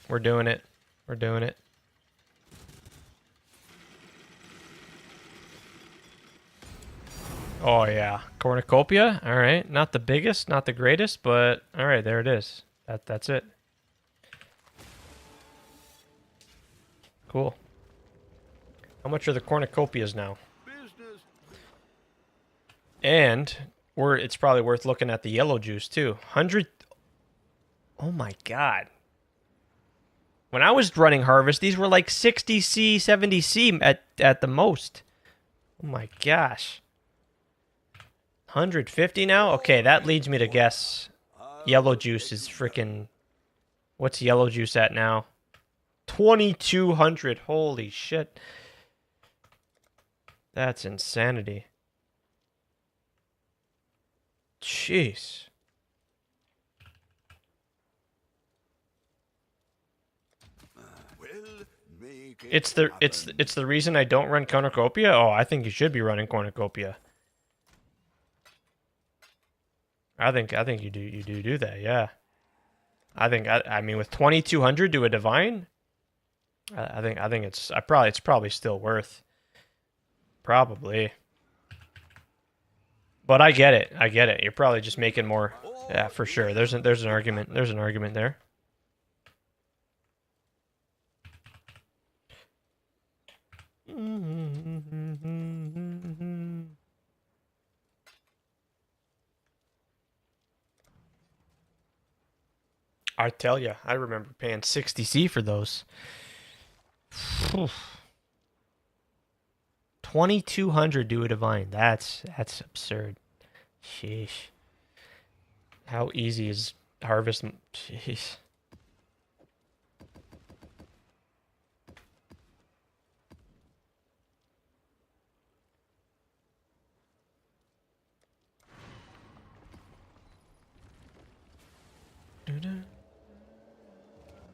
We're doing it. We're doing it. Oh, yeah. Cornucopia. All right. Not the biggest, not the greatest, but all right, there it is. That's it. Cool. How much are the cornucopias now? And it's probably worth looking at the yellow juice too. 100. Oh my god. When I was running Harvest, these were like 60C, 70C at the most. Oh my gosh. 150 now? Okay, that leads me to guess yellow juice is freaking... What's yellow juice at now? 2,200. Holy shit. That's insanity. Jeez. It's the reason I don't run cornucopia? Oh, I think you should be running cornucopia. I think you do that, yeah. I mean with 2,200 to a divine, I think it's probably still worth. Probably. But I get it. I get it. You're probably just making more. Yeah, for sure. There's an argument. There's an argument there. I tell you, I remember paying 60C for those. 2,200 do a divine. That's absurd. Sheesh. How easy is Harvest? Jeez.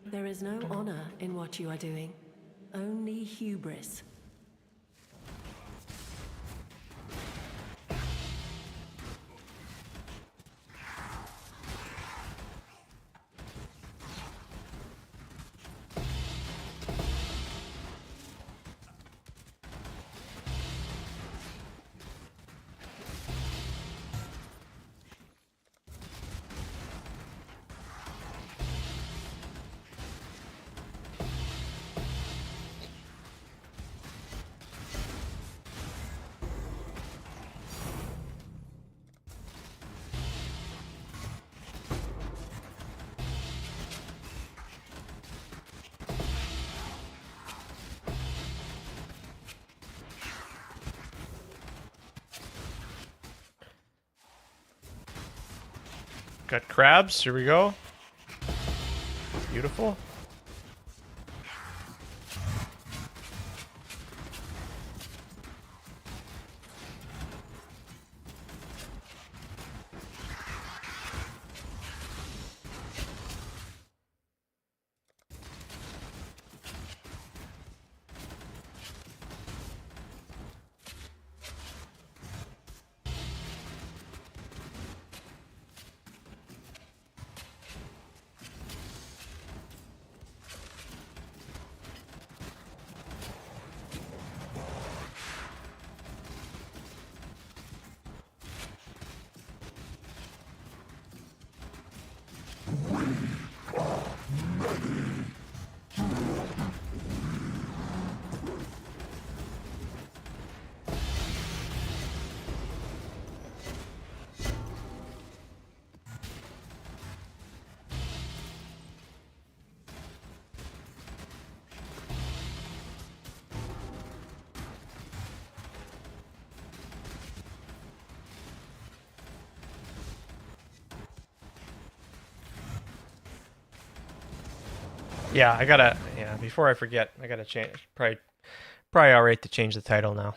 There is no honor in what you are doing, only hubris. Got crabs. Here we go. Beautiful. Yeah, I gotta. Yeah, before I forget, I gotta change. Probably alright to change the title now.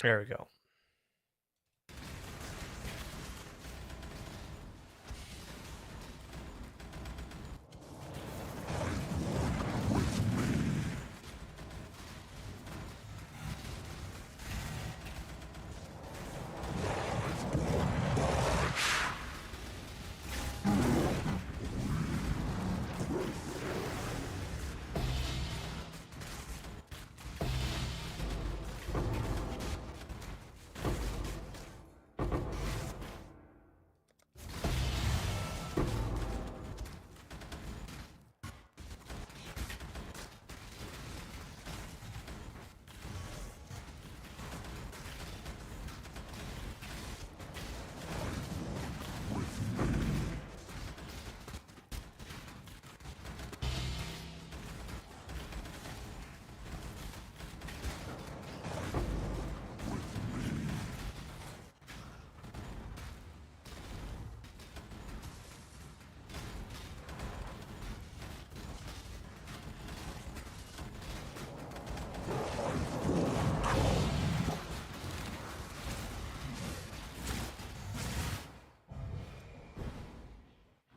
There we go.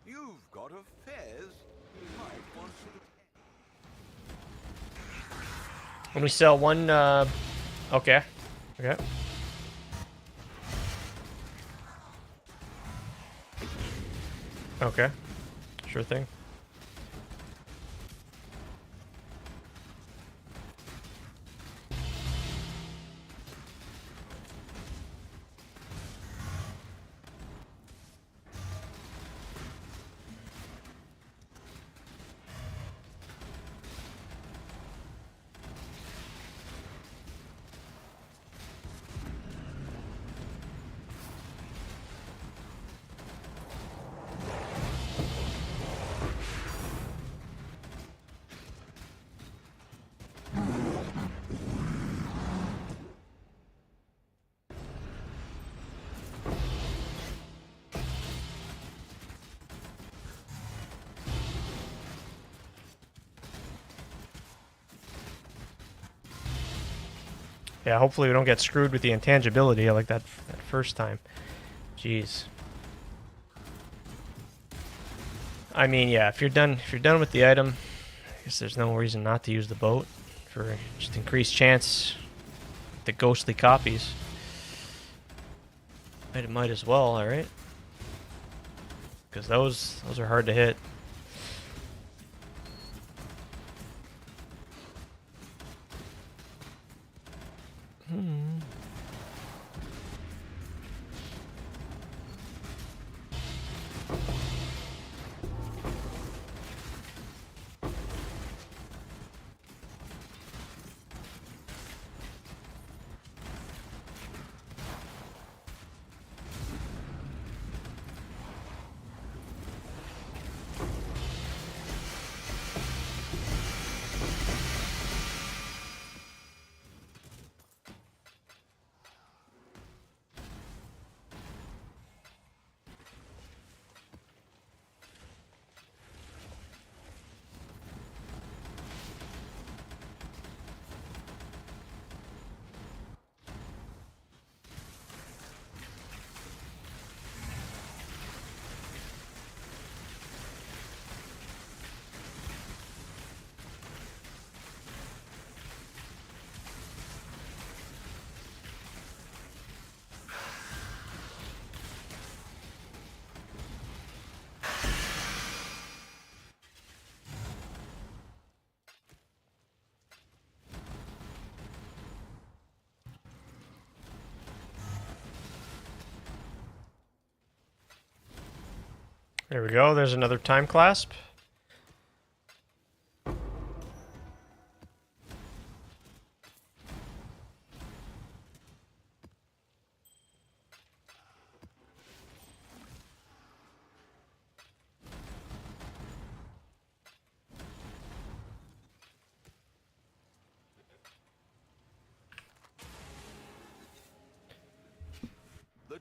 You've got a fez. You might want to. When we sell one, okay. Okay. Okay. Sure thing. Yeah, hopefully we don't get screwed with the intangibility like that first time. Jeez. I mean, yeah, if you're done with the item, I guess there's no reason not to use the boat for just increased chance the ghostly copies. Might as well, all right? Because those are hard to hit. There we go. There's another time clasp.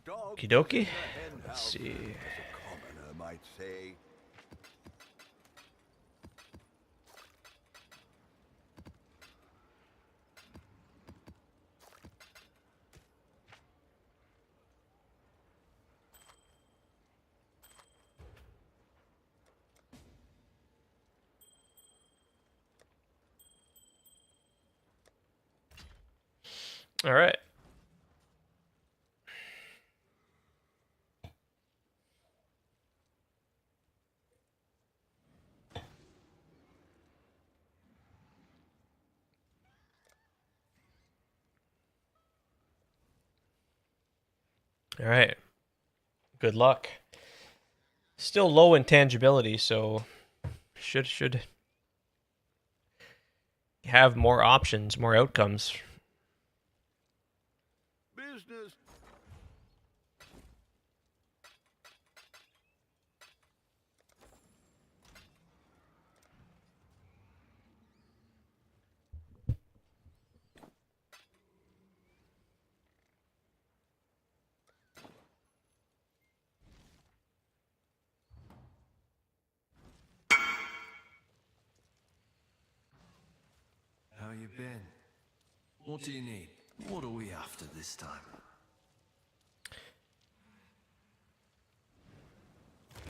Okie dokie. Let's see. Commoner might say. All right. All right. Good luck. Still low intangibility, so should have more options, more outcomes. Business. How you been? What do you need? What are we after this time?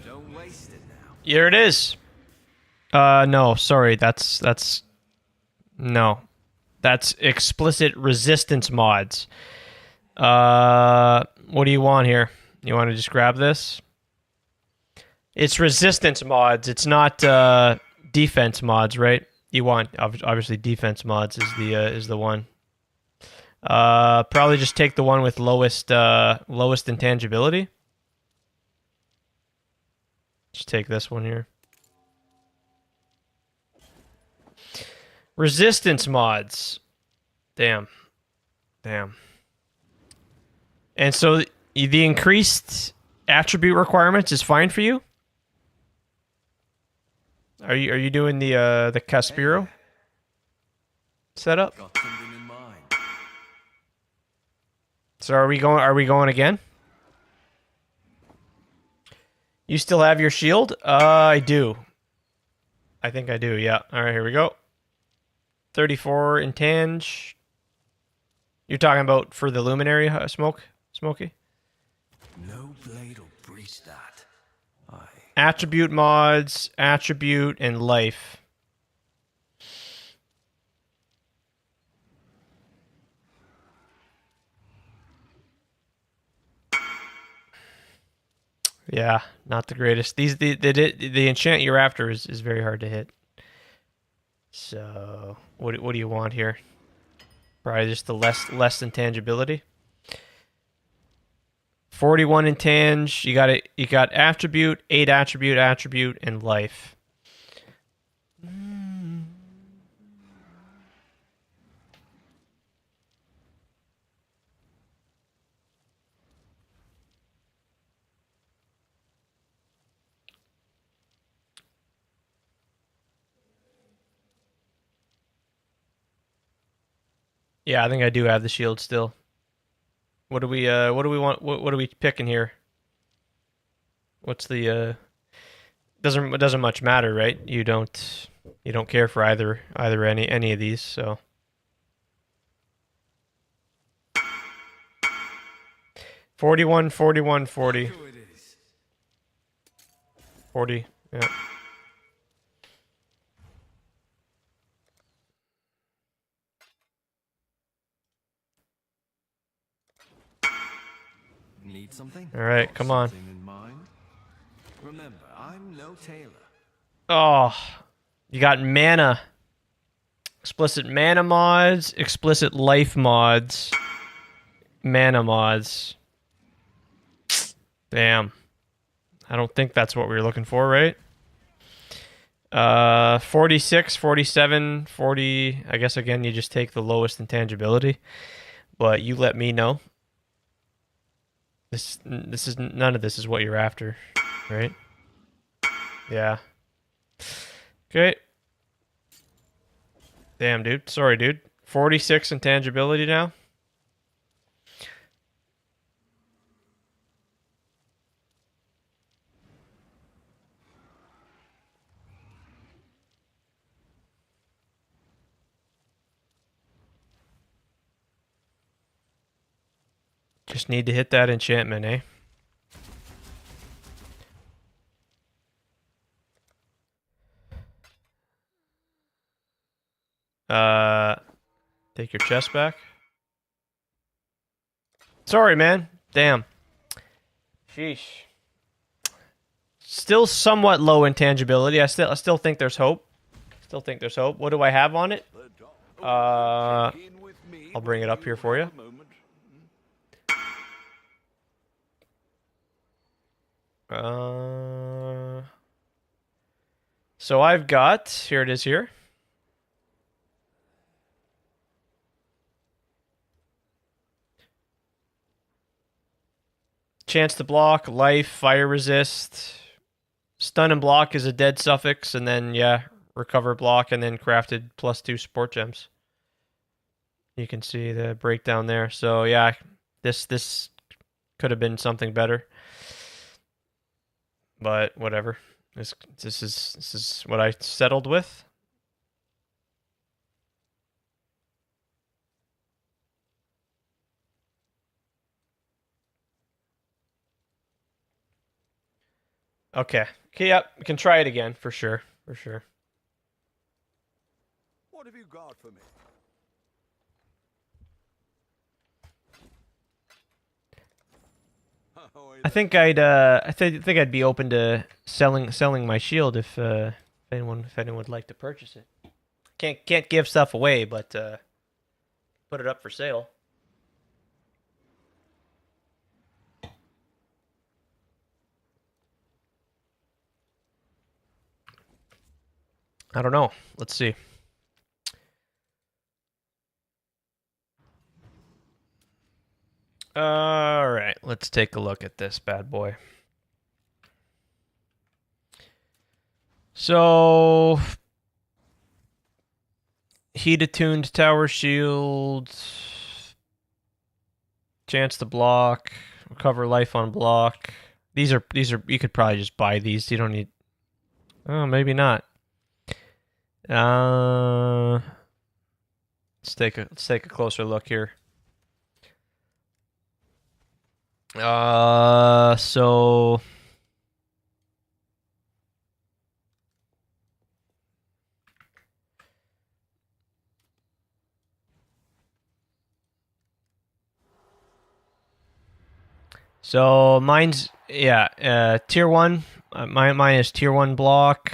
Don't waste it now. Here it is. No, sorry, that's no. That's explicit resistance mods. What do you want here? You want to just grab this? It's resistance mods. It's not defense mods, right? You want obviously defense mods is the one. Probably just take the one with lowest intangibility. Just take this one here. Resistance mods. Damn. And so the increased attribute requirements is fine for you? Are you doing the Caspiro setup? Got something in mind. So are we going again? You still have your shield? I do. I think I do, yeah. Alright, here we go. 34 in Tange. You're talking about for the Luminary Smokey? No blade will breach that. Attribute mods, attribute, and life. Yeah, not the greatest. The enchant you're after is very hard to hit. So what do you want here? Probably just the less intangibility. 41 in Tange. You got attribute, 8 attribute, and life. Yeah, I think I do have the shield still. What do we want? What are we picking here? What's the doesn't much matter, right? You don't care for either any of these, so 41, 41, 40. 40, yeah. Need something? All right, come on. Something in mind? Remember, I'm no tailor. Oh, you got mana. Explicit mana mods, explicit life mods, mana mods. Damn. I don't think that's what we were looking for, right? 46, 47, 40. I guess again you just take the lowest intangibility, but you let me know. This is none of this is what you're after, right? Yeah. Okay. Damn, dude. Sorry, dude. 46 intangibility now. Just need to hit that enchantment, eh? Take your chest back. Sorry, man. Damn. Sheesh. Still somewhat low intangibility. I still think there's hope. Still think there's hope. What do I have on it? I'll bring it up here for you. So I've got, here it is here. Chance to block, life, fire resist. Stun and block is a dead suffix, and then, yeah, recover block, and then crafted +2 support gems. You can see the breakdown there. So, yeah, this could have been something better. But whatever. This is what I settled with. Okay. Okay, yep. We can try it again for sure. For sure. What have you got for me? I think I'd be open to selling my shield if anyone would like to purchase it. Can't give stuff away, but put it up for sale. I don't know. Let's see. All right, let's take a look at this bad boy. So, heat attuned tower shield, chance to block, recover life on block. These are you could probably just buy these. You don't need. Oh, maybe not. Let's take a closer look here. So mine's tier 1. Mine is tier 1 block.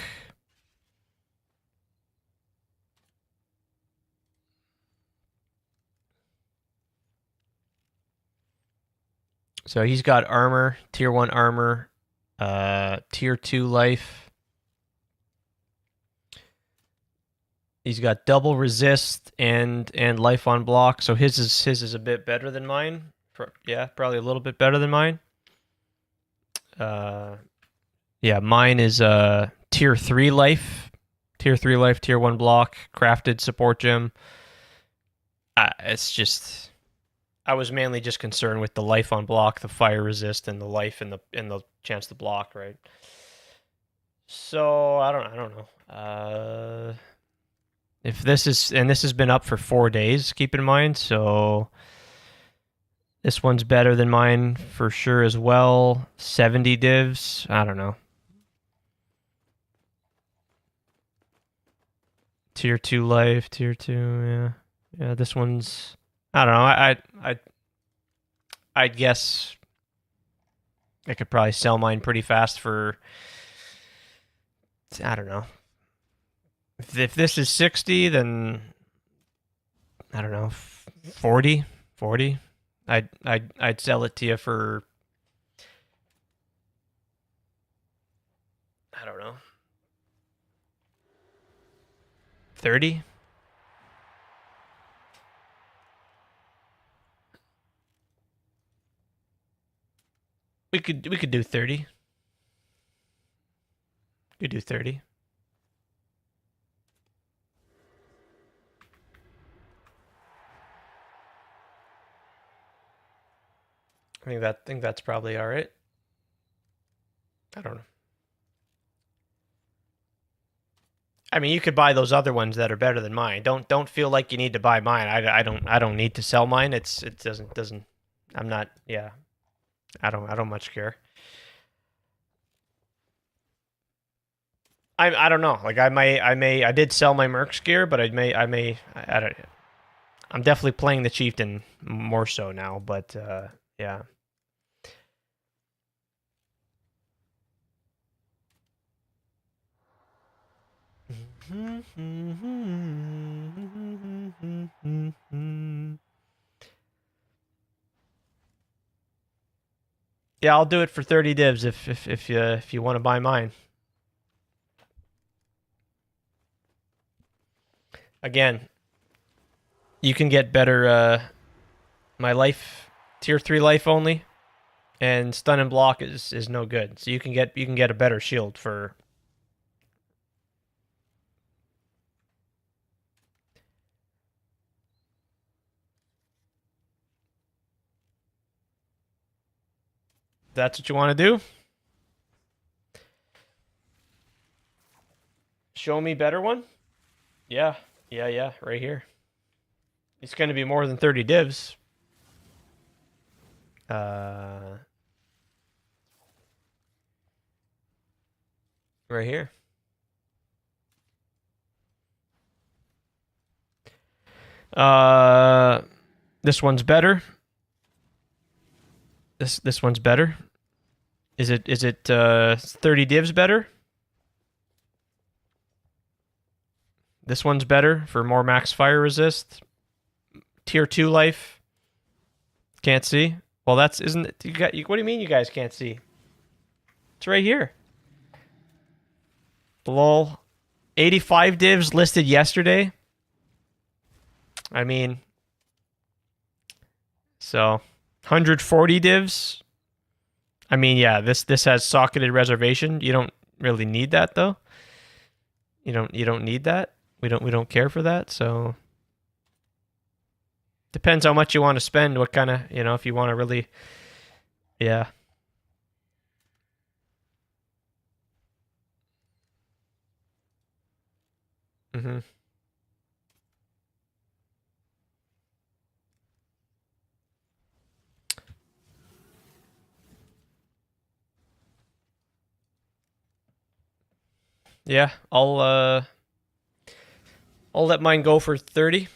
So he's got armor, tier 1 armor, tier 2 life. He's got double resist and life on block. So his is a bit better than mine. Yeah, probably a little bit better than mine. Yeah, mine is tier 3 life. Tier 3 life, tier 1 block, crafted support gem. It's just I was mainly just concerned with the life on block, the fire resist, and the life and the chance to block, right? So I don't know. If this has been up for 4 days, keep in mind. So this one's better than mine for sure as well. 70 divs. I don't know. Tier 2 life, tier 2, yeah. Yeah, this one's I don't know. I'd guess I could probably sell mine pretty fast for I don't know. If this is 60, then I don't know, 40. I'd sell it to you for I don't know. 30? We could do 30. We could do 30. I think that's probably all right. I don't know. I mean, you could buy those other ones that are better than mine. Don't feel like you need to buy mine. I don't need to sell mine. It doesn't. I'm not. Yeah. I don't much care. I don't know. Like I did sell my Mercs gear, but I don't. I'm definitely playing the Chieftain more so now, but yeah. Yeah, I'll do it for 30 divs if you want to buy mine. Again, you can get better my life tier 3 life only, and stun and block is no good. So you can get a better shield for that's what you want to do. Show me better one? Yeah, right here. It's going to be more than 30 divs. Right here. This one's better. This one's better. Is it 30 divs better? This one's better for more max fire resist. Tier 2 life. Can't see. Well, that's isn't it, what do you mean you guys can't see? It's right here. Lol. 85 divs listed yesterday. I mean, so 140 divs. I mean, yeah, this has socketed reservation. You don't really need that though. You don't need that. We don't care for that. So depends how much you want to spend. What kind of if you want to really, yeah. Mm-hmm. Yeah, I'll let mine go for 30.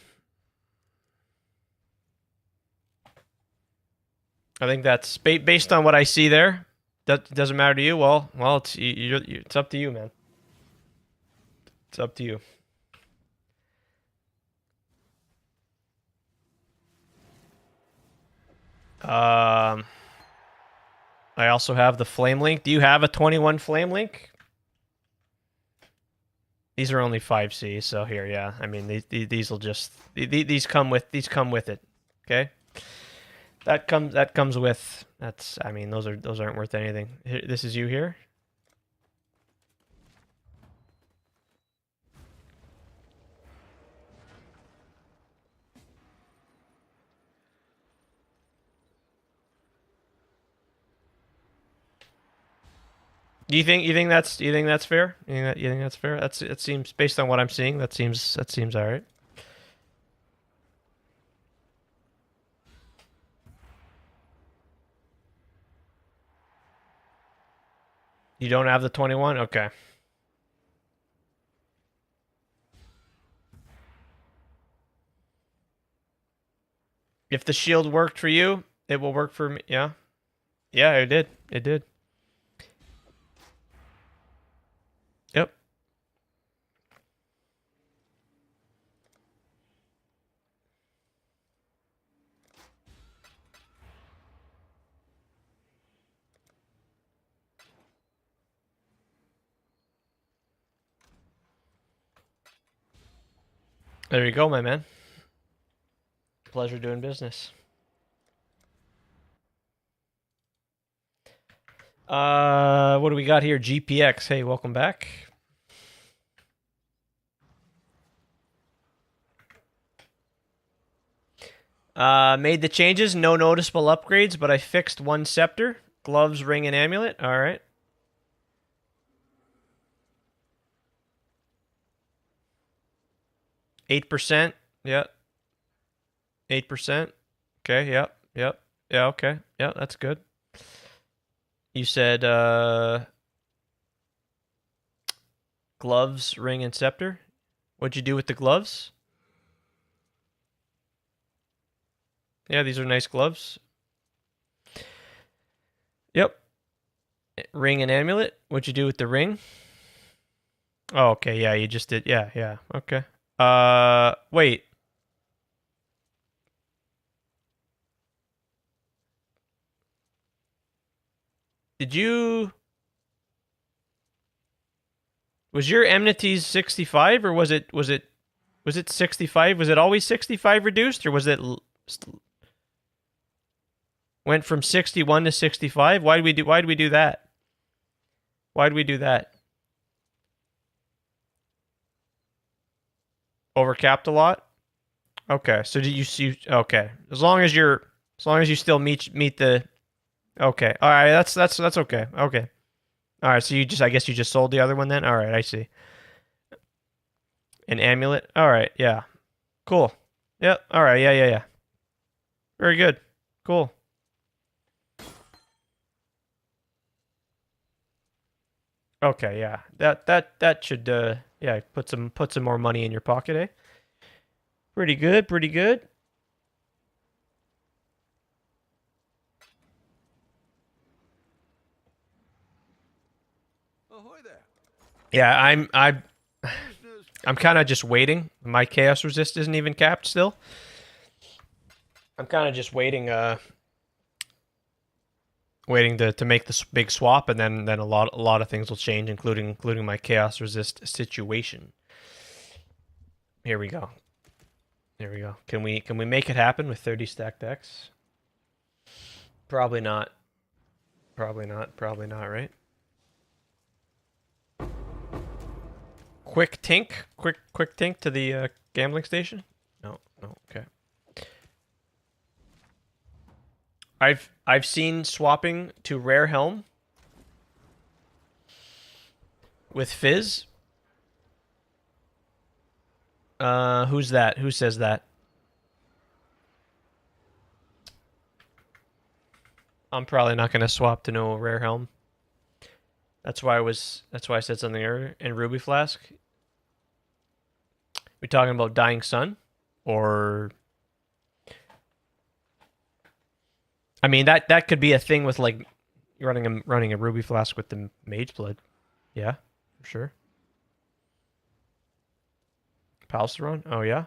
I think that's based on what I see there. That doesn't matter to you. Well, it's up to you, man. It's up to you. I also have the flame link. Do you have a 21 flame link? These are only 5C, so here, yeah. I mean, these will just these come with it. Okay, that comes with. That's. I mean, those aren't worth anything. This is you here. You think that's fair? You think that's fair? It seems based on what I'm seeing. That seems all right. You don't have the 21? Okay. If the shield worked for you, it will work for me. Yeah. Yeah, it did. It did. Yep. There you go, my man. Pleasure doing business. What do we got here? GPX. Hey, welcome back. Made the changes. No noticeable upgrades, but I fixed one scepter. Gloves, ring, and amulet. All right. %. Yep. 8%. Okay, yep. Yeah, okay. Yeah, that's good. You said gloves, ring, and scepter. What'd you do with the gloves? Yeah, these are nice gloves. Yep. Ring and amulet. What'd you do with the ring? Oh, okay. Yeah, you just did. Yeah. Okay. Wait. Did you... Was your enmities 65 or was it 65? Was it always 65 reduced or was it went from 61 to 65? Why did we do that? Why did we do that? Overcapped a lot? Okay. So did you see okay. As long as you still meet the okay. All right, that's okay. Okay. All right, so I guess you just sold the other one then? All right, I see. An amulet? All right, yeah. Cool. Yep, all right, yeah. Very good. Cool. Okay, yeah. That should yeah, put some more money in your pocket, eh? Pretty good, pretty good. Yeah, I'm kind of just waiting. My chaos resist isn't even capped still. I'm kind of just waiting to make this big swap, and then a lot of things will change, including my chaos resist situation. Here we go. There we go. Can we make it happen with 30 stacked decks? Probably not. Probably not, right? Quick tink to the gambling station? No, okay. I've seen swapping to rare helm with Fizz. Who's that? Who says that? I'm probably not gonna swap to no rare helm. That's why I said something earlier. And Ruby Flask. We talking about Dying Sun, or I mean that could be a thing with like running a Ruby Flask with the Mage Blood. Yeah, for sure. Palsteron? Oh yeah.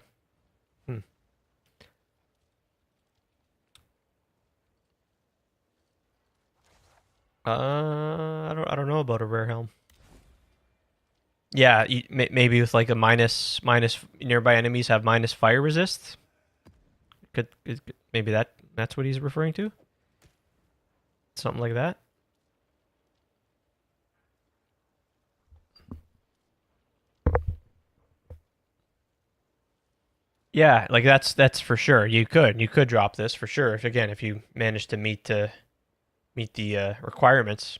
I don't know about a rare helm. Yeah, maybe with like a minus nearby enemies have minus fire resist. Could maybe that's what he's referring to? Something like that. Yeah, like that's for sure. You could drop this for sure if you manage to meet the requirements.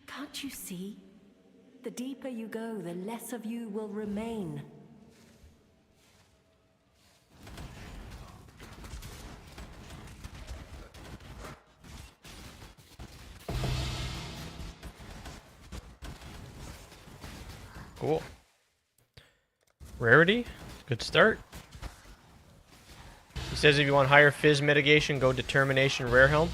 Can't you see? The deeper you go, the less of you will remain. Cool. Rarity, good start. He says if you want higher Fizz mitigation, go Determination Rare Helm.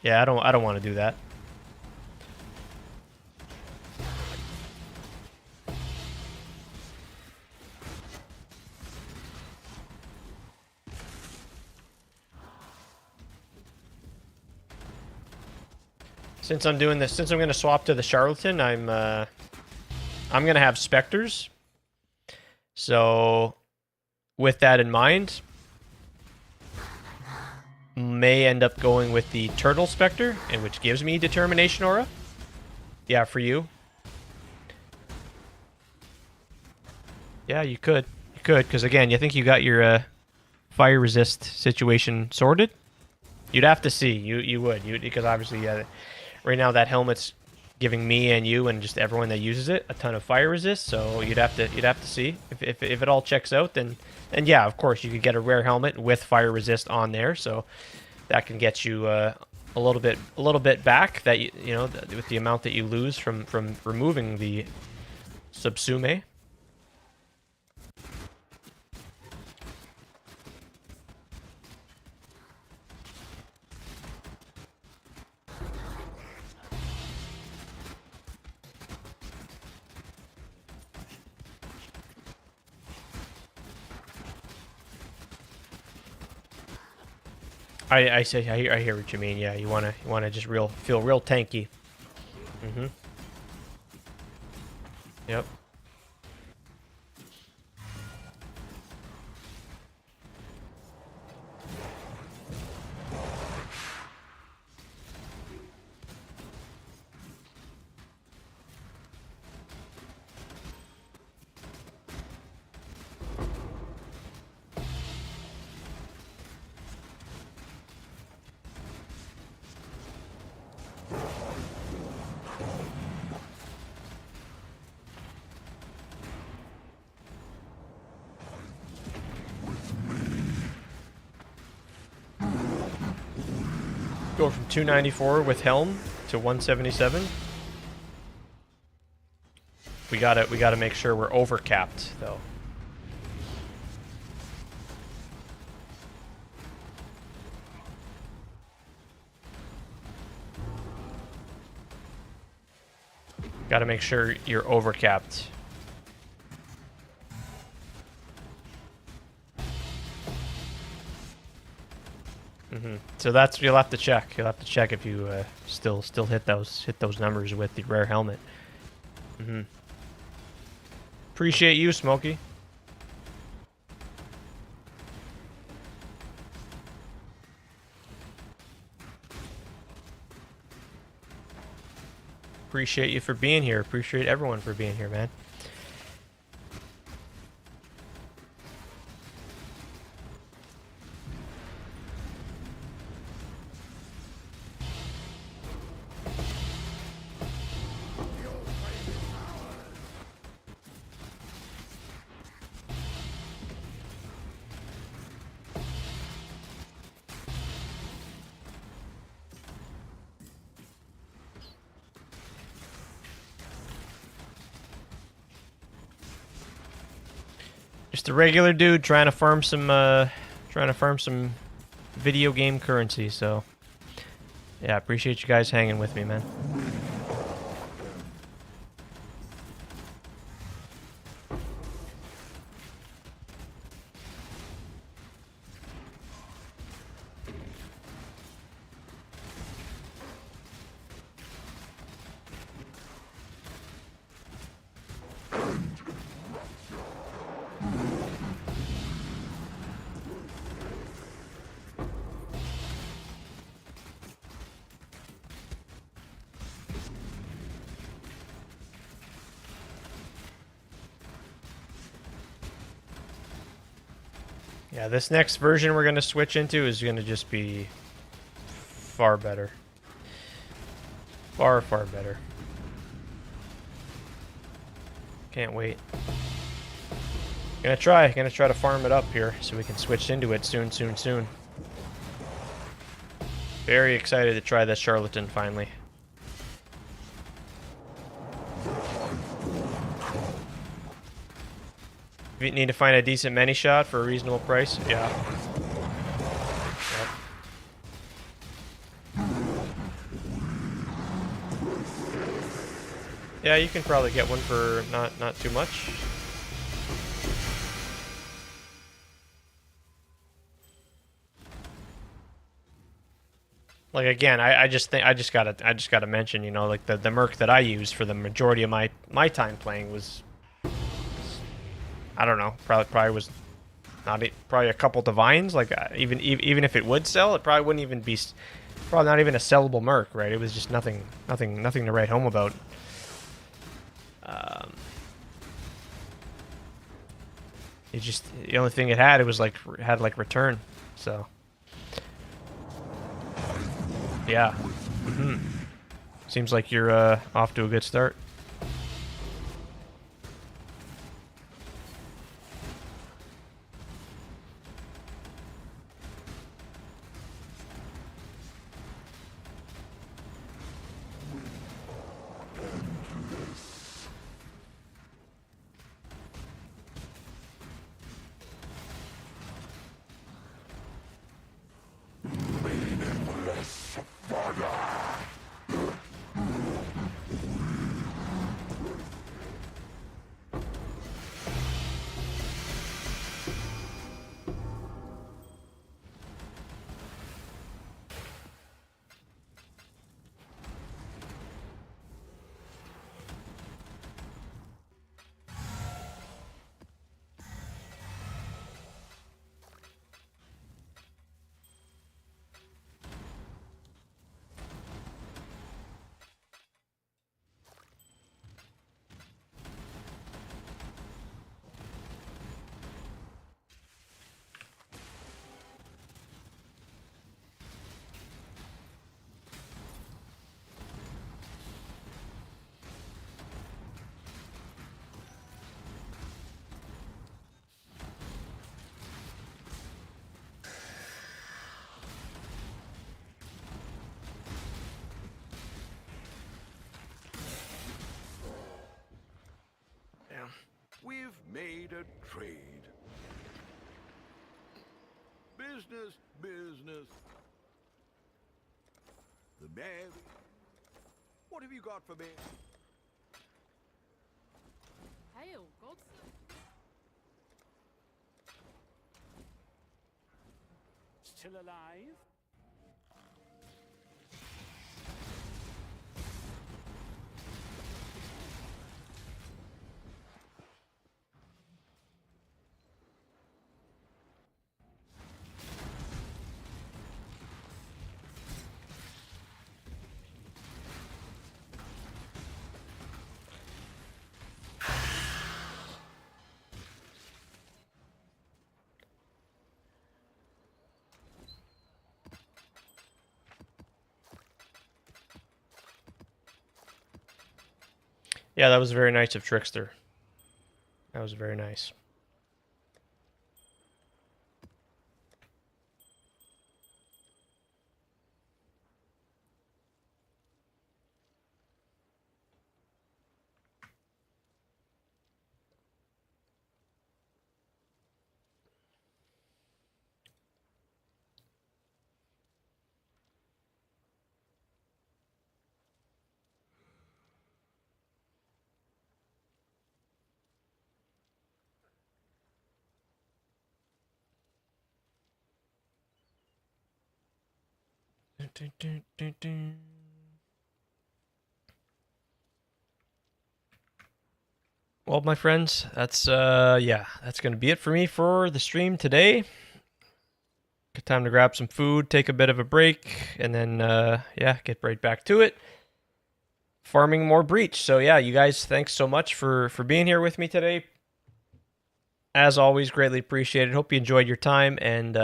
Yeah, I don't want to do that. Since I'm doing this, since I'm going to swap to the Charlatan, I'm going to have Spectres. So, with that in mind, may end up going with the Turtle Spectre, and which gives me Determination Aura. Yeah, for you. Yeah, you could. You could, because again, you think you got your fire resist situation sorted? You'd have to see. You would. Because obviously, yeah, right now that helmet's giving me and you and just everyone that uses it a ton of fire resist. So you'd have to see if it all checks out. Then yeah, of course you could get a rare helmet with fire resist on there. So that can get you a little bit back. That you know with the amount that you lose from removing the Subsume. I hear what you mean. Yeah, you wanna just feel real tanky. Mhm. Yep. Go from 294 with Helm to 177. We gotta make sure we're overcapped though. Gotta make sure you're overcapped. So that's you'll have to check. You'll have to check if you still hit those numbers with the rare helmet. Appreciate you, Smokey. Appreciate you for being here. Appreciate everyone for being here, man. Just a regular dude trying to farm some video game currency, so yeah, appreciate you guys hanging with me, man. Yeah, this next version we're going to switch into is going to just be far better. Far, far better. Can't wait. Gonna try to farm it up here so we can switch into it soon. Very excited to try this Charlatan finally. If you need to find a decent many shot for a reasonable price, yeah. Yep. Yeah, you can probably get one for not too much. Like again, I just think I just gotta mention, you know, like the merc that I used for the majority of my time playing was, I don't know, probably was not probably a couple divines. Like even if it would sell, it probably wouldn't even be probably not even a sellable merc, right? It was just nothing to write home about. It just, the only thing it was like return, so yeah. Seems like you're off to a good start. We've made a trade. Business, business. The Mary. What have you got for me? Hail, gods. Still alive? Yeah, that was very nice of Trickster. That was very nice. Well, my friends, that's yeah, that's gonna be it for me for the stream today. Good time to grab some food, take a bit of a break, and then yeah, get right back to it. Farming more breach. So yeah, you guys, thanks so much for being here with me today. As always, greatly appreciated. Hope you enjoyed your time, and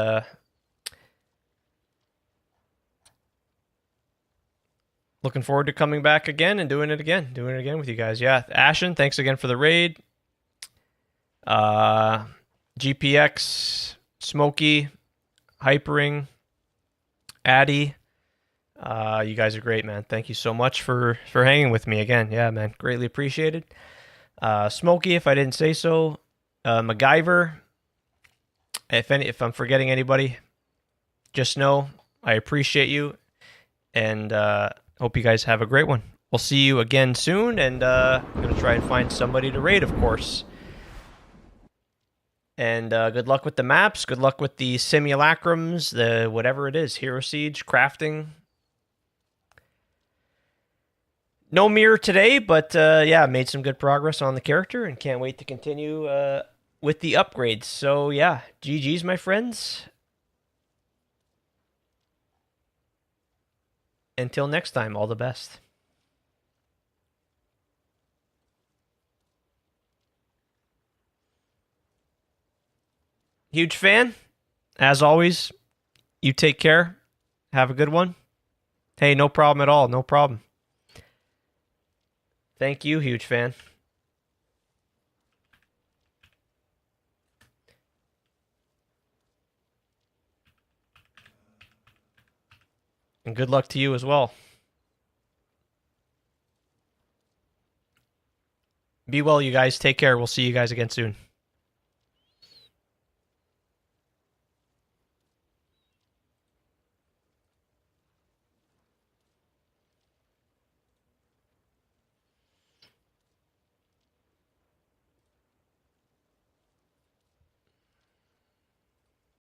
looking forward to coming back again and doing it again with you guys. Yeah, Ashen, thanks again for the raid. GPX, Smokey, Hypering, Addy, you guys are great, man. Thank you so much for hanging with me again. Yeah, man, greatly appreciated. Smokey, if I didn't say so, MacGyver. If I'm forgetting anybody, just know I appreciate you, and hope you guys have a great one. We'll see you again soon, and I'm gonna try and find somebody to raid, of course. And good luck with the maps. Good luck with the simulacrums, the whatever it is, Hero Siege, crafting. No mirror today, but yeah, made some good progress on the character and can't wait to continue with the upgrades. So yeah, GG's, my friends. Until next time, all the best. Huge fan. As always, you take care. Have a good one. Hey, no problem at all. No problem. Thank you, huge fan. And good luck to you as well. Be well, you guys. Take care. We'll see you guys again soon.